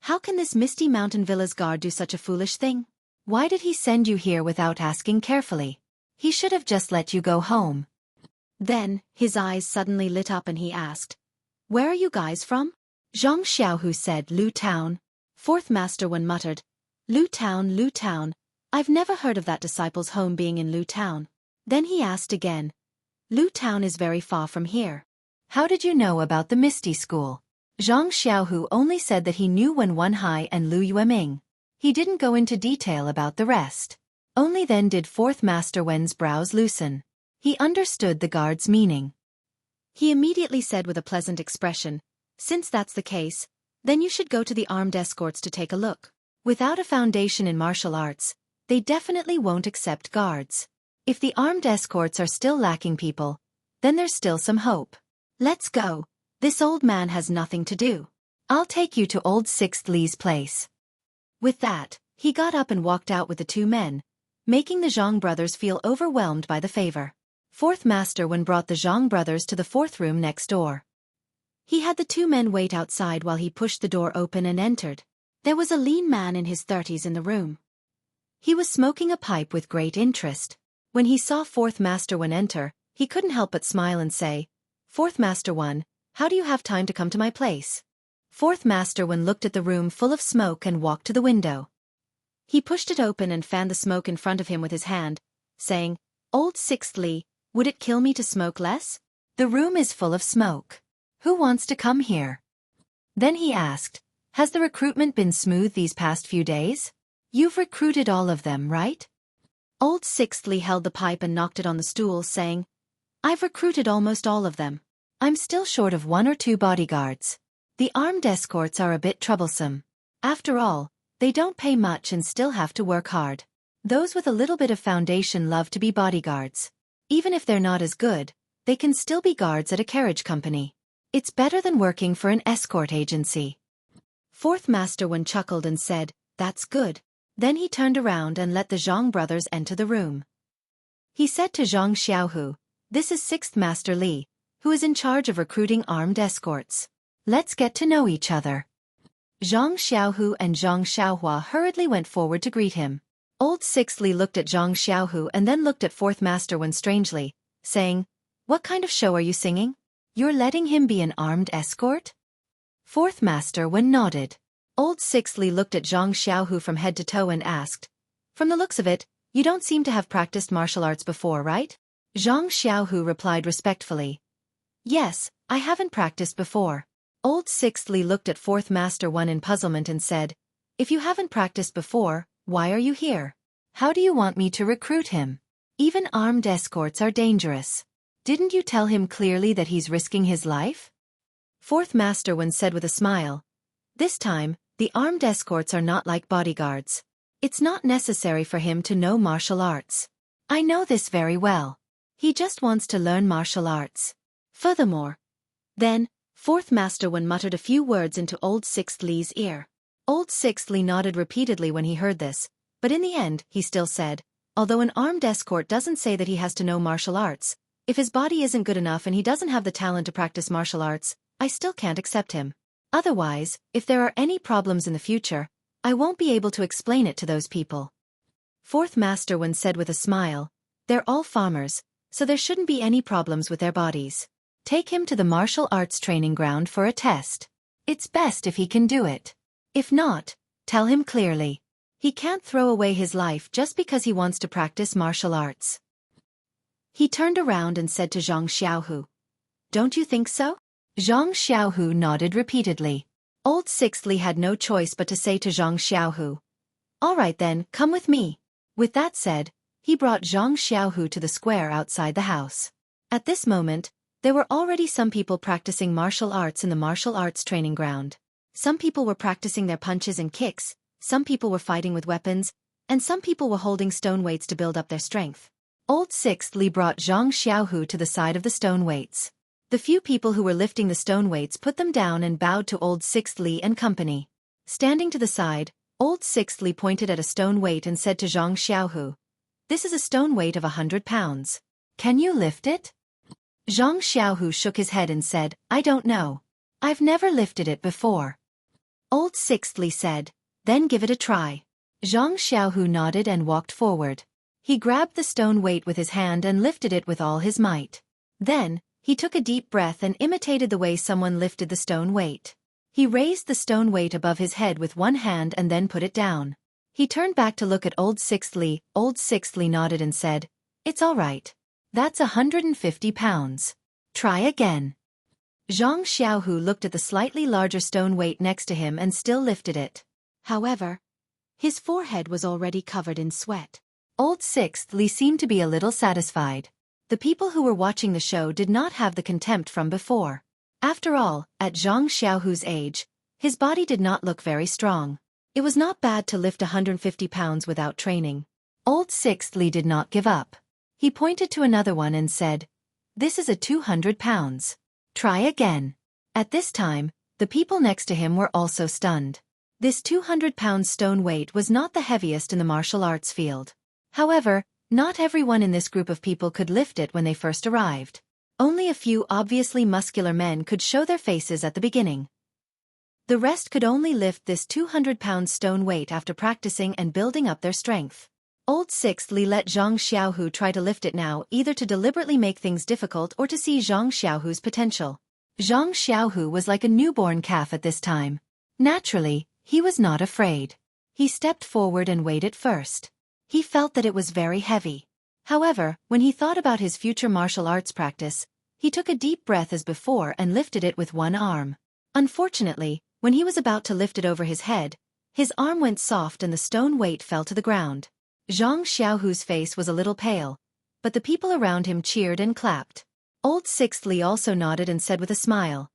"How can this Misty Mountain Villa's guard do such a foolish thing? Why did he send you here without asking carefully? He should have just let you go home." Then, his eyes suddenly lit up and he asked, "Where are you guys from?" Zhang Xiaohu said, "Lu Town." Fourth Master Wen muttered, Lu Town, Lu Town. I've never heard of that disciple's home being in Lu Town." Then he asked again, "Lu Town is very far from here. How did you know about the Misty School? Zhang Xiaohu only said that he knew Wen Wenhai and Lu Yueming. He didn't go into detail about the rest. Only then did fourth master Wen's brows loosen. He understood the guard's meaning. He immediately said with a pleasant expression, "Since that's the case, then you should go to the armed escorts to take a look. Without a foundation in martial arts, they definitely won't accept guards. If the armed escorts are still lacking people, then there's still some hope. Let's go. This old man has nothing to do. I'll take you to old Sixth Li's place." With that, he got up and walked out with the two men, making the Zhang brothers feel overwhelmed by the favor. Fourth Master Wen brought the Zhang brothers to the fourth room next door. He had the two men wait outside while he pushed the door open and entered. There was a lean man in his 30s in the room. He was smoking a pipe with great interest. When he saw Fourth Master Wen enter, he couldn't help but smile and say, "Fourth Master Wen, how do you have time to come to my place?" Fourth Master Wen looked at the room full of smoke and walked to the window. He pushed it open and fanned the smoke in front of him with his hand, saying, "Old Sixth Li, would it kill me to smoke less? The room is full of smoke. Who wants to come here?" Then he asked, "Has the recruitment been smooth these past few days? You've recruited all of them, right?" Old Sixth Li held the pipe and knocked it on the stool, saying, "I've recruited almost all of them. I'm still short of 1 or 2 bodyguards. The armed escorts are a bit troublesome. After all, they don't pay much and still have to work hard. Those with a little bit of foundation love to be bodyguards. Even if they're not as good, they can still be guards at a carriage company. It's better than working for an escort agency." Fourth Master Wen chuckled and said, "That's good." Then he turned around and let the Zhang brothers enter the room. He said to Zhang Xiaohu, "This is Sixth Master Li, who is in charge of recruiting armed escorts. Let's get to know each other." Zhang Xiaohu and Zhang Xiaohua hurriedly went forward to greet him. Old Sixth Li looked at Zhang Xiaohu and then looked at Fourth Master Wen strangely, saying, "What kind of show are you singing? You're letting him be an armed escort?" Fourth Master Wen nodded. Old Sixth Li looked at Zhang Xiaohu from head to toe and asked, "From the looks of it, you don't seem to have practiced martial arts before, right?" Zhang Xiaohu replied respectfully, "Yes, I haven't practiced before." Old Sixth Li looked at Fourth Master Wen in puzzlement and said, "If you haven't practiced before, why are you here? How do you want me to recruit him? Even armed escorts are dangerous. Didn't you tell him clearly that he's risking his life?" Fourth Master Wen said with a smile, "This time, the armed escorts are not like bodyguards. It's not necessary for him to know martial arts. I know this very well. He just wants to learn martial arts. Furthermore." Then, Fourth Master Wen muttered a few words into Old Sixth Li's ear. Old Sixth Li nodded repeatedly when he heard this, but in the end he still said, "Although an armed escort doesn't say that he has to know martial arts, if his body isn't good enough and he doesn't have the talent to practice martial arts, I still can't accept him. Otherwise, if there are any problems in the future, I won't be able to explain it to those people." Fourth Master Wen said with a smile, "They're all farmers, so there shouldn't be any problems with their bodies. Take him to the martial arts training ground for a test. It's best if he can do it. If not, tell him clearly. He can't throw away his life just because he wants to practice martial arts." He turned around and said to Zhang Xiaohu, "Don't you think so?" Zhang Xiaohu nodded repeatedly. Old Sixth Li had no choice but to say to Zhang Xiaohu, "All right then, come with me." With that said, he brought Zhang Xiaohu to the square outside the house. At this moment, there were already some people practicing martial arts in the martial arts training ground. Some people were practicing their punches and kicks, some people were fighting with weapons, and some people were holding stone weights to build up their strength. Old Sixth Li brought Zhang Xiaohu to the side of the stone weights. The few people who were lifting the stone weights put them down and bowed to Old Sixth Li and company. Standing to the side, Old Sixth Li pointed at a stone weight and said to Zhang Xiaohu, "This is a stone weight of 100 pounds. Can you lift it?" Zhang Xiaohu shook his head and said, "I don't know. I've never lifted it before." Old Sixth Li said, "Then give it a try." Zhang Xiaohu nodded and walked forward. He grabbed the stone weight with his hand and lifted it with all his might. Then, he took a deep breath and imitated the way someone lifted the stone weight. He raised the stone weight above his head with one hand and then put it down. He turned back to look at Old Sixth Li. Old Sixth Li nodded and said, "It's all right. That's 150 pounds. Try again." Zhang Xiaohu looked at the slightly larger stone weight next to him and still lifted it. However, his forehead was already covered in sweat. Old Sixth Li seemed to be a little satisfied. The people who were watching the show did not have the contempt from before. After all, at Zhang Xiaohu's age, his body did not look very strong. It was not bad to lift 150 pounds without training. Old Sixth Li did not give up. He pointed to another one and said, "This is a 200 pounds. Try again." At this time, the people next to him were also stunned. This 200-pound stone weight was not the heaviest in the martial arts field. However, not everyone in this group of people could lift it when they first arrived. Only a few obviously muscular men could show their faces at the beginning. The rest could only lift this 200-pound stone weight after practicing and building up their strength. Old Sixth Li let Zhang Xiaohu try to lift it now, either to deliberately make things difficult or to see Zhang Xiaohu's potential. Zhang Xiaohu was like a newborn calf at this time. Naturally, he was not afraid. He stepped forward and weighed it first. He felt that it was very heavy. However, when he thought about his future martial arts practice, he took a deep breath as before and lifted it with one arm. Unfortunately, when he was about to lift it over his head, his arm went soft and the stone weight fell to the ground. Zhang Xiaohu's face was a little pale, but the people around him cheered and clapped. Old Sixth Li also nodded and said with a smile,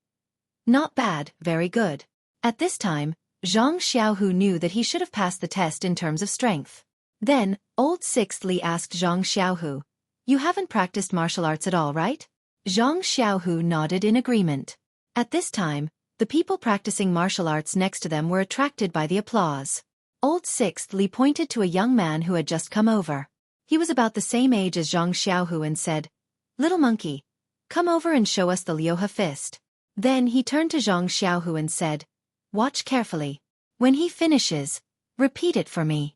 "Not bad, very good." At this time, Zhang Xiaohu knew that he should have passed the test in terms of strength. Then, Old Sixth Li asked Zhang Xiaohu, "You haven't practiced martial arts at all, right?" Zhang Xiaohu nodded in agreement. At this time, the people practicing martial arts next to them were attracted by the applause. Old Sixth Li pointed to a young man who had just come over. He was about the same age as Zhang Xiaohu and said, "Little monkey, come over and show us the Liuha fist." Then he turned to Zhang Xiaohu and said, "Watch carefully. When he finishes, repeat it for me."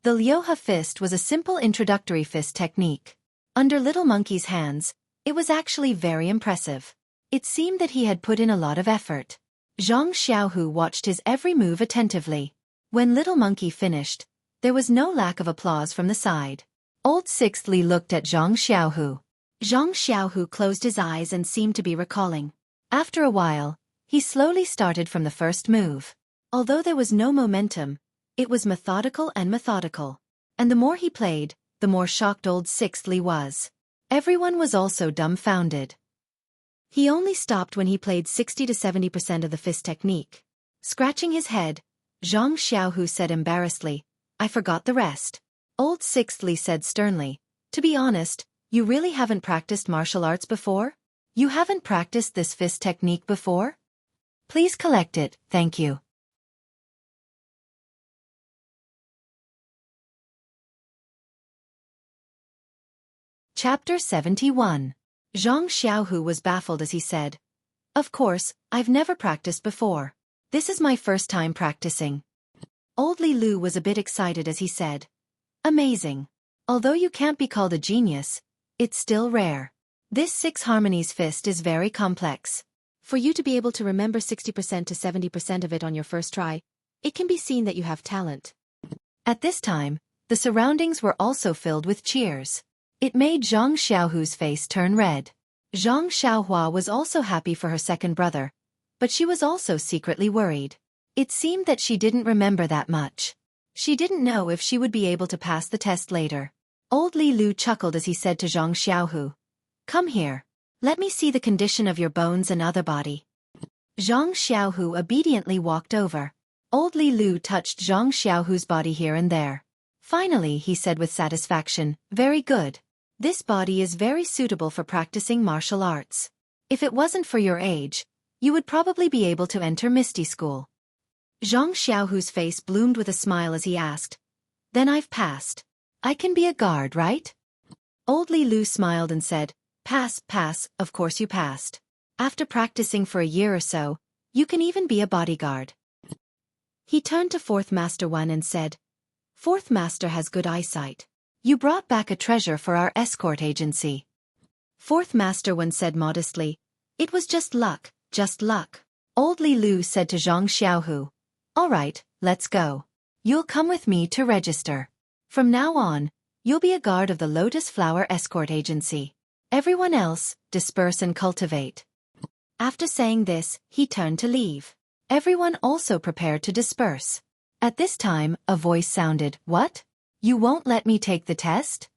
The Liuha fist was a simple introductory fist technique. Under Little Monkey's hands, it was actually very impressive. It seemed that he had put in a lot of effort. Zhang Xiaohu watched his every move attentively. When Little Monkey finished, there was no lack of applause from the side. Old Sixth Li looked at Zhang Xiaohu. Zhang Xiaohu closed his eyes and seemed to be recalling. After a while, he slowly started from the first move. Although there was no momentum, it was methodical and methodical. And the more he played, the more shocked Old Sixth Li was. Everyone was also dumbfounded. He only stopped when he played 60 to 70% of the fist technique. Scratching his head, Zhang Xiaohu said embarrassedly, "I forgot the rest." Old Sixth Li said sternly, "To be honest, you really haven't practiced martial arts before? You haven't practiced this fist technique before? Please collect it, thank you." Chapter 71. Zhang Xiaohu was baffled as he said, "Of course, I've never practiced before. This is my first time practicing." Old Li Lu was a bit excited as he said, "Amazing. Although you can't be called a genius, it's still rare. This six harmonies fist is very complex. For you to be able to remember 60% to 70% of it on your first try, it can be seen that you have talent." At this time, the surroundings were also filled with cheers. It made Zhang Xiaohu's face turn red. Zhang Xiaohua was also happy for her second brother, but she was also secretly worried. It seemed that she didn't remember that much. She didn't know if she would be able to pass the test later. Old Li Lu chuckled as he said to Zhang Xiaohu, "Come here. Let me see the condition of your bones and other body." Zhang Xiaohu obediently walked over. Old Li Lu touched Zhang Xiaohu's body here and there. Finally, he said with satisfaction, "Very good. This body is very suitable for practicing martial arts. If it wasn't for your age, you would probably be able to enter Misty School." Zhang Xiaohu's face bloomed with a smile as he asked, "Then I've passed. I can be a guard, right?" Old Li Lu smiled and said, Pass, of course you passed. After practicing for a year or so, you can even be a bodyguard." He turned to Fourth Master One and said, "Fourth Master has good eyesight. You brought back a treasure for our escort agency." Fourth Master One said modestly, "It was just luck, just luck." Old Li Lu said to Zhang Xiaohu, "All right, let's go. You'll come with me to register. From now on, you'll be a guard of the Lotus Flower Escort Agency. Everyone else, disperse and cultivate." After saying this, he turned to leave. Everyone also prepared to disperse. At this time, a voice sounded, "What? You won't let me take the test?"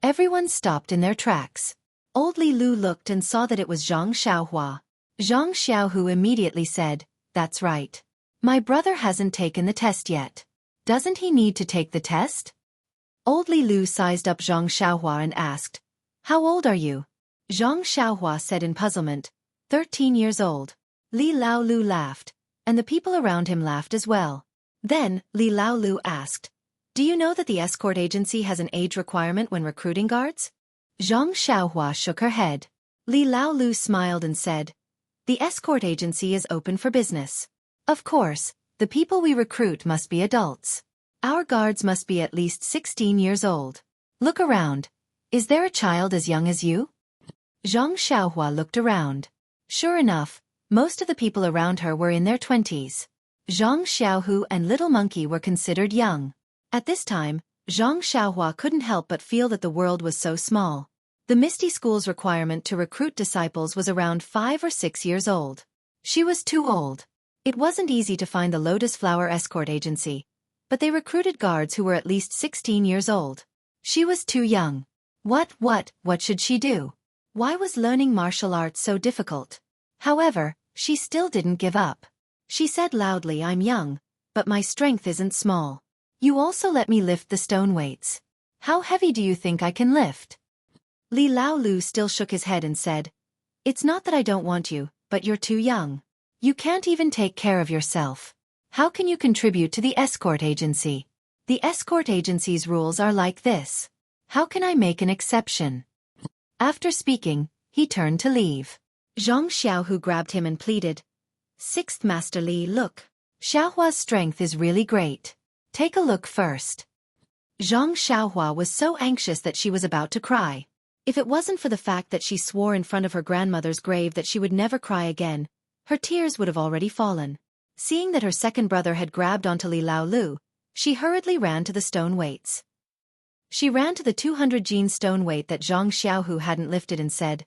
Everyone stopped in their tracks. Old Li Lu looked and saw that it was Zhang Xiaohua. Zhang Xiaohu immediately said, "That's right. My brother hasn't taken the test yet. Doesn't he need to take the test?" Old Li Lu sized up Zhang Xiaohua and asked, "How old are you?" Zhang Xiaohua said in puzzlement, 13 years old. Li Laolu laughed, and the people around him laughed as well. Then, Li Laolu asked, "Do you know that the escort agency has an age requirement when recruiting guards?" Zhang Xiaohua shook her head. Li Laolu smiled and said, "The escort agency is open for business. Of course, the people we recruit must be adults. Our guards must be at least 16 years old. Look around. Is there a child as young as you?" Zhang Xiaohua looked around. Sure enough, most of the people around her were in their 20s. Zhang Xiaohu and Little Monkey were considered young. At this time, Zhang Xiaohua couldn't help but feel that the world was so small. The Misty School's requirement to recruit disciples was around 5 or 6 years old. She was too old. It wasn't easy to find the Lotus Flower Escort Agency, but they recruited guards who were at least 16 years old. She was too young. What should she do? Why was learning martial arts so difficult? However, she still didn't give up. She said loudly, "I'm young, but my strength isn't small. You also let me lift the stone weights. How heavy do you think I can lift?" Li Laolu still shook his head and said, "It's not that I don't want you, but you're too young. You can't even take care of yourself. How can you contribute to the escort agency? The escort agency's rules are like this. How can I make an exception?" After speaking, he turned to leave. Zhang Xiaohu grabbed him and pleaded, "Sixth Master Li, look. Xiaohua's strength is really great. Take a look first." Zhang Xiaohua was so anxious that she was about to cry. If it wasn't for the fact that she swore in front of her grandmother's grave that she would never cry again, her tears would have already fallen. Seeing that her second brother had grabbed onto Li Laolu, she hurriedly ran to the stone weights. She ran to the 200 gene stone weight that Zhang Xiaohu hadn't lifted and said,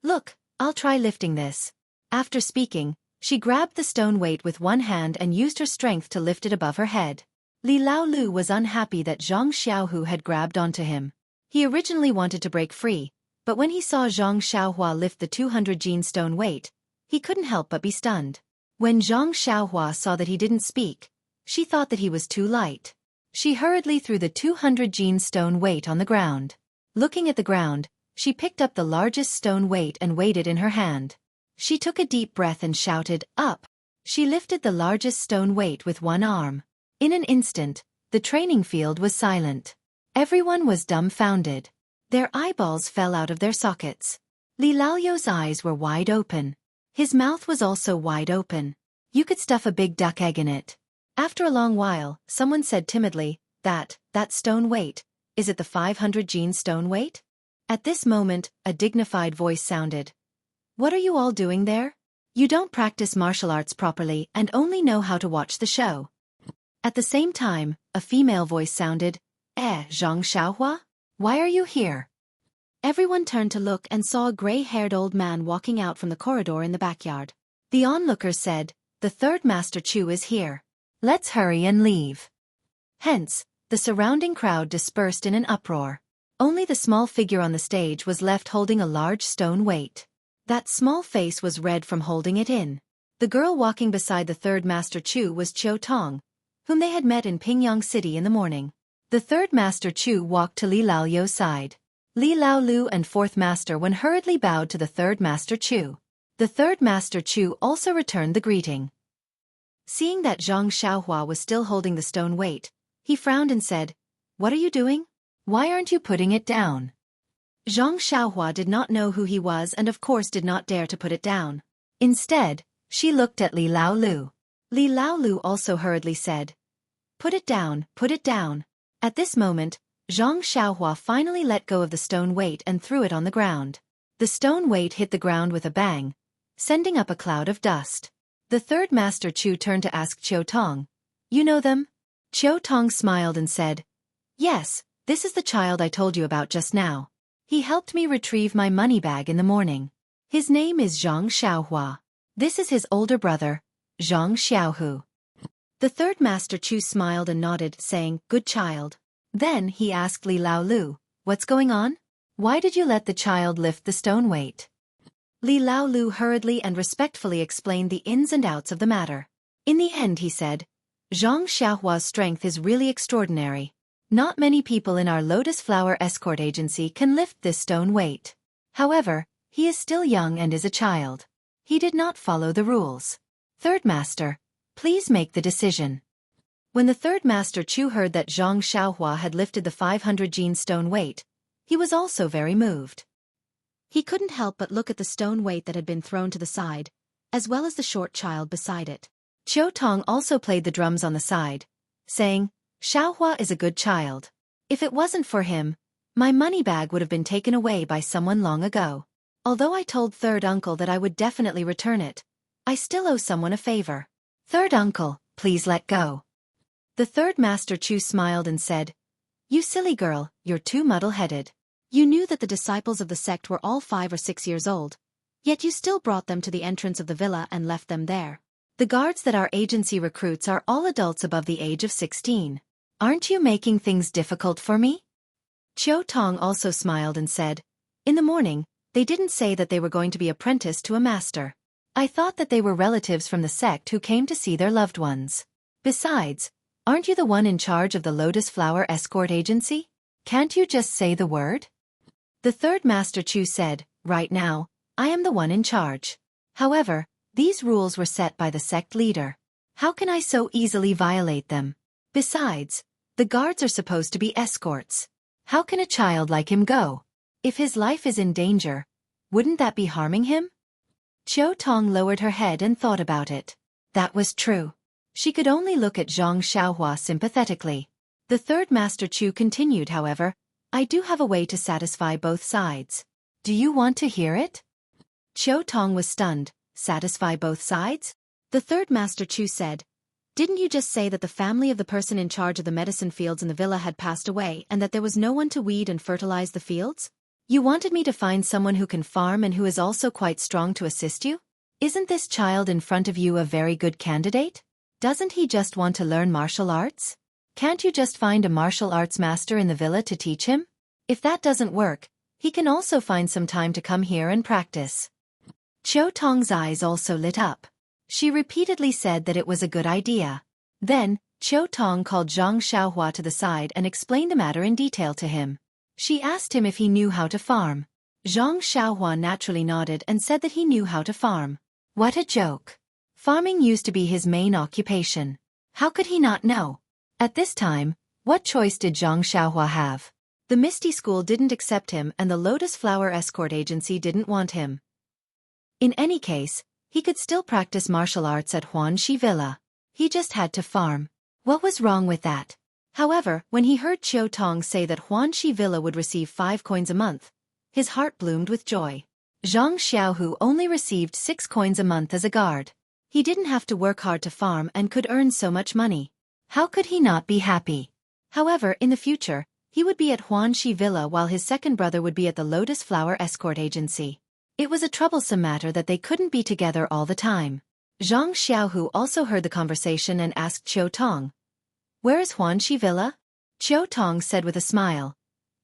"Look, I'll try lifting this." After speaking, she grabbed the stone weight with one hand and used her strength to lift it above her head. Li Laolu was unhappy that Zhang Xiaohu had grabbed onto him. He originally wanted to break free, but when he saw Zhang Xiaohua lift the 200 gene stone weight, he couldn't help but be stunned. When Zhang Xiaohua saw that he didn't speak, she thought that he was too light. She hurriedly threw the 200 gene stone weight on the ground. Looking at the ground, she picked up the largest stone weight and weighed it in her hand. She took a deep breath and shouted, "Up!" She lifted the largest stone weight with one arm. In an instant, the training field was silent. Everyone was dumbfounded. Their eyeballs fell out of their sockets. Li Laoyo's eyes were wide open. His mouth was also wide open. You could stuff a big duck egg in it. After a long while, someone said timidly, that stone weight, is it the 500 gene stone weight?" At this moment, a dignified voice sounded. "What are you all doing there? You don't practice martial arts properly and only know how to watch the show." At the same time, a female voice sounded, Zhang Xiaohua? Why are you here?" Everyone turned to look and saw a gray-haired old man walking out from the corridor in the backyard. The onlookers said, "The third Master Chu is here. Let's hurry and leave." Hence, the surrounding crowd dispersed in an uproar. Only the small figure on the stage was left holding a large stone weight. That small face was red from holding it in. The girl walking beside the third Master Chu was Qiu Tong, whom they had met in Pingyang City in the morning. The third Master Chu walked to Li Laoyo's side. Li Laolu and fourth Master Wen hurriedly bowed to the third Master Chu. The third Master Chu also returned the greeting. Seeing that Zhang Xiaohua was still holding the stone weight, he frowned and said, "What are you doing? Why aren't you putting it down?" Zhang Xiaohua did not know who he was and of course did not dare to put it down. Instead, she looked at Li Laolu. Li Laolu also hurriedly said, "Put it down, put it down." At this moment, Zhang Xiaohua finally let go of the stone weight and threw it on the ground. The stone weight hit the ground with a bang, sending up a cloud of dust. The third Master Chu turned to ask Qiu Tong, "You know them?" Qiu Tong smiled and said, "Yes, this is the child I told you about just now. He helped me retrieve my money bag in the morning." His name is Zhang Xiaohua. This is his older brother, Zhang Xiaohu. The third master Chu smiled and nodded, saying, "Good child." Then he asked Li Laolu, "What's going on? Why did you let the child lift the stone weight?" Li Laolu hurriedly and respectfully explained the ins and outs of the matter. In the end he said, "Zhang Xiaohua's strength is really extraordinary. Not many people in our Lotus Flower Escort Agency can lift this stone weight. However, he is still young and is a child. He did not follow the rules. Third master, please make the decision." When the third master Chu heard that Zhang Xiaohua had lifted the 500 gene stone weight, he was also very moved. He couldn't help but look at the stone weight that had been thrown to the side, as well as the short child beside it. Qiu Tong also played the drums on the side, saying, "Xiaohua is a good child. If it wasn't for him, my money bag would have been taken away by someone long ago. Although I told third uncle that I would definitely return it, I still owe someone a favor. Third uncle, please let go." The third master Chu smiled and said, "You silly girl, you're too muddle-headed. You knew that the disciples of the sect were all 5 or 6 years old, yet you still brought them to the entrance of the villa and left them there. The guards that our agency recruits are all adults above the age of 16. Aren't you making things difficult for me?" Qiu Tong also smiled and said, "In the morning, they didn't say that they were going to be apprenticed to a master. I thought that they were relatives from the sect who came to see their loved ones. Besides, aren't you the one in charge of the Lotus Flower Escort Agency? Can't you just say the word?" The third master Chu said, "Right now, I am the one in charge. However, these rules were set by the sect leader. How can I so easily violate them? Besides, the guards are supposed to be escorts. How can a child like him go? If his life is in danger, wouldn't that be harming him?" Qiu Tong lowered her head and thought about it. That was true. She could only look at Zhang Xiaohua sympathetically. The third master Chu continued, "However, I do have a way to satisfy both sides. Do you want to hear it?" Qiu Tong was stunned. "Satisfy both sides?" The third master Chu said, "Didn't you just say that the family of the person in charge of the medicine fields in the villa had passed away and that there was no one to weed and fertilize the fields? You wanted me to find someone who can farm and who is also quite strong to assist you? Isn't this child in front of you a very good candidate? Doesn't he just want to learn martial arts? Can't you just find a martial arts master in the villa to teach him? If that doesn't work, he can also find some time to come here and practice." Qiu Tong's eyes also lit up. She repeatedly said that it was a good idea. Then, Qiu Tong called Zhang Xiaohua to the side and explained the matter in detail to him. She asked him if he knew how to farm. Zhang Xiaohua naturally nodded and said that he knew how to farm. What a joke. Farming used to be his main occupation. How could he not know? At this time, what choice did Zhang Xiaohua have? The Misty School didn't accept him and the Lotus Flower Escort Agency didn't want him. In any case, he could still practice martial arts at Xuanxi Villa. He just had to farm. What was wrong with that? However, when he heard Qiu Tong say that Xuanxi Villa would receive 5 coins a month, his heart bloomed with joy. Zhang Xiaohu only received 6 coins a month as a guard. He didn't have to work hard to farm and could earn so much money. How could he not be happy? However, in the future, he would be at Xuanxi Villa while his second brother would be at the Lotus Flower Escort Agency. It was a troublesome matter that they couldn't be together all the time. Zhang Xiaohu also heard the conversation and asked Qiu Tong, "Where is Xuanxi Villa?" Qiu Tong said with a smile,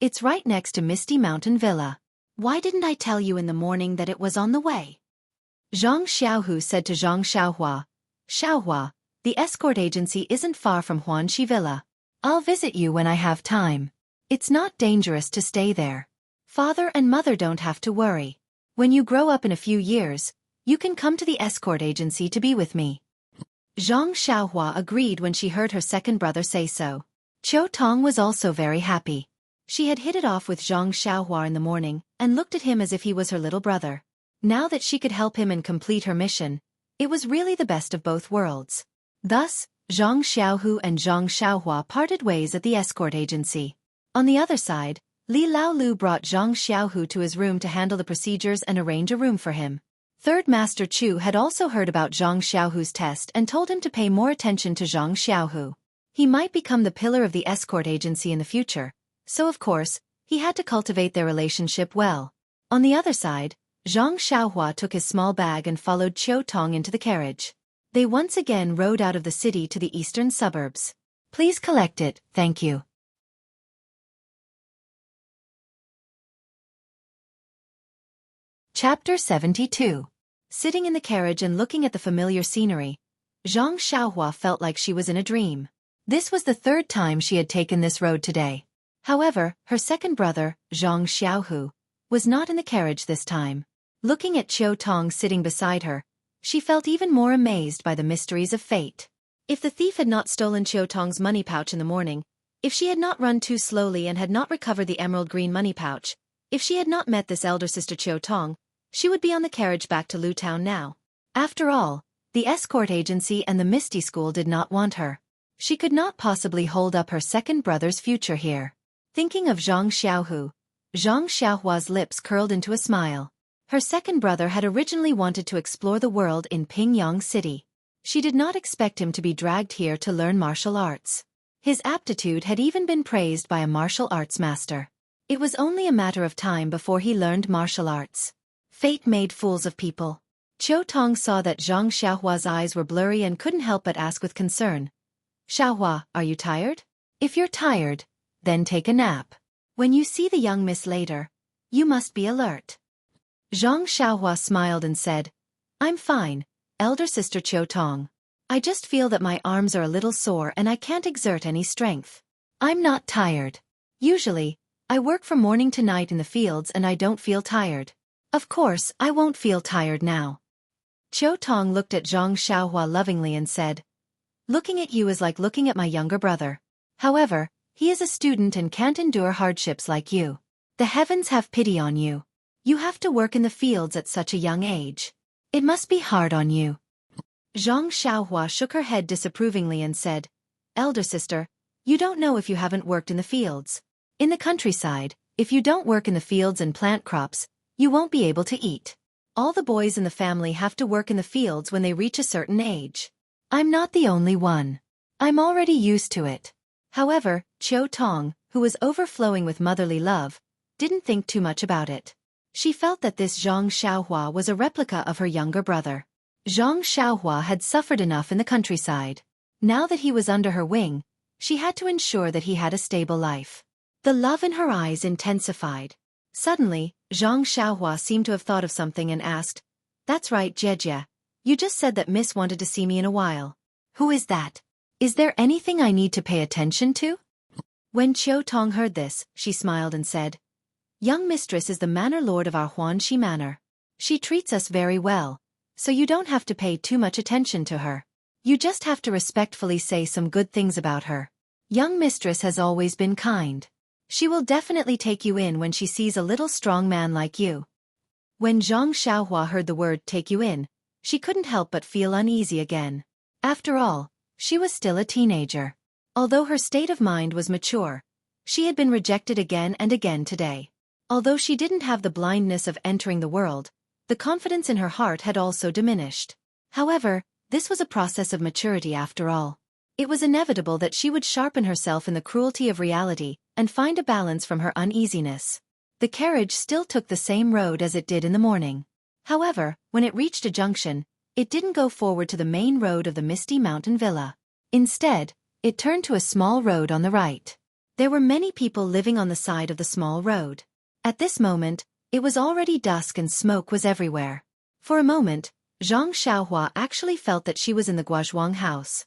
"It's right next to Misty Mountain Villa. Why didn't I tell you in the morning that it was on the way?" Zhang Xiaohu said to Zhang Xiaohua, "Xiaohua, the escort agency isn't far from Xuanxi Villa. I'll visit you when I have time. It's not dangerous to stay there. Father and mother don't have to worry. When you grow up in a few years, you can come to the escort agency to be with me." Zhang Xiaohua agreed when she heard her second brother say so. Qiu Tong was also very happy. She had hit it off with Zhang Xiaohua in the morning and looked at him as if he was her little brother. Now that she could help him and complete her mission, it was really the best of both worlds. Thus, Zhang Xiaohu and Zhang Xiaohua parted ways at the escort agency. On the other side, Li Laolu brought Zhang Xiaohu to his room to handle the procedures and arrange a room for him. Third Master Chu had also heard about Zhang Xiaohu's test and told him to pay more attention to Zhang Xiaohu. He might become the pillar of the escort agency in the future, so of course, he had to cultivate their relationship well. On the other side, Zhang Xiaohua took his small bag and followed Qiu Tong into the carriage. They once again rode out of the city to the eastern suburbs. Please collect it, thank you. Chapter 72. Sitting in the carriage and looking at the familiar scenery, Zhang Xiaohua felt like she was in a dream. This was the third time she had taken this road today. However, her second brother, Zhang Xiaohu, was not in the carriage this time. Looking at Qiu Tong sitting beside her, she felt even more amazed by the mysteries of fate. If the thief had not stolen Qiu Tong's money pouch in the morning, if she had not run too slowly and had not recovered the emerald green money pouch, if she had not met this elder sister Qiu Tong, she would be on the carriage back to Lu Town now. After all, the escort agency and the Misty School did not want her. She could not possibly hold up her second brother's future here. Thinking of Zhang Xiaohu, Zhang Xiaohua's lips curled into a smile. Her second brother had originally wanted to explore the world in Pingyang City. She did not expect him to be dragged here to learn martial arts. His aptitude had even been praised by a martial arts master. It was only a matter of time before he learned martial arts. Fate made fools of people. Qiu Tong saw that Zhang Xiaohua's eyes were blurry and couldn't help but ask with concern, "Xiaohua, are you tired? If you're tired, then take a nap. When you see the young miss later, you must be alert." Zhang Xiaohua smiled and said, "I'm fine, elder sister Qiu Tong. I just feel that my arms are a little sore and I can't exert any strength. I'm not tired. Usually, I work from morning to night in the fields and I don't feel tired. Of course, I won't feel tired now." Qiu Tong looked at Zhang Xiaohua lovingly and said, "Looking at you is like looking at my younger brother. However, he is a student and can't endure hardships like you. The heavens have pity on you. You have to work in the fields at such a young age. It must be hard on you." Zhang Xiaohua shook her head disapprovingly and said, "Elder sister, you don't know if you haven't worked in the fields. In the countryside, if you don't work in the fields and plant crops, you won't be able to eat. All the boys in the family have to work in the fields when they reach a certain age. I'm not the only one. I'm already used to it." However, Qiu Tong, who was overflowing with motherly love, didn't think too much about it. She felt that this Zhang Xiaohua was a replica of her younger brother. Zhang Xiaohua had suffered enough in the countryside. Now that he was under her wing, she had to ensure that he had a stable life. The love in her eyes intensified. Suddenly, Zhang Xiaohua seemed to have thought of something and asked, "That's right, Jie. You just said that Miss wanted to see me in a while. Who is that? Is there anything I need to pay attention to?" When Qiu Tong heard this, she smiled and said, "Young mistress is the manor lord of our Xuanxi manor. She treats us very well, so you don't have to pay too much attention to her. You just have to respectfully say some good things about her. Young mistress has always been kind. She will definitely take you in when she sees a little strong man like you." When Zhang Xiaohua heard the word "take you in," she couldn't help but feel uneasy again. After all, she was still a teenager. Although her state of mind was mature, she had been rejected again and again today. Although she didn't have the blindness of entering the world, the confidence in her heart had also diminished. However, this was a process of maturity after all. It was inevitable that she would sharpen herself in the cruelty of reality and find a balance from her uneasiness. The carriage still took the same road as it did in the morning. However, when it reached a junction, it didn't go forward to the main road of the Misty Mountain Villa. Instead, it turned to a small road on the right. There were many people living on the side of the small road. At this moment, it was already dusk and smoke was everywhere. For a moment, Zhang Xiaohua actually felt that she was in the Guozhuang house.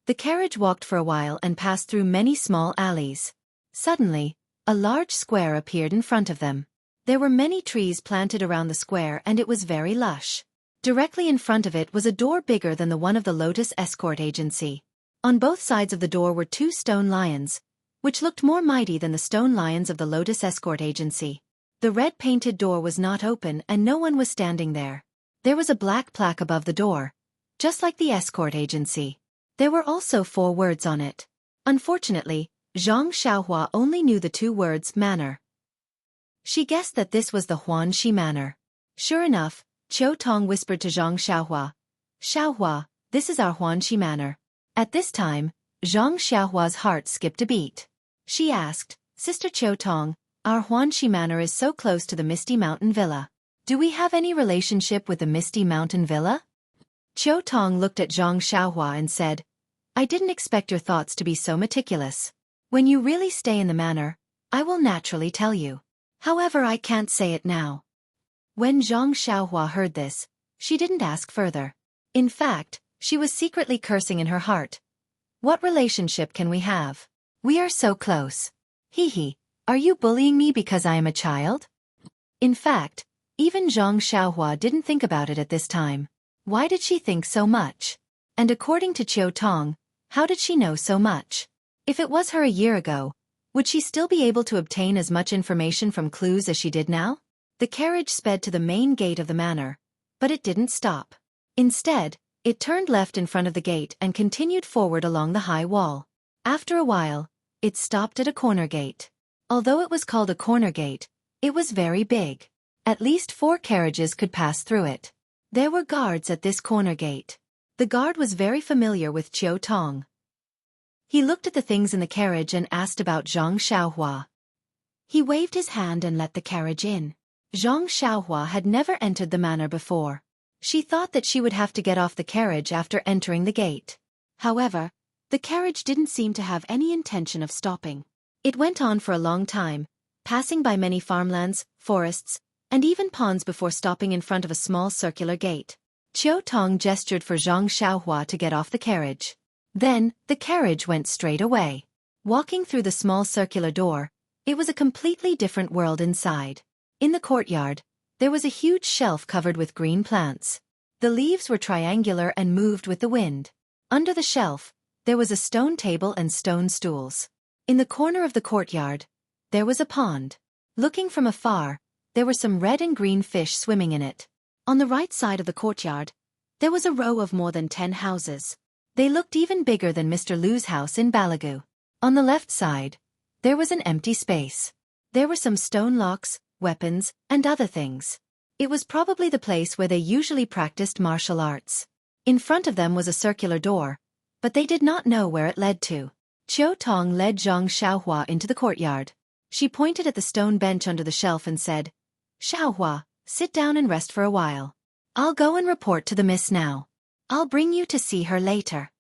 The carriage walked for a while and passed through many small alleys. Suddenly, a large square appeared in front of them. There were many trees planted around the square and it was very lush. Directly in front of it was a door bigger than the one of the Lotus Escort Agency. On both sides of the door were two stone lions, which looked more mighty than the stone lions of the Lotus Escort Agency. The red-painted door was not open and no one was standing there. There was a black plaque above the door, just like the escort agency. There were also 4 words on it. Unfortunately, Zhang Xiaohua only knew the 2 words manor. She guessed that this was the Xuanxi manor. Sure enough, Qiu Tong whispered to Zhang Xiaohua, "Xiaohua, this is our Xuanxi manor." At this time, Zhang Xiaohua's heart skipped a beat. She asked, "Sister Qiu Tong, our Xuanxi manor is so close to the Misty Mountain Villa. Do we have any relationship with the Misty Mountain Villa? Qiu Tong looked at Zhang Xiaohua and said, I didn't expect your thoughts to be so meticulous. When you really stay in the manor, I will naturally tell you. However, I can't say it now. When Zhang Xiaohua heard this, she didn't ask further. In fact, she was secretly cursing in her heart. What relationship can we have? We are so close. Hee hee, are you bullying me because I am a child? In fact, even Zhang Xiaohua didn't think about it at this time. Why did she think so much? And according to Qiu Tong, how did she know so much? If it was her a year ago, would she still be able to obtain as much information from clues as she did now? The carriage sped to the main gate of the manor, but it didn't stop. Instead, it turned left in front of the gate and continued forward along the high wall. After a while, it stopped at a corner gate. Although it was called a corner gate, it was very big. At least 4 carriages could pass through it. There were guards at this corner gate. The guard was very familiar with Qiu Tong. He looked at the things in the carriage and asked about Zhang Xiaohua. He waved his hand and let the carriage in. Zhang Xiaohua had never entered the manor before. She thought that she would have to get off the carriage after entering the gate. However, the carriage didn't seem to have any intention of stopping. It went on for a long time, passing by many farmlands, forests, and even ponds before stopping in front of a small circular gate. Qiu Tong gestured for Zhang Xiaohua to get off the carriage. Then, the carriage went straight away. Walking through the small circular door, it was a completely different world inside. In the courtyard, there was a huge shelf covered with green plants. The leaves were triangular and moved with the wind. Under the shelf, there was a stone table and stone stools. In the corner of the courtyard, there was a pond. Looking from afar, there were some red and green fish swimming in it. On the right side of the courtyard, there was a row of more than 10 houses. They looked even bigger than Mr. Lu's house in Balagu. On the left side, there was an empty space. There were some stone locks, weapons, and other things. It was probably the place where they usually practiced martial arts. In front of them was a circular door, but they did not know where it led to. Qiu Tong led Zhang Xiaohua into the courtyard. She pointed at the stone bench under the shelf and said, Xiaohua, sit down and rest for a while. I'll go and report to the miss now. I'll bring you to see her later.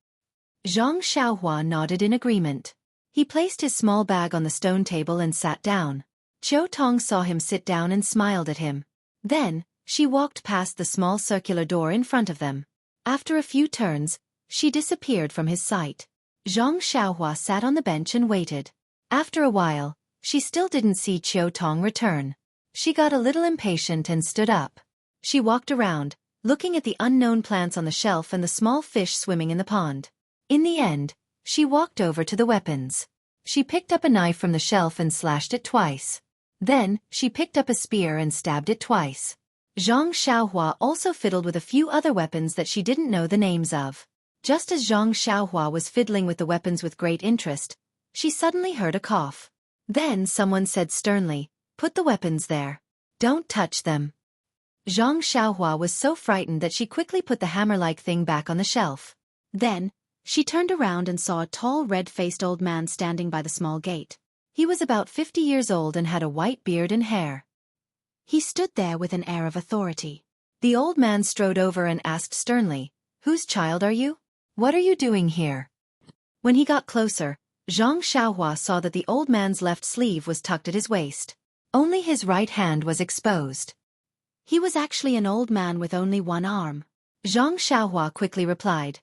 Zhang Xiaohua nodded in agreement. He placed his small bag on the stone table and sat down. Qiu Tong saw him sit down and smiled at him. Then, she walked past the small circular door in front of them. After a few turns, she disappeared from his sight. Zhang Xiaohua sat on the bench and waited. After a while, she still didn't see Qiu Tong return. She got a little impatient and stood up. She walked around, looking at the unknown plants on the shelf and the small fish swimming in the pond. In the end, she walked over to the weapons. She picked up a knife from the shelf and slashed it twice. Then, she picked up a spear and stabbed it twice. Zhang Xiaohua also fiddled with a few other weapons that she didn't know the names of. Just as Zhang Xiaohua was fiddling with the weapons with great interest, she suddenly heard a cough. Then someone said sternly, Put the weapons there. Don't touch them. Zhang Xiaohua was so frightened that she quickly put the hammer-like thing back on the shelf. Then, she turned around and saw a tall red-faced old man standing by the small gate. He was about 50 years old and had a white beard and hair. He stood there with an air of authority. The old man strode over and asked sternly, Whose child are you? What are you doing here? When he got closer, Zhang Xiaohua saw that the old man's left sleeve was tucked at his waist. Only his right hand was exposed. He was actually an old man with only one arm. Zhang Xiaohua quickly replied,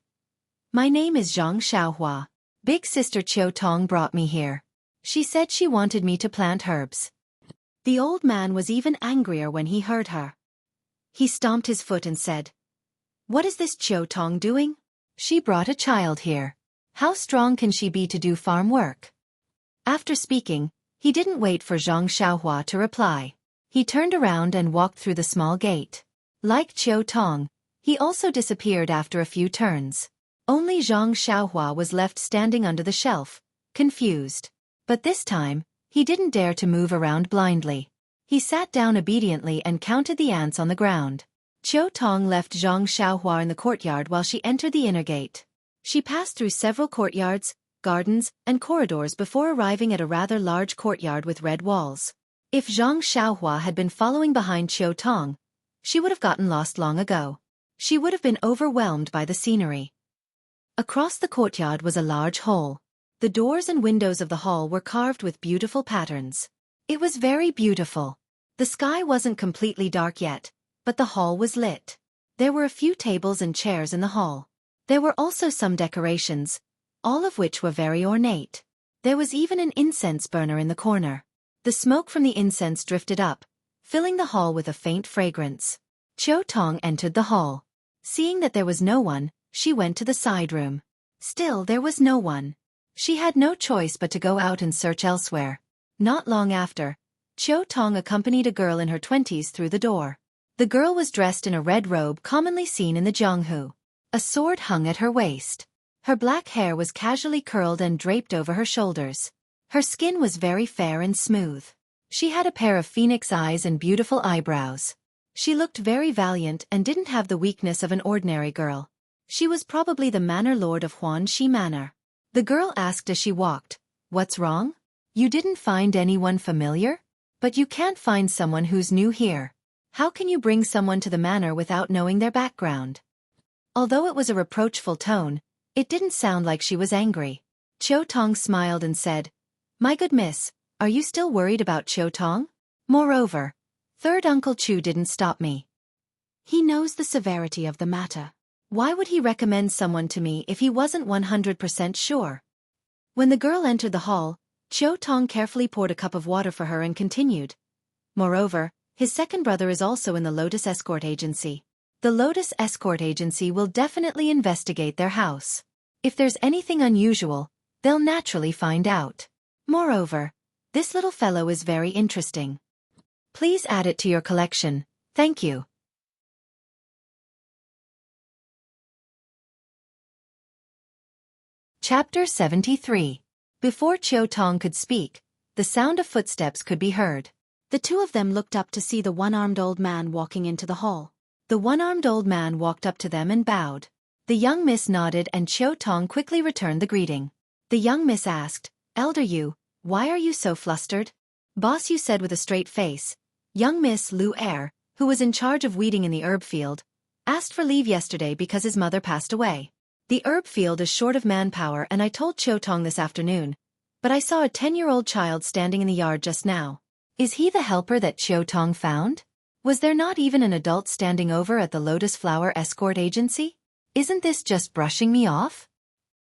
My name is Zhang Xiaohua. Big sister Qiu Tong brought me here. She said she wanted me to plant herbs. The old man was even angrier when he heard her. He stomped his foot and said, What is this Qiu Tong doing? She brought a child here. How strong can she be to do farm work? After speaking, he didn't wait for Zhang Xiaohua to reply. He turned around and walked through the small gate. Like Qiu Tong, he also disappeared after a few turns. Only Zhang Xiaohua was left standing under the shelf, confused. But this time, he didn't dare to move around blindly. He sat down obediently and counted the ants on the ground. Qiu Tong left Zhang Xiaohua in the courtyard while she entered the inner gate. She passed through several courtyards, gardens, and corridors before arriving at a rather large courtyard with red walls. If Zhang Xiaohua had been following behind Qiu Tong, she would have gotten lost long ago. She would have been overwhelmed by the scenery. Across the courtyard was a large hall. The doors and windows of the hall were carved with beautiful patterns. It was very beautiful. The sky wasn't completely dark yet, but the hall was lit. There were a few tables and chairs in the hall. There were also some decorations, all of which were very ornate. There was even an incense burner in the corner. The smoke from the incense drifted up, filling the hall with a faint fragrance. Qiu Tong entered the hall. Seeing that there was no one, she went to the side room. Still there was no one. She had no choice but to go out and search elsewhere. Not long after, Qiu Tong accompanied a girl in her 20s through the door. The girl was dressed in a red robe commonly seen in the Jianghu. A sword hung at her waist. Her black hair was casually curled and draped over her shoulders. Her skin was very fair and smooth. She had a pair of phoenix eyes and beautiful eyebrows. She looked very valiant and didn't have the weakness of an ordinary girl. She was probably the manor lord of Huanxi Manor. The girl asked as she walked, "What's wrong? You didn't find anyone familiar? But you can't find someone who's new here. How can you bring someone to the manor without knowing their background?" Although it was a reproachful tone, it didn't sound like she was angry. Qiu Tong smiled and said, "My good miss, are you still worried about Qiu Tong? Moreover, third Uncle Chu didn't stop me. He knows the severity of the matter. Why would he recommend someone to me if he wasn't 100% sure?" When the girl entered the hall, Qiu Tong carefully poured a cup of water for her and continued. "Moreover, his second brother is also in the Lotus Escort Agency. The Lotus Escort Agency will definitely investigate their house. If there's anything unusual, they'll naturally find out. Moreover, this little fellow is very interesting. Please add it to your collection, thank you." Chapter 73. Before Qiu Tong could speak, the sound of footsteps could be heard. The two of them looked up to see the one-armed old man walking into the hall. The one-armed old man walked up to them and bowed. The young miss nodded and Qiu Tong quickly returned the greeting. The young miss asked, "Elder Yu, why are you so flustered?" "Boss," Yu said with a straight face. "Young Miss Lu Er, who was in charge of weeding in the herb field, asked for leave yesterday because his mother passed away. The herb field is short of manpower and I told Qiu Tong this afternoon, but I saw a 10-year-old child standing in the yard just now. Is he the helper that Qiu Tong found? Was there not even an adult standing over at the Lotus Flower Escort Agency? Isn't this just brushing me off?"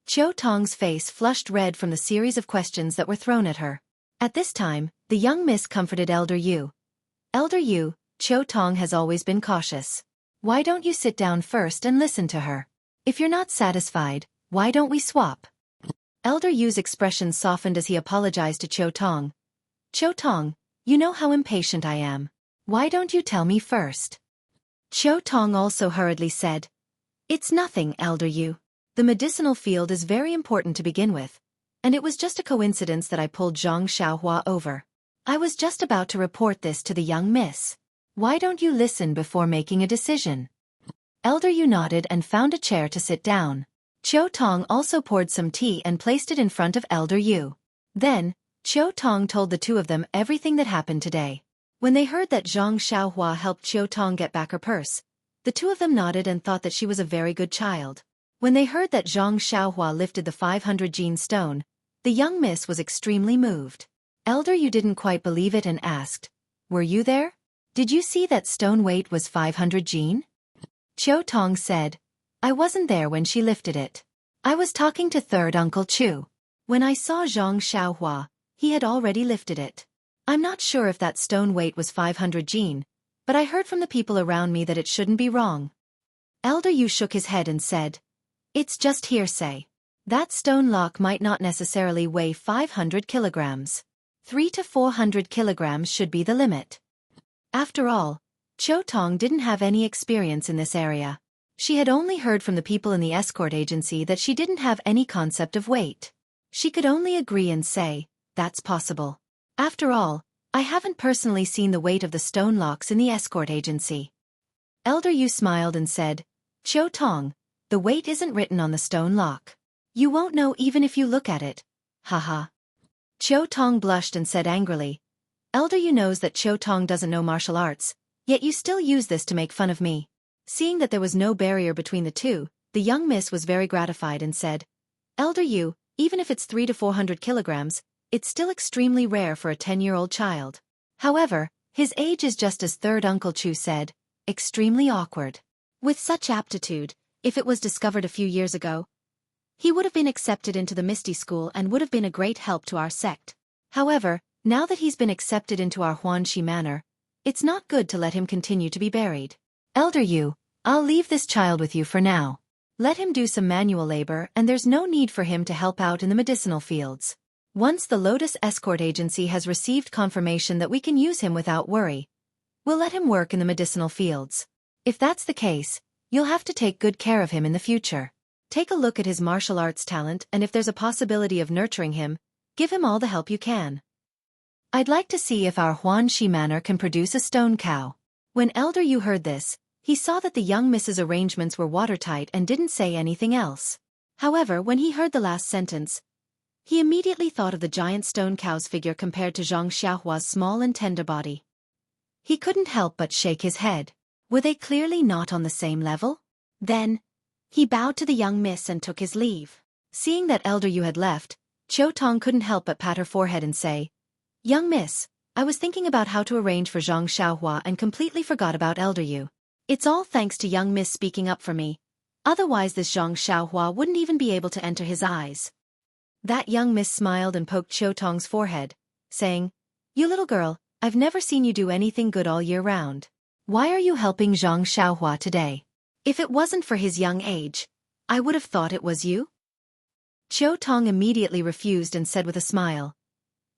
Qiu Tong's face flushed red from the series of questions that were thrown at her. At this time, the young miss comforted Elder Yu. "Elder Yu, Qiu Tong has always been cautious. Why don't you sit down first and listen to her? If you're not satisfied, why don't we swap?" Elder Yu's expression softened as he apologized to Qiu Tong. "Qiu Tong, you know how impatient I am. Why don't you tell me first?" Qiu Tong also hurriedly said, "It's nothing, Elder Yu. The medicinal field is very important to begin with, and it was just a coincidence that I pulled Zhang Xiaohua over. I was just about to report this to the young miss. Why don't you listen before making a decision?" Elder Yu nodded and found a chair to sit down. Qiu Tong also poured some tea and placed it in front of Elder Yu. Then, Qiu Tong told the two of them everything that happened today. When they heard that Zhang Xiaohua helped Qiu Tong get back her purse, the two of them nodded and thought that she was a very good child. When they heard that Zhang Xiaohua lifted the 500 gene stone, the young miss was extremely moved. Elder Yu didn't quite believe it and asked, "Were you there? Did you see that stone weight was 500 gene?" Qiu Tong said, "I wasn't there when she lifted it. I was talking to third Uncle Chu. When I saw Zhang Xiaohua, he had already lifted it. I'm not sure if that stone weight was 500 gene, but I heard from the people around me that it shouldn't be wrong." Elder Yu shook his head and said, "It's just hearsay. That stone lock might not necessarily weigh 500 kilograms. 300 to 400 kilograms should be the limit." After all, Qiu Tong didn't have any experience in this area. She had only heard from the people in the escort agency that she didn't have any concept of weight. She could only agree and say, "That's possible. After all, I haven't personally seen the weight of the stone locks in the escort agency." Elder Yu smiled and said, "Qiu Tong, the weight isn't written on the stone lock. You won't know even if you look at it. Haha." Qiu Tong blushed and said angrily, "Elder Yu knows that Qiu Tong doesn't know martial arts, Yet you still use this to make fun of me. Seeing that there was no barrier between the two, the young miss was very gratified and said, Elder Yu, even if it's 300 to 400 kilograms, it's still extremely rare for a 10-year-old child. However, his age is just as third Uncle Chu said, extremely awkward. With such aptitude, if it was discovered a few years ago, he would have been accepted into the Misty School and would have been a great help to our sect. However, now that he's been accepted into our Xuanxi manor, it's not good to let him continue to be buried. Elder Yu, I'll leave this child with you for now. Let him do some manual labor and there's no need for him to help out in the medicinal fields. Once the Lotus Escort Agency has received confirmation that we can use him without worry, we'll let him work in the medicinal fields. If that's the case, you'll have to take good care of him in the future. Take a look at his martial arts talent and if there's a possibility of nurturing him, give him all the help you can. I'd like to see if our Xuanxi manor can produce a stone cow. When Elder Yu heard this, he saw that the young miss's arrangements were watertight and didn't say anything else. However, when he heard the last sentence, he immediately thought of the giant stone cow's figure compared to Zhang Xiaohua's small and tender body. He couldn't help but shake his head. Were they clearly not on the same level? Then, he bowed to the young miss and took his leave. Seeing that Elder Yu had left, Qiu Tong couldn't help but pat her forehead and say, Young miss, I was thinking about how to arrange for Zhang Xiaohua and completely forgot about Elder Yu. It's all thanks to young miss speaking up for me. Otherwise this Zhang Xiaohua wouldn't even be able to enter his eyes. That young miss smiled and poked Qiu Tong's forehead, saying, You little girl, I've never seen you do anything good all year round. Why are you helping Zhang Xiaohua today? If it wasn't for his young age, I would have thought it was you. Qiu Tong immediately refused and said with a smile,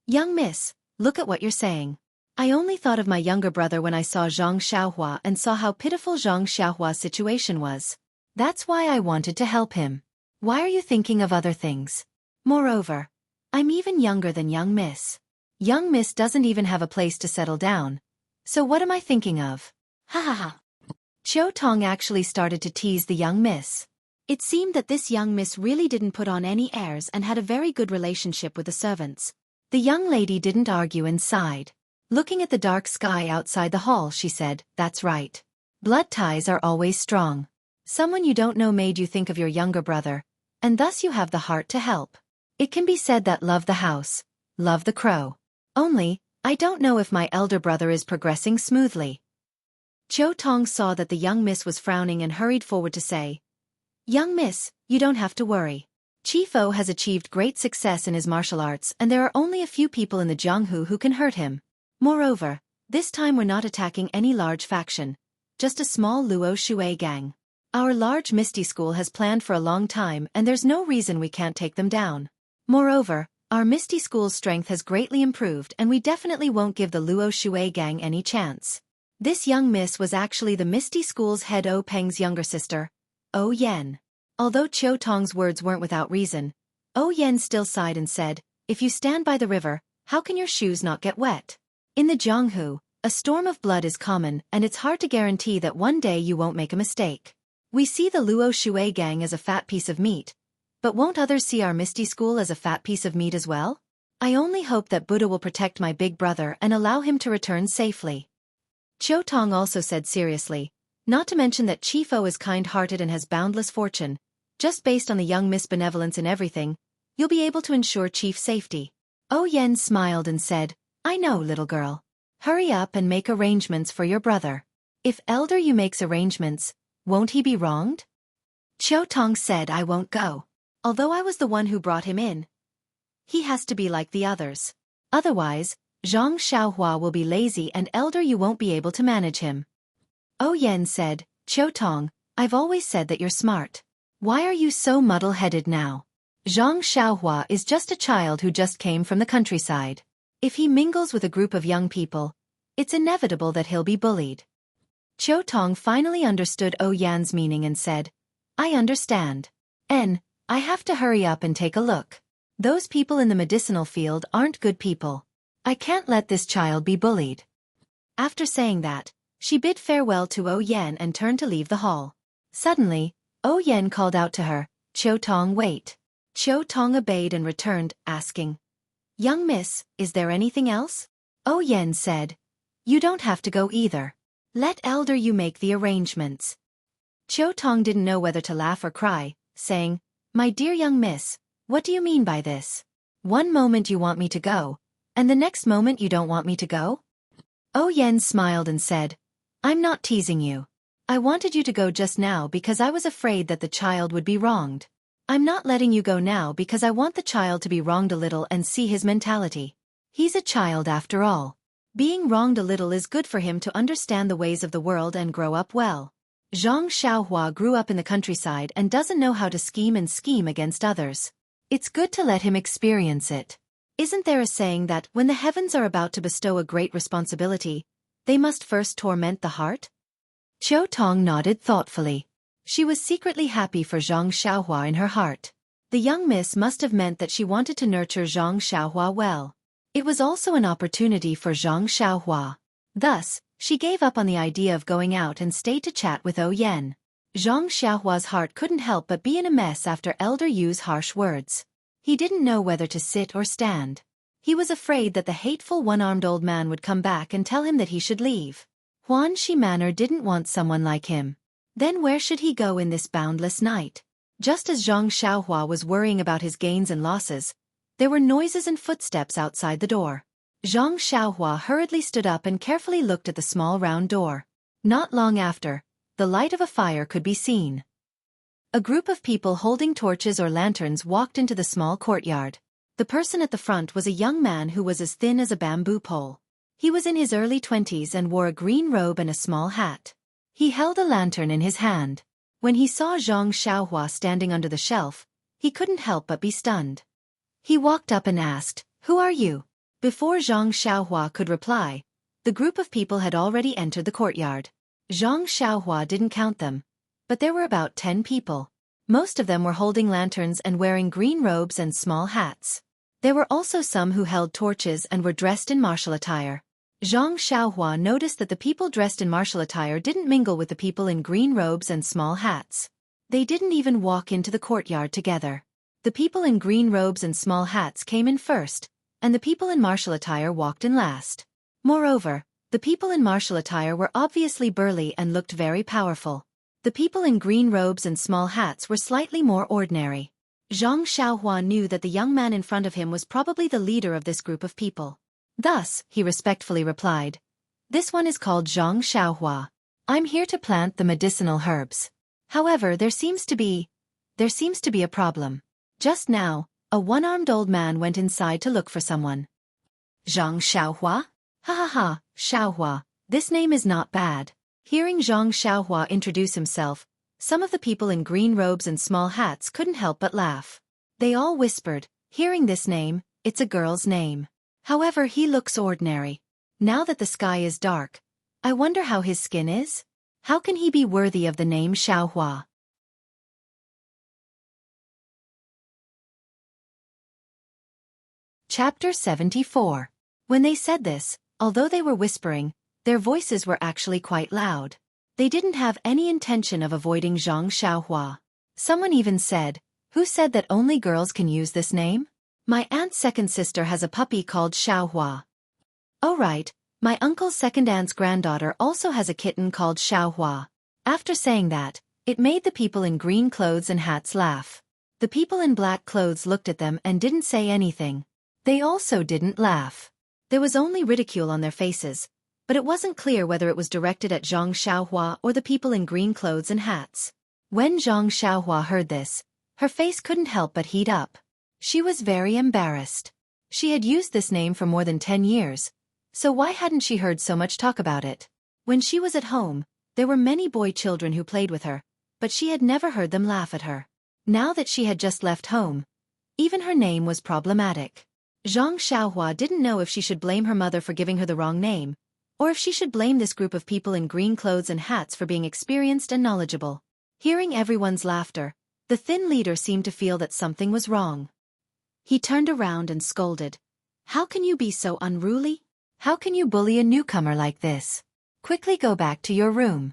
Young miss, look at what you're saying. I only thought of my younger brother when I saw Zhang Xiaohua and saw how pitiful Zhang Xiaohua's situation was. That's why I wanted to help him. Why are you thinking of other things? Moreover, I'm even younger than young miss. Young miss doesn't even have a place to settle down. So what am I thinking of? Ha ha ha. Qiu Tong actually started to tease the young miss. It seemed that this young miss really didn't put on any airs and had a very good relationship with the servants. The young lady didn't argue and sighed. Looking at the dark sky outside the hall, she said, That's right. Blood ties are always strong. Someone you don't know made you think of your younger brother, and thus you have the heart to help. It can be said that love the house, love the crow. Only, I don't know if my elder brother is progressing smoothly. Qiu Tong saw that the young miss was frowning and hurried forward to say, Young miss, you don't have to worry. Chi Fo has achieved great success in his martial arts and there are only a few people in the Jianghu who can hurt him. Moreover, this time we're not attacking any large faction, just a small Luo Shui gang. Our large Misty School has planned for a long time and there's no reason we can't take them down. Moreover, our Misty School's strength has greatly improved and we definitely won't give the Luo Shui gang any chance. This young miss was actually the Misty School's head O Peng's younger sister, O Yen. Although Qiu Tong's words weren't without reason, O Yen still sighed and said, If you stand by the river, how can your shoes not get wet? In the Jianghu, a storm of blood is common and it's hard to guarantee that one day you won't make a mistake. We see the Luo Shui gang as a fat piece of meat, but won't others see our Misty School as a fat piece of meat as well? I only hope that Buddha will protect my big brother and allow him to return safely. Qiu Tong also said seriously, not to mention that Chi Fo is kind-hearted and has boundless fortune. Just based on the young miss benevolence in everything, you'll be able to ensure chief safety. O Yen smiled and said, I know, little girl. Hurry up and make arrangements for your brother. If Elder Yu makes arrangements, won't he be wronged? Qiu Tong said I won't go. Although I was the one who brought him in, he has to be like the others. Otherwise, Zhang Xiaohua will be lazy and Elder Yu won't be able to manage him. O Yen said, Qiu Tong, I've always said that you're smart. Why are you so muddle-headed now? Zhang Xiaohua is just a child who just came from the countryside. If he mingles with a group of young people, it's inevitable that he'll be bullied. Qiu Tong finally understood O Yan's meaning and said, I understand. I have to hurry up and take a look. Those people in the medicinal field aren't good people. I can't let this child be bullied. After saying that, she bid farewell to O Yen and turned to leave the hall. Suddenly, O Yen called out to her, Qiu Tong, wait. Qiu Tong obeyed and returned, asking, Young miss, is there anything else? O Yen said, You don't have to go either. Let elder Yu make the arrangements. Chiu Tong didn't know whether to laugh or cry, saying, My dear young miss, what do you mean by this? One moment you want me to go, and the next moment you don't want me to go? Oh Yen smiled and said, I'm not teasing you. I wanted you to go just now because I was afraid that the child would be wronged. I'm not letting you go now because I want the child to be wronged a little and see his mentality. He's a child after all. Being wronged a little is good for him to understand the ways of the world and grow up well. Zhang Xiaohua grew up in the countryside and doesn't know how to scheme against others. It's good to let him experience it. Isn't there a saying that when the heavens are about to bestow a great responsibility, they must first torment the heart? Chiu Tong nodded thoughtfully. She was secretly happy for Zhang Xiaohua in her heart. The young miss must have meant that she wanted to nurture Zhang Xiaohua well. It was also an opportunity for Zhang Xiaohua. Thus, she gave up on the idea of going out and stayed to chat with O Yen. Zhang Xiaohua's heart couldn't help but be in a mess after Elder Yu's harsh words. He didn't know whether to sit or stand. He was afraid that the hateful one-armed old man would come back and tell him that he should leave. Huan Shi Manor didn't want someone like him. Then where should he go in this boundless night? Just as Zhang Xiaohua was worrying about his gains and losses, there were noises and footsteps outside the door. Zhang Xiaohua hurriedly stood up and carefully looked at the small round door. Not long after, the light of a fire could be seen. A group of people holding torches or lanterns walked into the small courtyard. The person at the front was a young man who was as thin as a bamboo pole. He was in his early 20s and wore a green robe and a small hat. He held a lantern in his hand. When he saw Zhang Xiaohua standing under the shelf, he couldn't help but be stunned. He walked up and asked, Who are you? Before Zhang Xiaohua could reply, the group of people had already entered the courtyard. Zhang Xiaohua didn't count them, but there were about 10 people. Most of them were holding lanterns and wearing green robes and small hats. There were also some who held torches and were dressed in martial attire. Zhang Xiaohua noticed that the people dressed in martial attire didn't mingle with the people in green robes and small hats. They didn't even walk into the courtyard together. The people in green robes and small hats came in first, and the people in martial attire walked in last. Moreover, the people in martial attire were obviously burly and looked very powerful. The people in green robes and small hats were slightly more ordinary. Zhang Xiaohua knew that the young man in front of him was probably the leader of this group of people. Thus, he respectfully replied, This one is called Zhang Xiaohua. I'm here to plant the medicinal herbs. However, there seems to be a problem. Just now, a one-armed old man went inside to look for someone. Zhang Xiaohua? Ha ha ha, Xiaohua, this name is not bad. Hearing Zhang Xiaohua introduce himself, some of the people in green robes and small hats couldn't help but laugh. They all whispered, hearing this name, it's a girl's name. However, he looks ordinary. Now that the sky is dark, I wonder how his skin is? How can he be worthy of the name Xiaohua? Chapter 74. When they said this, although they were whispering, their voices were actually quite loud. They didn't have any intention of avoiding Zhang Xiaohua. Someone even said, Who said that only girls can use this name? My aunt's second sister has a puppy called Xiaohua. Oh right, my uncle's second aunt's granddaughter also has a kitten called Xiaohua. After saying that, it made the people in green clothes and hats laugh. The people in black clothes looked at them and didn't say anything. They also didn't laugh. There was only ridicule on their faces, but it wasn't clear whether it was directed at Zhang Xiaohua or the people in green clothes and hats. When Zhang Xiaohua heard this, her face couldn't help but heat up. She was very embarrassed. She had used this name for more than 10 years, so why hadn't she heard so much talk about it? When she was at home, there were many boy children who played with her, but she had never heard them laugh at her. Now that she had just left home, even her name was problematic. Zhang Xiaohua didn't know if she should blame her mother for giving her the wrong name, or if she should blame this group of people in green clothes and hats for being experienced and knowledgeable. Hearing everyone's laughter, the thin leader seemed to feel that something was wrong. He turned around and scolded. How can you be so unruly? How can you bully a newcomer like this? Quickly go back to your room.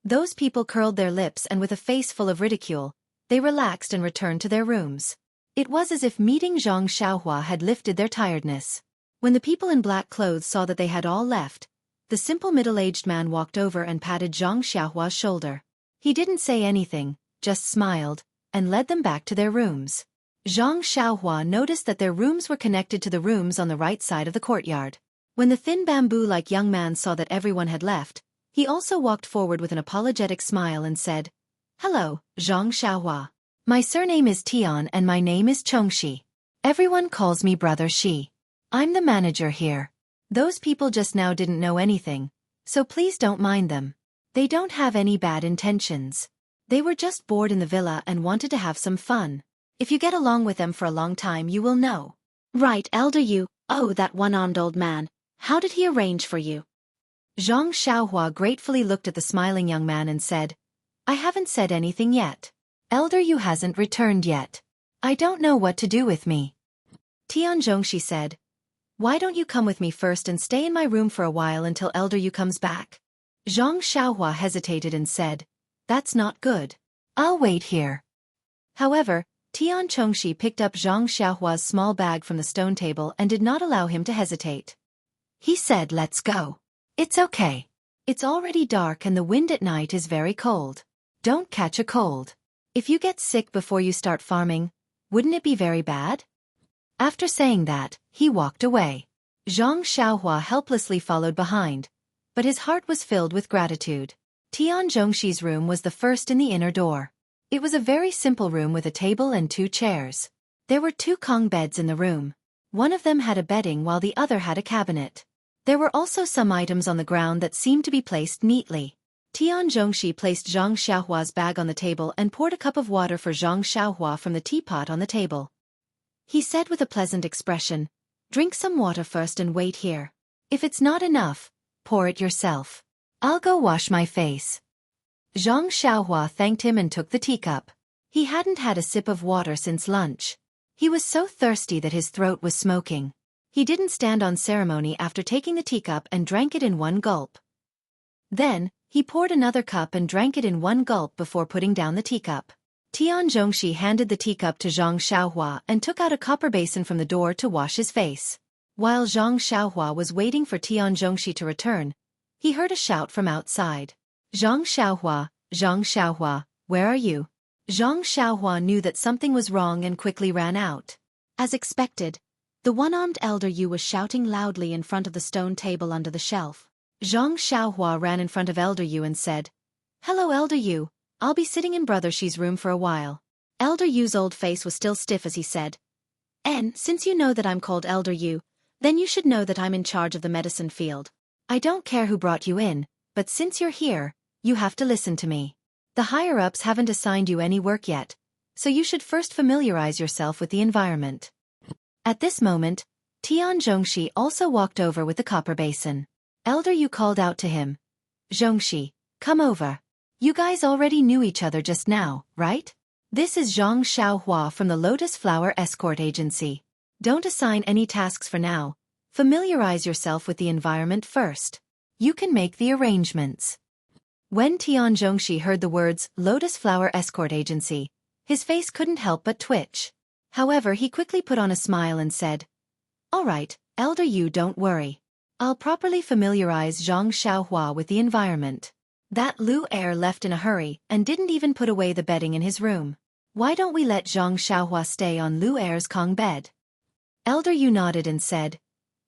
Those people curled their lips and with a face full of ridicule, they relaxed and returned to their rooms. It was as if meeting Zhang Xiaohua had lifted their tiredness. When the people in black clothes saw that they had all left, The simple middle-aged man walked over and patted Zhang Xiaohua's shoulder. He didn't say anything, just smiled, and led them back to their rooms. Zhang Xiaohua noticed that their rooms were connected to the rooms on the right side of the courtyard. When the thin bamboo-like young man saw that everyone had left, he also walked forward with an apologetic smile and said, "Hello, Zhang Xiaohua. My surname is Tian and my name is Xueqi. Everyone calls me Brother Xi. I'm the manager here. Those people just now didn't know anything, so please don't mind them. They don't have any bad intentions. They were just bored in the villa and wanted to have some fun. If you get along with them for a long time you will know." "Right, Elder Yu. Oh, that one-armed old man. How did he arrange for you?" Zhang Xiaohua gratefully looked at the smiling young man and said, "I haven't said anything yet. Elder Yu hasn't returned yet. I don't know what to do with me." Tian Zhongxi said, "Why don't you come with me first and stay in my room for a while until Elder Yu comes back?" Zhang Xiaohua hesitated and said, "That's not good. I'll wait here." However, Tian Zhongxi picked up Zhang Xiaohua's small bag from the stone table and did not allow him to hesitate. He said, "Let's go. It's okay. It's already dark and the wind at night is very cold. Don't catch a cold. If you get sick before you start farming, wouldn't it be very bad?" After saying that, he walked away. Zhang Xiaohua helplessly followed behind, but his heart was filled with gratitude. Tian Zhongxi's room was the first in the inner door. It was a very simple room with a table and 2 chairs. There were 2 Kong beds in the room. One of them had a bedding while the other had a cabinet. There were also some items on the ground that seemed to be placed neatly. Tian Zhongxi placed Zhang Xiaohua's bag on the table and poured a cup of water for Zhang Xiaohua from the teapot on the table. He said with a pleasant expression, "Drink some water first and wait here. If it's not enough, pour it yourself. I'll go wash my face." Zhang Xiaohua thanked him and took the teacup. He hadn't had a sip of water since lunch. He was so thirsty that his throat was smoking. He didn't stand on ceremony after taking the teacup and drank it in one gulp. Then, he poured another cup and drank it in one gulp before putting down the teacup. Tian Zhongxi handed the teacup to Zhang Xiaohua and took out a copper basin from the door to wash his face. While Zhang Xiaohua was waiting for Tian Zhongxi to return, he heard a shout from outside. Zhang Xiaohua, where are you?" Zhang Xiaohua knew that something was wrong and quickly ran out. As expected, the one-armed Elder Yu was shouting loudly in front of the stone table under the shelf. Zhang Xiaohua ran in front of Elder Yu and said, "Hello Elder Yu, I'll be sitting in Brother Shi's room for a while." Elder Yu's old face was still stiff as he said, "And since you know that I'm called Elder Yu, then you should know that I'm in charge of the medicine field. I don't care who brought you in, but since you're here, you have to listen to me. The higher-ups haven't assigned you any work yet, so you should first familiarize yourself with the environment." At this moment, Tian Zhongxi also walked over with the copper basin. Elder Yu called out to him, "Zhongxi, come over. You guys already knew each other just now, right? This is Zhang Xiaohua from the Lotus Flower Escort Agency. Don't assign any tasks for now. Familiarize yourself with the environment first. You can make the arrangements." When Tian Zhongxi heard the words Lotus Flower Escort Agency, his face couldn't help but twitch. However, he quickly put on a smile and said, "All right, Elder Yu, don't worry. I'll properly familiarize Zhang Xiaohua with the environment." That Lu heir left in a hurry and didn't even put away the bedding in his room. "Why don't we let Zhang Xiaohua stay on Lu heir's Kong bed?" Elder Yu nodded and said,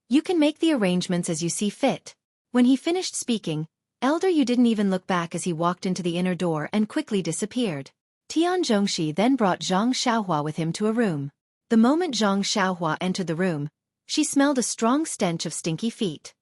"You can make the arrangements as you see fit." When he finished speaking, Elder Yu didn't even look back as he walked into the inner door and quickly disappeared. Tian Zhongxi then brought Zhang Xiaohua with him to a room. The moment Zhang Xiaohua entered the room, she smelled a strong stench of stinky feet.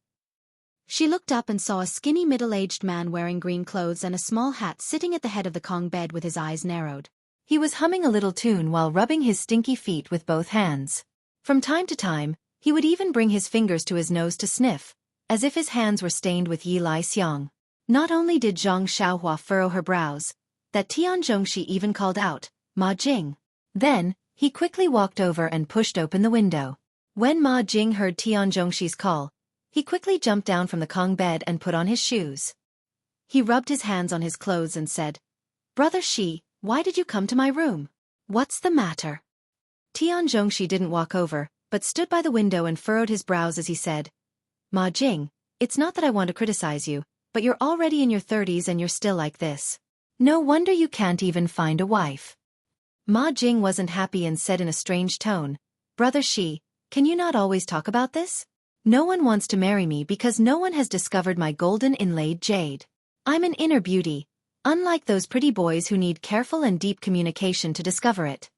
She looked up and saw a skinny middle-aged man wearing green clothes and a small hat sitting at the head of the Kong bed with his eyes narrowed. He was humming a little tune while rubbing his stinky feet with both hands. From time to time, he would even bring his fingers to his nose to sniff, as if his hands were stained with Yi Lai Xiang. Not only did Zhang Xiaohua furrow her brows, that Tian Zhongxi even called out, "Ma Jing." Then, he quickly walked over and pushed open the window. When Ma Jing heard Tian Zhongxi's call, he quickly jumped down from the Kong bed and put on his shoes. He rubbed his hands on his clothes and said, "Brother Shi, why did you come to my room? What's the matter?" Tian Zhongxi didn't walk over, but stood by the window and furrowed his brows as he said, "Ma Jing, It's not that I want to criticize you, but you're already in your 30s and you're still like this. No wonder you can't even find a wife. Ma Jing wasn't happy and said in a strange tone, Brother Shi, can you not always talk about this? No one wants to marry me because no one has discovered my golden inlaid jade. I'm an inner beauty, unlike those pretty boys who need careful and deep communication to discover it.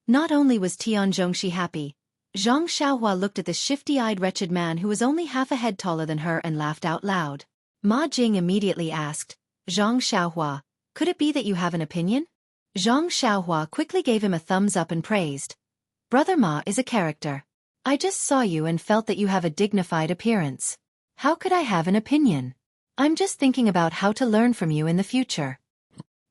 Not only was Tian Zhongxi happy, Zhang Xiaohua looked at the shifty-eyed wretched man who was only half a head taller than her and laughed out loud. Ma Jing immediately asked, Zhang Xiaohua, could it be that you have an opinion? Zhang Xiaohua quickly gave him a thumbs up and praised. Brother Ma is a character. I just saw you and felt that you have a dignified appearance. How could I have an opinion? I'm just thinking about how to learn from you in the future.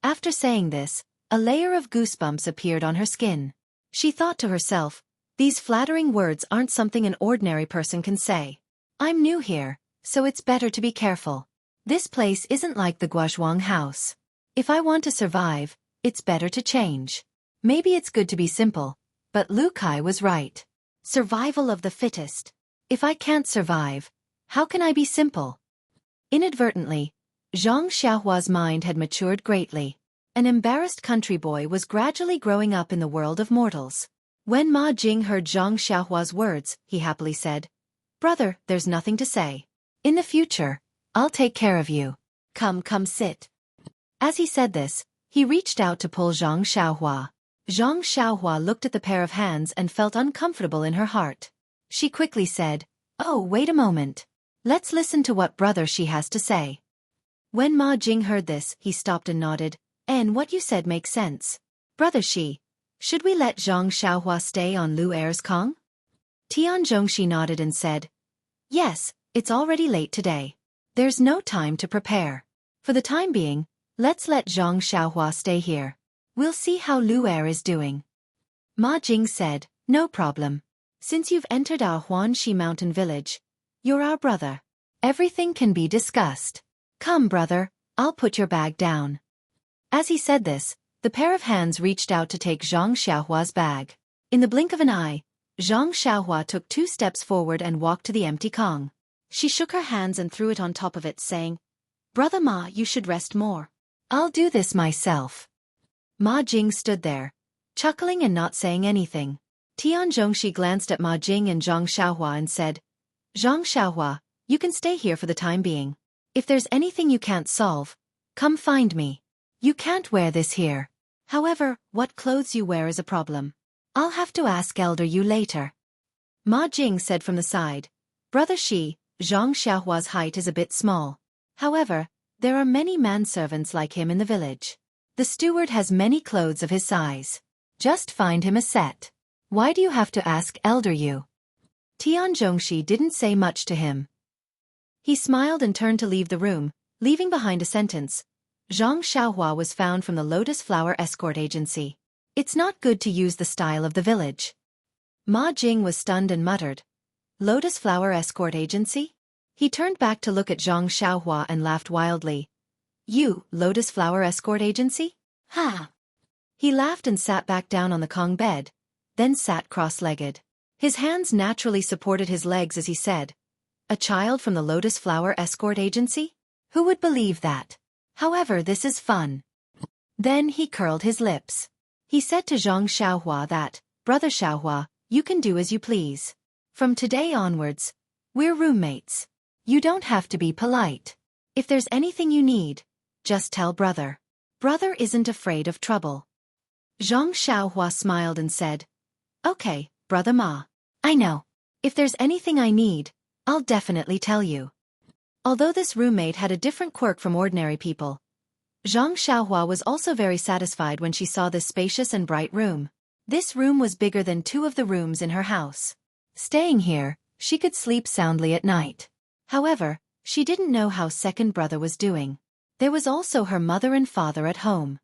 After saying this, a layer of goosebumps appeared on her skin. She thought to herself, these flattering words aren't something an ordinary person can say. I'm new here, so it's better to be careful. This place isn't like the Guozhuang house. If I want to survive, it's better to change. Maybe it's good to be simple, but Lu Kai was right. Survival of the fittest. If I can't survive, how can I be simple? Inadvertently, Zhang Xiaohua's mind had matured greatly. An embarrassed country boy was gradually growing up in the world of mortals. When Ma Jing heard Zhang Xiaohua's words, he happily said, Brother, there's nothing to say. In the future, I'll take care of you. Come sit. As he said this, he reached out to pull Zhang Xiaohua. Zhang Xiaohua looked at the pair of hands and felt uncomfortable in her heart. She quickly said, Oh, wait a moment. Let's listen to what Brother Shi has to say. When Ma Jing heard this, he stopped and nodded. And what you said makes sense. Brother Shi, should we let Zhang Xiaohua stay on Lu Er's Kong? Tian Zhongxi nodded and said, Yes, it's already late today. There's no time to prepare. For the time being, let's let Zhang Xiaohua stay here. We'll see how Lu Er is doing. Ma Jing said, No problem. Since you've entered our Huanxi mountain village, you're our brother. Everything can be discussed. Come, brother, I'll put your bag down. As he said this, the pair of hands reached out to take Zhang Xiaohua's bag. In the blink of an eye, Zhang Xiaohua took 2 steps forward and walked to the empty Kong. She shook her hands and threw it on top of it, saying, Brother Ma, you should rest more. I'll do this myself. Ma Jing stood there, chuckling and not saying anything. Tian Zhongxi glanced at Ma Jing and Zhang Xiaohua and said, Zhang Xiaohua, you can stay here for the time being. If there's anything you can't solve, come find me. You can't wear this here. However, what clothes you wear is a problem. I'll have to ask Elder Yu later. Ma Jing said from the side, Brother Shi, Zhang Xiaohua's height is a bit small. However, there are many manservants like him in the village. The steward has many clothes of his size. Just find him a set. Why do you have to ask Elder Yu? Tian Zhongxi didn't say much to him. He smiled and turned to leave the room, leaving behind a sentence. Zhang Xiaohua was found from the Lotus Flower Escort Agency. It's not good to use the style of the village. Ma Jing was stunned and muttered, Lotus Flower Escort Agency? He turned back to look at Zhang Xiaohua and laughed wildly. You, Lotus Flower Escort Agency? Ha! He laughed and sat back down on the Kong bed, then sat cross-legged. His hands naturally supported his legs as he said, A child from the Lotus Flower Escort Agency? Who would believe that? However, this is fun. Then he curled his lips. He said to Zhang Xiaohua that, Brother Xiaohua, you can do as you please. From today onwards, we're roommates. You don't have to be polite. If there's anything you need, just tell brother. Brother isn't afraid of trouble. Zhang Xiaohua smiled and said, Okay, Brother Ma. I know. If there's anything I need, I'll definitely tell you. Although this roommate had a different quirk from ordinary people, Zhang Xiaohua was also very satisfied when she saw this spacious and bright room. This room was bigger than 2 of the rooms in her house. Staying here, she could sleep soundly at night. However, she didn't know how second brother was doing. There was also her mother and father at home.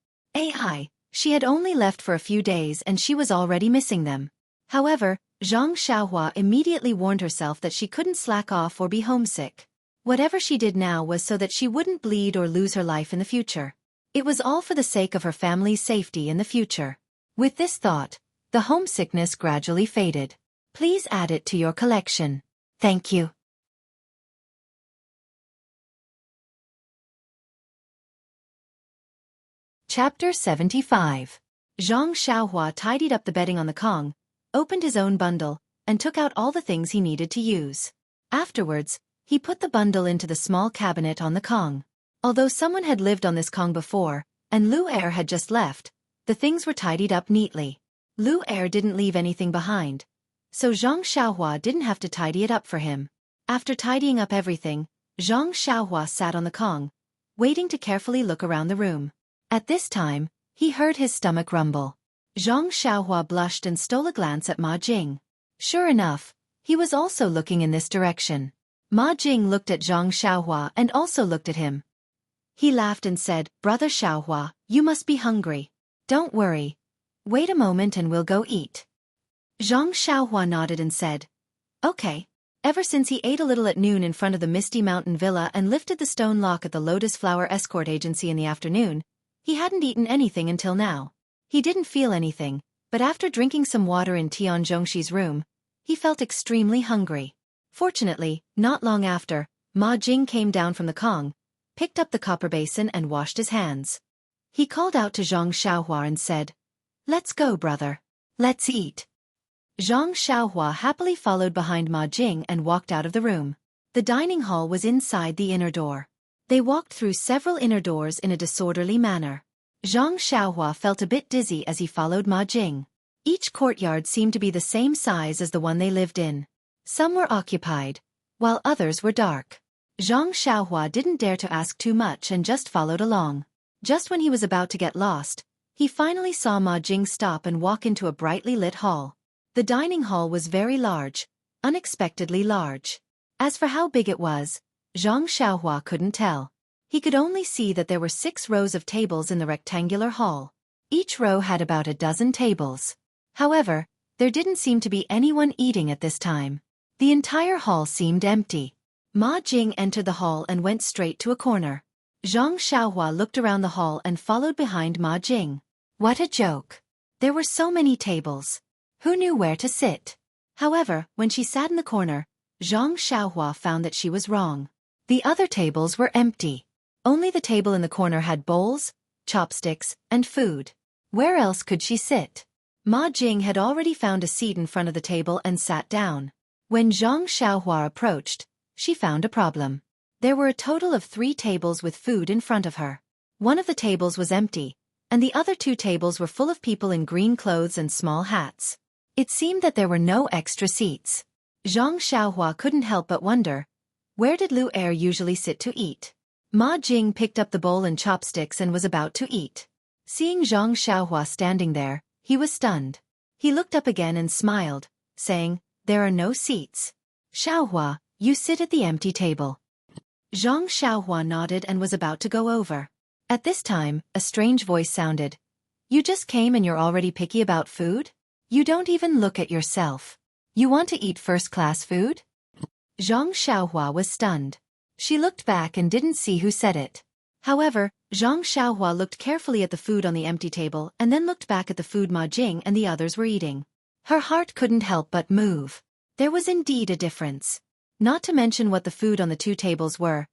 She had only left for a few days and she was already missing them. However, Zhang Xiaohua immediately warned herself that she couldn't slack off or be homesick. Whatever she did now was so that she wouldn't bleed or lose her life in the future. It was all for the sake of her family's safety in the future. With this thought, the homesickness gradually faded. Please add it to your collection. Thank you. Chapter 75. Zhang Xiaohua tidied up the bedding on the Kong, opened his own bundle, and took out all the things he needed to use. Afterwards, he put the bundle into the small cabinet on the Kong. Although someone had lived on this Kong before, and Lu Er had just left, the things were tidied up neatly. Lu Er didn't leave anything behind, so Zhang Xiaohua didn't have to tidy it up for him. After tidying up everything, Zhang Xiaohua sat on the Kong, waiting to carefully look around the room. At this time, he heard his stomach rumble. Zhang Xiaohua blushed and stole a glance at Ma Jing. Sure enough, he was also looking in this direction. Ma Jing looked at Zhang Xiaohua and also looked at him. He laughed and said, "Brother Xiaohua, you must be hungry. Don't worry. Wait a moment and we'll go eat." Zhang Xiaohua nodded and said, "Okay." Ever since he ate a little at noon in front of the Misty Mountain Villa and lifted the stone lock at the Lotus Flower Escort Agency in the afternoon, he hadn't eaten anything until now. He didn't feel anything, but after drinking some water in Tian Zhongxi's room, he felt extremely hungry. Fortunately, not long after, Ma Jing came down from the Kong, picked up the copper basin and washed his hands. He called out to Zhang Xiaohua and said, "Let's go, brother. Let's eat." Zhang Xiaohua happily followed behind Ma Jing and walked out of the room. The dining hall was inside the inner door. They walked through several inner doors in a disorderly manner. Zhang Xiaohua felt a bit dizzy as he followed Ma Jing. Each courtyard seemed to be the same size as the one they lived in. Some were occupied, while others were dark. Zhang Xiaohua didn't dare to ask too much and just followed along. Just when he was about to get lost, he finally saw Ma Jing stop and walk into a brightly lit hall. The dining hall was very large, unexpectedly large. As for how big it was, Zhang Xiaohua couldn't tell. He could only see that there were 6 rows of tables in the rectangular hall. Each row had about a dozen tables. However, there didn't seem to be anyone eating at this time. The entire hall seemed empty. Ma Jing entered the hall and went straight to a corner. Zhang Xiaohua looked around the hall and followed behind Ma Jing. What a joke! There were so many tables. Who knew where to sit? However, when she sat in the corner, Zhang Xiaohua found that she was wrong. The other tables were empty. Only the table in the corner had bowls, chopsticks, and food. Where else could she sit? Ma Jing had already found a seat in front of the table and sat down. When Zhang Xiaohua approached, she found a problem. There were a total of 3 tables with food in front of her. One of the tables was empty, and the other 2 tables were full of people in green clothes and small hats. It seemed that there were no extra seats. Zhang Xiaohua couldn't help but wonder, where did Lu Er usually sit to eat? Ma Jing picked up the bowl and chopsticks and was about to eat. Seeing Zhang Xiaohua standing there, he was stunned. He looked up again and smiled, saying, "There are no seats. Xiaohua, you sit at the empty table." Zhang Xiaohua nodded and was about to go over. At this time, a strange voice sounded. "You just came and you're already picky about food? You don't even look at yourself. You want to eat first-class food?" Zhang Xiaohua was stunned. She looked back and didn't see who said it. However, Zhang Xiaohua looked carefully at the food on the empty table and then looked back at the food Ma Jing and the others were eating. Her heart couldn't help but move. There was indeed a difference. Not to mention what the food on the 2 tables were,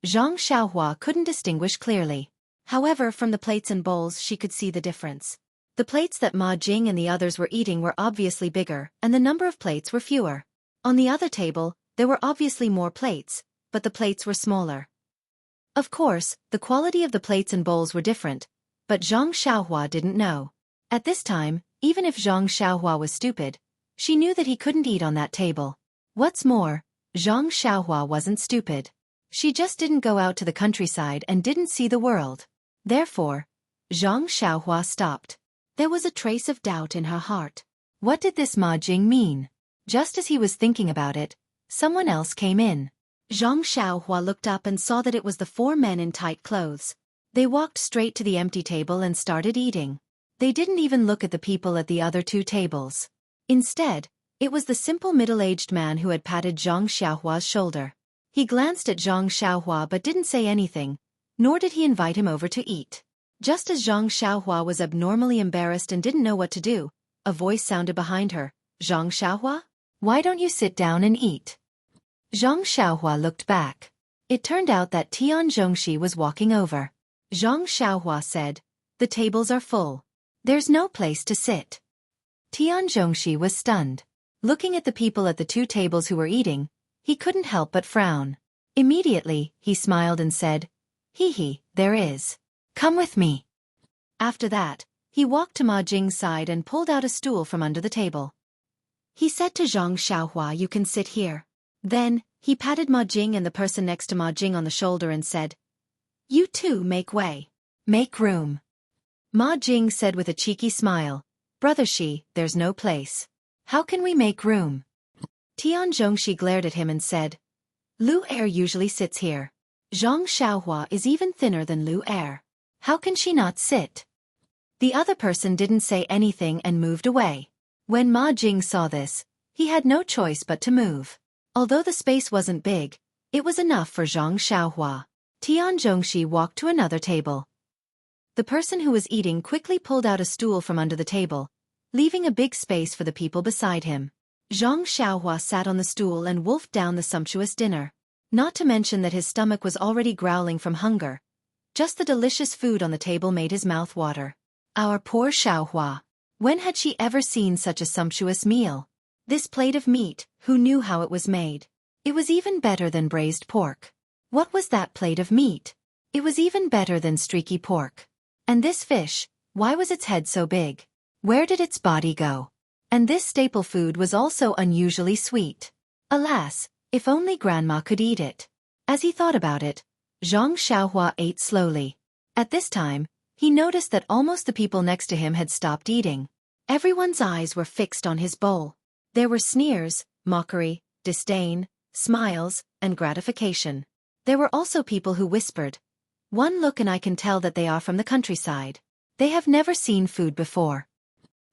Zhang Xiaohua couldn't distinguish clearly. However, from the plates and bowls she could see the difference. The plates that Ma Jing and the others were eating were obviously bigger, and the number of plates were fewer. On the other table, there were obviously more plates, but the plates were smaller. Of course, the quality of the plates and bowls were different, but Zhang Xiaohua didn't know. At this time, even if Zhang Xiaohua was stupid, she knew that he couldn't eat on that table. What's more, Zhang Xiaohua wasn't stupid. She just didn't go out to the countryside and didn't see the world. Therefore, Zhang Xiaohua stopped. There was a trace of doubt in her heart. What did this Ma Jing mean? Just as he was thinking about it, someone else came in. Zhang Xiaohua looked up and saw that it was the 4 men in tight clothes. They walked straight to the empty table and started eating. They didn't even look at the people at the other 2 tables. Instead, it was the simple middle-aged man who had patted Zhang Xiaohua's shoulder. He glanced at Zhang Xiaohua but didn't say anything, nor did he invite him over to eat. Just as Zhang Xiaohua was abnormally embarrassed and didn't know what to do, a voice sounded behind her. "Zhang Xiaohua? Why don't you sit down and eat?" Zhang Xiaohua looked back. It turned out that Tian Zhongxi was walking over. Zhang Xiaohua said, The tables are full. There's no place to sit. Xueqi was stunned. Looking at the people at the two tables who were eating, he couldn't help but frown. Immediately, he smiled and said, "Hee, there is. Come with me." After that, he walked to Ma Jing's side and pulled out a stool from under the table. He said to Zhang Xiaohua, "You can sit here." Then, he patted Ma Jing and the person next to Ma Jing on the shoulder and said, "You two make way. Make room." Ma Jing said with a cheeky smile, "Brother Shi, there's no place. How can we make room?" Xueqi glared at him and said, "Lu Er usually sits here. Zhang Xiaohua is even thinner than Lu Er. How can she not sit?" The other person didn't say anything and moved away. When Ma Jing saw this, he had no choice but to move. Although the space wasn't big, it was enough for Zhang Xiaohua. Xueqi walked to another table. The person who was eating quickly pulled out a stool from under the table, leaving a big space for the people beside him. Zhang Xiaohua sat on the stool and wolfed down the sumptuous dinner. Not to mention that his stomach was already growling from hunger. Just the delicious food on the table made his mouth water. Our poor Xiaohua. When had she ever seen such a sumptuous meal? This plate of meat, who knew how it was made? It was even better than braised pork. What was that plate of meat? It was even better than streaky pork. And this fish, why was its head so big? Where did its body go? And this staple food was also unusually sweet. Alas, if only Grandma could eat it. As he thought about it, Zhang Xiaohua ate slowly. At this time, he noticed that almost the people next to him had stopped eating. Everyone's eyes were fixed on his bowl. There were sneers, mockery, disdain, smiles, and gratification. There were also people who whispered, "One look and I can tell that they are from the countryside. They have never seen food before."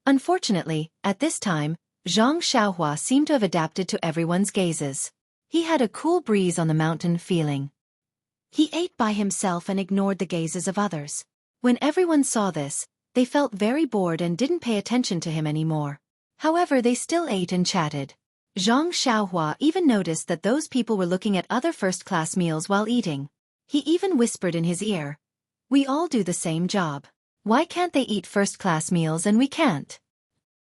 Unfortunately, at this time, Zhang Xiaohua seemed to have adapted to everyone's gazes. He had a cool breeze on the mountain feeling. He ate by himself and ignored the gazes of others. When everyone saw this, they felt very bored and didn't pay attention to him anymore. However, they still ate and chatted. Zhang Xiaohua even noticed that those people were looking at other first-class meals while eating. He even whispered in his ear, "We all do the same job. Why can't they eat first-class meals and we can't?"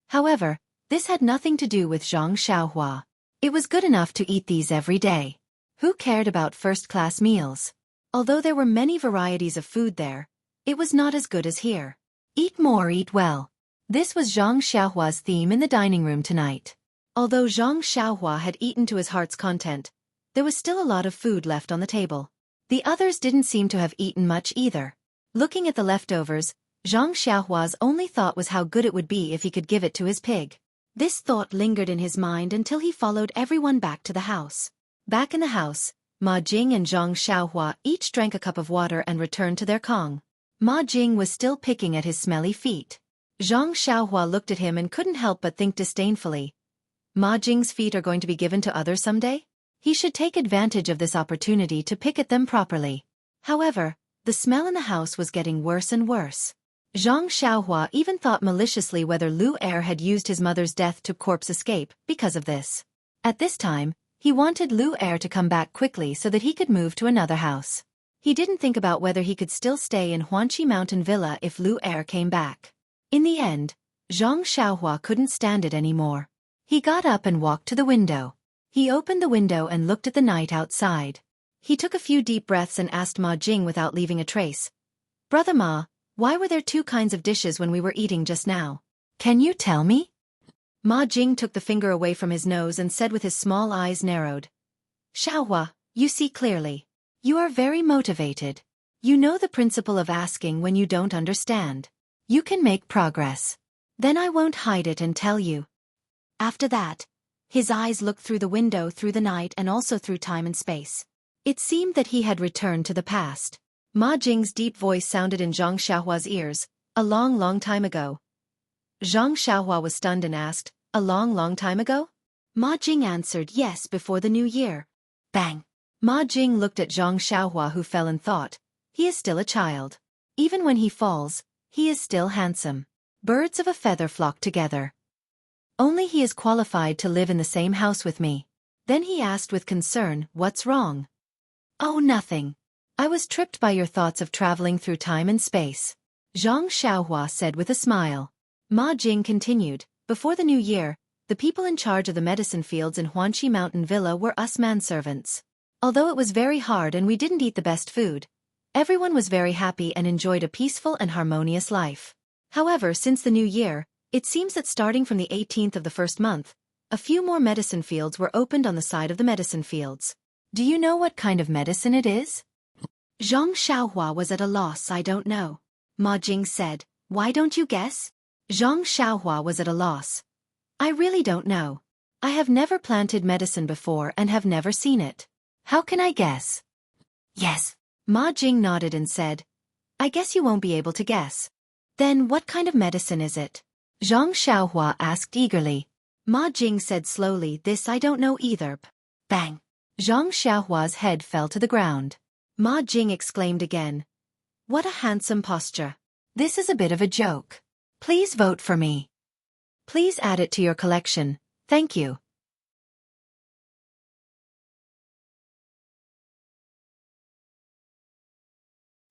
However, this had nothing to do with Zhang Xiaohua. It was good enough to eat these every day. Who cared about first-class meals? Although there were many varieties of food there, it was not as good as here. Eat more, eat well. This was Zhang Xiaohua's theme in the dining room tonight. Although Zhang Xiaohua had eaten to his heart's content, there was still a lot of food left on the table. The others didn't seem to have eaten much either. Looking at the leftovers, Zhang Xiaohua's only thought was how good it would be if he could give it to his pig. This thought lingered in his mind until he followed everyone back to the house. Back in the house, Ma Jing and Zhang Xiaohua each drank a cup of water and returned to their kong. Ma Jing was still picking at his smelly feet. Zhang Xiaohua looked at him and couldn't help but think disdainfully, "Ma Jing's feet are going to be given to others someday? He should take advantage of this opportunity to pick at them properly." However, the smell in the house was getting worse and worse. Zhang Xiaohua even thought maliciously whether Lu Er had used his mother's death to corpse escape because of this. At this time, he wanted Lu Er to come back quickly so that he could move to another house. He didn't think about whether he could still stay in Huanqi Mountain Villa if Lu Er came back. In the end, Zhang Xiaohua couldn't stand it anymore. He got up and walked to the window. He opened the window and looked at the night outside. He took a few deep breaths and asked Ma Jing without leaving a trace, "Brother Ma, why were there two kinds of dishes when we were eating just now? Can you tell me?" Ma Jing took the finger away from his nose and said with his small eyes narrowed, "Xiaohua, you see clearly. You are very motivated. You know the principle of asking when you don't understand. You can make progress. Then I won't hide it and tell you." After that, his eyes looked through the window through the night and also through time and space. It seemed that he had returned to the past. Ma Jing's deep voice sounded in Zhang Xiaohua's ears, "A long, long time ago." Zhang Xiaohua was stunned and asked, "A long, long time ago?" Ma Jing answered, "Yes, before the new year." Bang! Ma Jing looked at Zhang Xiaohua, who fell and thought, "He is still a child. Even when he falls, he is still handsome. Birds of a feather flock together. Only he is qualified to live in the same house with me." Then he asked with concern, "What's wrong?" "Oh, nothing. I was tripped by your thoughts of traveling through time and space." Zhang Xiaohua said with a smile. Ma Jing continued, before the new year, the people in charge of the medicine fields in Huanqi Mountain Villa were us manservants. Although it was very hard and we didn't eat the best food, everyone was very happy and enjoyed a peaceful and harmonious life. However, since the new year, it seems that starting from the 18th of the first month, a few more medicine fields were opened on the side of the medicine fields. Do you know what kind of medicine it is? Zhang Xiaohua was at a loss. I don't know. Ma Jing said, why don't you guess? Zhang Xiaohua was at a loss. I really don't know. I have never planted medicine before and have never seen it. How can I guess? Yes. Ma Jing nodded and said, I guess you won't be able to guess. Then what kind of medicine is it? Zhang Xiaohua asked eagerly. Ma Jing said slowly, this I don't know either. Bang. Zhang Xiaohua's head fell to the ground. Ma Jing exclaimed again. What a handsome posture. This is a bit of a joke. Please vote for me. Please add it to your collection. Thank you.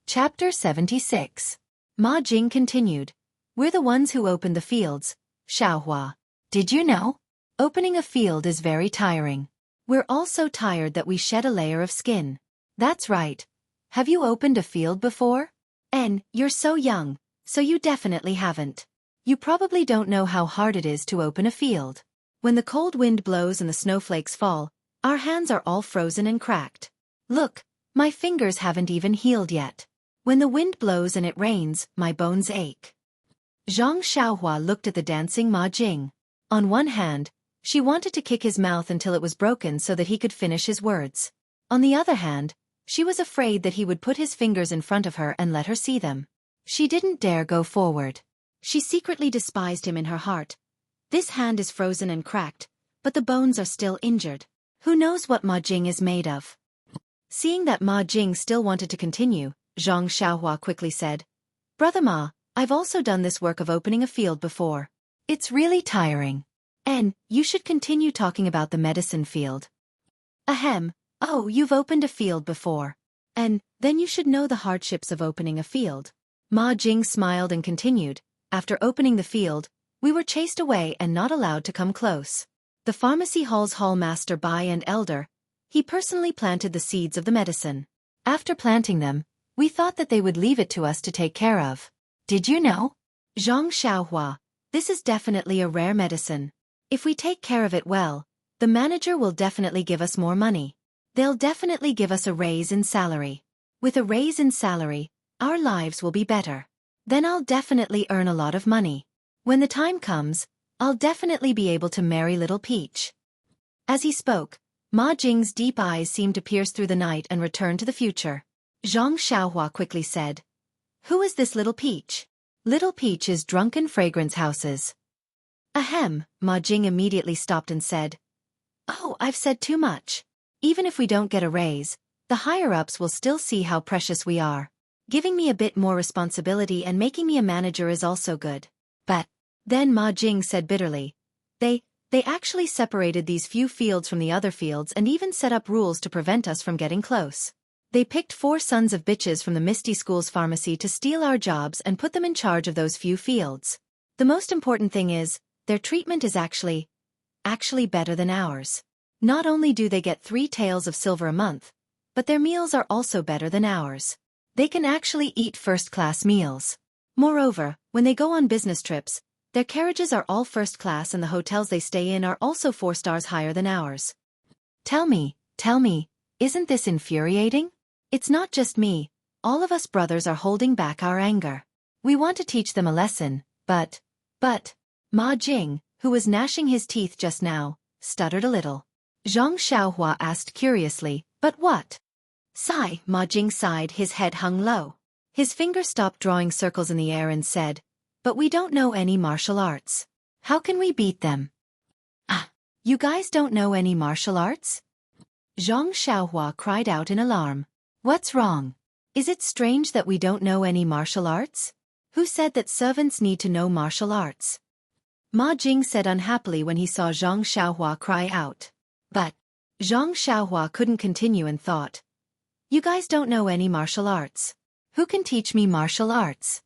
Chapter 76. Ma Jing continued. We're the ones who opened the fields, Xiaohua. Did you know? Opening a field is very tiring. We're all so tired that we shed a layer of skin. That's right. Have you opened a field before? You're so young, so you definitely haven't. You probably don't know how hard it is to open a field. When the cold wind blows and the snowflakes fall, our hands are all frozen and cracked. Look, my fingers haven't even healed yet. When the wind blows and it rains, my bones ache. Zhang Xiaohua looked at the dancing Ma Jing. On one hand, she wanted to kick his mouth until it was broken so that he could finish his words. On the other hand, she was afraid that he would put his fingers in front of her and let her see them. She didn't dare go forward. She secretly despised him in her heart. This hand is frozen and cracked, but the bones are still injured. Who knows what Ma Jing is made of? Seeing that Ma Jing still wanted to continue, Zhang Xiaohua quickly said, Brother Ma, I've also done this work of opening a field before. It's really tiring. You should continue talking about the medicine field. Ahem, oh, you've opened a field before. Then you should know the hardships of opening a field. Ma Jing smiled and continued, after opening the field, we were chased away and not allowed to come close. The pharmacy hall's hall master Bai and elder, he personally planted the seeds of the medicine. After planting them, we thought that they would leave it to us to take care of. Did you know? Zhang Xiaohua, this is definitely a rare medicine. If we take care of it well, the manager will definitely give us more money. They'll definitely give us a raise in salary. With a raise in salary, our lives will be better. Then I'll definitely earn a lot of money. When the time comes, I'll definitely be able to marry little Peach. As he spoke, Ma Jing's deep eyes seemed to pierce through the night and return to the future. Zhang Xiaohua quickly said, Who is this little Peach? Little Peach is Drunken Fragrance Houses. Ahem, Ma Jing immediately stopped and said, Oh, I've said too much. Even if we don't get a raise, the higher-ups will still see how precious we are. Giving me a bit more responsibility and making me a manager is also good. But, then Ma Jing said bitterly, They actually separated these few fields from the other fields and even set up rules to prevent us from getting close. They picked 4 sons of bitches from the Misty School's pharmacy to steal our jobs and put them in charge of those few fields. The most important thing is, their treatment is actually better than ours. Not only do they get 3 taels of silver a month, but their meals are also better than ours. They can actually eat first-class meals. Moreover, when they go on business trips, their carriages are all first class and the hotels they stay in are also 4 stars higher than ours. Tell me, isn't this infuriating? It's not just me, all of us brothers are holding back our anger. We want to teach them a lesson, but, Ma Jing, who was gnashing his teeth just now, stuttered a little. Zhang Xiaohua asked curiously, but what? Sigh, Ma Jing sighed, his head hung low. His finger stopped drawing circles in the air and said, But we don't know any martial arts. How can we beat them? You guys don't know any martial arts? Zhang Xiaohua cried out in alarm. What's wrong? Is it strange that we don't know any martial arts? Who said that servants need to know martial arts? Ma Jing said unhappily when he saw Zhang Xiaohua cry out. But Zhang Xiaohua couldn't continue and thought, You guys don't know any martial arts. Who can teach me martial arts?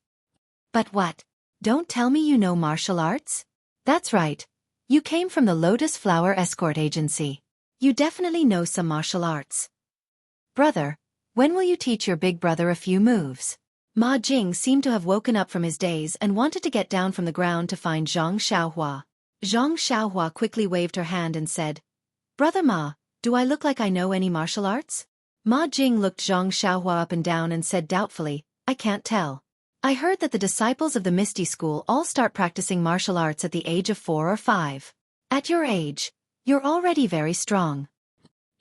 But what? Don't tell me you know martial arts? That's right. You came from the Lotus Flower Escort Agency. You definitely know some martial arts. Brother, when will you teach your big brother a few moves? Ma Jing seemed to have woken up from his daze and wanted to get down from the ground to find Zhang Xiaohua. Zhang Xiaohua quickly waved her hand and said, Brother Ma, do I look like I know any martial arts? Ma Jing looked Zhang Xiaohua up and down and said doubtfully, I can't tell. I heard that the disciples of the Misty School all start practicing martial arts at the age of 4 or 5. At your age, you're already very strong.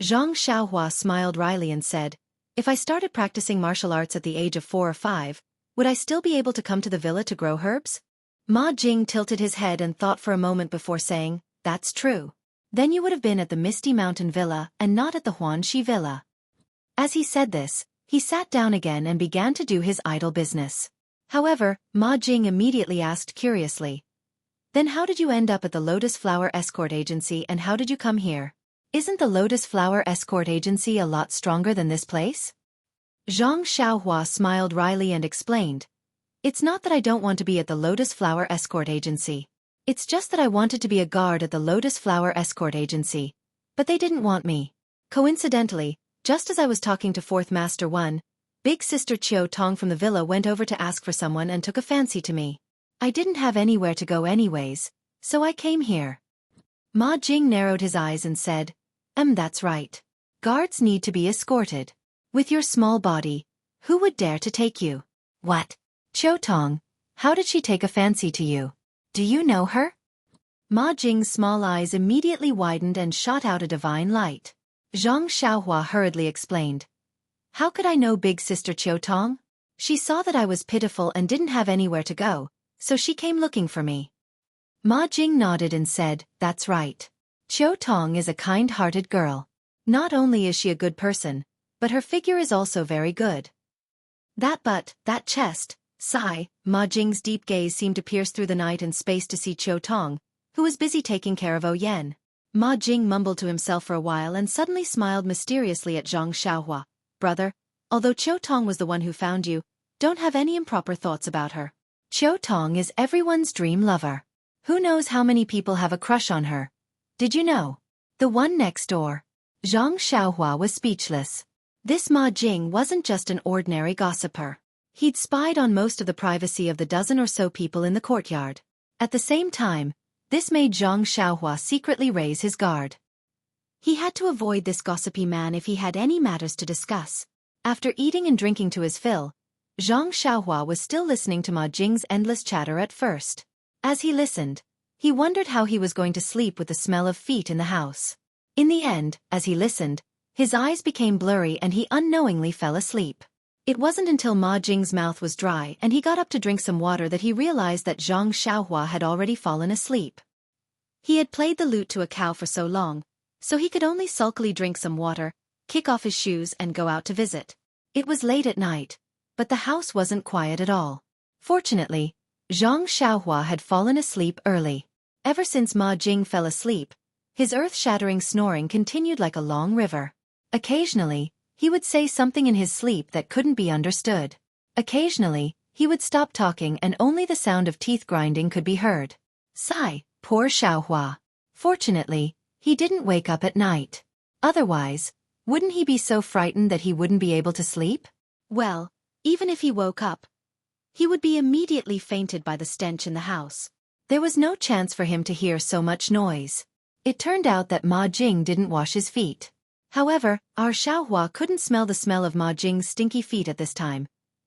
Zhang Xiaohua smiled wryly and said, If I started practicing martial arts at the age of 4 or 5, would I still be able to come to the villa to grow herbs? Ma Jing tilted his head and thought for a moment before saying, That's true. Then you would have been at the Misty Mountain Villa and not at the Huanxi Villa. As he said this, he sat down again and began to do his idle business. However, Ma Jing immediately asked curiously, Then how did you end up at the Lotus Flower Escort Agency and how did you come here? Isn't the Lotus Flower Escort Agency a lot stronger than this place? Zhang Xiaohua smiled wryly and explained, It's not that I don't want to be at the Lotus Flower Escort Agency. It's just that I wanted to be a guard at the Lotus Flower Escort Agency. But they didn't want me. Coincidentally, just as I was talking to Fourth Master 1, Big Sister Chiu Tong from the villa went over to ask for someone and took a fancy to me. I didn't have anywhere to go anyways, so I came here. Ma Jing narrowed his eyes and said, That's right. Guards need to be escorted. With your small body, who would dare to take you? What? Chiu Tong, how did she take a fancy to you? Do you know her? Ma Jing's small eyes immediately widened and shot out a divine light. Zhang Xiaohua hurriedly explained, How could I know Big Sister Chiu Tong? She saw that I was pitiful and didn't have anywhere to go, so she came looking for me. Ma Jing nodded and said, That's right. Chiu Tong is a kind-hearted girl. Not only is she a good person, but her figure is also very good. That butt, that chest, sigh, Ma Jing's deep gaze seemed to pierce through the night and space to see Chiu Tong, who was busy taking care of Yen. Ma Jing mumbled to himself for a while and suddenly smiled mysteriously at Zhang Xiaohua. Brother, although Chiu Tong was the one who found you, don't have any improper thoughts about her. Chiu Tong is everyone's dream lover. Who knows how many people have a crush on her? Did you know? The one next door. Zhang Xiaohua was speechless. This Ma Jing wasn't just an ordinary gossiper. He'd spied on most of the privacy of the dozen or so people in the courtyard. At the same time, this made Zhang Xiaohua secretly raise his guard. He had to avoid this gossipy man if he had any matters to discuss. After eating and drinking to his fill, Zhang Xiaohua was still listening to Ma Jing's endless chatter at first. As he listened, he wondered how he was going to sleep with the smell of feet in the house. In the end, as he listened, his eyes became blurry and he unknowingly fell asleep. It wasn't until Ma Jing's mouth was dry and he got up to drink some water that he realized that Zhang Xiaohua had already fallen asleep. He had played the lute to a cow for so long, so he could only sulkily drink some water, kick off his shoes and go out to visit. It was late at night, but the house wasn't quiet at all. Fortunately, Zhang Xiaohua had fallen asleep early. Ever since Ma Jing fell asleep, his earth-shattering snoring continued like a long river. Occasionally, he would say something in his sleep that couldn't be understood. Occasionally, he would stop talking and only the sound of teeth grinding could be heard. Sigh, poor Xiaohua. Fortunately, he didn't wake up at night. Otherwise, wouldn't he be so frightened that he wouldn't be able to sleep? Well, even if he woke up, he would be immediately fainted by the stench in the house. There was no chance for him to hear so much noise. It turned out that Ma Jing didn't wash his feet. However, our Xiaohua couldn't smell the smell of Ma Jing's stinky feet at this time,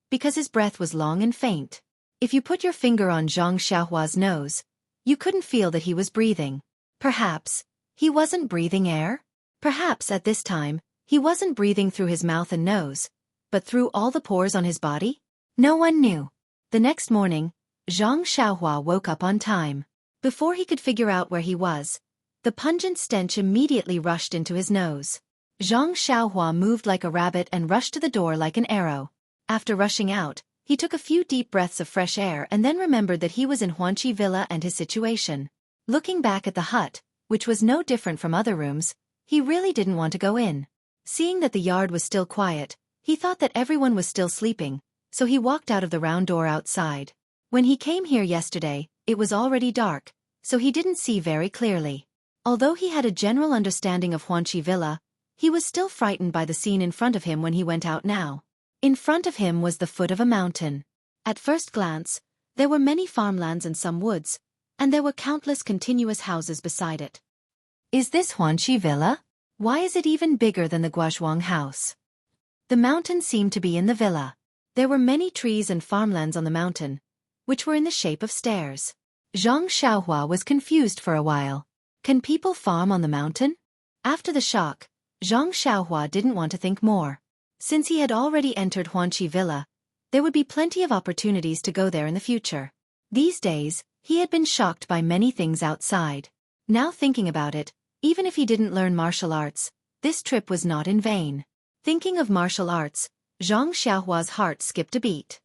because his breath was long and faint. If you put your finger on Zhang Xiaohua's nose, you couldn't feel that he was breathing. Perhaps he wasn't breathing air? Perhaps at this time, he wasn't breathing through his mouth and nose, but through all the pores on his body? No one knew. The next morning, Zhang Xiaohua woke up on time. Before he could figure out where he was, the pungent stench immediately rushed into his nose. Zhang Xiaohua moved like a rabbit and rushed to the door like an arrow. After rushing out, he took a few deep breaths of fresh air and then remembered that he was in Huanxi Villa and his situation. Looking back at the hut, which was no different from other rooms, he really didn't want to go in. Seeing that the yard was still quiet, he thought that everyone was still sleeping, so he walked out of the round door outside. When he came here yesterday, it was already dark, so he didn't see very clearly. Although he had a general understanding of Xueqi Villa, he was still frightened by the scene in front of him when he went out now. In front of him was the foot of a mountain. At first glance, there were many farmlands and some woods, and there were countless continuous houses beside it. Is this Xueqi Villa? Why is it even bigger than the Guozhuang house? The mountain seemed to be in the villa. There were many trees and farmlands on the mountain, which were in the shape of stairs. Zhang Xiaohua was confused for a while. Can people farm on the mountain? After the shock, Zhang Xiaohua didn't want to think more. Since he had already entered Xueqi Villa, there would be plenty of opportunities to go there in the future. These days, he had been shocked by many things outside. Now thinking about it, even if he didn't learn martial arts, this trip was not in vain. Thinking of martial arts, Zhang Xiaohua's heart skipped a beat.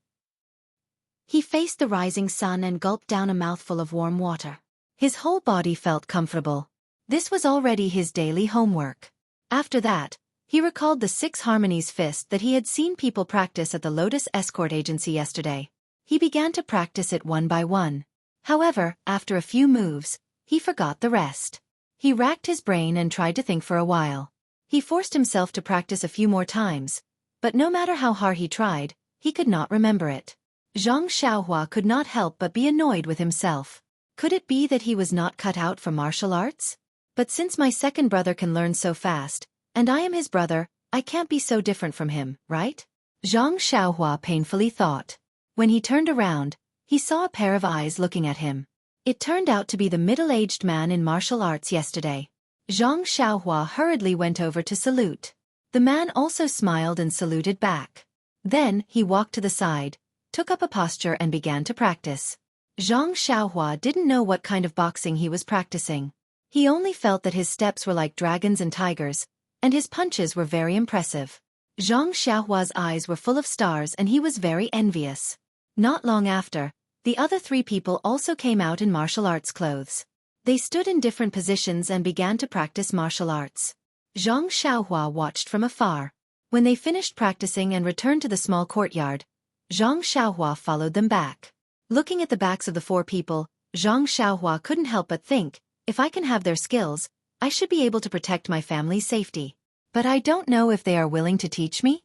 He faced the rising sun and gulped down a mouthful of warm water. His whole body felt comfortable. This was already his daily homework. After that, he recalled the 6 harmonies fist that he had seen people practice at the Lotus Escort Agency yesterday. He began to practice it one by one. However, after a few moves, he forgot the rest. He racked his brain and tried to think for a while. He forced himself to practice a few more times, but no matter how hard he tried, he could not remember it. Zhang Xiaohua could not help but be annoyed with himself. Could it be that he was not cut out for martial arts? But since my second brother can learn so fast, and I am his brother, I can't be so different from him, right? Zhang Xiaohua painfully thought. When he turned around, he saw a pair of eyes looking at him. It turned out to be the middle-aged man in martial arts yesterday. Zhang Xiaohua hurriedly went over to salute. The man also smiled and saluted back. Then, he walked to the side, took up a posture and began to practice. Zhang Xiaohua didn't know what kind of boxing he was practicing. He only felt that his steps were like dragons and tigers, and his punches were very impressive. Zhang Xiaohua's eyes were full of stars and he was very envious. Not long after, the other 3 people also came out in martial arts clothes. They stood in different positions and began to practice martial arts. Zhang Xiaohua watched from afar. When they finished practicing and returned to the small courtyard, Zhang Xiaohua followed them back. Looking at the backs of the 4 people, Zhang Xiaohua couldn't help but think, if I can have their skills, I should be able to protect my family's safety. But I don't know if they are willing to teach me.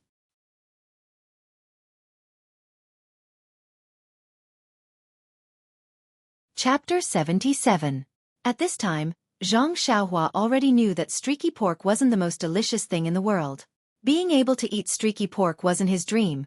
Chapter 77. At this time, Zhang Xiaohua already knew that streaky pork wasn't the most delicious thing in the world. Being able to eat streaky pork wasn't his dream,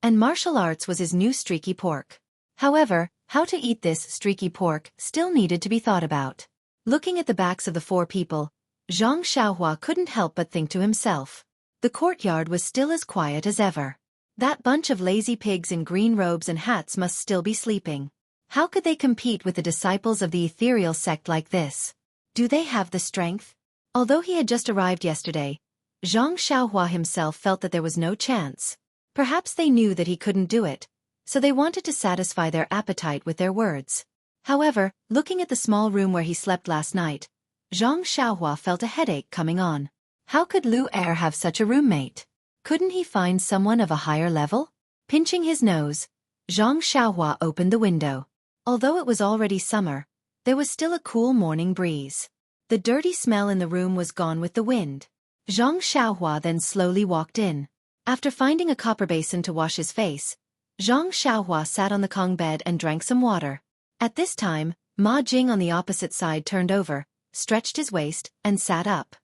and martial arts was his new streaky pork. However, how to eat this streaky pork still needed to be thought about. Looking at the backs of the 4 people, Zhang Xiaohua couldn't help but think to himself. The courtyard was still as quiet as ever. That bunch of lazy pigs in green robes and hats must still be sleeping. How could they compete with the disciples of the ethereal sect like this? Do they have the strength? Although he had just arrived yesterday, Zhang Xiaohua himself felt that there was no chance. Perhaps they knew that he couldn't do it, so they wanted to satisfy their appetite with their words. However, looking at the small room where he slept last night, Zhang Xiaohua felt a headache coming on. How could Lu Er have such a roommate? Couldn't he find someone of a higher level? Pinching his nose, Zhang Xiaohua opened the window. Although it was already summer, there was still a cool morning breeze. The dirty smell in the room was gone with the wind. Zhang Xiaohua then slowly walked in. After finding a copper basin to wash his face, Zhang Xiaohua sat on the Kong bed and drank some water. At this time, Ma Jing on the opposite side turned over, stretched his waist, and sat up.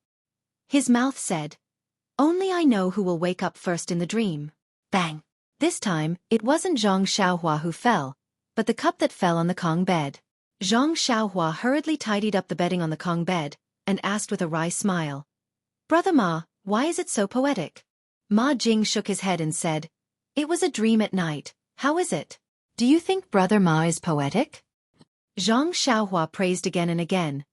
His mouth said, "Only I know who will wake up first in the dream." Bang! This time, it wasn't Zhang Xiaohua who fell, but the cup that fell on the Kong bed. Zhang Xiaohua hurriedly tidied up the bedding on the Kong bed, and asked with a wry smile, "Brother Ma, why is it so poetic?" Ma Jing shook his head and said, "It was a dream at night, how is it? Do you think Brother Ma is poetic?" Zhang Xiaohua praised again and again.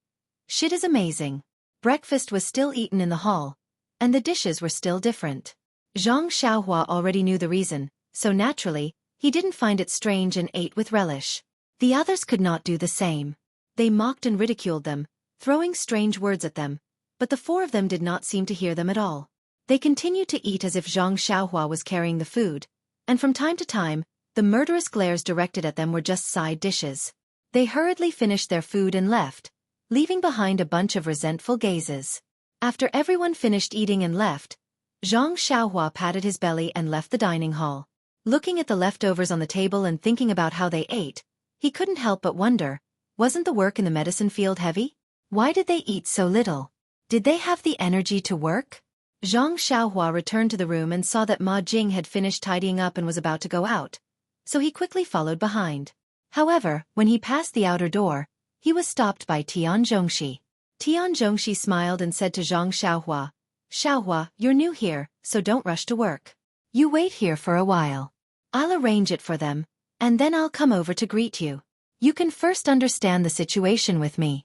"Shit is amazing." Breakfast was still eaten in the hall, and the dishes were still different. Zhang Xiaohua already knew the reason, so naturally, he didn't find it strange and ate with relish. The others could not do the same. They mocked and ridiculed them, throwing strange words at them, but the 4 of them did not seem to hear them at all. They continued to eat as if Zhang Xiaohua was carrying the food, and from time to time, the murderous glares directed at them were just side dishes. They hurriedly finished their food and left, leaving behind a bunch of resentful gazes. After everyone finished eating and left, Zhang Xiaohua patted his belly and left the dining hall. Looking at the leftovers on the table and thinking about how they ate, he couldn't help but wonder, wasn't the work in the medicine field heavy? Why did they eat so little? Did they have the energy to work? Zhang Xiaohua returned to the room and saw that Ma Jing had finished tidying up and was about to go out, so he quickly followed behind. However, when he passed the outer door, he was stopped by Tian Zhongxi. Tian Zhongxi smiled and said to Zhang Xiaohua, "Xiaohua, you're new here, so don't rush to work. You wait here for a while. I'll arrange it for them, and then I'll come over to greet you. You can first understand the situation with me."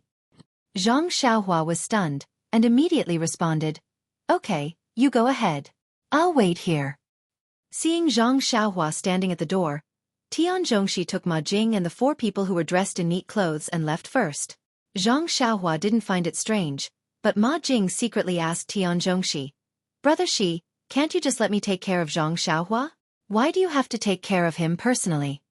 Zhang Xiaohua was stunned, and immediately responded, "Okay, you go ahead. I'll wait here." Seeing Zhang Xiaohua standing at the door, Tian Zhongxi took Ma Jing and the 4 people who were dressed in neat clothes and left first. Zhang Xiaohua didn't find it strange, but Ma Jing secretly asked Tian Zhongxi, "Brother Shi, can't you just let me take care of Zhang Xiaohua? Why do you have to take care of him personally?"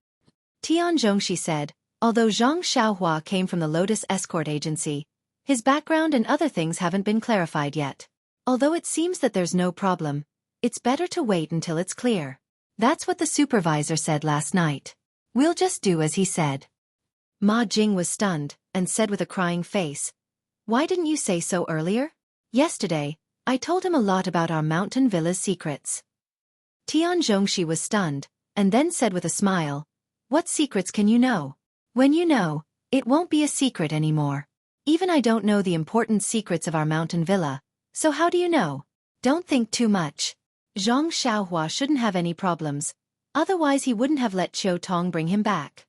Tian Zhongxi said, although Zhang Xiaohua came from the Lotus Escort Agency, his background and other things haven't been clarified yet. Although it seems that there's no problem, it's better to wait until it's clear. That's what the supervisor said last night. We'll just do as he said. Ma Jing was stunned, and said with a crying face, "Why didn't you say so earlier? Yesterday, I told him a lot about our mountain villa's secrets." Tian Zhongxi was stunned, and then said with a smile, "What secrets can you know? When you know, it won't be a secret anymore. Even I don't know the important secrets of our mountain villa, so how do you know? Don't think too much." Zhang Xiaohua shouldn't have any problems, otherwise he wouldn't have let Qiu Tong bring him back.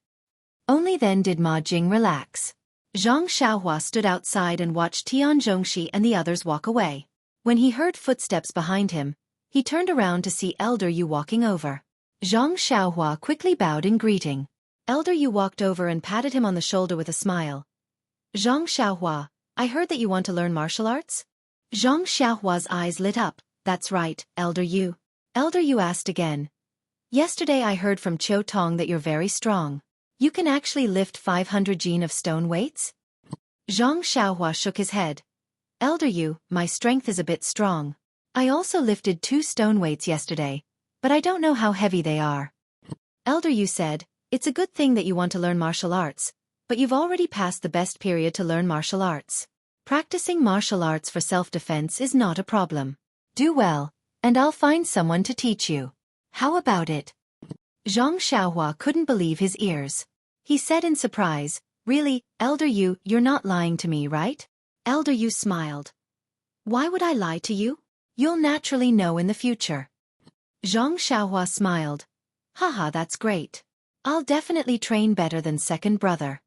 Only then did Ma Jing relax. Zhang Xiaohua stood outside and watched Tian Zhongxi and the others walk away. When he heard footsteps behind him, he turned around to see Elder Yu walking over. Zhang Xiaohua quickly bowed in greeting. Elder Yu walked over and patted him on the shoulder with a smile. "Zhang Xiaohua, I heard that you want to learn martial arts?" Zhang Xiaohua's eyes lit up. "That's right, Elder Yu." Elder Yu asked again. "Yesterday I heard from Qiu Tong that you're very strong. You can actually lift 500 jin of stone weights?" Zhang Xiaohua shook his head. "Elder Yu, my strength is a bit strong. I also lifted 2 stone weights yesterday, but I don't know how heavy they are." Elder Yu said, "It's a good thing that you want to learn martial arts, but you've already passed the best period to learn martial arts. Practicing martial arts for self-defense is not a problem. Do well, and I'll find someone to teach you. How about it?" Zhang Xiaohua couldn't believe his ears. He said in surprise, "Really, Elder Yu, you're not lying to me, right?" Elder Yu smiled. "Why would I lie to you? You'll naturally know in the future." Zhang Xiaohua smiled. "Haha, that's great. I'll definitely train better than second brother."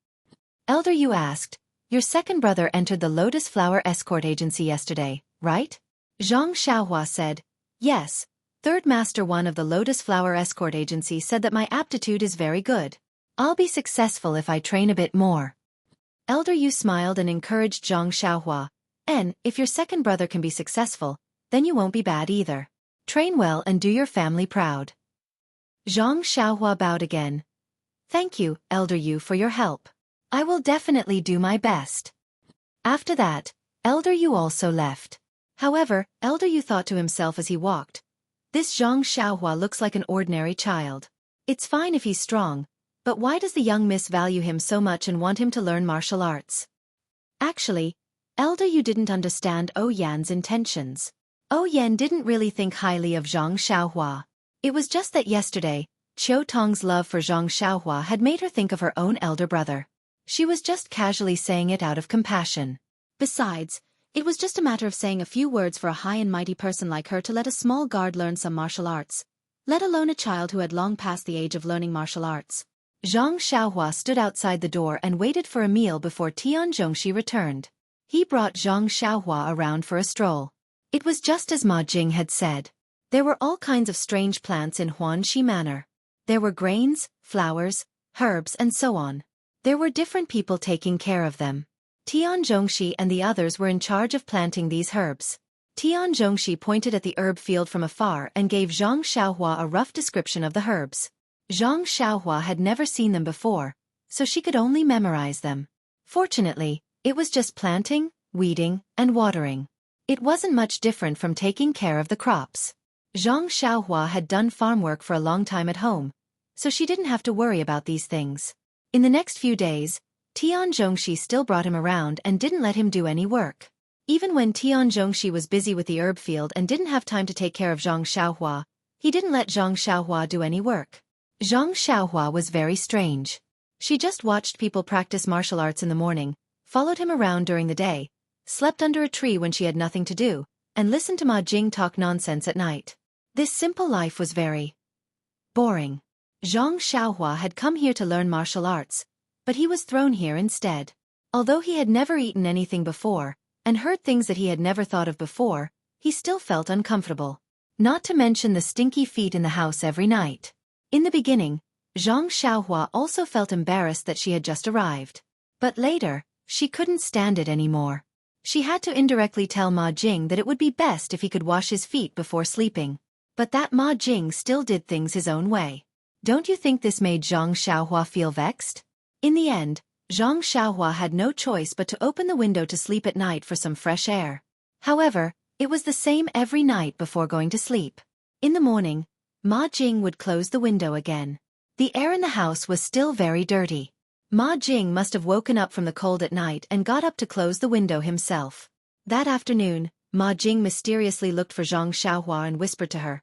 Elder Yu asked, "Your second brother entered the Lotus Flower Escort Agency yesterday, right?" Zhang Xiaohua said, "Yes, Third Master 1 of the Lotus Flower Escort Agency said that my aptitude is very good. I'll be successful if I train a bit more." Elder Yu smiled and encouraged Zhang Xiaohua, "And, if your second brother can be successful, then you won't be bad either. Train well and do your family proud." Zhang Xiaohua bowed again. "Thank you, Elder Yu, for your help. I will definitely do my best." After that, Elder Yu also left. However, Elder Yu thought to himself as he walked, "This Zhang Xiaohua looks like an ordinary child. It's fine if he's strong, but why does the young miss value him so much and want him to learn martial arts?" Actually, Elder Yu didn't understand Yan's intentions. Yan didn't really think highly of Zhang Xiaohua. It was just that yesterday, Qiu Tong's love for Zhang Xiaohua had made her think of her own elder brother. She was just casually saying it out of compassion. Besides, it was just a matter of saying a few words for a high and mighty person like her to let a small guard learn some martial arts, let alone a child who had long passed the age of learning martial arts. Zhang Xiaohua stood outside the door and waited for a meal before Tian Zhongxi returned. He brought Zhang Xiaohua around for a stroll. It was just as Ma Jing had said. There were all kinds of strange plants in Huanxi Manor. There were grains, flowers, herbs and so on. There were different people taking care of them. Tian Zhongxi and the others were in charge of planting these herbs. Tian Zhongxi pointed at the herb field from afar and gave Zhang Xiaohua a rough description of the herbs. Zhang Xiaohua had never seen them before, so she could only memorize them. Fortunately, it was just planting, weeding, and watering. It wasn't much different from taking care of the crops. Zhang Xiaohua had done farm work for a long time at home, so she didn't have to worry about these things. In the next few days, Tian Zhongxi still brought him around and didn't let him do any work. Even when Tian Zhongxi was busy with the herb field and didn't have time to take care of Zhang Xiaohua, he didn't let Zhang Xiaohua do any work. Zhang Xiaohua was very strange. She just watched people practice martial arts in the morning, followed him around during the day, slept under a tree when she had nothing to do, and listened to Ma Jing talk nonsense at night. This simple life was very boring. Zhang Xiaohua had come here to learn martial arts, but he was thrown here instead. Although he had never eaten anything before, and heard things that he had never thought of before, he still felt uncomfortable. Not to mention the stinky feet in the house every night. In the beginning, Zhang Xiaohua also felt embarrassed that she had just arrived. But later, she couldn't stand it anymore. She had to indirectly tell Ma Jing that it would be best if he could wash his feet before sleeping. But that Ma Jing still did things his own way. Don't you think this made Zhang Xiaohua feel vexed? In the end, Zhang Xiaohua had no choice but to open the window to sleep at night for some fresh air. However, it was the same every night before going to sleep. In the morning, Ma Jing would close the window again. The air in the house was still very dirty. Ma Jing must have woken up from the cold at night and got up to close the window himself. That afternoon, Ma Jing mysteriously looked for Zhang Xiaohua and whispered to her,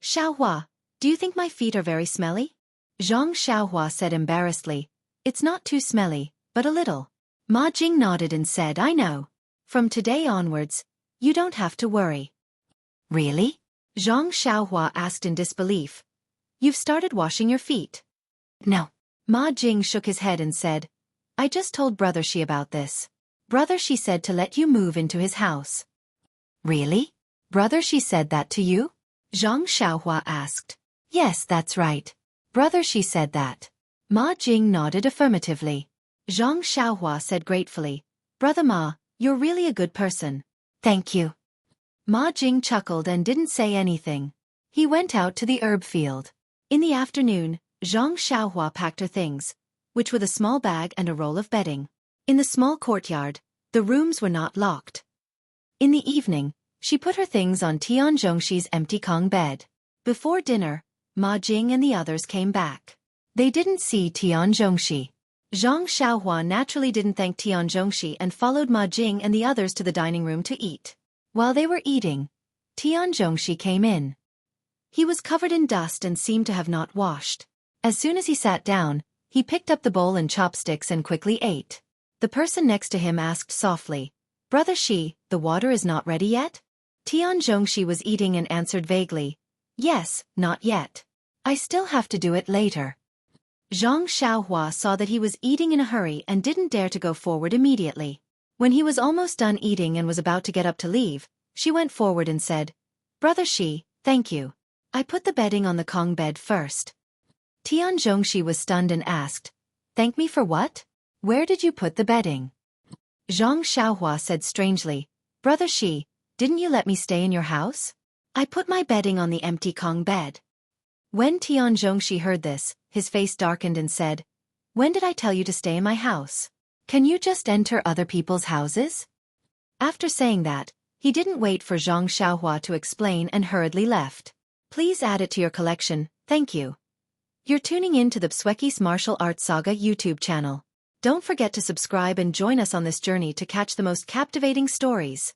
"Xiaohua, do you think my feet are very smelly?" Zhang Xiaohua said embarrassedly, "It's not too smelly, but a little." Ma Jing nodded and said, "I know. From today onwards, you don't have to worry." "Really?" Zhang Xiaohua asked in disbelief. "You've started washing your feet?" "No." Ma Jing shook his head and said, "I just told Brother Shi about this. Brother Shi said to let you move into his house." "Really? Brother Shi said that to you?" Zhang Xiaohua asked. "Yes, that's right. Brother Shi said that." Ma Jing nodded affirmatively. Zhang Xiaohua said gratefully, "Brother Ma, you're really a good person. Thank you." Ma Jing chuckled and didn't say anything. He went out to the herb field. In the afternoon, Zhang Xiaohua packed her things, which were the small bag and a roll of bedding. In the small courtyard, the rooms were not locked. In the evening, she put her things on Tian Zhongxi's empty Kong bed. Before dinner, Ma Jing and the others came back. They didn't see Tian Zhongxi. Zhang Xiaohua naturally didn't thank Tian Zhongxi and followed Ma Jing and the others to the dining room to eat. While they were eating, Tian Zhongxi came in. He was covered in dust and seemed to have not washed. As soon as he sat down, he picked up the bowl and chopsticks and quickly ate. The person next to him asked softly, "Brother Shi, the water is not ready yet?" Tian Zhongxi was eating and answered vaguely, "Yes, not yet. I still have to do it later." Zhang Xiaohua saw that he was eating in a hurry and didn't dare to go forward immediately. When he was almost done eating and was about to get up to leave, she went forward and said, "Brother Shi, thank you. I put the bedding on the Kong bed first." Tian Zhongxi was stunned and asked, "Thank me for what? Where did you put the bedding?" Zhang Xiaohua said strangely, "Brother Shi, didn't you let me stay in your house? I put my bedding on the empty Kong bed." When Tian Zhongxi heard this, his face darkened and said, "When did I tell you to stay in my house? Can you just enter other people's houses?" After saying that, he didn't wait for Zhang Xiaohua to explain and hurriedly left. Please add it to your collection, thank you. You're tuning in to the Xueqi's Martial Arts Saga YouTube channel. Don't forget to subscribe and join us on this journey to catch the most captivating stories.